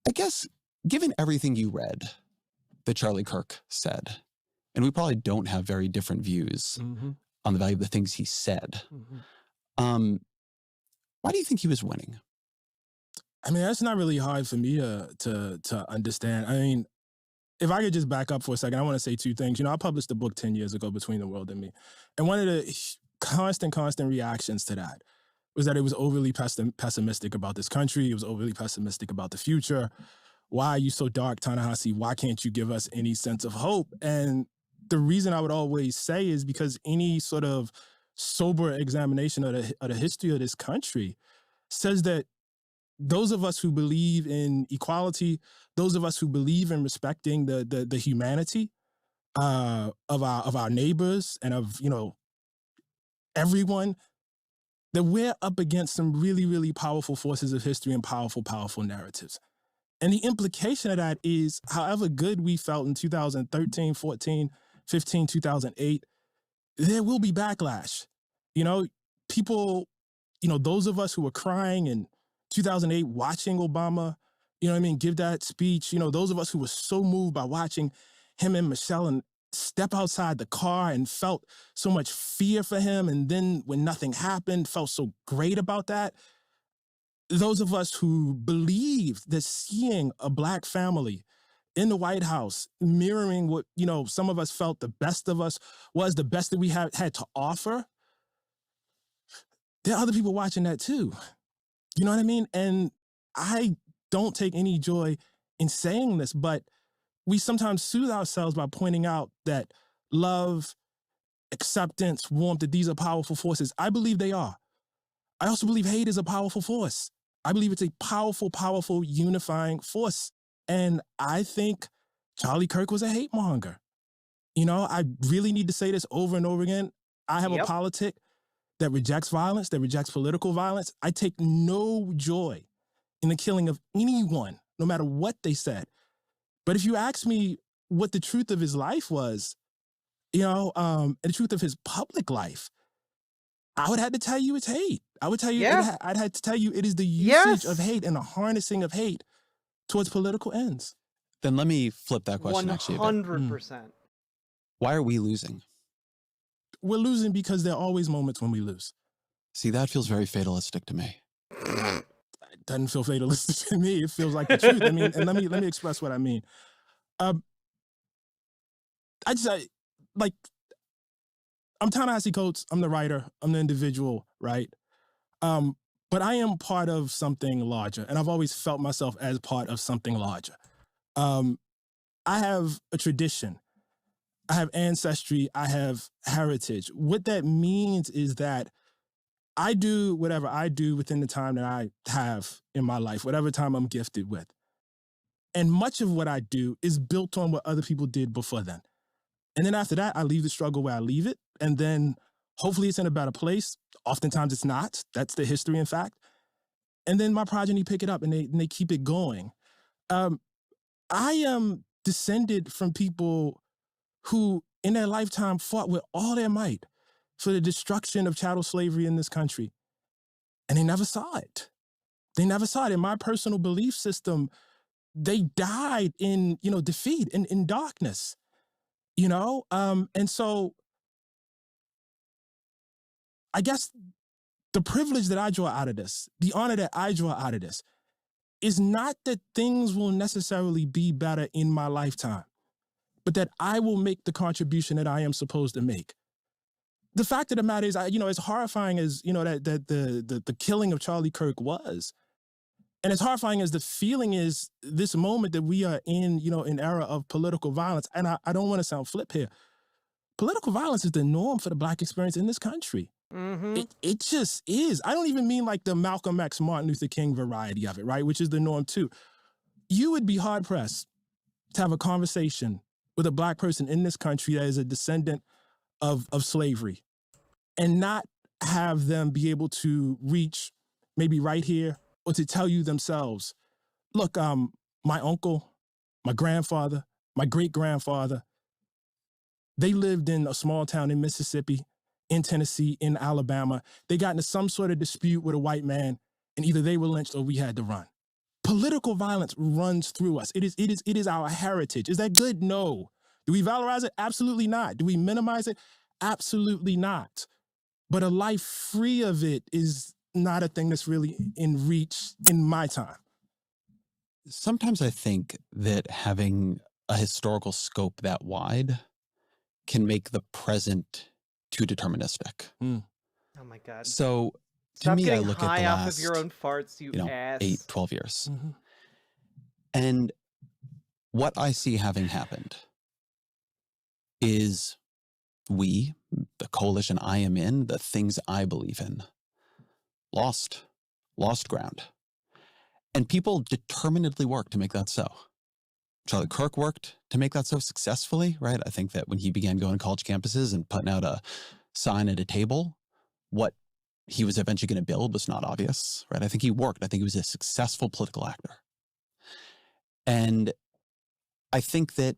I guess, given everything you read that Charlie Kirk said, and we probably don't have very different views on the value of the things he said, why do you think he was winning? I mean, that's not really hard for me to understand. I mean, if I could just back up for a second, I want to say two things. I published a book 10 years ago, Between the World and Me. And one of the constant reactions to that was that it was overly pessimistic about this country. It was overly pessimistic about the future. Why are you so dark, Ta-Nehisi? Why can't you give us any sense of hope? And the reason I would always say is because any sort of sober examination of the history of this country says that those of us who believe in equality, those of us who believe in respecting the humanity of our neighbors and of everyone, that we're up against some really, really powerful forces of history and powerful narratives. And the implication of that is, however good we felt in 2013, 14, 15, 2008, there will be backlash. People, those of us who were crying in 2008 watching Obama, give that speech, those of us who were so moved by watching him and Michelle and step outside the car and felt so much fear for him, and then when nothing happened, felt so great about that. Those of us who believed that seeing a Black family in the White House mirroring what, some of us felt the best of us was, the best that we had to offer, there are other people watching that too. You know what I mean? And I don't take any joy in saying this, but we sometimes soothe ourselves by pointing out that love, acceptance, warmth, that these are powerful forces. I believe they are. I also believe hate is a powerful force. I believe it's a powerful unifying force. And I think Charlie Kirk was a hate monger. I really need to say this over and over again. I have a politic that rejects violence, that rejects political violence. I take no joy in the killing of anyone, no matter what they said. But if you ask me what the truth of his life was, and the truth of his public life, I would have to tell you it's hate. I would tell you, I'd have to tell you it is the usage of hate and the harnessing of hate towards political ends. Then let me flip that question actually a bit. 100%. Why are we losing? We're losing because there are always moments when we lose. See, that feels very fatalistic to me. It doesn't feel fatalistic to me. It feels like the truth. I mean, and let me express what I mean. I'm Ta-Nehisi Coates. I'm the writer. I'm the individual, right? But I am part of something larger, and I've always felt myself as part of something larger. I have a tradition. I have ancestry. I have heritage. What that means is that I do whatever I do within the time that I have in my life, whatever time I'm gifted with. And much of what I do is built on what other people did before then. And then after that, I leave the struggle where I leave it. And then hopefully it's in a better place. Oftentimes it's not. That's the history, in fact. And then my progeny pick it up and they keep it going. I am descended from people who in their lifetime fought with all their might for the destruction of chattel slavery in this country. And they never saw it. They never saw it. In my personal belief system, they died in, defeat, in darkness, And so I guess the privilege that I draw out of this, the honor that I draw out of this, is not that things will necessarily be better in my lifetime, but that I will make the contribution that I am supposed to make. The fact of the matter is, as horrifying as, that the killing of Charlie Kirk was, and as horrifying as the feeling is, this moment that we are in, an era of political violence, and I don't want to sound flip here, political violence is the norm for the Black experience in this country. Mm-hmm. It just is. I don't even mean like the Malcolm X, Martin Luther King variety of it, right? Which is the norm too. You would be hard pressed to have a conversation with a Black person in this country that is a descendant of slavery and not have them be able to reach maybe right here or to tell you themselves, look, my uncle, my grandfather, my great-grandfather, they lived in a small town in Mississippi, in Tennessee, in Alabama. They got into some sort of dispute with a white man, and either they were lynched or we had to run. Political violence runs through us. It is our heritage. Is that good? No. Do we valorize it? Absolutely not. Do we minimize it? Absolutely not. But a life free of it is not a thing that's really in reach in my time. Sometimes I think that having a historical scope that wide can make the present too deterministic. Oh my God. So to Stop me, I getting look high at the off last, of your own farts, you ass. 8, 12 years. Mm-hmm. And what I see having happened is we, the coalition I am in, the things I believe in, lost ground. And people determinedly worked to make that so. Charlie Kirk worked to make that so successfully, right? I think that when he began going to college campuses and putting out a sign at a table, what he was eventually going to build was not obvious, right? I think he worked. I think he was a successful political actor. And I think that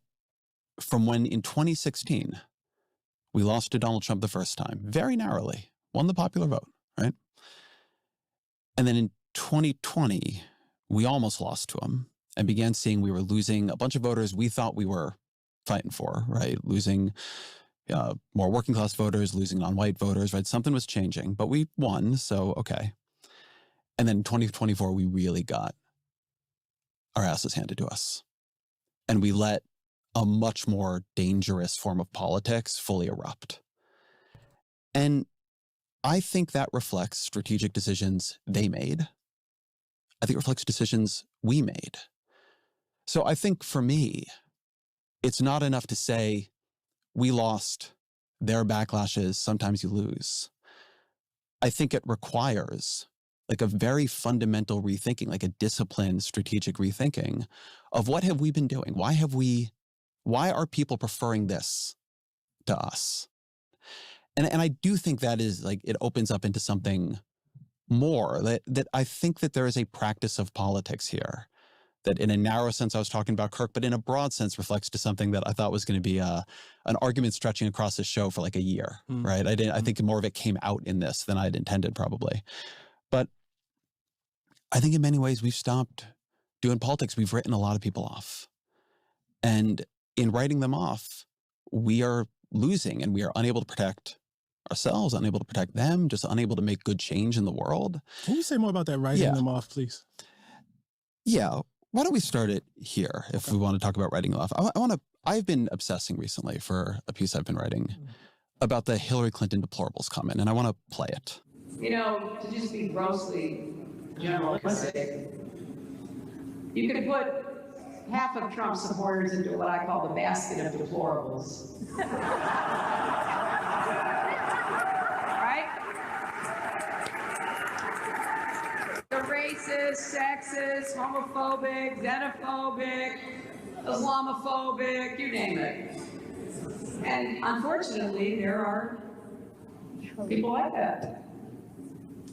from when in 2016, we lost to Donald Trump the first time, very narrowly, won the popular vote, right? And then in 2020, we almost lost to him and began seeing we were losing a bunch of voters we thought we were fighting for, right? Losing more working class voters, losing non-white voters, right? Something was changing, but we won, so okay. And then in 2024, we really got our asses handed to us. And we let a much more dangerous form of politics fully erupt. And I think that reflects strategic decisions they made. I think it reflects decisions we made. So I think for me, it's not enough to say we lost, their backlashes, sometimes you lose. I think it requires like a very fundamental rethinking, like a disciplined strategic rethinking of what have we been doing? Why are people preferring this to us? And I do think that is like, it opens up into something more that I think that there is a practice of politics here that in a narrow sense, I was talking about Kirk, but in a broad sense reflects to something that I thought was going to be an argument stretching across this show for like a year, right? I think more of it came out in this than I'd intended probably. But I think in many ways we've stopped doing politics. We've written a lot of people off. And in writing them off, we are losing and we are unable to protect ourselves, unable to protect them, just unable to make good change in the world. Can you say more about that writing them off, please? Yeah. Why don't we start it here if we want to talk about writing them off? I've been obsessing recently for a piece I've been writing about the Hillary Clinton deplorables comment, and I want to play it. You know, to just be grossly generalistic, you could put half of Trump's supporters into what I call the basket of deplorables. Right? They're racist, sexist, homophobic, xenophobic, Islamophobic, you name it. And unfortunately, there are people like that.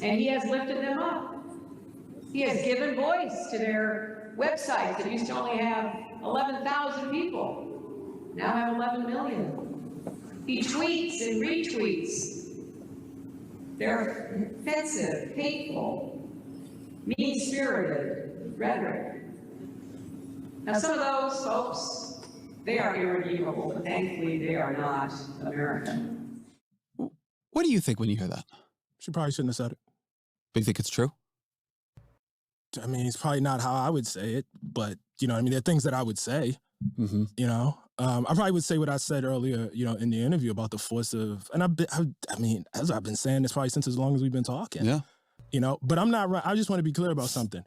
And he has lifted them up. He has given voice to their websites that used to only have 11,000 people, now have 11 million. He tweets and retweets. They're offensive, hateful, mean-spirited rhetoric. Now, some of those folks, they are irredeemable, but thankfully they are not American. What do you think when you hear that? She probably shouldn't have said it. Do you think it's true? I mean, it's probably not how I would say it, but, you know, I mean, there are things that I would say, you know. I probably would say what I said earlier, you know, in the interview about the force of, and I mean, as I've been saying this probably since as long as we've been talking. Yeah. You know, but I'm not, I just want to be clear about something.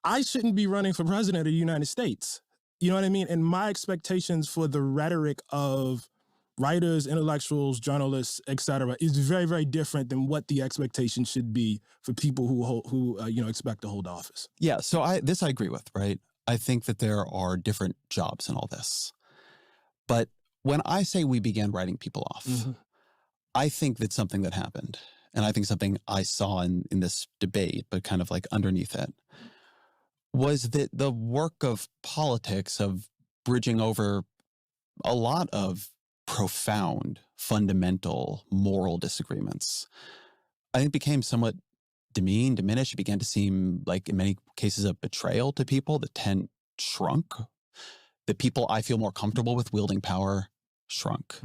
I shouldn't be running for president of the United States. You know what I mean? And my expectations for the rhetoric of writers, intellectuals, journalists, et cetera, is very, very different than what the expectation should be for people who you know, expect to hold office. Yeah, so I agree with, right? I think that there are different jobs in all this. But when I say we began writing people off, I think that's something that happened. and I think something I saw in this debate, but kind of like underneath it, was that the work of politics, of bridging over a lot of profound, fundamental moral disagreements, I think became somewhat demeaned, diminished. It began to seem like, in many cases, a betrayal to people. The tent shrunk. The people I feel more comfortable with wielding power shrunk.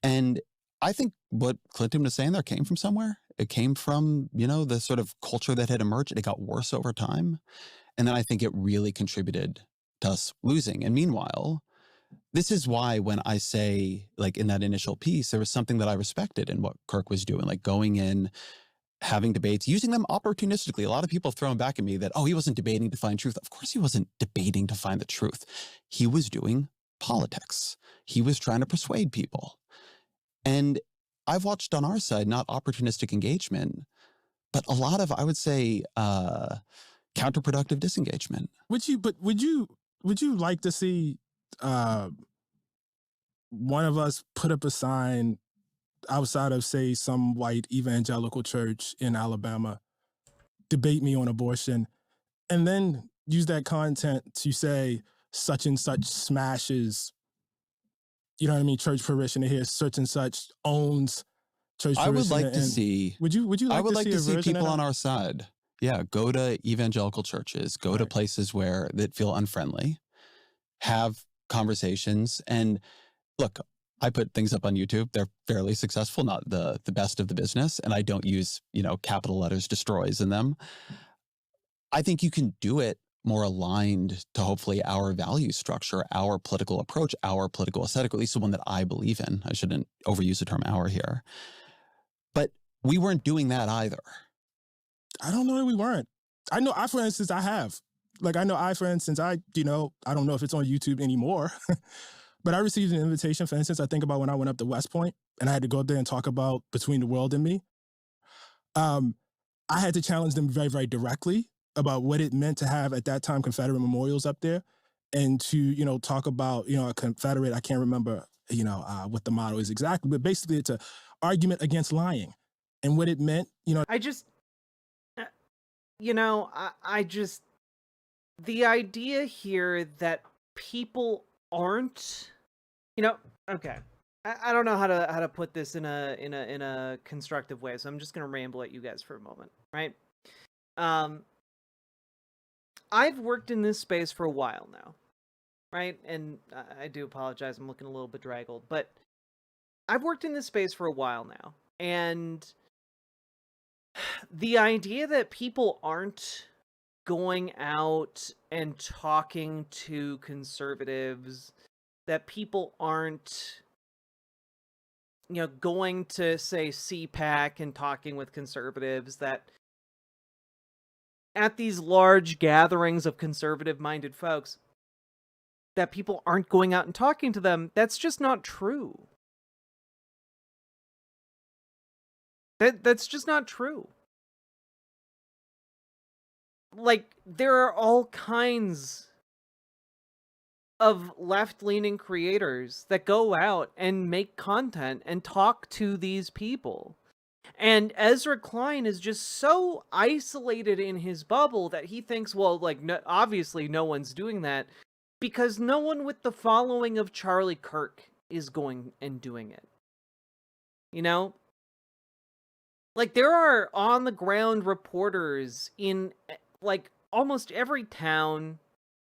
And I think what Clinton was saying there came from somewhere. It came from, the sort of culture that had emerged. It got worse over time. And then I think it really contributed to us losing. And meanwhile, this is why when I say, like in that initial piece, there was something that I respected in what Kirk was doing, like going in, having debates, using them opportunistically. A lot of people have thrown back at me that, he wasn't debating to find truth. Of course he wasn't debating to find the truth. He was doing politics. He was trying to persuade people. And I've watched on our side, not opportunistic engagement, but a lot of, I would say, counterproductive disengagement. Would you like to see one of us put up a sign outside of, say, some white evangelical church in Alabama, debate me on abortion, and then use that content to say such and such smashes, church parishioner here, such and such owns church parishioner? I would like to see. Would you like I would to like see to a see version people of on that? our side. Yeah, go to evangelical churches, go to places that feel unfriendly, have conversations, and look. I put things up on YouTube. They're fairly successful, not the best of the business, and I don't use capital letters destroys in them. I think you can do it more aligned to hopefully our value structure, our political approach, our political aesthetic, or at least the one that I believe in. I shouldn't overuse the term "our" here, but we weren't doing that either. I don't know that we weren't. I know for instance, I have. Like, I know for instance, I don't know if it's on YouTube anymore, but I received an invitation, for instance, I think about when I went up to West Point and I had to go up there and talk about Between the World and Me. I had to challenge them very, very directly about what it meant to have, at that time, Confederate memorials up there, and to, talk about, a Confederate, I can't remember, what the motto is exactly, but basically it's an argument against lying and what it meant, I just, the idea here that people aren't, okay. I don't know how to put this in a constructive way, so I'm just gonna ramble at you guys for a moment, right? I've worked in this space for a while now, right? And I do apologize, I'm looking a little bedraggled, but I've worked in this space for a while now, and the idea that people aren't going out and talking to conservatives, that people aren't going to, say, CPAC and talking with conservatives, that at these large gatherings of conservative-minded folks, that people aren't going out and talking to them, that's just not true. That's just not true. Like, there are all kinds of left-leaning creators that go out and make content and talk to these people. And Ezra Klein is just so isolated in his bubble that he thinks, well, like, obviously no one's doing that, because no one with the following of Charlie Kirk is going and doing it. Like, there are on-the-ground reporters in, like, almost every town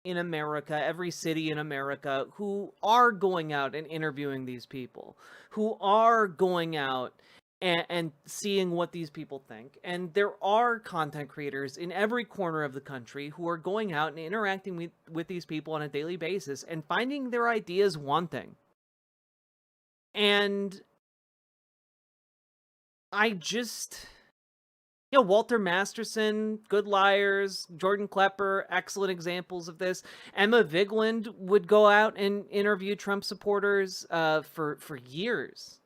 in America, every city in America, who are going out and interviewing these people, who are going out and seeing what these people think. And there are content creators in every corner of the country who are going out and interacting with these people on a daily basis and finding their ideas wanting. And I just... Walter Masterson, Good Liars, Jordan Klepper, excellent examples of this. Emma Vigeland would go out and interview Trump supporters for years.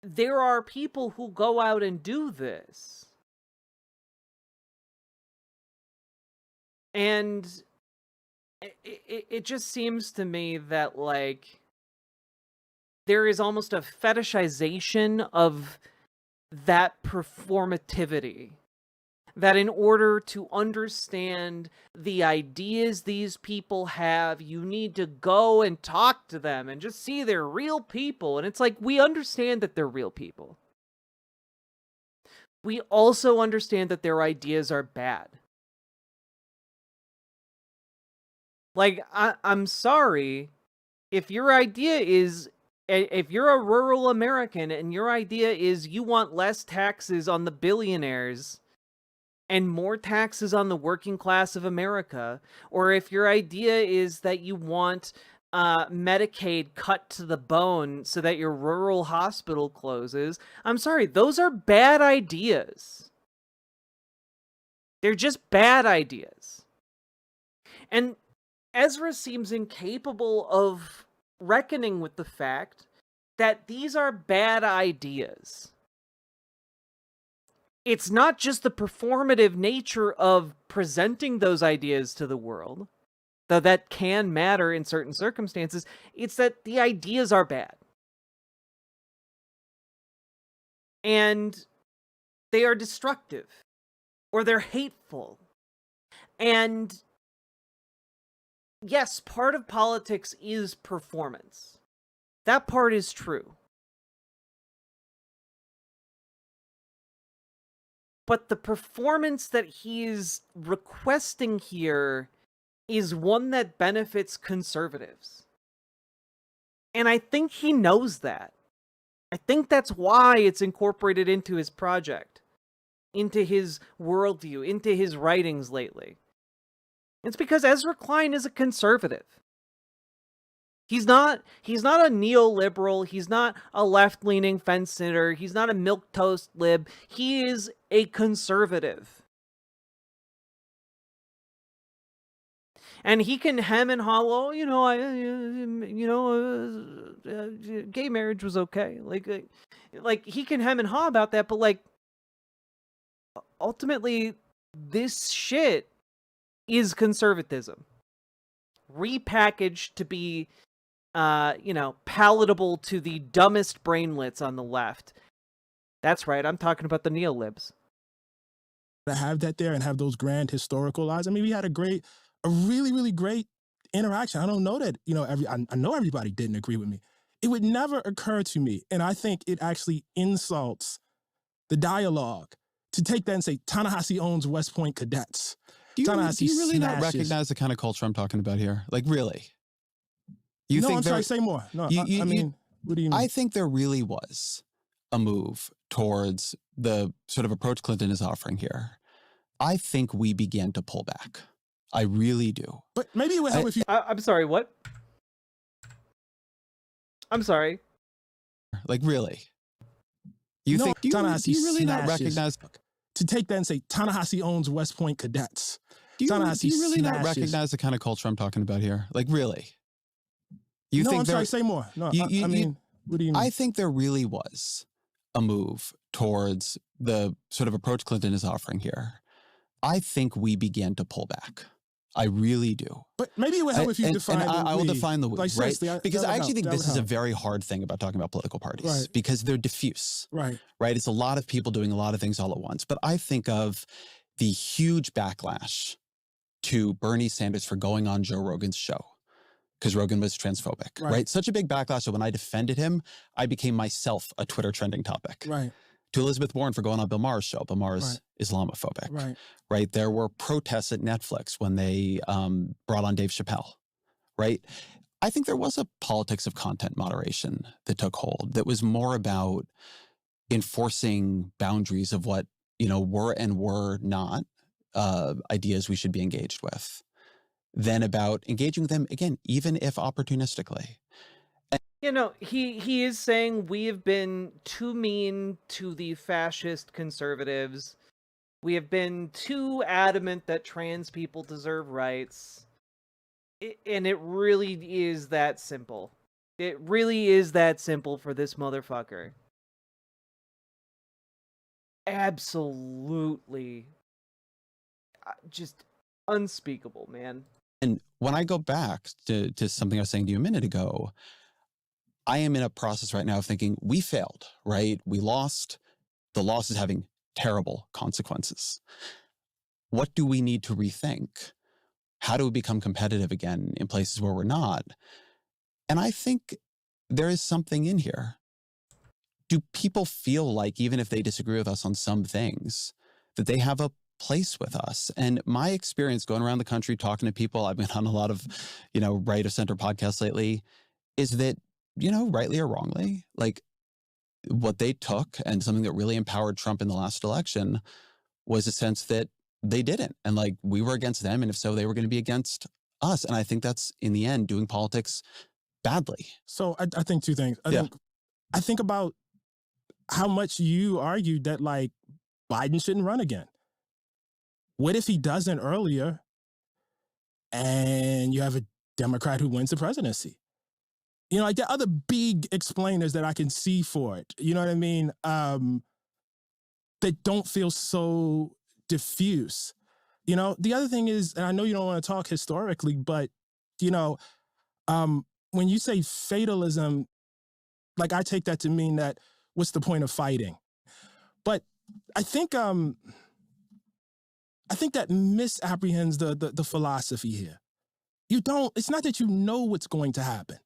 There are people who go out and do this. And it just seems to me that, like, there is almost a fetishization of that performativity. That in order to understand the ideas these people have, you need to go and talk to them and just see they're real people. And it's like, we understand that they're real people. We also understand that their ideas are bad. Like, I'm sorry, if your idea is, if you're a rural American and your idea is you want less taxes on the billionaires and more taxes on the working class of America, or if your idea is that you want Medicaid cut to the bone so that your rural hospital closes, I'm sorry, those are bad ideas. They're just bad ideas. And Ezra seems incapable of reckoning with the fact that these are bad ideas. It's not just the performative nature of presenting those ideas to the world, though that can matter in certain circumstances. It's that the ideas are bad. And they are destructive. Or they're hateful. And yes, part of politics is performance. That part is true. But the performance that he's requesting here is one that benefits conservatives. And I think he knows that. I think that's why it's incorporated into his project, into his worldview, into his writings lately. It's because Ezra Klein is a conservative. He's not a neoliberal, he's not a left-leaning fence sitter, he's not a milquetoast lib, he is a conservative. And he can hem and haw, well, gay marriage was okay. Like he can hem and haw about that, but like ultimately this shit is conservatism repackaged to be palatable to the dumbest brainlets on the left. That's right, I'm talking about the neolibs. To have that there and have those grand historical lies. I mean, we had a really, really great interaction. I don't know that, I know everybody didn't agree with me. It would never occur to me, and I think it actually insults the dialogue to take that and say, Ta-Nehisi owns West Point cadets. Do you really not recognize the kind of culture I'm talking about here? Like, really? I'm sorry, say more. No, what do you mean? I think there really was a move towards the sort of approach Clinton is offering here. I think we began to pull back. I really do. But maybe it would help if you... I'm sorry, what? I'm sorry. Like, really? Do you really not recognize... To take that and say, Ta-Nehisi owns West Point cadets. Do you really not recognize the kind of culture I'm talking about here? Like, really? I'm sorry, say more. No, what do you mean? I think there really was a move towards the sort of approach Clinton is offering here. I think we began to pull back. I really do. But maybe it would help if you define the we. I will define the we, like, right? Because I actually think this is a very hard thing about talking about political parties, right, because they're diffuse, right? It's a lot of people doing a lot of things all at once. But I think of the huge backlash to Bernie Sanders for going on Joe Rogan's show, because Rogan was transphobic, right? Such a big backlash that when I defended him, I became myself a Twitter trending topic. Right. To Elizabeth Warren for going on Bill Maher's show. Bill Maher's Islamophobic. Right. There were protests at Netflix when they brought on Dave Chappelle. Right. I think there was a politics of content moderation that took hold that was more about enforcing boundaries of what, were and were not ideas we should be engaged with, than about engaging with them, again, even if opportunistically. He is saying we have been too mean to the fascist conservatives. We have been too adamant that trans people deserve rights. And it really is that simple. It really is that simple for this motherfucker. Absolutely. Just unspeakable, man. And when I go back to something I was saying to you a minute ago, I am in a process right now of thinking we failed, right? We lost. The loss is having terrible consequences. What do we need to rethink? How do we become competitive again in places where we're not? And I think there is something in here. Do people feel like, even if they disagree with us on some things, that they have a place with us? And my experience going around the country, talking to people, I've been on a lot of, right of center podcasts lately, is that, rightly or wrongly, like what they took and something that really empowered Trump in the last election was a sense that they didn't. And like we were against them. And if so, they were going to be against us. And I think that's, in the end, doing politics badly. So I think two things. I think about how much you argued that like Biden shouldn't run again. What if he doesn't earlier and you have a Democrat who wins the presidency? Like there are other big explainers that I can see for it. You know what I mean? That don't feel so diffuse. The other thing is, and I know you don't want to talk historically, but, when you say fatalism, like I take that to mean that what's the point of fighting? But I think that misapprehends the philosophy here. It's not that you know what's going to happen.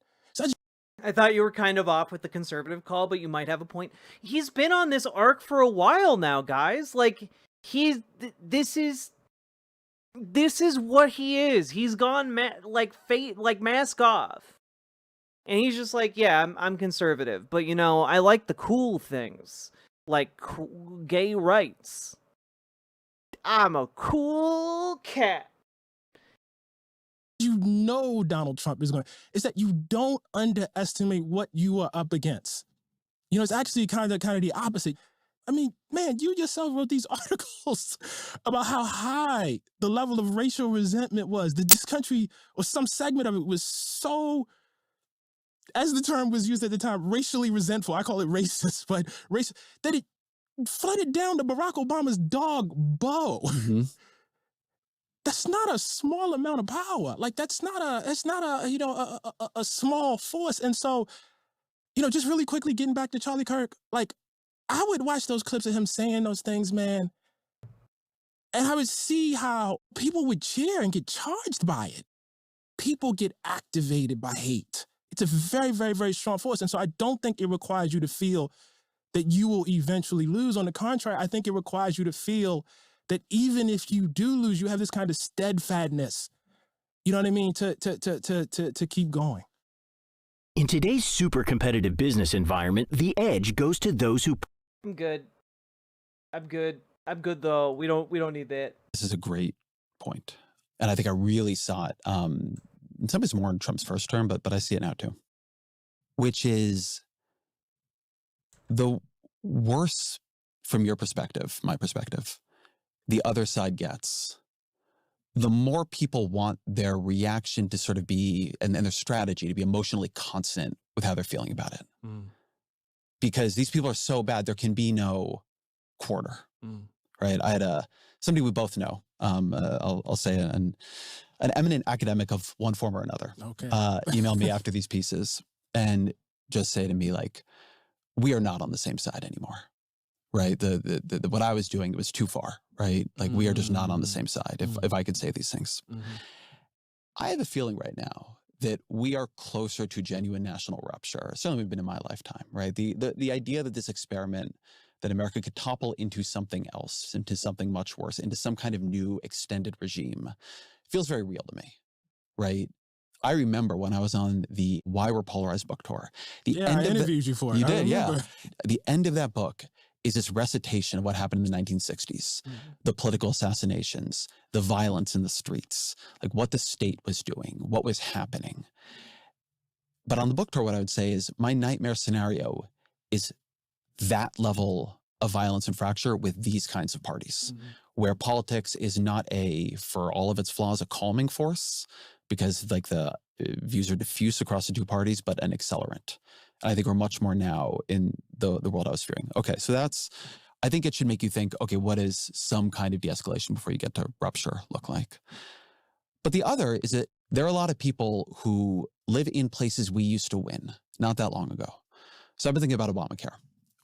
I thought you were kind of off with the conservative call, but you might have a point. He's been on this arc for a while now, guys. Like this is what he is. He's gone mask off. And he's just like, yeah, I'm conservative, but I like the cool things, like gay rights. I'm a cool cat. Donald Trump is is that you don't underestimate what you are up against. It's actually kind of the opposite. I mean, man, you yourself wrote these articles about how high the level of racial resentment was. That this country, or some segment of it, was so, as the term was used at the time, racially resentful. I call it racist, but racist, that it flooded down to Barack Obama's dog, Bo. Mm-hmm. That's not a small amount of power. Like that's not a small force. And so, just really quickly getting back to Charlie Kirk, like I would watch those clips of him saying those things, man, and I would see how people would cheer and get charged by it. People get activated by hate. It's a very, very, very strong force. And so I don't think it requires you to feel that you will eventually lose. On the contrary, I think it requires you to feel that even if you do lose, you have this kind of steadfastness, you know what I mean, to keep going. In today's super competitive business environment, the edge goes to those who... I'm good though. We don't need that. This is a great point. And I think I really saw it, in some ways more in Trump's first term, but I see it now too, which is the worse, from your perspective, my perspective, the other side gets, the more people want their reaction to sort of be, and their strategy to be emotionally consonant with how they're feeling about it. Mm. Because these people are so bad, there can be no quarter, right? I had somebody we both know, I'll say an eminent academic of one form or another, emailed me after these pieces and just say to me, like, we are not on the same side anymore. Right. The what I was doing, it was too far. Right. Like we are just not on the same side. If I could say these things, I have a feeling right now that we are closer to genuine national rupture. Certainly we've been in my lifetime. Right. The idea that this experiment, that America could topple into something else, into something much worse, into some kind of new extended regime, feels very real to me. Right. I remember when I was on the Why We're Polarized book tour. I interviewed you for it. You did, yeah. The end of that book is this recitation of what happened in the 1960s, the political assassinations, the violence in the streets, like what the state was doing, what was happening. But on the book tour, what I would say is my nightmare scenario is that level of violence and fracture with these kinds of parties, where politics is not for all of its flaws, a calming force, because like the views are diffuse across the two parties, but an accelerant. And I think we're much more now in the world I was fearing. Okay, so I think it should make you think, okay, what is some kind of de-escalation before you get to rupture look like? But the other is that there are a lot of people who live in places we used to win. not that long ago. So I've been thinking about Obamacare.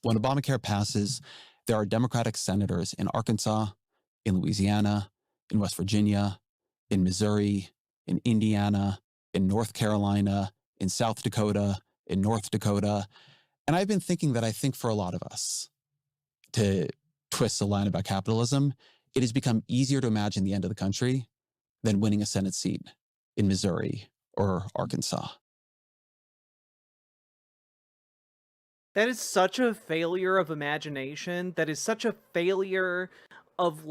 When Obamacare passes, there are Democratic senators in Arkansas, in Louisiana, in West Virginia, in Missouri, in Indiana, in North Carolina, in South Dakota, in North Dakota. And I've been thinking that I think for a lot of us, to twist the line about capitalism, it has become easier to imagine the end of the country than winning a Senate seat in Missouri or Arkansas. That is such a failure of imagination. That is such a failure of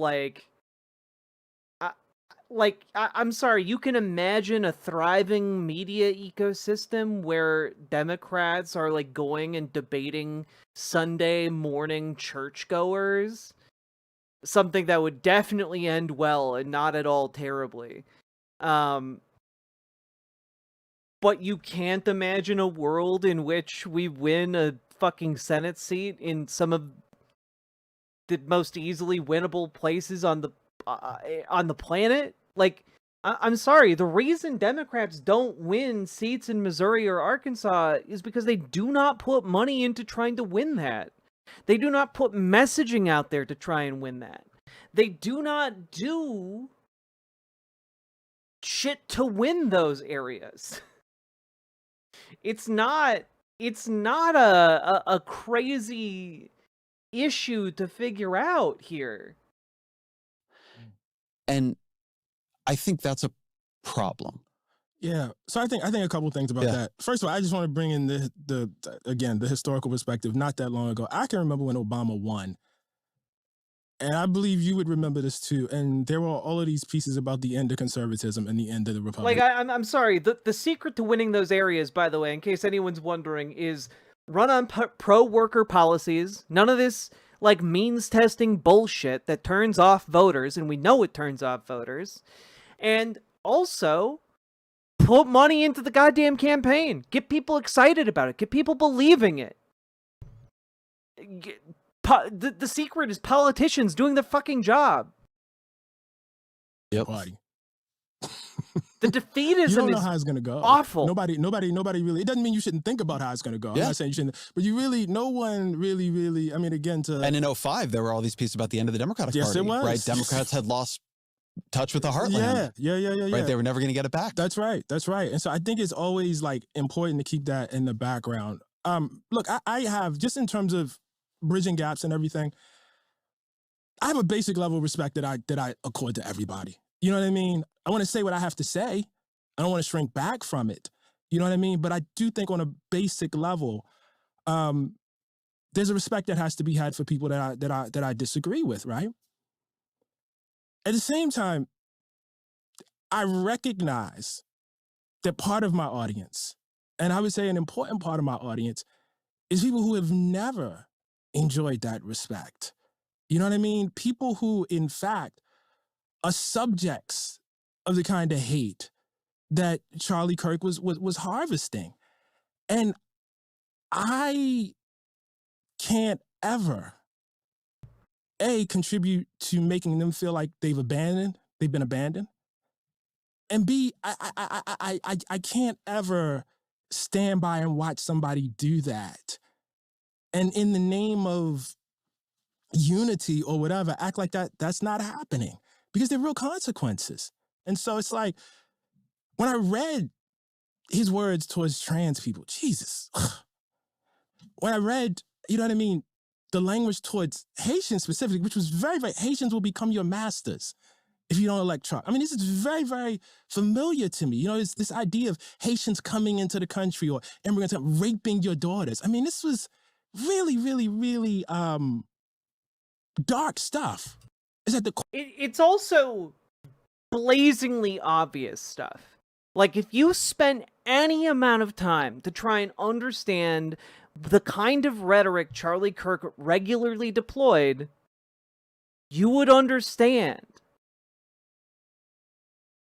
I'm sorry, you can imagine a thriving media ecosystem where Democrats are like going and debating Sunday morning churchgoers. Something that would definitely end well and not at all terribly. But you can't imagine a world in which we win a fucking Senate seat in some of the most easily winnable places on the planet. Like, I'm sorry, the reason Democrats don't win seats in Missouri or Arkansas is because they do not put money into trying to win that. They do not put messaging out there to try and win that. They do not do shit to win those areas. It's not a crazy issue to figure out here. And I think that's a problem. Yeah. So I think a couple things about that. First of all, I just want to bring in the historical perspective. Not that long ago, I can remember when Obama won. And I believe you would remember this too. And there were all of these pieces about the end of conservatism and the end of the Republic. Like, I'm sorry, the secret to winning those areas, by the way, in case anyone's wondering, is run on pro-worker policies. None of this, like, means testing bullshit that turns off voters, and we know it turns off voters. And also, put money into the goddamn campaign. Get people excited about it. Get people believing it. The secret is politicians doing their fucking job. Yep. The defeatism you don't know is how it's gonna go. Awful. Nobody really. It doesn't mean you shouldn't think about how it's gonna go. I'm not saying you shouldn't, but no one really. I mean, again, and in 2005, there were all these pieces about the end of the Democratic Yes, Party. it was. Right, Democrats had lost touch with the heartland. Yeah. Right, they were never going to get it back. That's right. And so I think it's always like important to keep that in the background. Look, I have, just in terms of bridging gaps and everything, I have a basic level of respect that I accord to everybody. You know what I mean? I want to say what I have to say. I don't want to shrink back from it. You know what I mean? But I do think on a basic level, there's a respect that has to be had for people that I disagree with, right? At the same time, I recognize that part of my audience, and I would say an important part of my audience, is people who have never enjoyed that respect. You know what I mean? People who, in fact, are subjects of the kind of hate that Charlie Kirk was harvesting. And I can't ever, A, contribute to making them feel like they've been abandoned. And B, I can't ever stand by and watch somebody do that. And in the name of unity or whatever, act like that's not happening, because there are real consequences. And so it's like, when I read his words towards trans people, Jesus, when I read, you know what I mean, the language towards Haitians specifically, which was very, very, Haitians will become your masters if you don't elect Trump. I mean, this is very, very familiar to me. You know, it's this idea of Haitians coming into the country or immigrants raping your daughters. I mean, this was really, really, really dark stuff. It's also blazingly obvious stuff. Like, if you spent any amount of time to try and understand the kind of rhetoric Charlie Kirk regularly deployed, you would understand.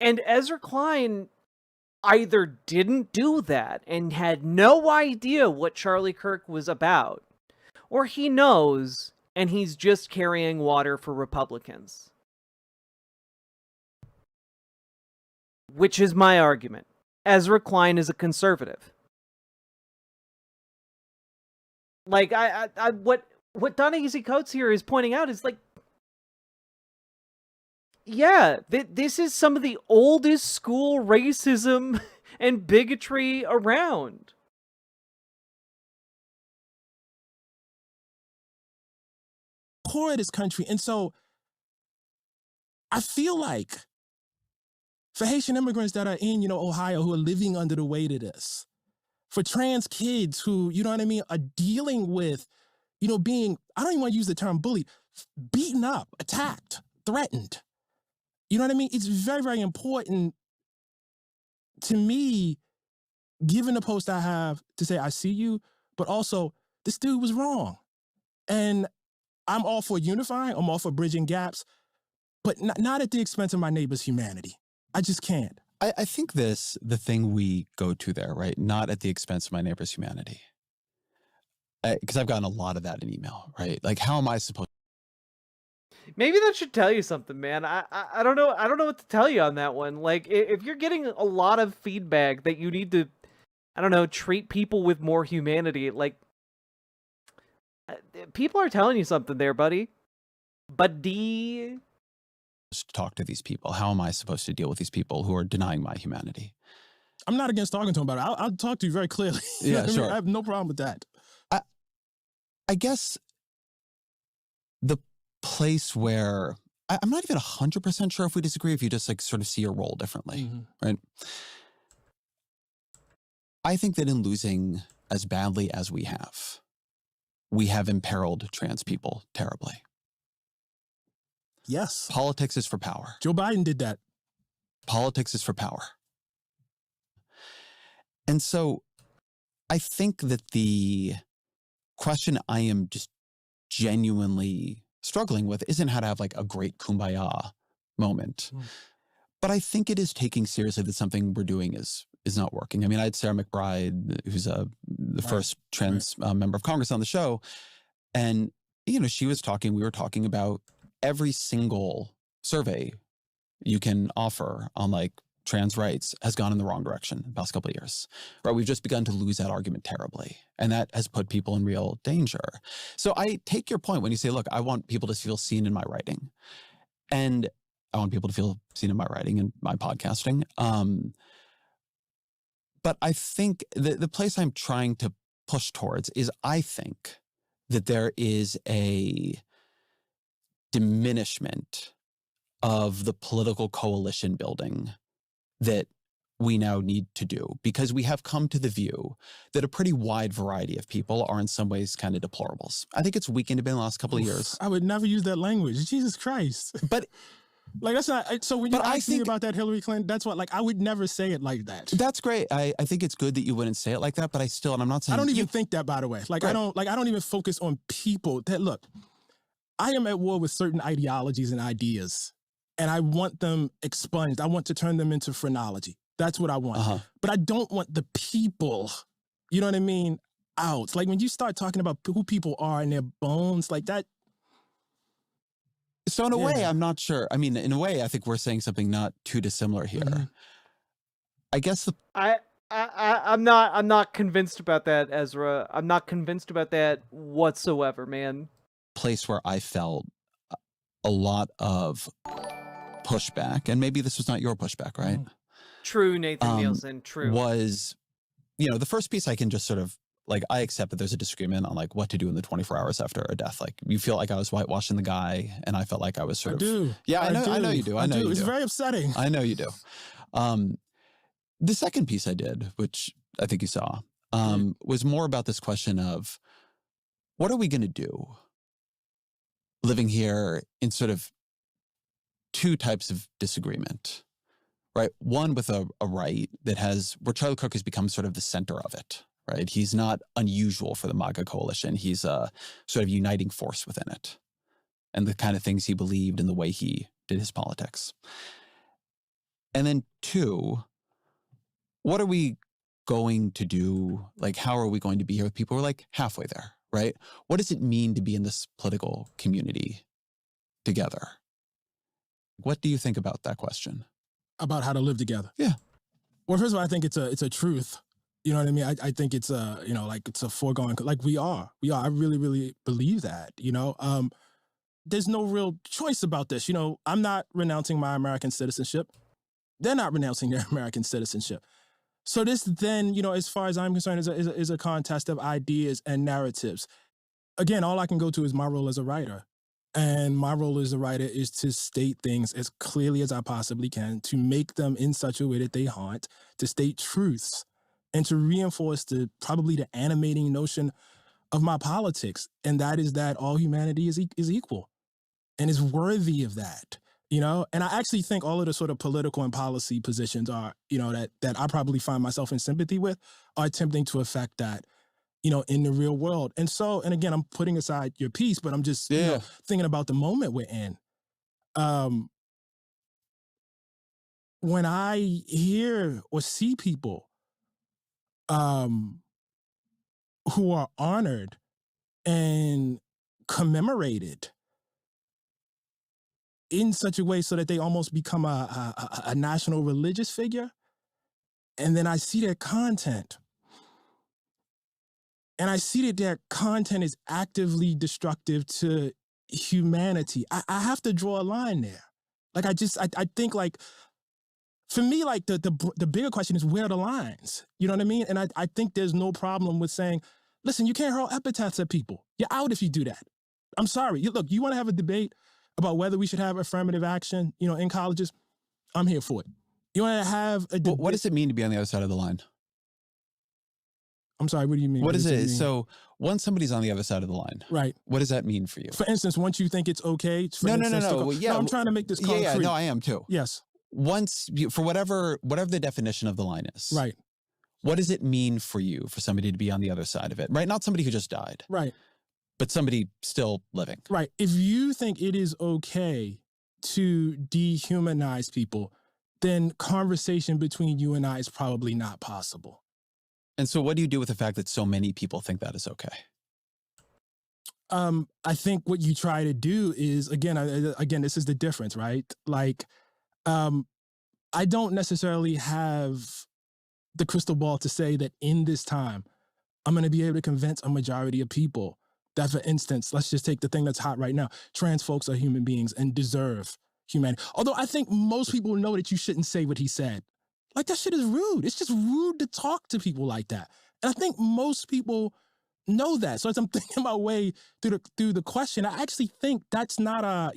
And Ezra Klein either didn't do that and had no idea what Charlie Kirk was about, or he knows and he's just carrying water for Republicans. Which is my argument. Ezra Klein is a conservative. Like, what Ta-Nehisi Coates here is pointing out is like, yeah, this is some of the oldest school racism and bigotry around. Core of this country. And so I feel like for Haitian immigrants that are in, Ohio, who are living under the weight of this, for trans kids who, you know what I mean, are dealing with, being, I don't even want to use the term bullied, beaten up, attacked, threatened. You know what I mean? It's very, very important to me, given the post I have, to say, I see you, but also, this dude was wrong. And I'm all for unifying, I'm all for bridging gaps, but not at the expense of my neighbor's humanity. I just can't. I think the thing we go to there, right? Not at the expense of my neighbor's humanity. Because I've gotten a lot of that in email, right? Like, how am I supposed Maybe that should tell you something, man. I don't know. I don't know what to tell you on that one. Like, if you're getting a lot of feedback that you need to, I don't know, treat people with more humanity, like, people are telling you something there, buddy. Buddy. to talk to these people? How am I supposed to deal with these people who are denying my humanity? I'm not against talking to him about it. I'll talk to you very clearly. You know Yeah, what I mean? sure. I have no problem with that. I guess the place where I'm not even 100% sure if we disagree, if you just like sort of see your role differently, right? I think that in losing as badly as we have imperiled trans people terribly. Yes. Politics is for power. Joe Biden did that. Politics is for power. And so I think that the question I am just genuinely struggling with isn't how to have like a great kumbaya moment. But I think it is taking seriously that something we're doing is not working. I mean, I had Sarah McBride, who's the first trans member of Congress on the show. And, she was talking, we were talking about every single survey you can offer on like trans rights has gone in the wrong direction the past couple of years, right? We've just begun to lose that argument terribly. And that has put people in real danger. So I take your point when you say, look, I want people to feel seen in my writing. And I want people to feel seen in my writing and my podcasting. But I think the place I'm trying to push towards is I think that there is a diminishment of the political coalition building that we now need to do, because we have come to the view that a pretty wide variety of people are in some ways kind of deplorables. I think it's weakened a bit in the last couple of years. I would never use that language. Jesus Christ. But like, that's not, so when you ask me about that Hillary Clinton, that's what, like, I would never say it like that. That's great. I think it's good that you wouldn't say it like that, but and I'm not saying— I don't even think that, by the way. Like, I don't even focus on people that, look, I am at war with certain ideologies and ideas, and I want them expunged. I want to turn them into phrenology. That's what I want. But I don't want the people, you know what I mean, out. Like, when you start talking about who people are and their bones, like that. So in a way, I'm not sure. I mean, in a way, I think we're saying something not too dissimilar here. I guess I'm not convinced about that, Ezra. I'm not convinced about that whatsoever, man. Place where I felt a lot of pushback, and maybe this was not your pushback, right? True, Nathan Nielsen, true. Was, the first piece I can just sort of, like, I accept that there's a disagreement on, like, what to do in the 24 hours after a death. Like, you feel like I was whitewashing the guy, and I felt like I was sort of— do. Yeah, I know you do. I know you do. It's very upsetting. I know you do. The second piece I did, which I think you saw, was more about this question of, what are we going to do living here in sort of two types of disagreement, right? One with a right that where Charlie Kirk has become sort of the center of it, right? He's not unusual for the MAGA coalition. He's a sort of uniting force within it, and the kind of things he believed and the way he did his politics. And then two, what are we going to do? Like, how are we going to be here with people who are like halfway there, right? What does it mean to be in this political community together? What do you think about that question? About how to live together? Yeah. Well, first of all, I think it's a truth You know what I mean? I think it's a, you know, like it's a foregone, like we are. I really, really believe that, you know? There's no real choice about this. You know, I'm not renouncing my American citizenship. They're not renouncing their American citizenship. So this then, you know, as far as I'm concerned, is a contest of ideas and narratives. Again, all I can go to is my role as a writer. And my role as a writer is to state things as clearly as I possibly can, to make them in such a way that they haunt, to state truths, and to reinforce probably the animating notion of my politics. And that is that all humanity is equal and is worthy of that. You know, and I actually think all of the sort of political and policy positions are, you know, that I probably find myself in sympathy with, are attempting to affect that, you know, in the real world. And so, and again, I'm putting aside your piece, but I'm just, you know, thinking about the moment we're in. When I hear or see people who are honored and commemorated in such a way so that they almost become a national religious figure, and then I see their content, and I see that their content is actively destructive to humanity, I have to draw a line there. Like, I think, like, for me, like, the bigger question is, where are the lines? You know what I mean? And I think there's no problem with saying, listen, you can't hurl epithets at people. You're out if you do that. I'm sorry. Look, you want to have a debate about whether we should have affirmative action, you know, in colleges? I'm here for it. You want to have a debate? What does it mean to be on the other side of the line? I'm sorry, what do you mean? What is it? So once somebody's on the other side of the line, right? What does that mean for you? For instance, once you think it's okay. No. Yeah, I'm trying to make this concrete. Yeah, no, I am too. Yes. Once for whatever the definition of the line is, right? What does it mean for you for somebody to be on the other side of it? Right? Not somebody who just died, right? But somebody still living, right? If you think it is okay to dehumanize people, then conversation between you and I is probably not possible. And so what do you do with the fact that so many people think that is okay? I think what you try to do is, again, this is the difference, right? Like, I don't necessarily have the crystal ball to say that in this time, I'm going to be able to convince a majority of people that, for instance, let's just take the thing that's hot right now. Trans folks are human beings and deserve humanity. Although I think most people know that you shouldn't say what he said. Like, that shit is rude. It's just rude to talk to people like that. And I think most people know that. So as I'm thinking my way through the question, I actually think that's not a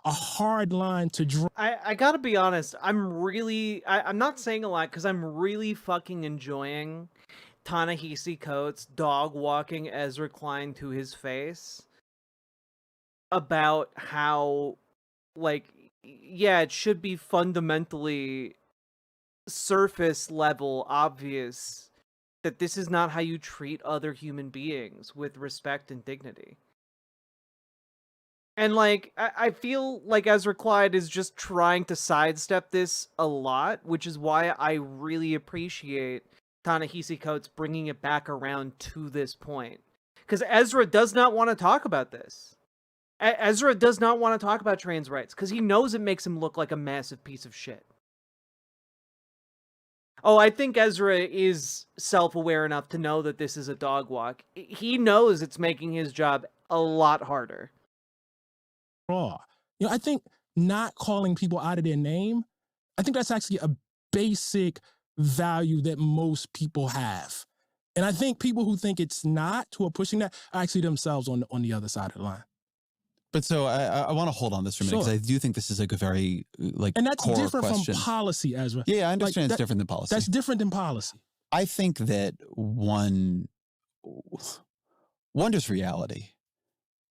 hard line to draw. I gotta be honest. I'm not saying a lot because I'm really fucking enjoying Ta-Nehisi Coates dog walking Ezra Klein to his face about how, like, yeah, it should be fundamentally surface level obvious that this is not how you treat other human beings with respect and dignity. And, like, I feel like Ezra Clyde is just trying to sidestep this a lot, which is why I really appreciate Ta-Nehisi Coates bringing it back around to this point. Because Ezra does not want to talk about this. Ezra does not want to talk about trans rights, because he knows it makes him look like a massive piece of shit. Oh, I think Ezra is self-aware enough to know that this is a dog walk. He knows it's making his job a lot harder. You know, I think not calling people out of their name, I think that's actually a basic value that most people have. And I think people who think it's not, who are pushing that, are actually themselves on the other side of the line. But so I want to hold on this for a minute, because I do think this is like a very and that's core different question. From policy, Ezra. Yeah, I understand it's different than policy. That's different than policy. I think that one just reality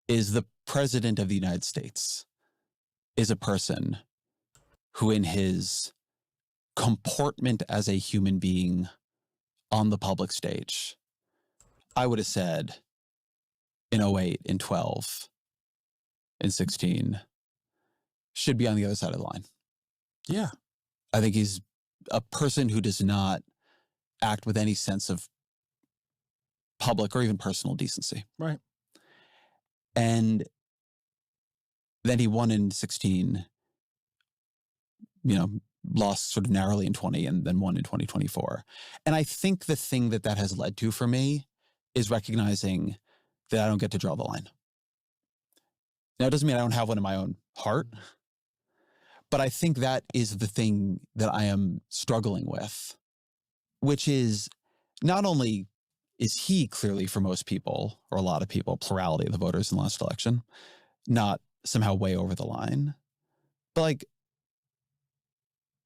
is the president of the United States is a person who, in his comportment as a human being on the public stage, I would have said in 08, in 12, in 16, should be on the other side of the line. Yeah. I think he's a person who does not act with any sense of public or even personal decency. Right. And then he won in 16, you know, lost sort of narrowly in 20 and then won in 2024. And I think the thing that has led to for me is recognizing that I don't get to draw the line. Now, it doesn't mean I don't have one in my own heart, but I think that is the thing that I am struggling with, which is not only is he clearly, for most people, or a lot of people, plurality of the voters in the last election, not somehow way over the line, but like,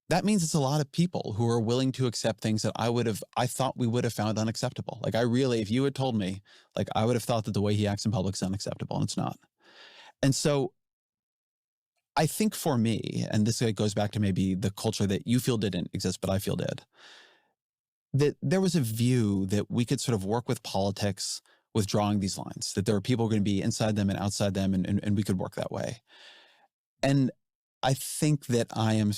that means it's a lot of people who are willing to accept things that I thought we would have found unacceptable. Like, if you had told me, like, I would have thought that the way he acts in public is unacceptable, and it's not. And so I think for me, and this goes back to maybe the culture that you feel didn't exist, but I feel did, that there was a view that we could sort of work with politics with drawing these lines, that there are people going to be inside them and outside them, and we could work that way. And I think that I am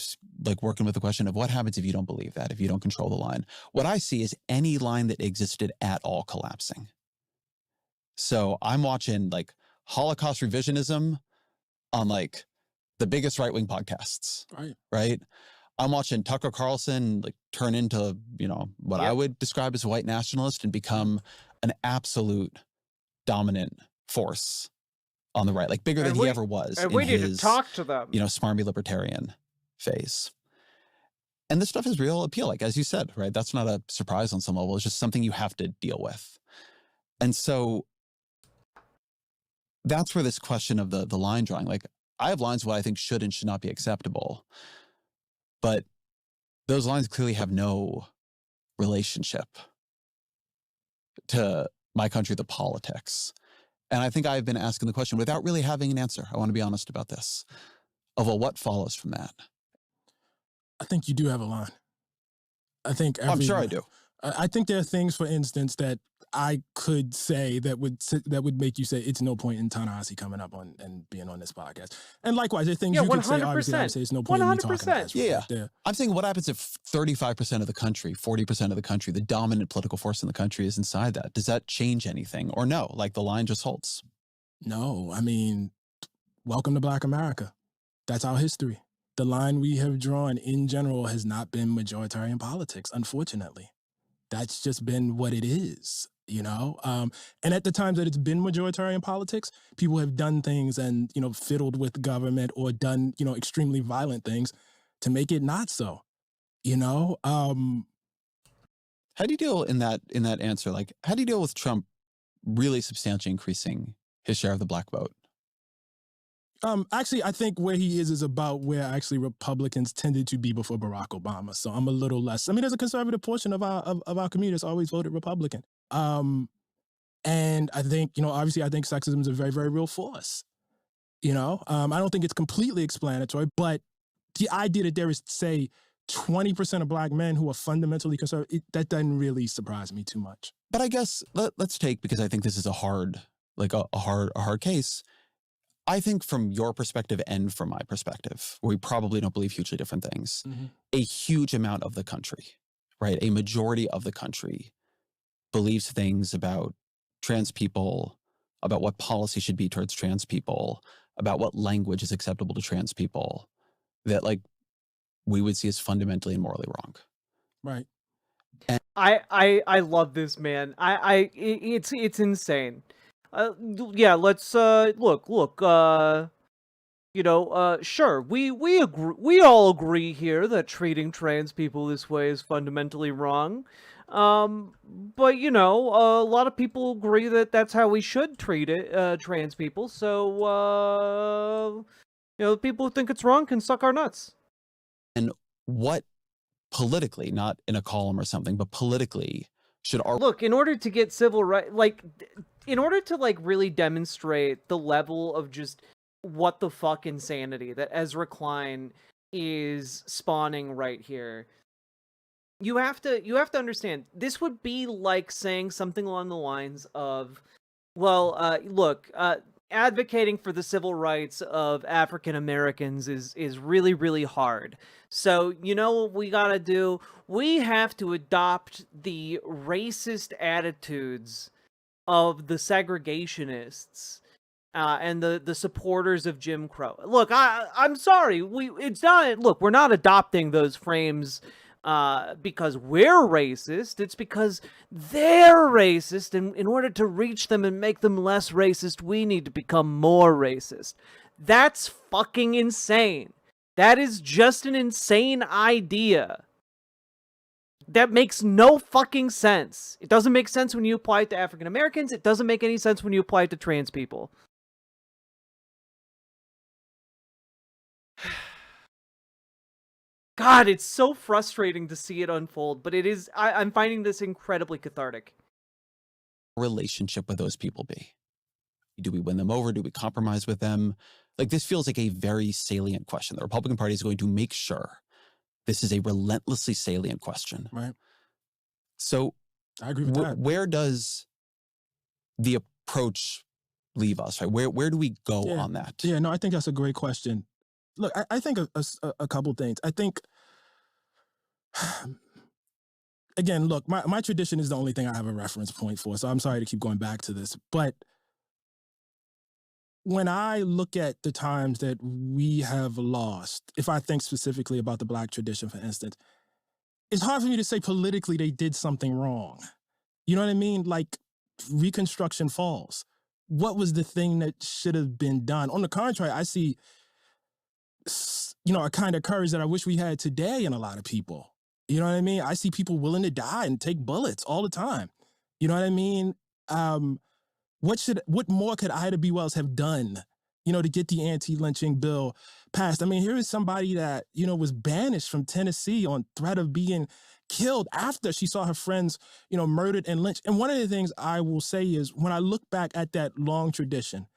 like working with the question of what happens if you don't believe that, if you don't control the line. What I see is any line that existed at all collapsing. So I'm watching like Holocaust revisionism on like the biggest right-wing podcasts, right? I'm watching Tucker Carlson like turn into, what I would describe as a white nationalist and become an absolute dominant force on the right, like bigger than he ever was. And we need to talk to them. Smarmy libertarian phase. And this stuff has real appeal, like as you said, right? That's not a surprise on some level. It's just something you have to deal with. And so that's where this question of the line drawing, like I have lines what I think should and should not be acceptable, but those lines clearly have no relationship to my country, the politics. And I think I've been asking the question without really having an answer. I want to be honest about this. Of what follows from that? I think you do have a line. I think I'm sure I do. I think there are things, for instance, that I could say that would make you say it's no point in Ta-Nehisi coming up on and being on this podcast. And likewise, there are things you could say. Obviously, I would say it's no point in me talking about this. Yeah. I'm saying what happens if 35% of the country, 40% of the country, the dominant political force in the country is inside that? Does that change anything? Or no, like the line just holds? No, I mean, welcome to Black America. That's our history. The line we have drawn in general has not been majoritarian politics, unfortunately. That's just been what it is, And at the times that it's been majoritarian politics, people have done things and, fiddled with government or done, extremely violent things to make it not so, How do you deal in that answer? Like, how do you deal with Trump really substantially increasing his share of the Black vote? Actually, I think where he is about where actually Republicans tended to be before Barack Obama. So I'm a little less. I mean, there's a conservative portion of our community that's always voted Republican. And I think, obviously, I think sexism is a very, very real force. I don't think it's completely explanatory, but the idea that there is, say, 20% of Black men who are fundamentally conservative, that doesn't really surprise me too much. But I guess let's take, because I think this is a hard case. I think from your perspective and from my perspective, we probably don't believe hugely different things. Mm-hmm. A huge amount of the country, right? A majority of the country believes things about trans people, about what policy should be towards trans people, about what language is acceptable to trans people, that like we would see as fundamentally and morally wrong. Right. And I love this, man. It's insane. Yeah, let's look. Sure, we agree. We all agree here that treating trans people this way is fundamentally wrong. But a lot of people agree that that's how we should treat trans people. So the people who think it's wrong can suck our nuts. And what politically, not in a column or something, but politically, should our look in order to get civil rights, in order to really demonstrate the level of just what the fuck insanity that Ezra Klein is spawning right here, you have to understand this would be like saying something along the lines of, advocating for the civil rights of African Americans is really, really hard. So, what we gotta do? We have to adopt the racist attitudes of the segregationists and the supporters of Jim Crow. Look, I'm sorry. It's not. Look, we're not adopting those frames because we're racist. It's because they're racist, and in order to reach them and make them less racist, we need to become more racist. That's fucking insane. That is just an insane idea. That makes no fucking sense. It doesn't make sense when you apply it to African Americans. It doesn't make any sense when you apply it to trans people. God, it's so frustrating to see it unfold, but it is. I'm finding this incredibly cathartic. Relationship with those people be? Do we win them over? Do we compromise with them? Like, this feels like a very salient question. The Republican Party is going to make sure this is a relentlessly salient question. Right. So I agree with that. Where does the approach leave us? Right? Where do we go on that? Yeah, no, I think that's a great question. Look, I think a couple things. I think, again, look, my tradition is the only thing I have a reference point for, so I'm sorry to keep going back to this. But when I look at the times that we have lost, if I think specifically about the Black tradition, for instance, it's hard for me to say politically they did something wrong. You know what I mean? Like, Reconstruction falls. What was the thing that should have been done? On the contrary, I see, a kind of courage that I wish we had today in a lot of people. You know what I mean? I see people willing to die and take bullets all the time. You know what I mean? What more could Ida B. Wells have done, to get the anti-lynching bill passed? I mean, here is somebody that, was banished from Tennessee on threat of being killed after she saw her friends, murdered and lynched. And one of the things I will say is, when I look back at that long tradition,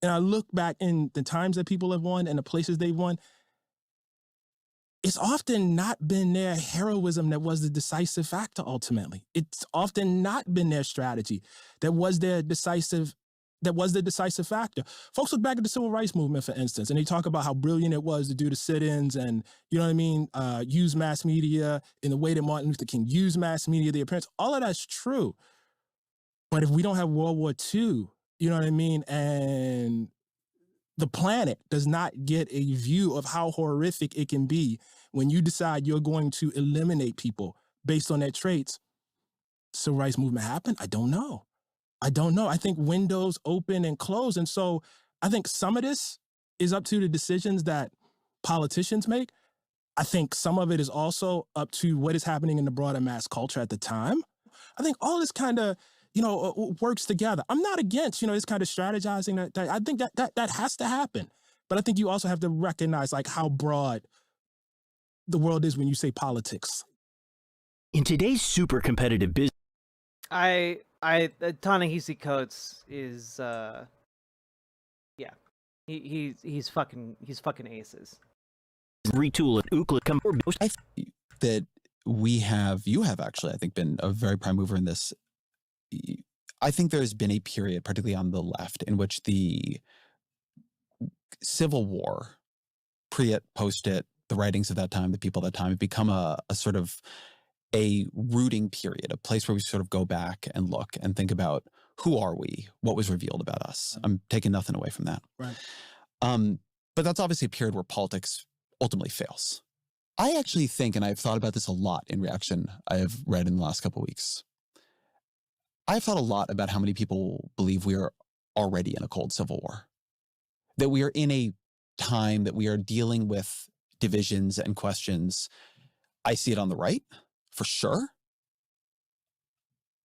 and I look back in the times that people have won and the places they've won, it's often not been their heroism that was the decisive factor ultimately. It's often not been their strategy that was the decisive factor. Folks look back at the civil rights movement, for instance, and they talk about how brilliant it was to do the sit-ins and, use mass media in the way that Martin Luther King used mass media, the appearance. All of that's true. But if we don't have World War II, and the planet does not get a view of how horrific it can be when you decide you're going to eliminate people based on their traits, civil rights movement happened? I don't know. I think windows open and close. And so I think some of this is up to the decisions that politicians make. I think some of it is also up to what is happening in the broader mass culture at the time. I think all this kind of, works together. I'm not against, this kind of strategizing. That I think that has to happen. But I think you also have to recognize, like, how broad the world is when you say politics. In today's super competitive business, Ta-Nehisi Coates is he's fucking aces. Retool at Ookla. I think that you have actually, I think, been a very prime mover in this. I think there's been a period, particularly on the left, in which the Civil War, pre it, post it, the writings of that time, the people of that time, have become a sort of a rooting period, a place where we sort of go back and look and think about, who are we? What was revealed about us? I'm taking nothing away from that. Right. But that's obviously a period where politics ultimately fails. I actually think, and I've thought about this a lot in reaction I have read in the last couple of weeks, I've thought a lot about how many people believe we are already in a cold civil war, that we are in a time that we are dealing with divisions and questions. I see it on the right, for sure.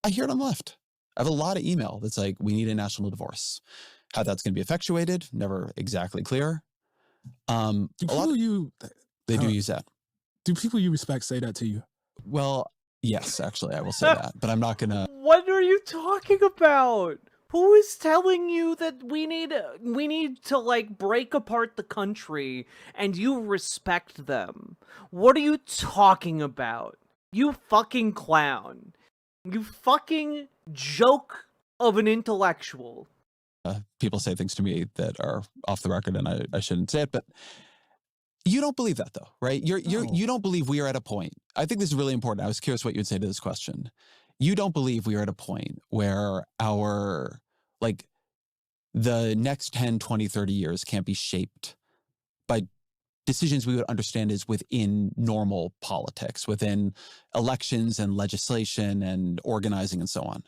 I hear it on the left. I have a lot of email that's like, we need a national divorce. How that's going to be effectuated, never exactly clear. Do do use that. Do people you respect say that to you? Well, yes, actually, I will say that, but I'm not going to. What are you talking about? Who is telling you that we need to, like, break apart the country and you respect them? What are you talking about? You fucking clown. You fucking joke of an intellectual. People say things to me that are off the record, and I shouldn't say it, but you don't believe that, though, right? You don't believe we are at a point. I think this is really important. I was curious what you would say to this question. You don't believe we are at a point where the next 10, 20, 30 years can't be shaped by decisions we would understand as within normal politics, within elections and legislation and organizing and so on.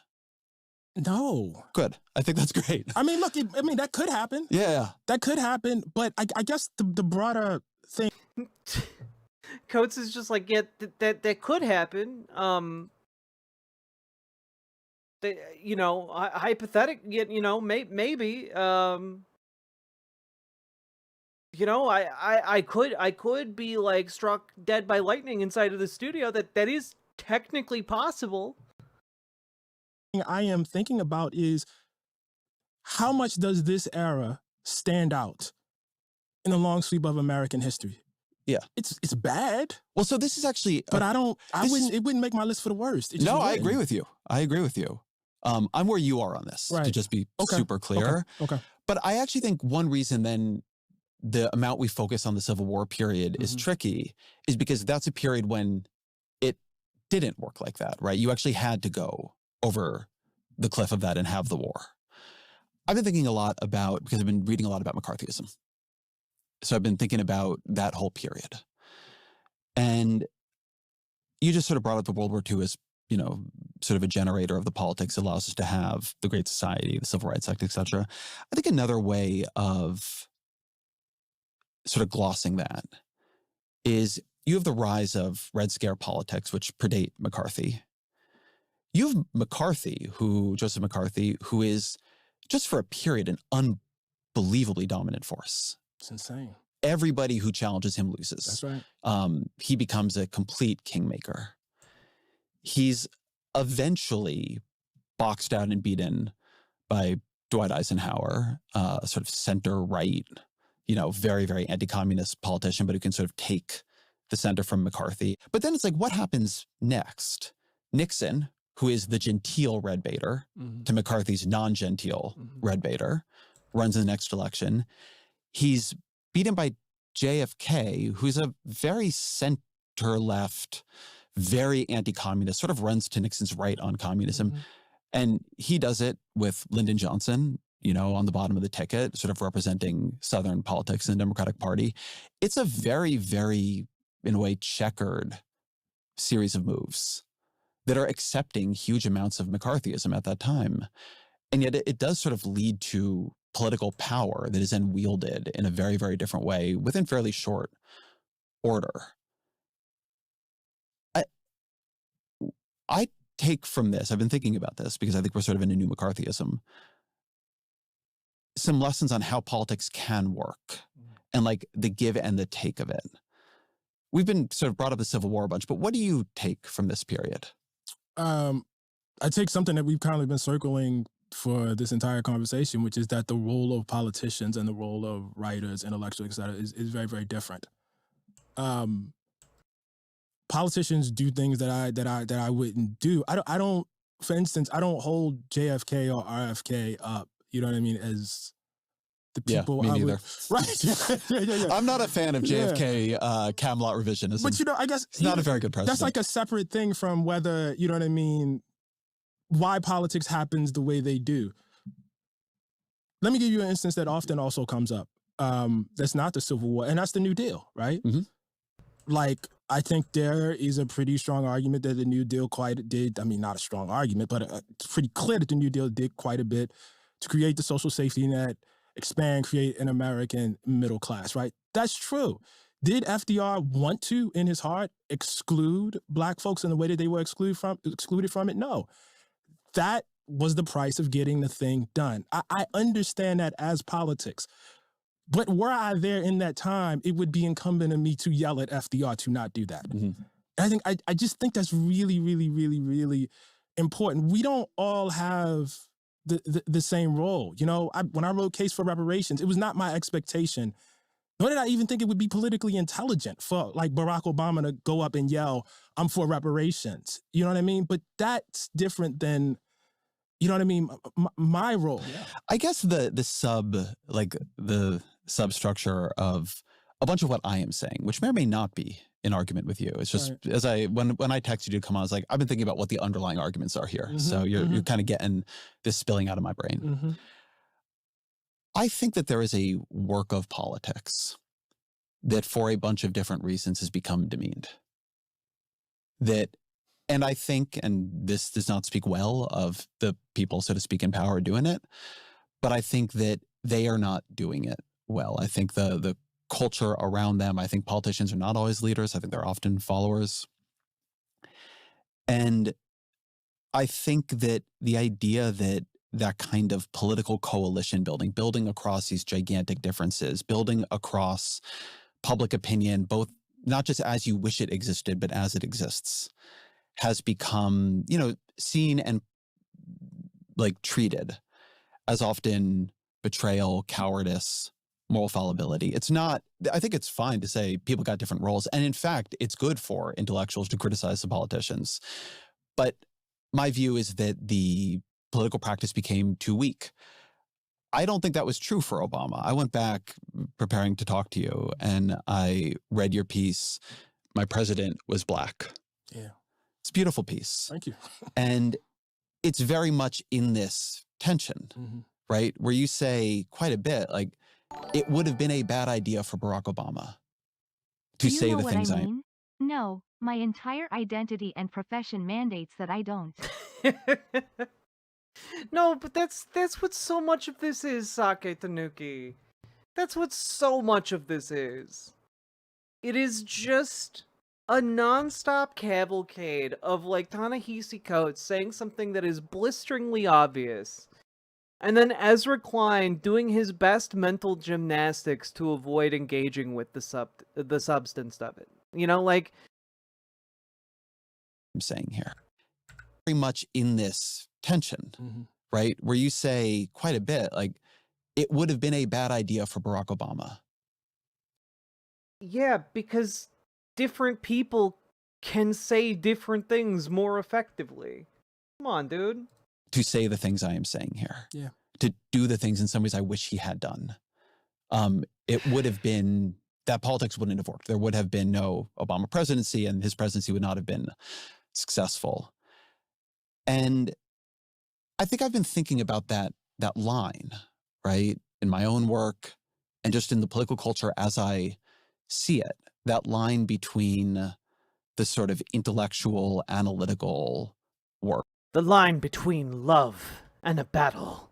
No. Good. I think that's great. I mean, look, that could happen. Yeah. That could happen. But I guess the broader thing. Coates is just like, yeah, that could happen. You know, hypothetically, you know, maybe. You know, I could be like struck dead by lightning inside of the studio. That is technically possible. I am thinking about is how much does this era stand out in the long sweep of American history? Yeah. It's bad. Well, so this is actually, but it wouldn't make my list for the worst. No, I agree with you. I'm where you are on this, to just be super clear. Okay. But I actually think one reason then the amount we focus on the Civil War period is tricky is because that's a period when it didn't work like that, right? You actually had to go over the cliff of that and have the war. I've been thinking a lot about, because I've been reading a lot about McCarthyism. So I've been thinking about that whole period. And you just sort of brought up the World War II as, you know, sort of a generator of the politics that allows us to have the Great Society, the Civil Rights Act, et cetera. I think another way of sort of glossing that is you have the rise of Red Scare politics, which predate McCarthy. You have McCarthy, Joseph McCarthy, who is just for a period an unbelievably dominant force. It's insane. Everybody who challenges him loses. That's right. He becomes a complete kingmaker. He's eventually boxed out and beaten by Dwight Eisenhower, sort of center-right, you know, very, very anti-communist politician, but who can sort of take the center from McCarthy. But then it's like, what happens next? Nixon, who is the genteel red baiter to McCarthy's non-genteel red baiter, runs in the next election. He's beaten by JFK, who's a very center-left, very anti-communist, sort of runs to Nixon's right on communism. And he does it with Lyndon Johnson, you know, on the bottom of the ticket, sort of representing Southern politics in the Democratic Party. It's a very, very, in a way, checkered series of moves that are accepting huge amounts of McCarthyism at that time. And yet it does sort of lead to political power that is then wielded in a very, very different way within fairly short order. I take from this, I've been thinking about this because I think we're sort of in a new McCarthyism, some lessons on how politics can work and like the give and the take of it. We've been sort of brought up the Civil War a bunch, but what do you take from this period? I take something that we've kind of been circling for this entire conversation, which is that the role of politicians and the role of writers, intellectuals, et cetera, is very, very different. Politicians do things that I wouldn't do. I don't, for instance, I don't hold JFK or RFK up, you know what I mean, as the people. Yeah, me neither. Right. Yeah. I'm not a fan of JFK Camelot revisionism. But, you know, I guess it's not a very good president. That's like a separate thing from whether, you know what I mean, why politics happens the way they do. Let me give you an instance that often also comes up. That's not the Civil War, and that's the New Deal, right? Like, I think there is a pretty strong argument that the New Deal not a strong argument, but it's pretty clear that the New Deal did quite a bit to create the social safety net, create an American middle class, right? That's true. Did FDR want to, in his heart, exclude Black folks in the way that they were excluded from it? No. That was the price of getting the thing done. I understand that as politics. But were I there in that time, it would be incumbent on me to yell at FDR to not do that. I just think that's really, really, really, really important. We don't all have the same role. You know, when I wrote Case for Reparations, it was not my expectation, nor did I even think it would be politically intelligent for like Barack Obama to go up and yell, "I'm for reparations." You know what I mean? But that's different than, you know what I mean, my role. I guess the substructure of a bunch of what I am saying, which may or may not be in argument with you. It's just when I texted you to come on, I was like, I've been thinking about what the underlying arguments are here. So you're kind of getting this spilling out of my brain. I think that there is a work of politics that for a bunch of different reasons has become demeaned. And I think, and this does not speak well of the people, so to speak, in power doing it, but I think that they are not doing it well. I think the culture around them, I think politicians are not always leaders. I think they're often followers. And I think that the idea that that kind of political coalition building across these gigantic differences, building across public opinion, both not just as you wish it existed, but as it exists, has become, seen and like treated as often betrayal, cowardice, moral fallibility. It's not, I think it's fine to say people got different roles. And in fact, it's good for intellectuals to criticize the politicians. But my view is that the political practice became too weak. I don't think that was true for Obama. I went back preparing to talk to you and I read your piece, My President Was Black. Yeah. It's a beautiful piece. Thank you. And it's very much in this tension, right? Where you say quite a bit, like, it would have been a bad idea for Barack Obama to Do you say know the what things I mean? No, my entire identity and profession mandates that I don't. No, but that's what so much of this is, Sake Tanuki. That's what so much of this is. It is just a non-stop cavalcade of like Ta-Nehisi Coates saying something that is blisteringly obvious, and then Ezra Klein doing his best mental gymnastics to avoid engaging with the substance of it. Like I'm saying here. Very much in this tension, right? Where you say quite a bit, like, it would have been a bad idea for Barack Obama. Yeah, because different people can say different things more effectively. Come on, dude. To say the things I am saying here. Yeah. To do the things in some ways I wish he had done. It would have been, that politics wouldn't have worked. There would have been no Obama presidency and his presidency would not have been successful. And I think I've been thinking about that line, right? In my own work and just in the political culture as I see it, that line between the sort of intellectual, analytical work. The line between love and a battle.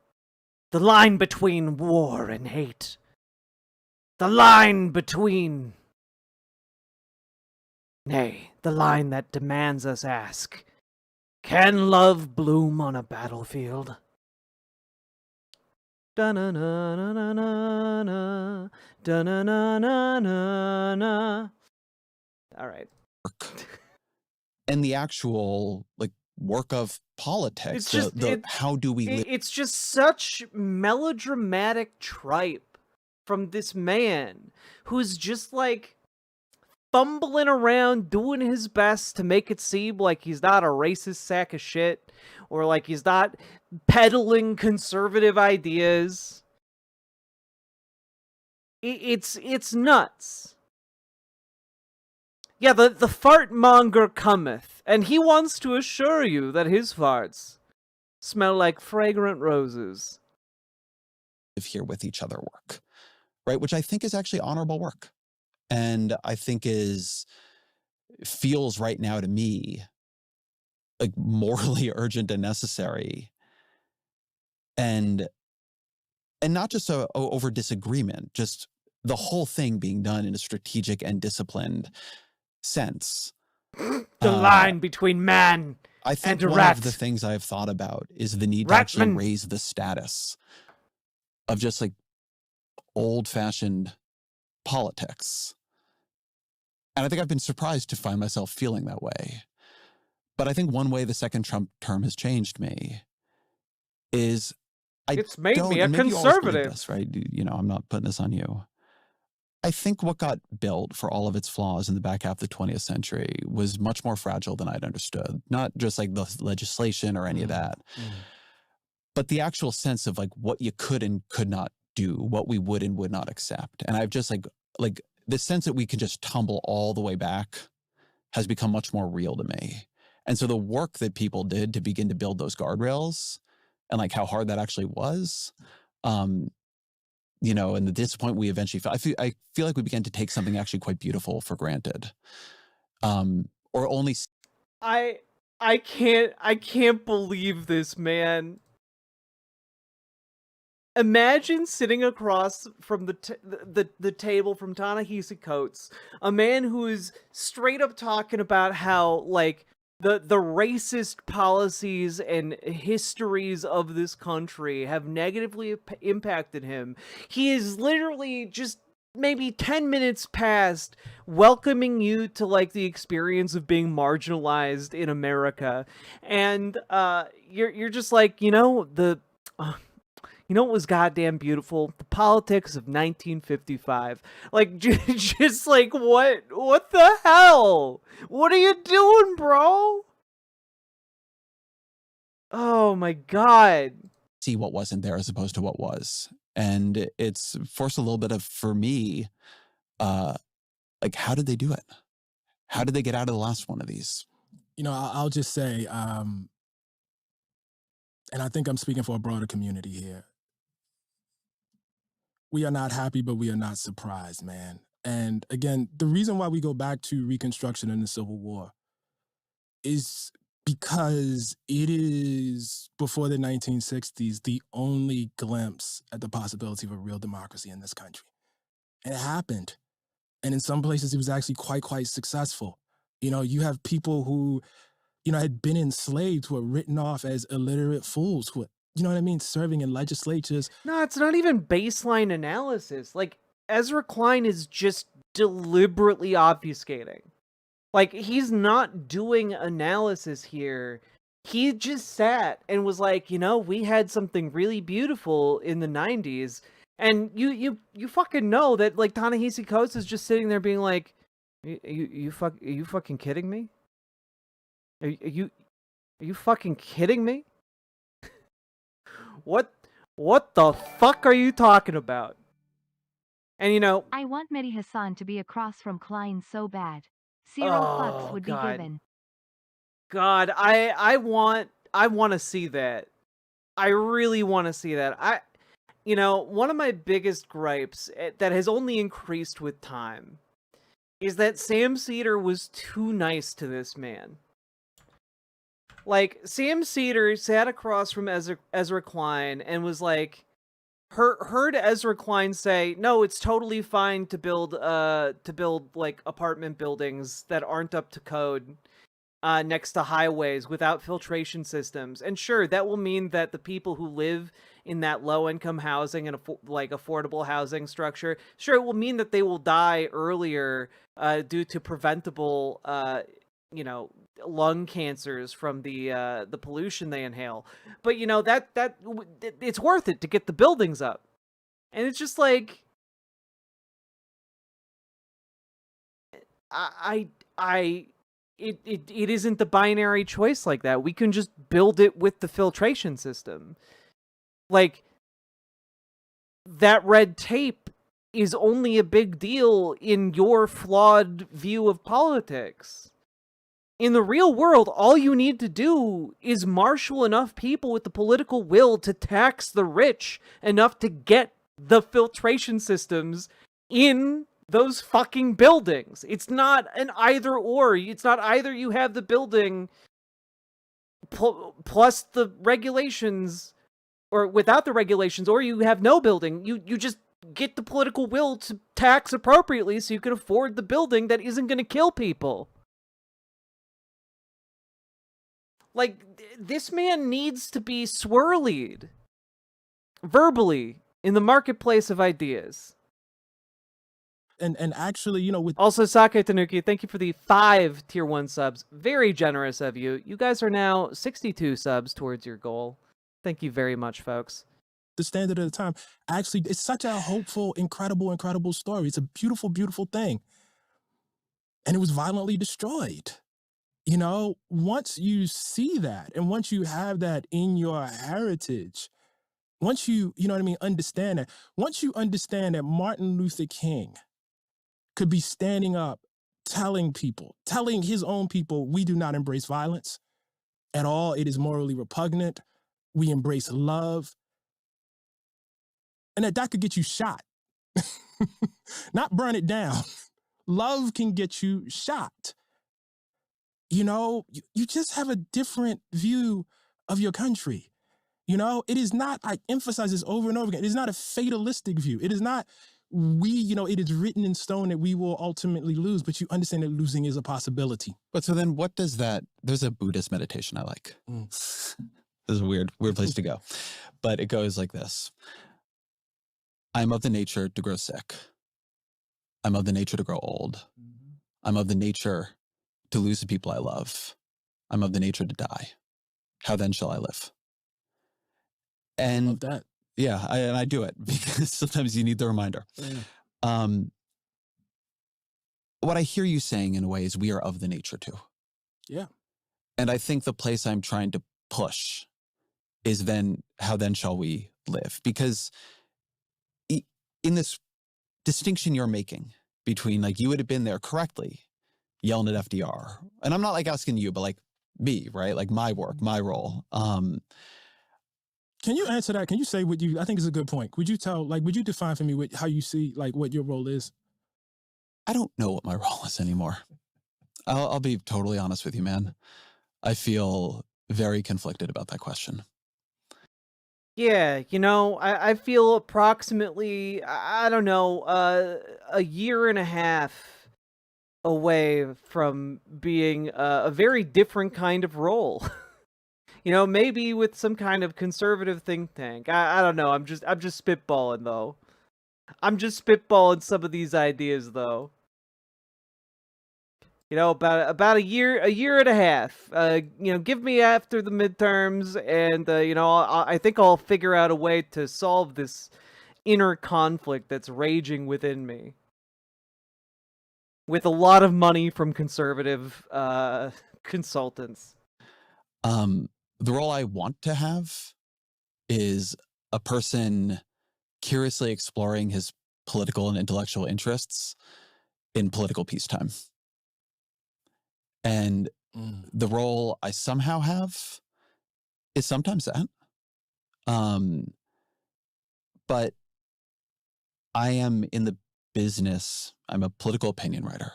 The line between war and hate. The line between... Nay, the line that demands us ask, can love bloom on a battlefield? Da-na-na-na-na-na, da-na-na-na-na-na. All right. And the actual, like, work of politics. It's just, how do we live? It's just such melodramatic tripe from this man who's just like fumbling around doing his best to make it seem like he's not a racist sack of shit or like he's not peddling conservative ideas. It's nuts. Yeah, the fart monger cometh, and he wants to assure you that his farts smell like fragrant roses. Here with each other work, right? Which I think is actually honorable work. And I think feels right now to me like morally urgent and necessary. And not just over disagreement, just the whole thing being done in a strategic and disciplined sense. The line between man I think and a one rat. of the things I've thought about is the need to actually raise the status of just like old-fashioned politics. And I think I've been surprised to find myself feeling that way. But I think one way the second Trump term has changed me is it's made me a and maybe you always believe conservative. this, right? I'm not putting this on you. I think what got built, for all of its flaws in the back half of the 20th century, was much more fragile than I'd understood. Not just like the legislation or any of that, but the actual sense of like what you could and could not do, what we would and would not accept. And I've just like the sense that we can just tumble all the way back has become much more real to me. And so the work that people did to begin to build those guardrails and like how hard that actually was, you know, and the disappointment we eventually felt. I feel like we began to take something actually quite beautiful for granted. Or only I can't believe this, man. Imagine sitting across from the table from Ta-Nehisi Coates, a man who is straight up talking about how, like, the racist policies and histories of this country have negatively impacted him. He is literally just maybe 10 minutes past welcoming you to, like, the experience of being marginalized in America. And you're just like, you know, you know what was goddamn beautiful? The politics of 1955. Like, just like, what the hell? What are you doing, bro? Oh my God. see what wasn't there as opposed to what was. And it's forced a little bit of, for me, like, how did they do it? How did they get out of the last one of these? You know, I'll just say, and I think I'm speaking for a broader community here. We are not happy, but we are not surprised, man. And again, the reason why we go back to Reconstruction and the Civil War is because it is, before the 1960s, the only glimpse at the possibility of a real democracy in this country. And it happened. And in some places, it was actually quite successful. You know, you have people who, you know, had been enslaved, who are written off as illiterate fools, who are, you know what I mean, serving in legislatures. No, it's not even baseline analysis. Like, Ezra Klein is just deliberately obfuscating. Like, he's not doing analysis here. He just sat and was like, you know, we had something really beautiful in the 90s. And you fucking know that, like, Ta-Nehisi Coates is just sitting there being like, are you fucking kidding me? Are you fucking kidding me? What the fuck are you talking about? And you know, I want Mehdi Hassan to be across from Klein so bad. 0 fucks would be given. God, I want to see that. I really want to see that. You know, one of my biggest gripes that has only increased with time is that Sam Cedar was too nice to this man. Like, Sam Cedar sat across from Ezra Klein and was like, heard Ezra Klein say, no, it's totally fine to build like apartment buildings that aren't up to code next to highways without filtration systems. And sure, that will mean that the people who live in that low-income housing and like affordable housing structure, sure, it will mean that they will die earlier due to preventable you know, lung cancers from the pollution they inhale. But you know, that it's worth it to get the buildings up. And it's just like, it isn't the binary choice like that. We can just build it with the filtration system. Like, that red tape is only a big deal in your flawed view of politics. In the real world, all you need to do is marshal enough people with the political will to tax the rich enough to get the filtration systems in those fucking buildings. It's not an either or. It's not either you have the building plus the regulations, or without the regulations, or you have no building. You just get the political will to tax appropriately so you can afford the building that isn't going to kill people. Like, this man needs to be swirlied verbally in the marketplace of ideas. And actually, you know, with also Sake Tanuki, thank you for the 5 tier 1 subs. Very generous of you. You guys are now 62 subs towards your goal. Thank you very much, folks. The standard of the time, actually, it's such a hopeful, incredible story. It's a beautiful thing. And it was violently destroyed. You know, once you see that, and once you have that in your heritage, once you know what I mean, understand that, once you understand that Martin Luther King could be standing up, telling his own people, we do not embrace violence at all. It is morally repugnant. We embrace love. and that could get you shot. Not burn it down. Love can get you shot. You know, you just have a different view of your country. You know, it is not, I emphasize this over and over again, it is not a fatalistic view. It is not, it is written in stone that we will ultimately lose, but you understand that losing is a possibility. But so then what does that, there's a Buddhist meditation I like. This is a weird place to go. But it goes like this. I'm of the nature to grow sick. I'm of the nature to grow old. I'm of the nature to lose the people I love. I'm of the nature to die. How then shall I live? And love that. Yeah, I do it because sometimes you need the reminder. Yeah. What I hear you saying in a way is we are of the nature too. Yeah. And I think the place I'm trying to push is then, how then shall we live? Because in this distinction you're making between, like, you would have been there correctly yelling at FDR. And I'm not like asking you, but like me, right? Like my work, my role. Can you answer that? Can you say what I think it's a good point. Would you define for me how you see, like, what your role is? I don't know what my role is anymore. I'll be totally honest with you, man. I feel very conflicted about that question. Yeah, I feel approximately, I don't know, a year and a half away from being a very different kind of role. Maybe with some kind of conservative think tank. I don't know. I'm just spitballing though. I'm just spitballing some of these ideas though. About a year and a half. Give me after the midterms, and I think I'll figure out a way to solve this inner conflict that's raging within me. With a lot of money from conservative consultants. The role I want to have is a person curiously exploring his political and intellectual interests in political peacetime. And the role I somehow have is sometimes that. But I am in the business, I'm a political opinion writer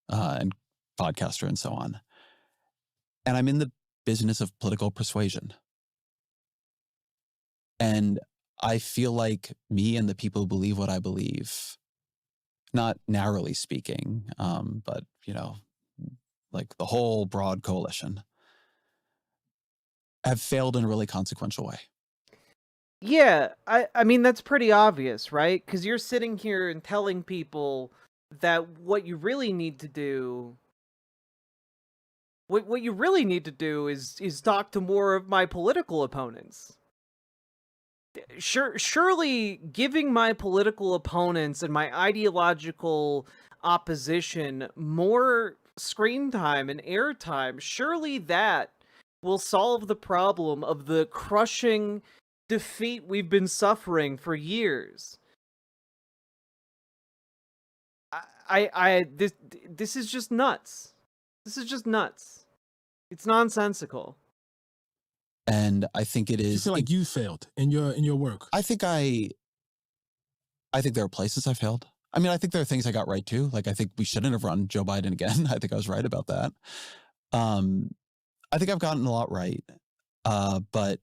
and podcaster and so on. And I'm in the business of political persuasion. And I feel like me and the people who believe what I believe, not narrowly speaking, but, like the whole broad coalition, have failed in a really consequential way. Yeah, I mean, that's pretty obvious, right? Because you're sitting here and telling people that what you really need to do... What you really need to do is talk to more of my political opponents. Surely giving my political opponents and my ideological opposition more screen time and airtime, surely that will solve the problem of the crushing defeat we've been suffering for years. This is just nuts. This is just nuts. It's nonsensical. And I think it is. You feel like you failed in your work. I think there are places I failed. I mean, I think there are things I got right too. Like, I think we shouldn't have run Joe Biden again. I think I was right about that. I think I've gotten a lot right, but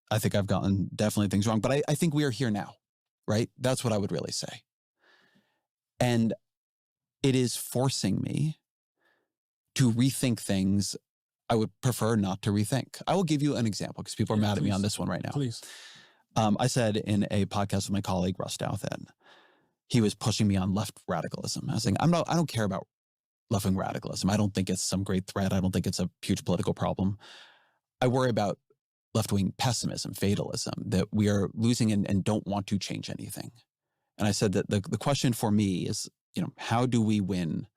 I think I've gotten definitely things wrong. But I think we are here now, right? That's what I would really say. And it is forcing me to rethink things I would prefer not to rethink. I will give you an example because people are mad at me on this one right now. Please. I said in a podcast with my colleague Russ Douth, he was pushing me on left radicalism. I was saying, I don't care about left-wing radicalism. I don't think it's some great threat. I don't think it's a huge political problem. I worry about left-wing pessimism, fatalism, that we are losing and don't want to change anything. And I said that the question for me is, how do we win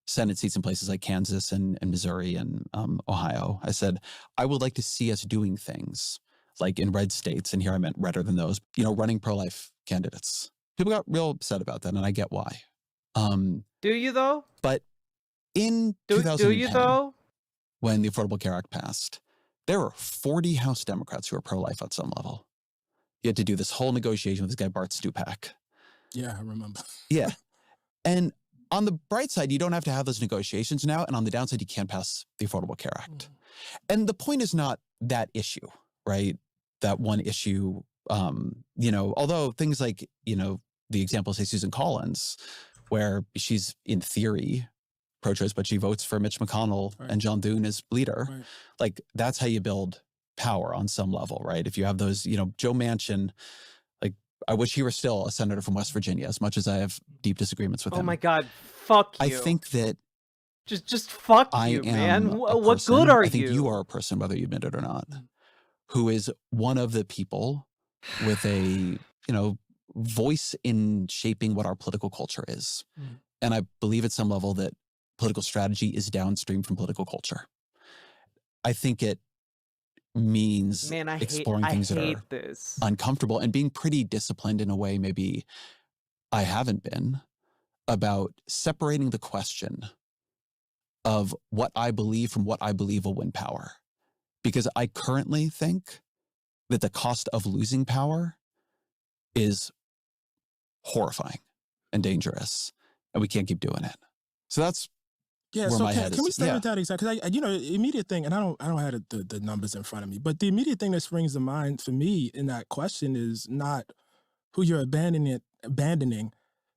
Senate seats in places like Kansas and Missouri and Ohio? I said, I would like to see us doing things like in red states, and here I meant redder than those, running pro-life candidates. People got real upset about that, and I get why. Do you though? But in 2010, do you though? When the Affordable Care Act passed, there were 40 House Democrats who were pro-life at some level. You had to do this whole negotiation with this guy, Bart Stupak. Yeah, I remember. Yeah. And on the bright side, you don't have to have those negotiations now. And on the downside, you can't pass the Affordable Care Act. And the point is not that issue, right? That one issue, although things like, the example, say, Susan Collins, where she's in theory pro-choice, but she votes for Mitch McConnell and John Thune as leader. Right. Like, that's how you build power on some level, right? If you have those, Joe Manchin, like, I wish he were still a senator from West Virginia, as much as I have deep disagreements with him. Oh my God, fuck you. I think that just fuck I you, am man. a What person, good are I think you? you are a person, whether you admit it or not, who is one of the people with a, voice in shaping what our political culture is. And I believe at some level that political strategy is downstream from political culture. I think it means exploring things that are uncomfortable and being pretty disciplined in a way maybe I haven't been, about separating the question of what I believe from what I believe will win power. Because I currently think that the cost of losing power is horrifying and dangerous, and we can't keep doing it. So that's Yeah, where so my head can we is. stay Yeah. with that exactly? Because the immediate thing, and I don't have the numbers in front of me, but the immediate thing that springs to mind for me in that question is not who you're abandoning,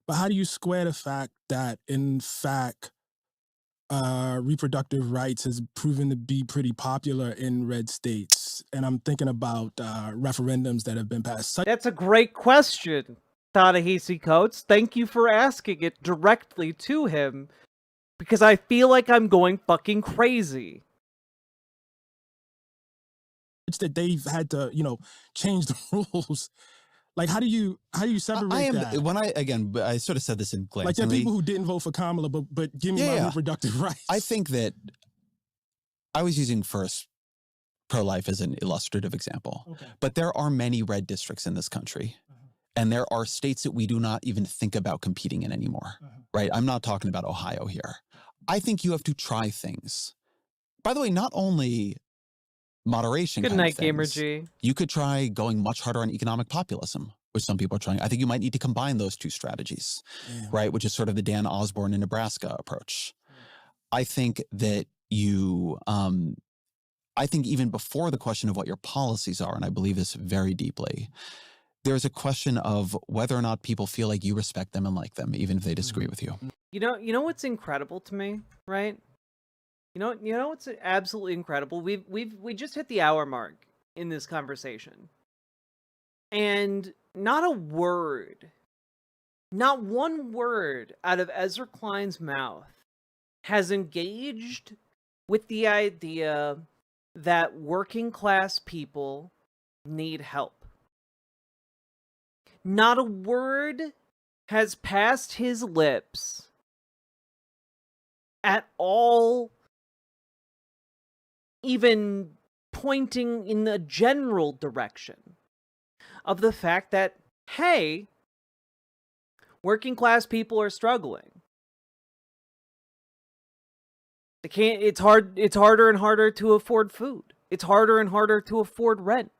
but how do you square the fact that, in fact, reproductive rights has proven to be pretty popular in red states, and I'm thinking about referendums that have been passed. That's a great question, Ta-Nehisi Coates. Thank you for asking it directly to him, because I feel like I'm going fucking crazy. It's that they've had to, change the rules. Like, how do you separate that? I sort of said this in glancingly. Like, there are people who didn't vote for Kamala, but give me my reproductive rights. I think that I was using first pro-life as an illustrative example, but there are many red districts in this country. And there are states that we do not even think about competing in anymore, right? I'm not talking about Ohio here. I think you have to try things. By the way, not only moderation. Good night, Gamer G. You could try going much harder on economic populism, which some people are trying. I think you might need to combine those two strategies, right? Which is sort of the Dan Osborne in Nebraska approach. I think that I think even before the question of what your policies are, and I believe this very deeply, there's a question of whether or not people feel like you respect them and like them, even if they disagree with you. You know what's incredible to me, right? You know what's absolutely incredible? We just hit the hour mark in this conversation. And not a word, not one word out of Ezra Klein's mouth has engaged with the idea that working class people need help. Not a word has passed his lips at all, even pointing in the general direction of the fact that, hey, working class people are struggling. They can't, it's harder and harder to afford food. It's harder and harder to afford rent.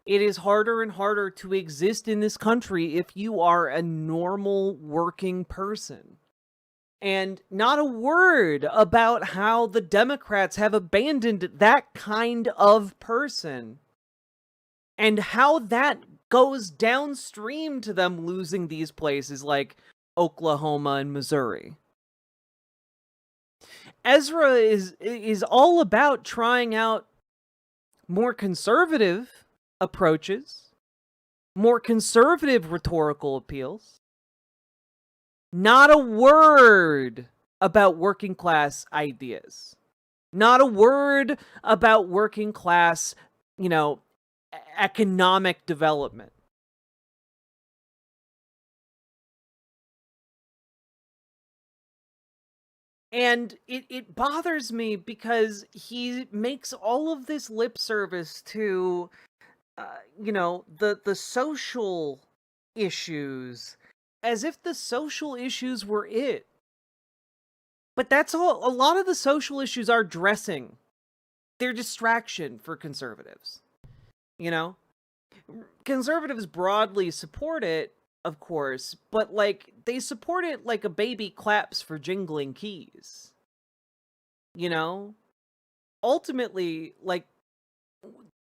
It is harder and harder to exist in this country if you are a normal working person. And not a word about how the Democrats have abandoned that kind of person. And how that goes downstream to them losing these places like Oklahoma and Missouri. Ezra is all about trying out more conservative approaches, more conservative rhetorical appeals. Not a word about working class ideas. Not a word about working class, economic development. And it bothers me because he makes all of this lip service to, the social issues, as if the social issues were it. But that's all. A lot of the social issues are dressing. They're distraction for conservatives. Conservatives broadly support it, of course, but like they support it like a baby claps for jingling keys. You know? Ultimately, like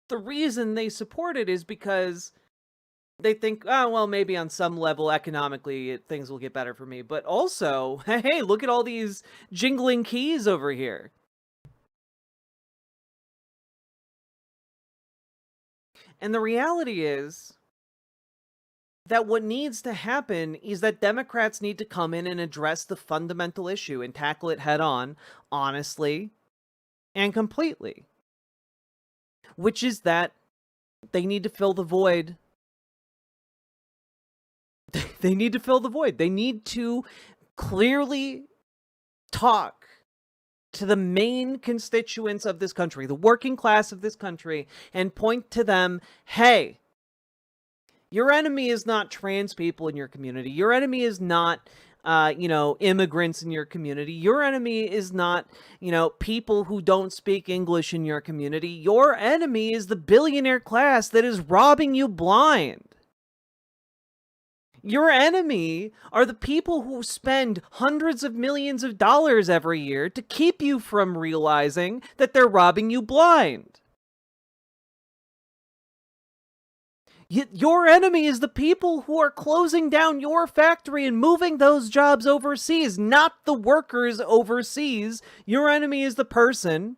the reason they support it is because they think, oh, well, maybe on some level economically things will get better for me. But also, hey, look at all these jingling keys over here. And the reality is that what needs to happen is that Democrats need to come in and address the fundamental issue and tackle it head on, honestly and completely. Which is that they need to fill the void. They need to fill the void. They need to clearly talk to the main constituents of this country, the working class of this country, and point to them, hey, your enemy is not trans people in your community. Your enemy is not, immigrants in your community. Your enemy is not, people who don't speak English in your community. Your enemy is the billionaire class that is robbing you blind. Your enemy are the people who spend hundreds of millions of dollars every year to keep you from realizing that they're robbing you blind. Your enemy is the people who are closing down your factory and moving those jobs overseas, not the workers overseas. Your enemy is the person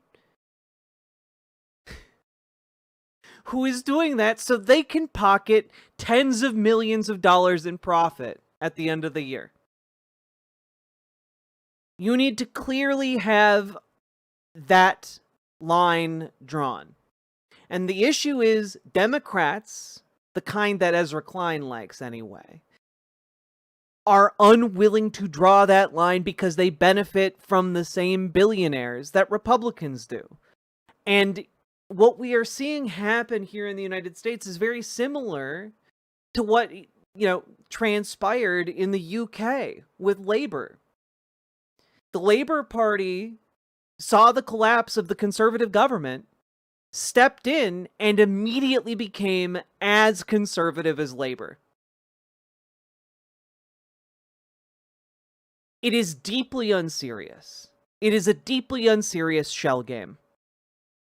who is doing that so they can pocket tens of millions of dollars in profit at the end of the year. You need to clearly have that line drawn. And the issue is Democrats, the kind that Ezra Klein likes anyway, are unwilling to draw that line because they benefit from the same billionaires that Republicans do. And what we are seeing happen here in the United States is very similar to what, transpired in the UK with Labour. The Labour Party saw the collapse of the Conservative government, stepped in, and immediately became as conservative as Labour. It is deeply unserious. It is a deeply unserious shell game.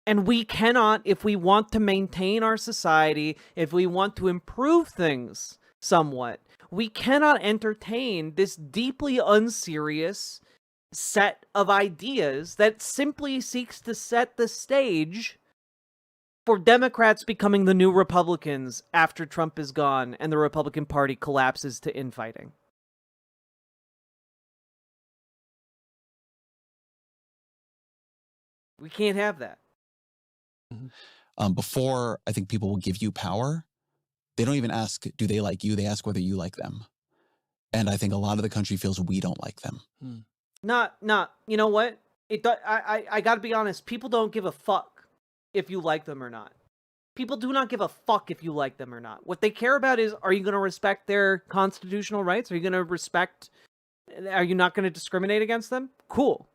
And we cannot, if we want to maintain our society, if we want to improve things somewhat, we cannot entertain this deeply unserious set of ideas that simply seeks to set the stage for Democrats becoming the new Republicans after Trump is gone and the Republican Party collapses to infighting. We can't have that. Before I think people will give you power, they don't even ask, do they like you? They ask whether you like them. And I think a lot of the country feels we don't like them. Not, you know what? I gotta be honest, people don't give a fuck if you like them or not. People do not give a fuck if you like them or not. What they care about is, are you going to respect their constitutional rights? Are you not going to discriminate against them? Cool.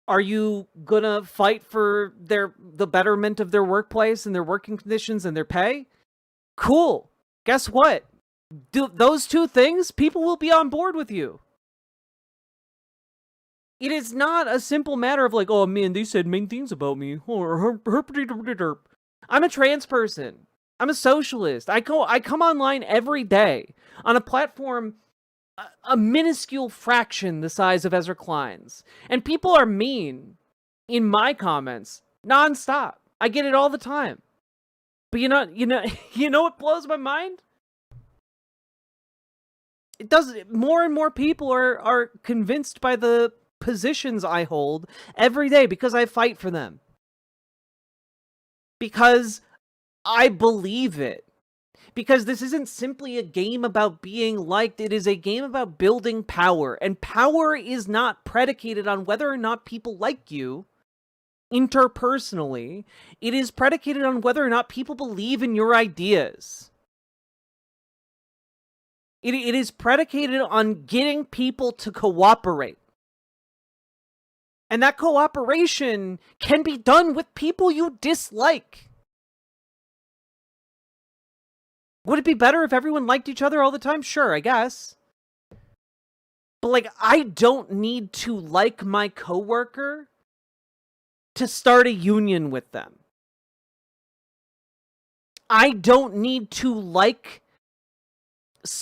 Are you going to fight for the betterment of their workplace and their working conditions and their pay? Cool. Guess what? Those two things, people will be on board with you. It is not a simple matter of like, oh man, they said mean things about me. I'm a trans person. I'm a socialist. I come online every day on a platform a minuscule fraction the size of Ezra Klein's. And people are mean in my comments nonstop. I get it all the time. But you know what blows my mind? It does. More and more people are convinced by the positions I hold every day because I fight for them. Because I believe it. Because this isn't simply a game about being liked, it is a game about building power. And power is not predicated on whether or not people like you interpersonally. It is predicated on whether or not people believe in your ideas. It is predicated on getting people to cooperate. And that cooperation can be done with people you dislike. Would it be better if everyone liked each other all the time? Sure, I guess. But, like, I don't need to like my coworker to start a union with them. I don't need to like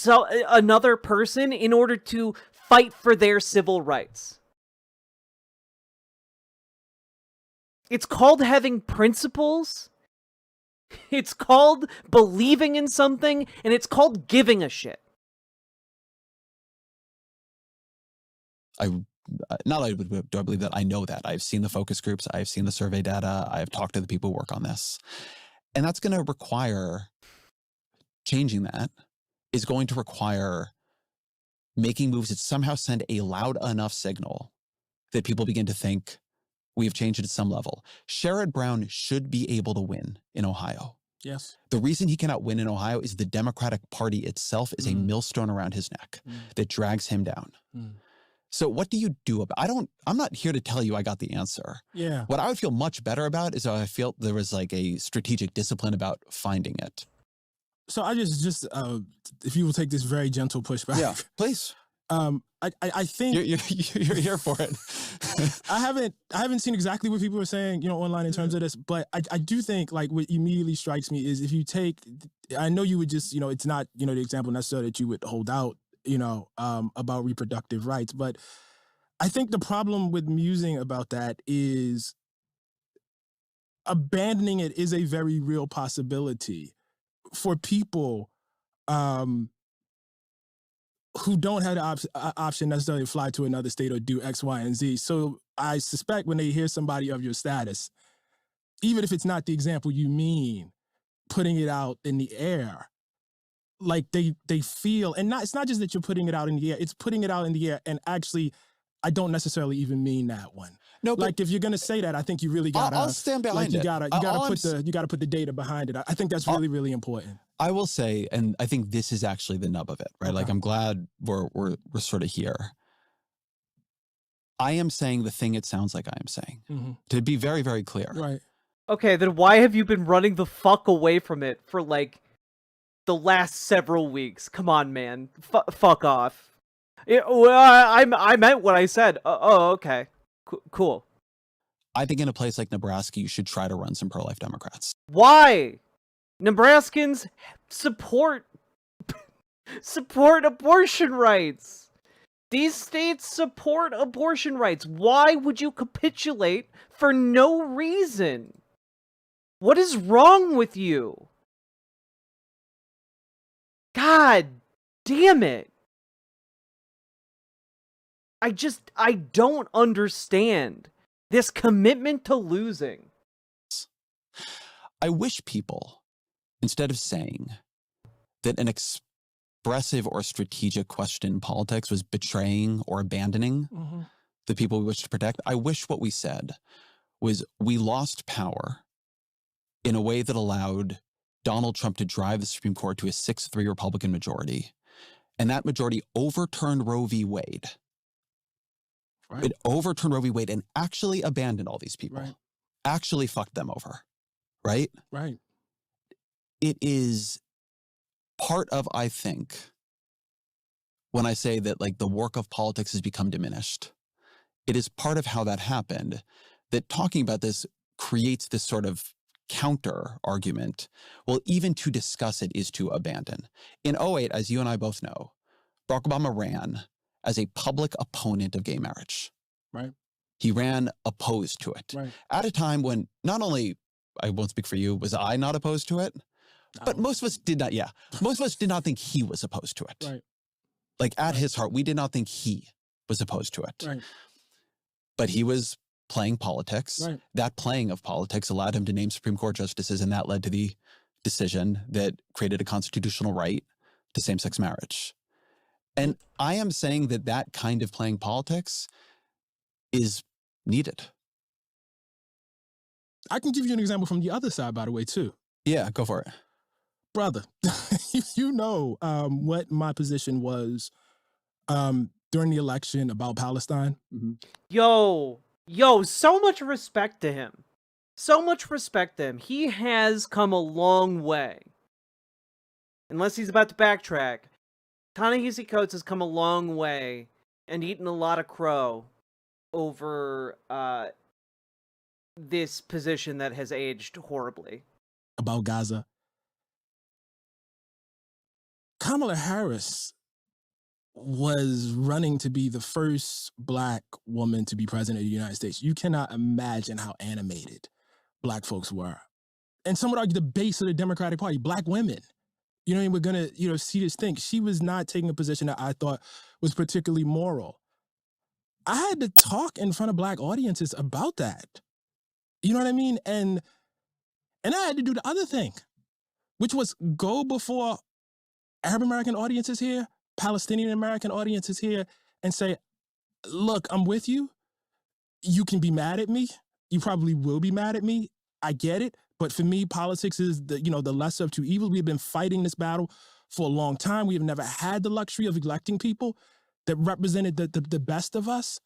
another person in order to fight for their civil rights. It's called having principles. It's called believing in something, and it's called giving a shit. Not only do I believe that, I know that. I've seen the focus groups, I've seen the survey data, I've talked to the people who work on this. And that's going to require, changing that is going to require making moves that somehow send a loud enough signal that people begin to think we've changed it at some level. Sherrod Brown should be able to win in Ohio. Yes. The reason he cannot win in Ohio is the Democratic Party itself is a millstone around his neck that drags him down. So what do you do about I'm not here to tell you I got the answer. Yeah. What I would feel much better about is if I felt there was like a strategic discipline about finding it. So I just if you will take this very gentle pushback. Yeah, please. I think you're here for it. I haven't seen exactly what people are saying, online in terms of this, but I do think like what immediately strikes me is if you take, I know you would just, it's not, the example necessarily that you would hold out, about reproductive rights, but I think the problem with musing about that is abandoning it is a very real possibility for people who don't have the option necessarily to fly to another state or do X, Y, and Z. So I suspect when they hear somebody of your status, even if it's not the example you mean, putting it out in the air, like they feel, and it's not just that you're putting it out in the air, it's putting it out in the air, and actually, I don't necessarily even mean that one. No, but like if you're gonna say that, I think you really gotta. I'll stand behind it. You gotta put the data behind it. I think that's really, really important. I will say, and I think this is actually the nub of it, right? Okay. Like I'm glad we're sort of here. I am saying the thing it sounds like I am saying. To be very, very clear. Right. Okay, then why have you been running the fuck away from it for like the last several weeks? Come on, man. Fuck off. I meant what I said. Okay. Cool. I think in a place like Nebraska, you should try to run some pro-life Democrats. Why? Nebraskans support abortion rights. These states support abortion rights. Why would you capitulate for no reason? What is wrong with you? God damn it. I don't understand this commitment to losing. I wish people, instead of saying that an expressive or strategic question in politics was betraying or abandoning the people we wish to protect, I wish what we said was we lost power in a way that allowed Donald Trump to drive the Supreme Court to a 6-3 Republican majority. And that majority overturned Roe v. Wade. Right. It overturned Roe v. Wade and actually abandoned all these people. Right. Actually fucked them over. Right? Right. It is part of, I think, when I say that like the work of politics has become diminished, it is part of how that happened, that talking about this creates this sort of counter argument. Well, even to discuss it is to abandon. In 2008, as you and I both know, Barack Obama ran as a public opponent of gay marriage. Right. He ran opposed to it. Right. At a time when not only, I won't speak for you, was I not opposed to it, but most of us did not, most of us did not think he was opposed to it. Right. Like at his heart, we did not think he was opposed to it. Right. But he was playing politics. Right. That playing of politics allowed him to name Supreme Court justices, and that led to the decision that created a constitutional right to same-sex marriage. And I am saying that that kind of playing politics is needed. I can give you an example from the other side, by the way, too. Yeah, go for it. Brother, you know what my position was during the election about Palestine. Yo, so much respect to him. So much respect to him. He has come a long way. unless he's about to backtrack, Ta-Nehisi Coates has come a long way and eaten a lot of crow over this position that has aged horribly. About Gaza. Kamala Harris was running to be the first Black woman to be president of the United States. You cannot imagine how animated Black folks were. And some would argue the base of the Democratic Party, Black women. You know what I mean? We're going to, see this thing. She was not taking a position that I thought was particularly moral. I had to talk in front of Black audiences about that. You know what I mean? And I had to do the other thing, which was go before Arab American audiences here, Palestinian American audiences here, and say, look, I'm with you. You can be mad at me. You probably will be mad at me. I get it. But for me, politics is the lesser of two evils. We've been fighting this battle for a long time. We have never had the luxury of electing people that represented the best of us.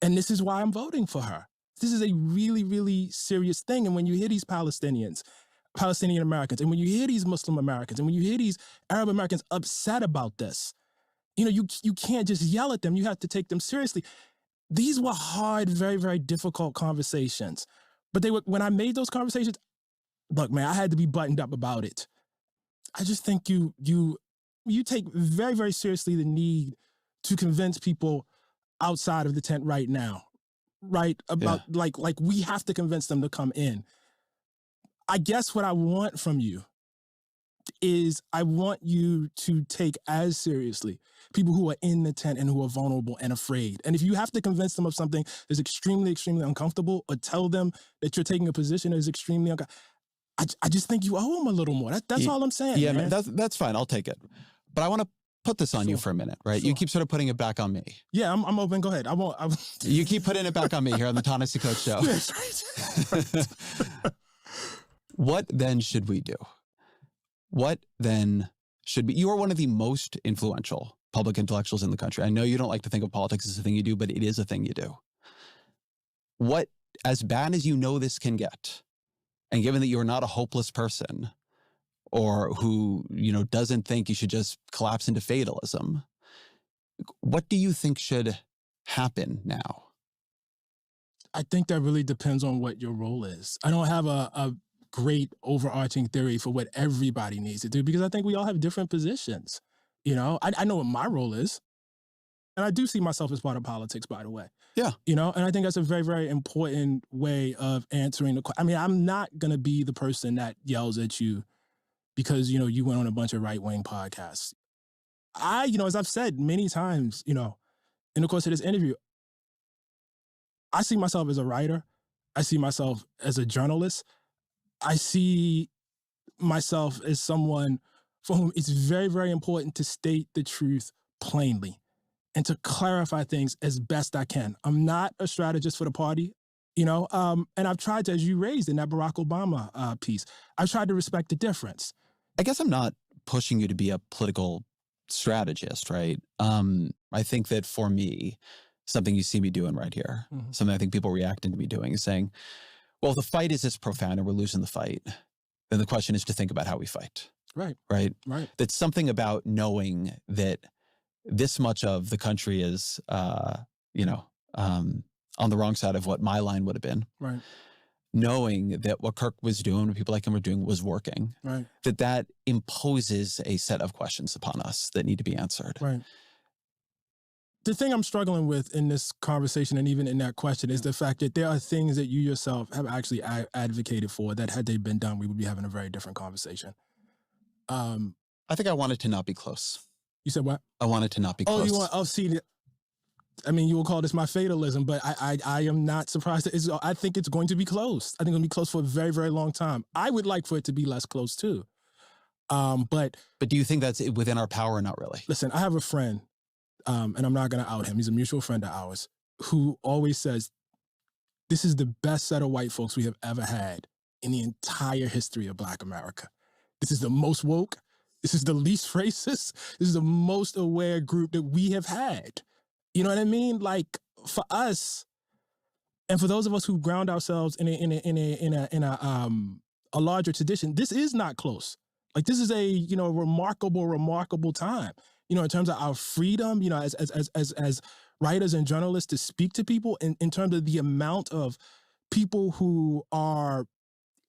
And this is why I'm voting for her. This is a really, really serious thing. And when you hear these Palestinian Americans, and when you hear these Muslim Americans, and when you hear these Arab Americans upset about this, you can't just yell at them. You have to take them seriously. These were hard, very, very difficult conversations. But when I made those conversations, look, man, I had to be buttoned up about it. I just think you take very, very seriously the need to convince people outside of the tent right now, right? About like we have to convince them to come in. I guess what I want from you is I want you to take as seriously people who are in the tent and who are vulnerable and afraid. And if you have to convince them of something that's extremely, extremely uncomfortable, or tell them that you're taking a position that is extremely uncomfortable, I just think you owe them a little more. That's all I'm saying. Yeah, man. That's fine. I'll take it. But I want to put this on you for a minute, right? You keep sort of putting it back on me. Yeah, I'm open. Go ahead. I won't. You keep putting it back on me here on the Ta-Nehisi Coates show. What then should we do? What then should be? You are one of the most influential public intellectuals in the country. I know you don't like to think of politics as a thing you do, but it is a thing you do. What, as bad as you know this can get, and given that you're not a hopeless person or who, doesn't think you should just collapse into fatalism, what do you think should happen now? I think that really depends on what your role is. I don't have a great overarching theory for what everybody needs to do, because I think we all have different positions. I know what my role is. And I do see myself as part of politics, by the way. Yeah. And I think that's a very, very important way of answering the question. I mean, I'm not going to be the person that yells at you because, you went on a bunch of right-wing podcasts. As I've said many times, in the course of this interview, I see myself as a writer. I see myself as a journalist. I see myself as someone for whom it's very, very important to state the truth plainly and to clarify things as best I can. I'm not a strategist for the party, and I've tried to, as you raised in that Barack Obama piece, I've tried to respect the difference. I guess I'm not pushing you to be a political strategist, right? I think that for me, something you see me doing right here, something I think people reacting to me doing is saying, well, if the fight is this profound and we're losing the fight, then the question is to think about how we fight. Right. Right? Right. That's something about knowing that this much of the country is, on the wrong side of what my line would have been. Right. Knowing that what Kirk was doing, what people like him were doing, was working. Right. That imposes a set of questions upon us that need to be answered. Right. The thing I'm struggling with in this conversation and even in that question is the fact that there are things that you yourself have actually advocated for that had they been done, we would be having a very different conversation. I think I want it to not be close. You said what? I want it to not be close. You will call this my fatalism, but I am not surprised. I think it's going to be close. I think it'll be close for a very, very long time. I would like for it to be less close too. But do you think that's within our power or not really? Listen, I have a friend, and I'm not going to out him. He's a mutual friend of ours who always says, this is the best set of white folks we have ever had in the entire history of Black America. This is the most woke. This is the least racist. This is the most aware group that we have had. You know what I mean? Like, for us, and for those of us who ground ourselves in a larger tradition, this is not close. Like this is a, you know, remarkable time, you know, in terms of our freedom, you know, as writers and journalists to speak to people in terms of the amount of people who are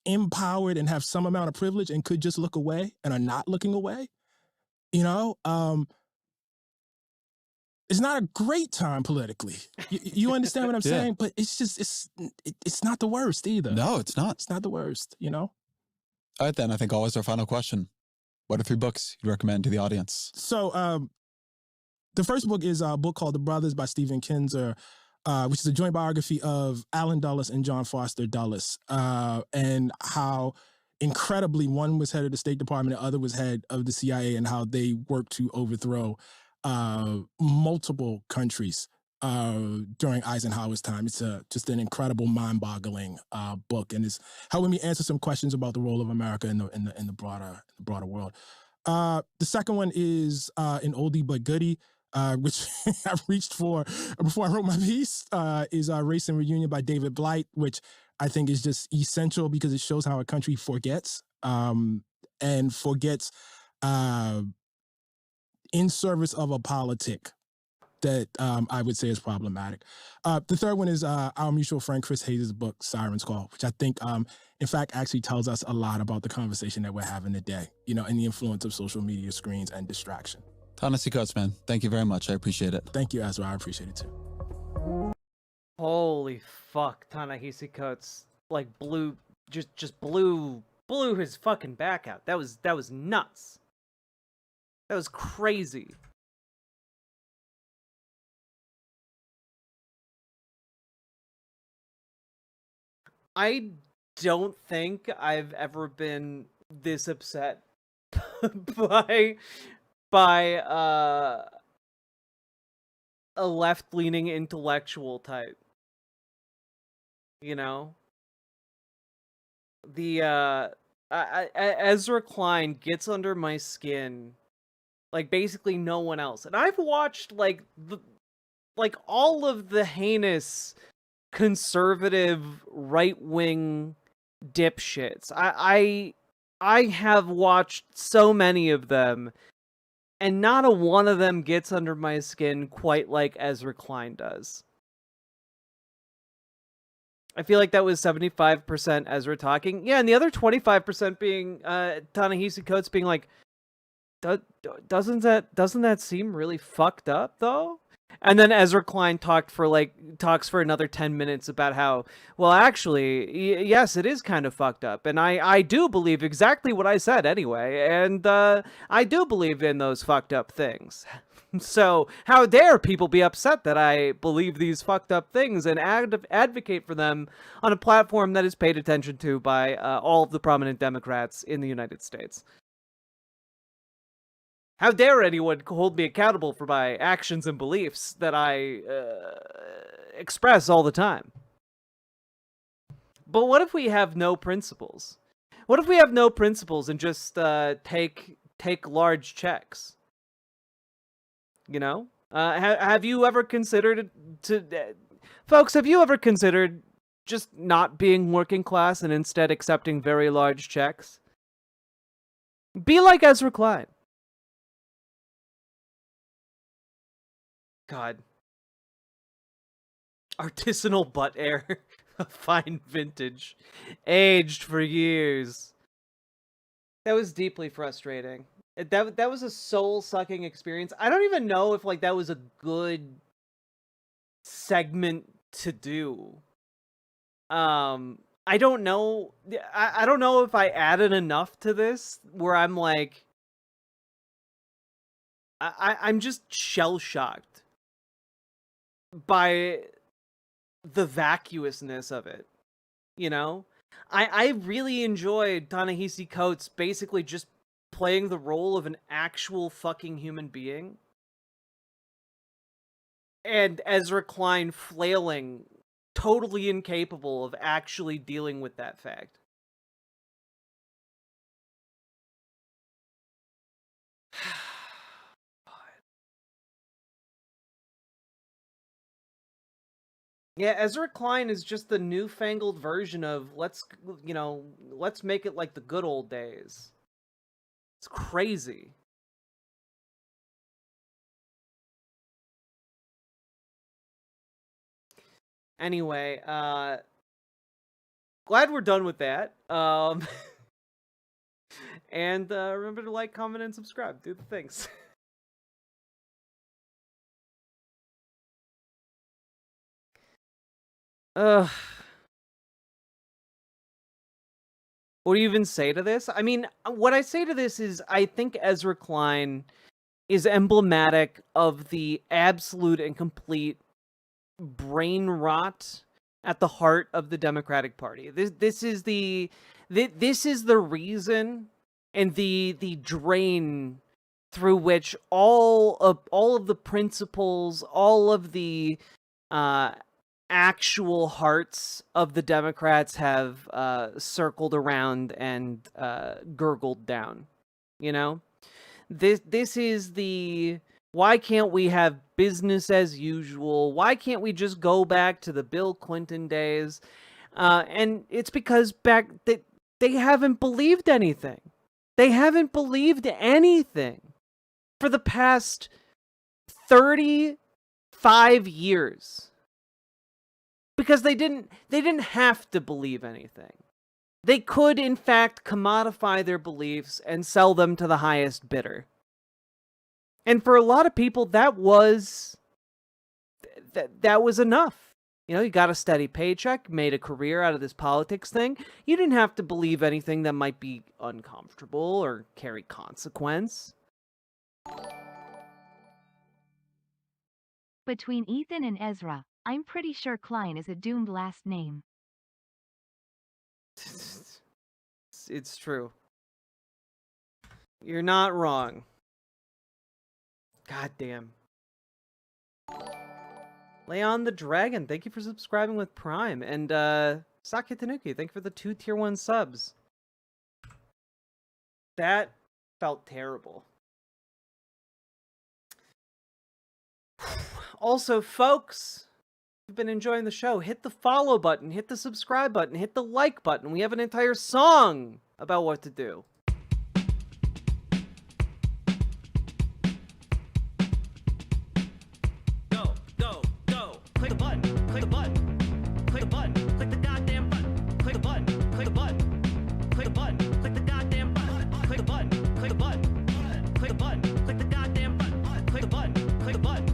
empowered and have some amount of privilege and could just look away and are not looking away, you know. It's not a great time politically. You understand what I'm Yeah. saying? But it's just it's not the worst either. No, it's not. It's not the worst, you know? All right, then. I think always our final question. What are 3 books you'd recommend to the audience? So the first book is a book called The Brothers by Stephen Kinzer, which is a joint biography of Allen Dulles and John Foster Dulles, and how incredibly one was head of the State Department, the other was head of the CIA, and how they worked to overthrow multiple countries during Eisenhower's time. It's just an incredible, mind-boggling book, and it's helping me answer some questions about the role of America in the broader world. The second one is an oldie but goodie, which I reached for before I wrote my piece, is Race and Reunion by David Blight, which I think is just essential because it shows how a country forgets, and forgets in service of a politic that I would say is problematic. The third one is our mutual friend Chris Hayes' book, Siren's Call, which I think, in fact, actually tells us a lot about the conversation that we're having today, you know, and the influence of social media screens and distraction. Ta-Nehisi Coates, man. Thank you very much. I appreciate it. Thank you, Ezra. I appreciate it too. Holy fuck, Ta-Nehisi Coates like just blew his fucking back out. That was nuts. That was crazy. I don't think I've ever been this upset by a left-leaning intellectual type. You know? The Ezra Klein gets under my skin like basically no one else. And I've watched like all of the heinous conservative right-wing dipshits. I have watched so many of them, and not a one of them gets under my skin quite like Ezra Klein does. I feel like that was 75% Ezra talking. Yeah, and the other 25% being Ta-Nehisi Coates being like, doesn't that seem really fucked up though? And then Ezra Klein talks for another 10 minutes about how, well, actually, yes, it is kind of fucked up. And I do believe exactly what I said anyway. And I do believe in those fucked up things. So how dare people be upset that I believe these fucked up things and advocate for them on a platform that is paid attention to by all of the prominent Democrats in the United States. How dare anyone hold me accountable for my actions and beliefs that I express all the time? But what if we have no principles? What if we have no principles and just take large checks? You know? Have you ever considered folks, have you ever considered just not being working class and instead accepting very large checks? Be like Ezra Klein. God. Artisanal butt air. Fine vintage. Aged for years. That was deeply frustrating. That was a soul-sucking experience. I don't even know if like that was a good segment to do. I don't know. I don't know if I added enough to this where I'm like I'm just shell-shocked by the vacuousness of it, you know? I really enjoyed Ta-Nehisi Coates basically just playing the role of an actual fucking human being. And Ezra Klein flailing, totally incapable of actually dealing with that fact. Yeah, Ezra Klein is just the newfangled version of let's make it like the good old days. It's crazy. Anyway, glad we're done with that. And remember to like, comment, and subscribe. Do the things. Ugh. What do you even say to this? I mean, what I say to this is I think Ezra Klein is emblematic of the absolute and complete brain rot at the heart of the Democratic Party. This is the reason and the drain through which all of the principles, all of the actual hearts of the Democrats have circled around and gurgled down. You know, this is the, why can't we have business as usual? Why can't we just go back to the Bill Clinton days? And it's because they haven't believed anything. They haven't believed anything for the past 35 years. Because they didn't have to believe anything. They could, in fact, commodify their beliefs and sell them to the highest bidder. And for a lot of people, that was enough. You know, you got a steady paycheck, made a career out of this politics thing. You didn't have to believe anything that might be uncomfortable or carry consequence. Between Ethan and Ezra, I'm pretty sure Klein is a doomed last name. It's true. You're not wrong. God damn. Leon the Dragon, thank you for subscribing with Prime. And Saki Tanuki, thank you for the 2 tier 1 subs. That felt terrible. Also, folks, if you've been enjoying the show, hit the follow button, hit the subscribe button, hit the like button. We have an entire song about what to do. Go, go, go. Click the button, click the button, click the button, click the goddamn button, click the button, click the button, click the button, click the goddamn button, click the button, click the button, click the button, click the goddamn button, click the button, click the button,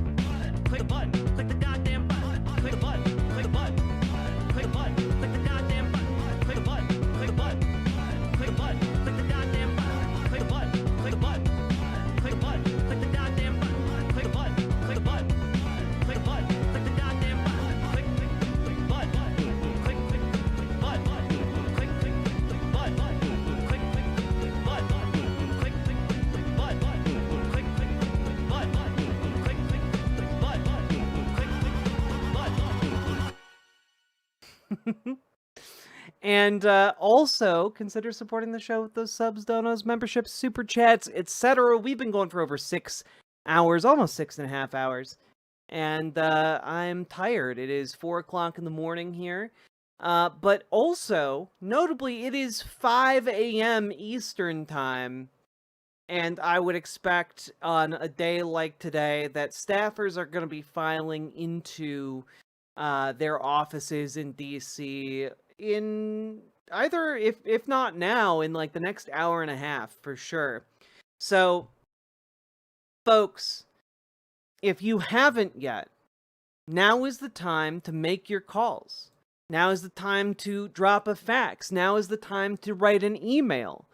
click the button, click the goddamn button, click the button, click the button, click the button, click the goddamn button, click the button, click the button, click the button, click the goddamn button, click the button, click the button, click the button, click the goddamn button, click the button, click the button, click the button, click the goddamn button, click button, click button, click And also consider supporting the show with those subs, donos, memberships, super chats, etc. We've been going for over 6 hours, almost 6.5 hours. And I'm tired. It is 4 o'clock in the morning here. But also, notably, it is 5 a.m. Eastern time. And I would expect on a day like today that staffers are going to be filing into their offices in DC in either, if not now, in like the next hour and a half for sure. So, folks, if you haven't yet, now is the time to make your calls. Now is the time to drop a fax. Now is the time to write an email.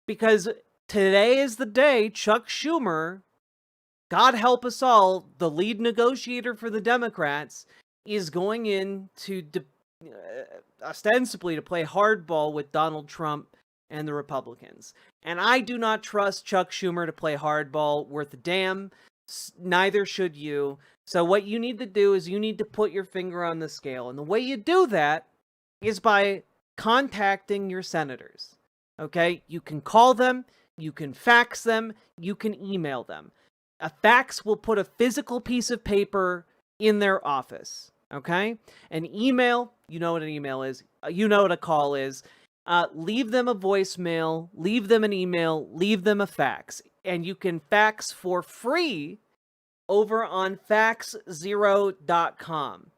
Because today is the day Chuck Schumer, God help us all, the lead negotiator for the Democrats, is going in to ostensibly to play hardball with Donald Trump and the Republicans. And I do not trust Chuck Schumer to play hardball worth a damn. Neither should you. So what you need to do is you need to put your finger on the scale. And the way you do that is by contacting your senators. Okay? You can call them, you can fax them, you can email them. A fax will put a physical piece of paper in their office. Okay? An email, you know what an email is. You know what a call is. leave them a voicemail, leave them an email, leave them a fax. And you can fax for free over on faxzero.com.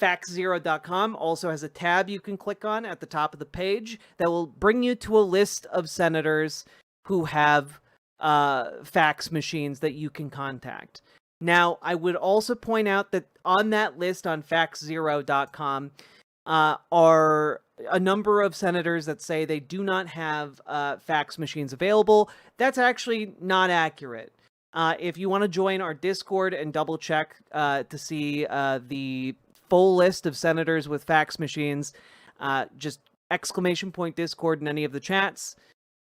Faxzero.com also has a tab you can click on at the top of the page that will bring you to a list of senators who have fax machines that you can contact. Now, I would also point out that on that list on faxzero.com are a number of senators that say they do not have fax machines available. That's actually not accurate. If you want to join our Discord and double check to see the full list of senators with fax machines, just !Discord in any of the chats.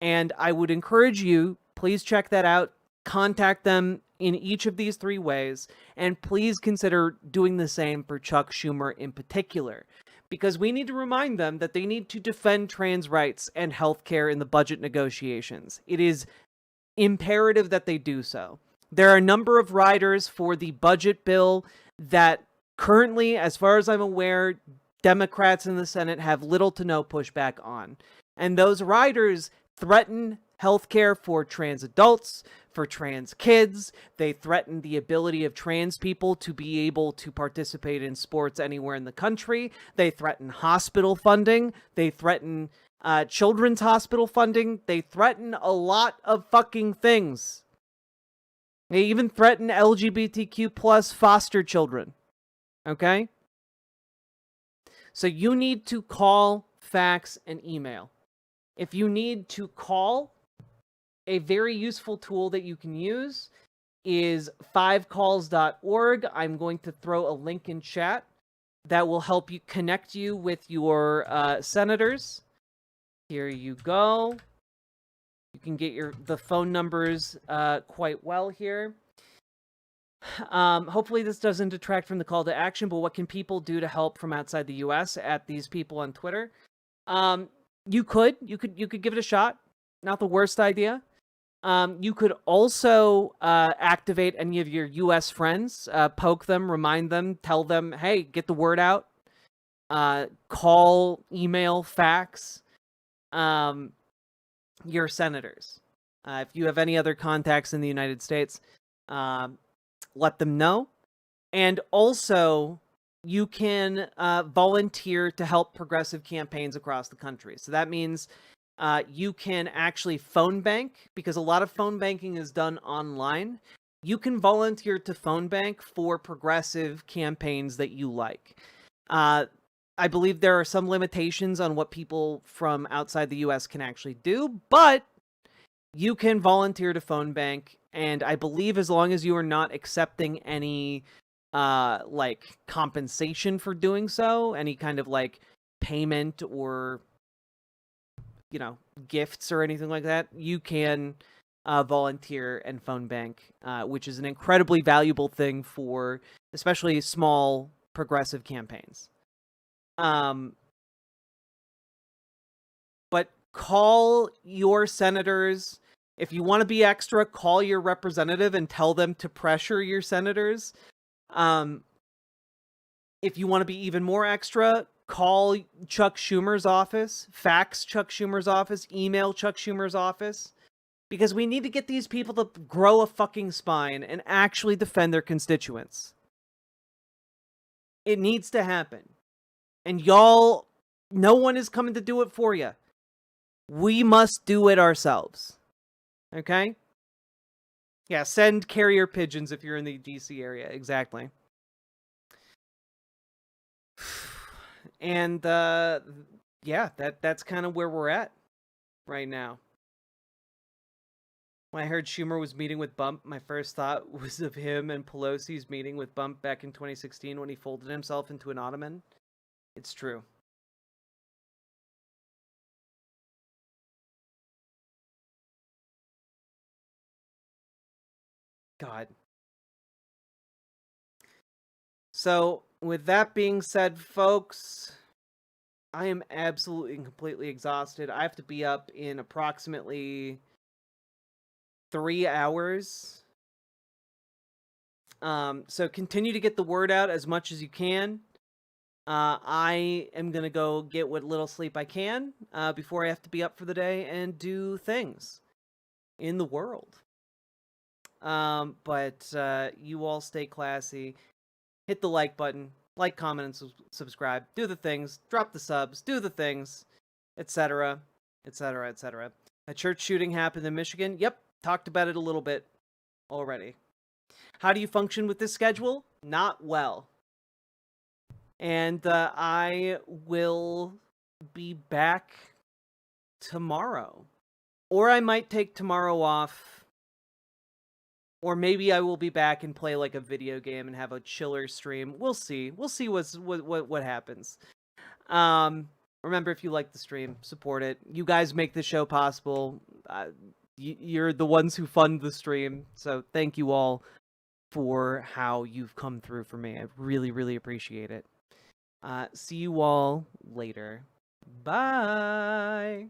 And I would encourage you, please check that out. Contact them in each of these three ways. And please consider doing the same for Chuck Schumer in particular. Because we need to remind them that they need to defend trans rights and healthcare in the budget negotiations. It is imperative that they do so. There are a number of riders for the budget bill that currently, as far as I'm aware, Democrats in the Senate have little to no pushback on. And those riders threaten healthcare for trans adults, for trans kids. They threaten the ability of trans people to be able to participate in sports anywhere in the country. They threaten hospital funding. They threaten children's hospital funding. They threaten a lot of fucking things. They even threaten LGBTQ plus foster children. Okay? So you need to call, fax, and email. If you need to call, a very useful tool that you can use is 5calls.org. I'm going to throw a link in chat that will help you connect you with your senators. Here you go. You can get the phone numbers quite well here. Hopefully this doesn't detract from the call to action, but what can people do to help from outside the US at these people on Twitter? You could give it a shot. Not the worst idea. You could also activate any of your US friends, poke them, remind them, tell them, hey, get the word out. Call, email, fax your senators. If you have any other contacts in the United States, let them know. And also, you can volunteer to help progressive campaigns across the country. So that means you can actually phone bank, because a lot of phone banking is done online. You can volunteer to phone bank for progressive campaigns that you like. I believe there are some limitations on what people from outside the US can actually do, but you can volunteer to phone bank, and I believe as long as you are not accepting any like compensation for doing so, any kind of like payment or gifts or anything like that, you can volunteer and phone bank, which is an incredibly valuable thing for especially small progressive campaigns. But call your senators. If you want to be extra, call your representative and tell them to pressure your senators. If you want to be even more extra, call Chuck Schumer's office, fax Chuck Schumer's office, email Chuck Schumer's office, because we need to get these people to grow a fucking spine and actually defend their constituents. It needs to happen. And y'all, no one is coming to do it for you. We must do it ourselves. Okay? Yeah, send carrier pigeons if you're in the DC area. Exactly. And yeah, that's kind of where we're at right now. When I heard Schumer was meeting with Bump, my first thought was of him and Pelosi's meeting with Bump back in 2016 when he folded himself into an ottoman. It's true. God. So, with that being said, folks, I am absolutely and completely exhausted. I have to be up in approximately 3 hours. So continue to get the word out as much as you can. I am going to go get what little sleep I can before I have to be up for the day and do things in the world. But you all stay classy. Hit the like button. Like, comment, and subscribe. Do the things. Drop the subs. Do the things. Etc. Etc. Etc. A church shooting happened in Michigan. Yep. Talked about it a little bit already. How do you function with this schedule? Not well. And I will be back tomorrow. Or I might take tomorrow off. Or maybe I will be back and play like a video game and have a chiller stream. We'll see. We'll see what happens. Remember, if you like the stream, support it. You guys make the show possible. You're the ones who fund the stream. So thank you all for how you've come through for me. I really, really appreciate it. See you all later. Bye.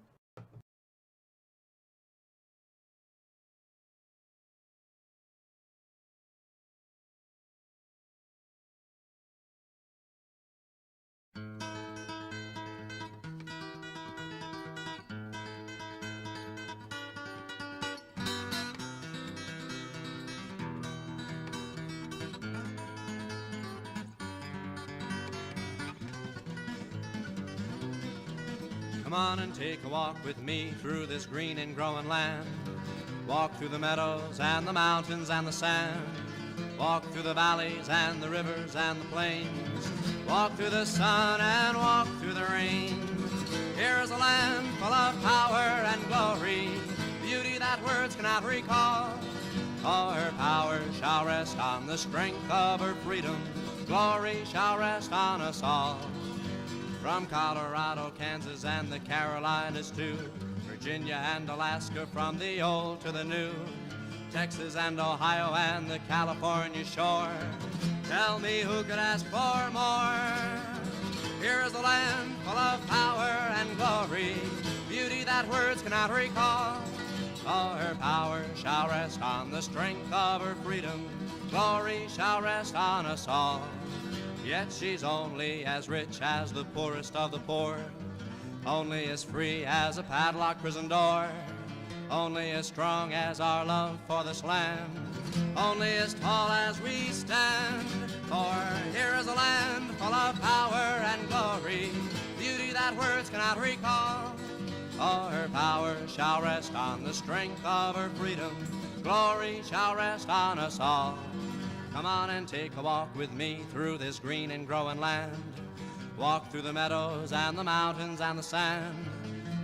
Come on and take a walk with me through this green and growing land. Walk through the meadows and the mountains and the sand. Walk through the valleys and the rivers and the plains. Walk through the sun and walk through the rain. Here's a land full of power and glory, beauty that words cannot recall. Oh, her power shall rest on the strength of her freedom. Glory shall rest on us all. From Colorado, Kansas, and the Carolinas too, Virginia and Alaska, from the old to the new, Texas and Ohio and the California shore. Tell me who could ask for more? Here's a land full of power and glory, beauty that words cannot recall. Oh, her power shall rest on the strength of her freedom. Glory shall rest on us all. Yet she's only as rich as the poorest of the poor, only as free as a padlocked prison door, only as strong as our love for this land, only as tall as we stand. For here is a land full of power and glory, beauty that words cannot recall. Oh, her power shall rest on the strength of her freedom. Glory shall rest on us all. Come on and take a walk with me through this green and growing land. Walk through the meadows and the mountains and the sand.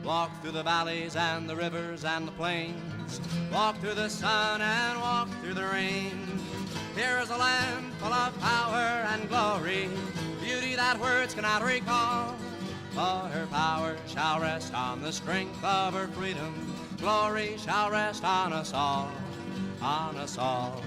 Walk through the valleys and the rivers and the plains. Walk through the sun and walk through the rain. Here is a land full of power and glory, beauty that words cannot recall. For her power shall rest on the strength of her freedom. Glory shall rest on us all, on us all.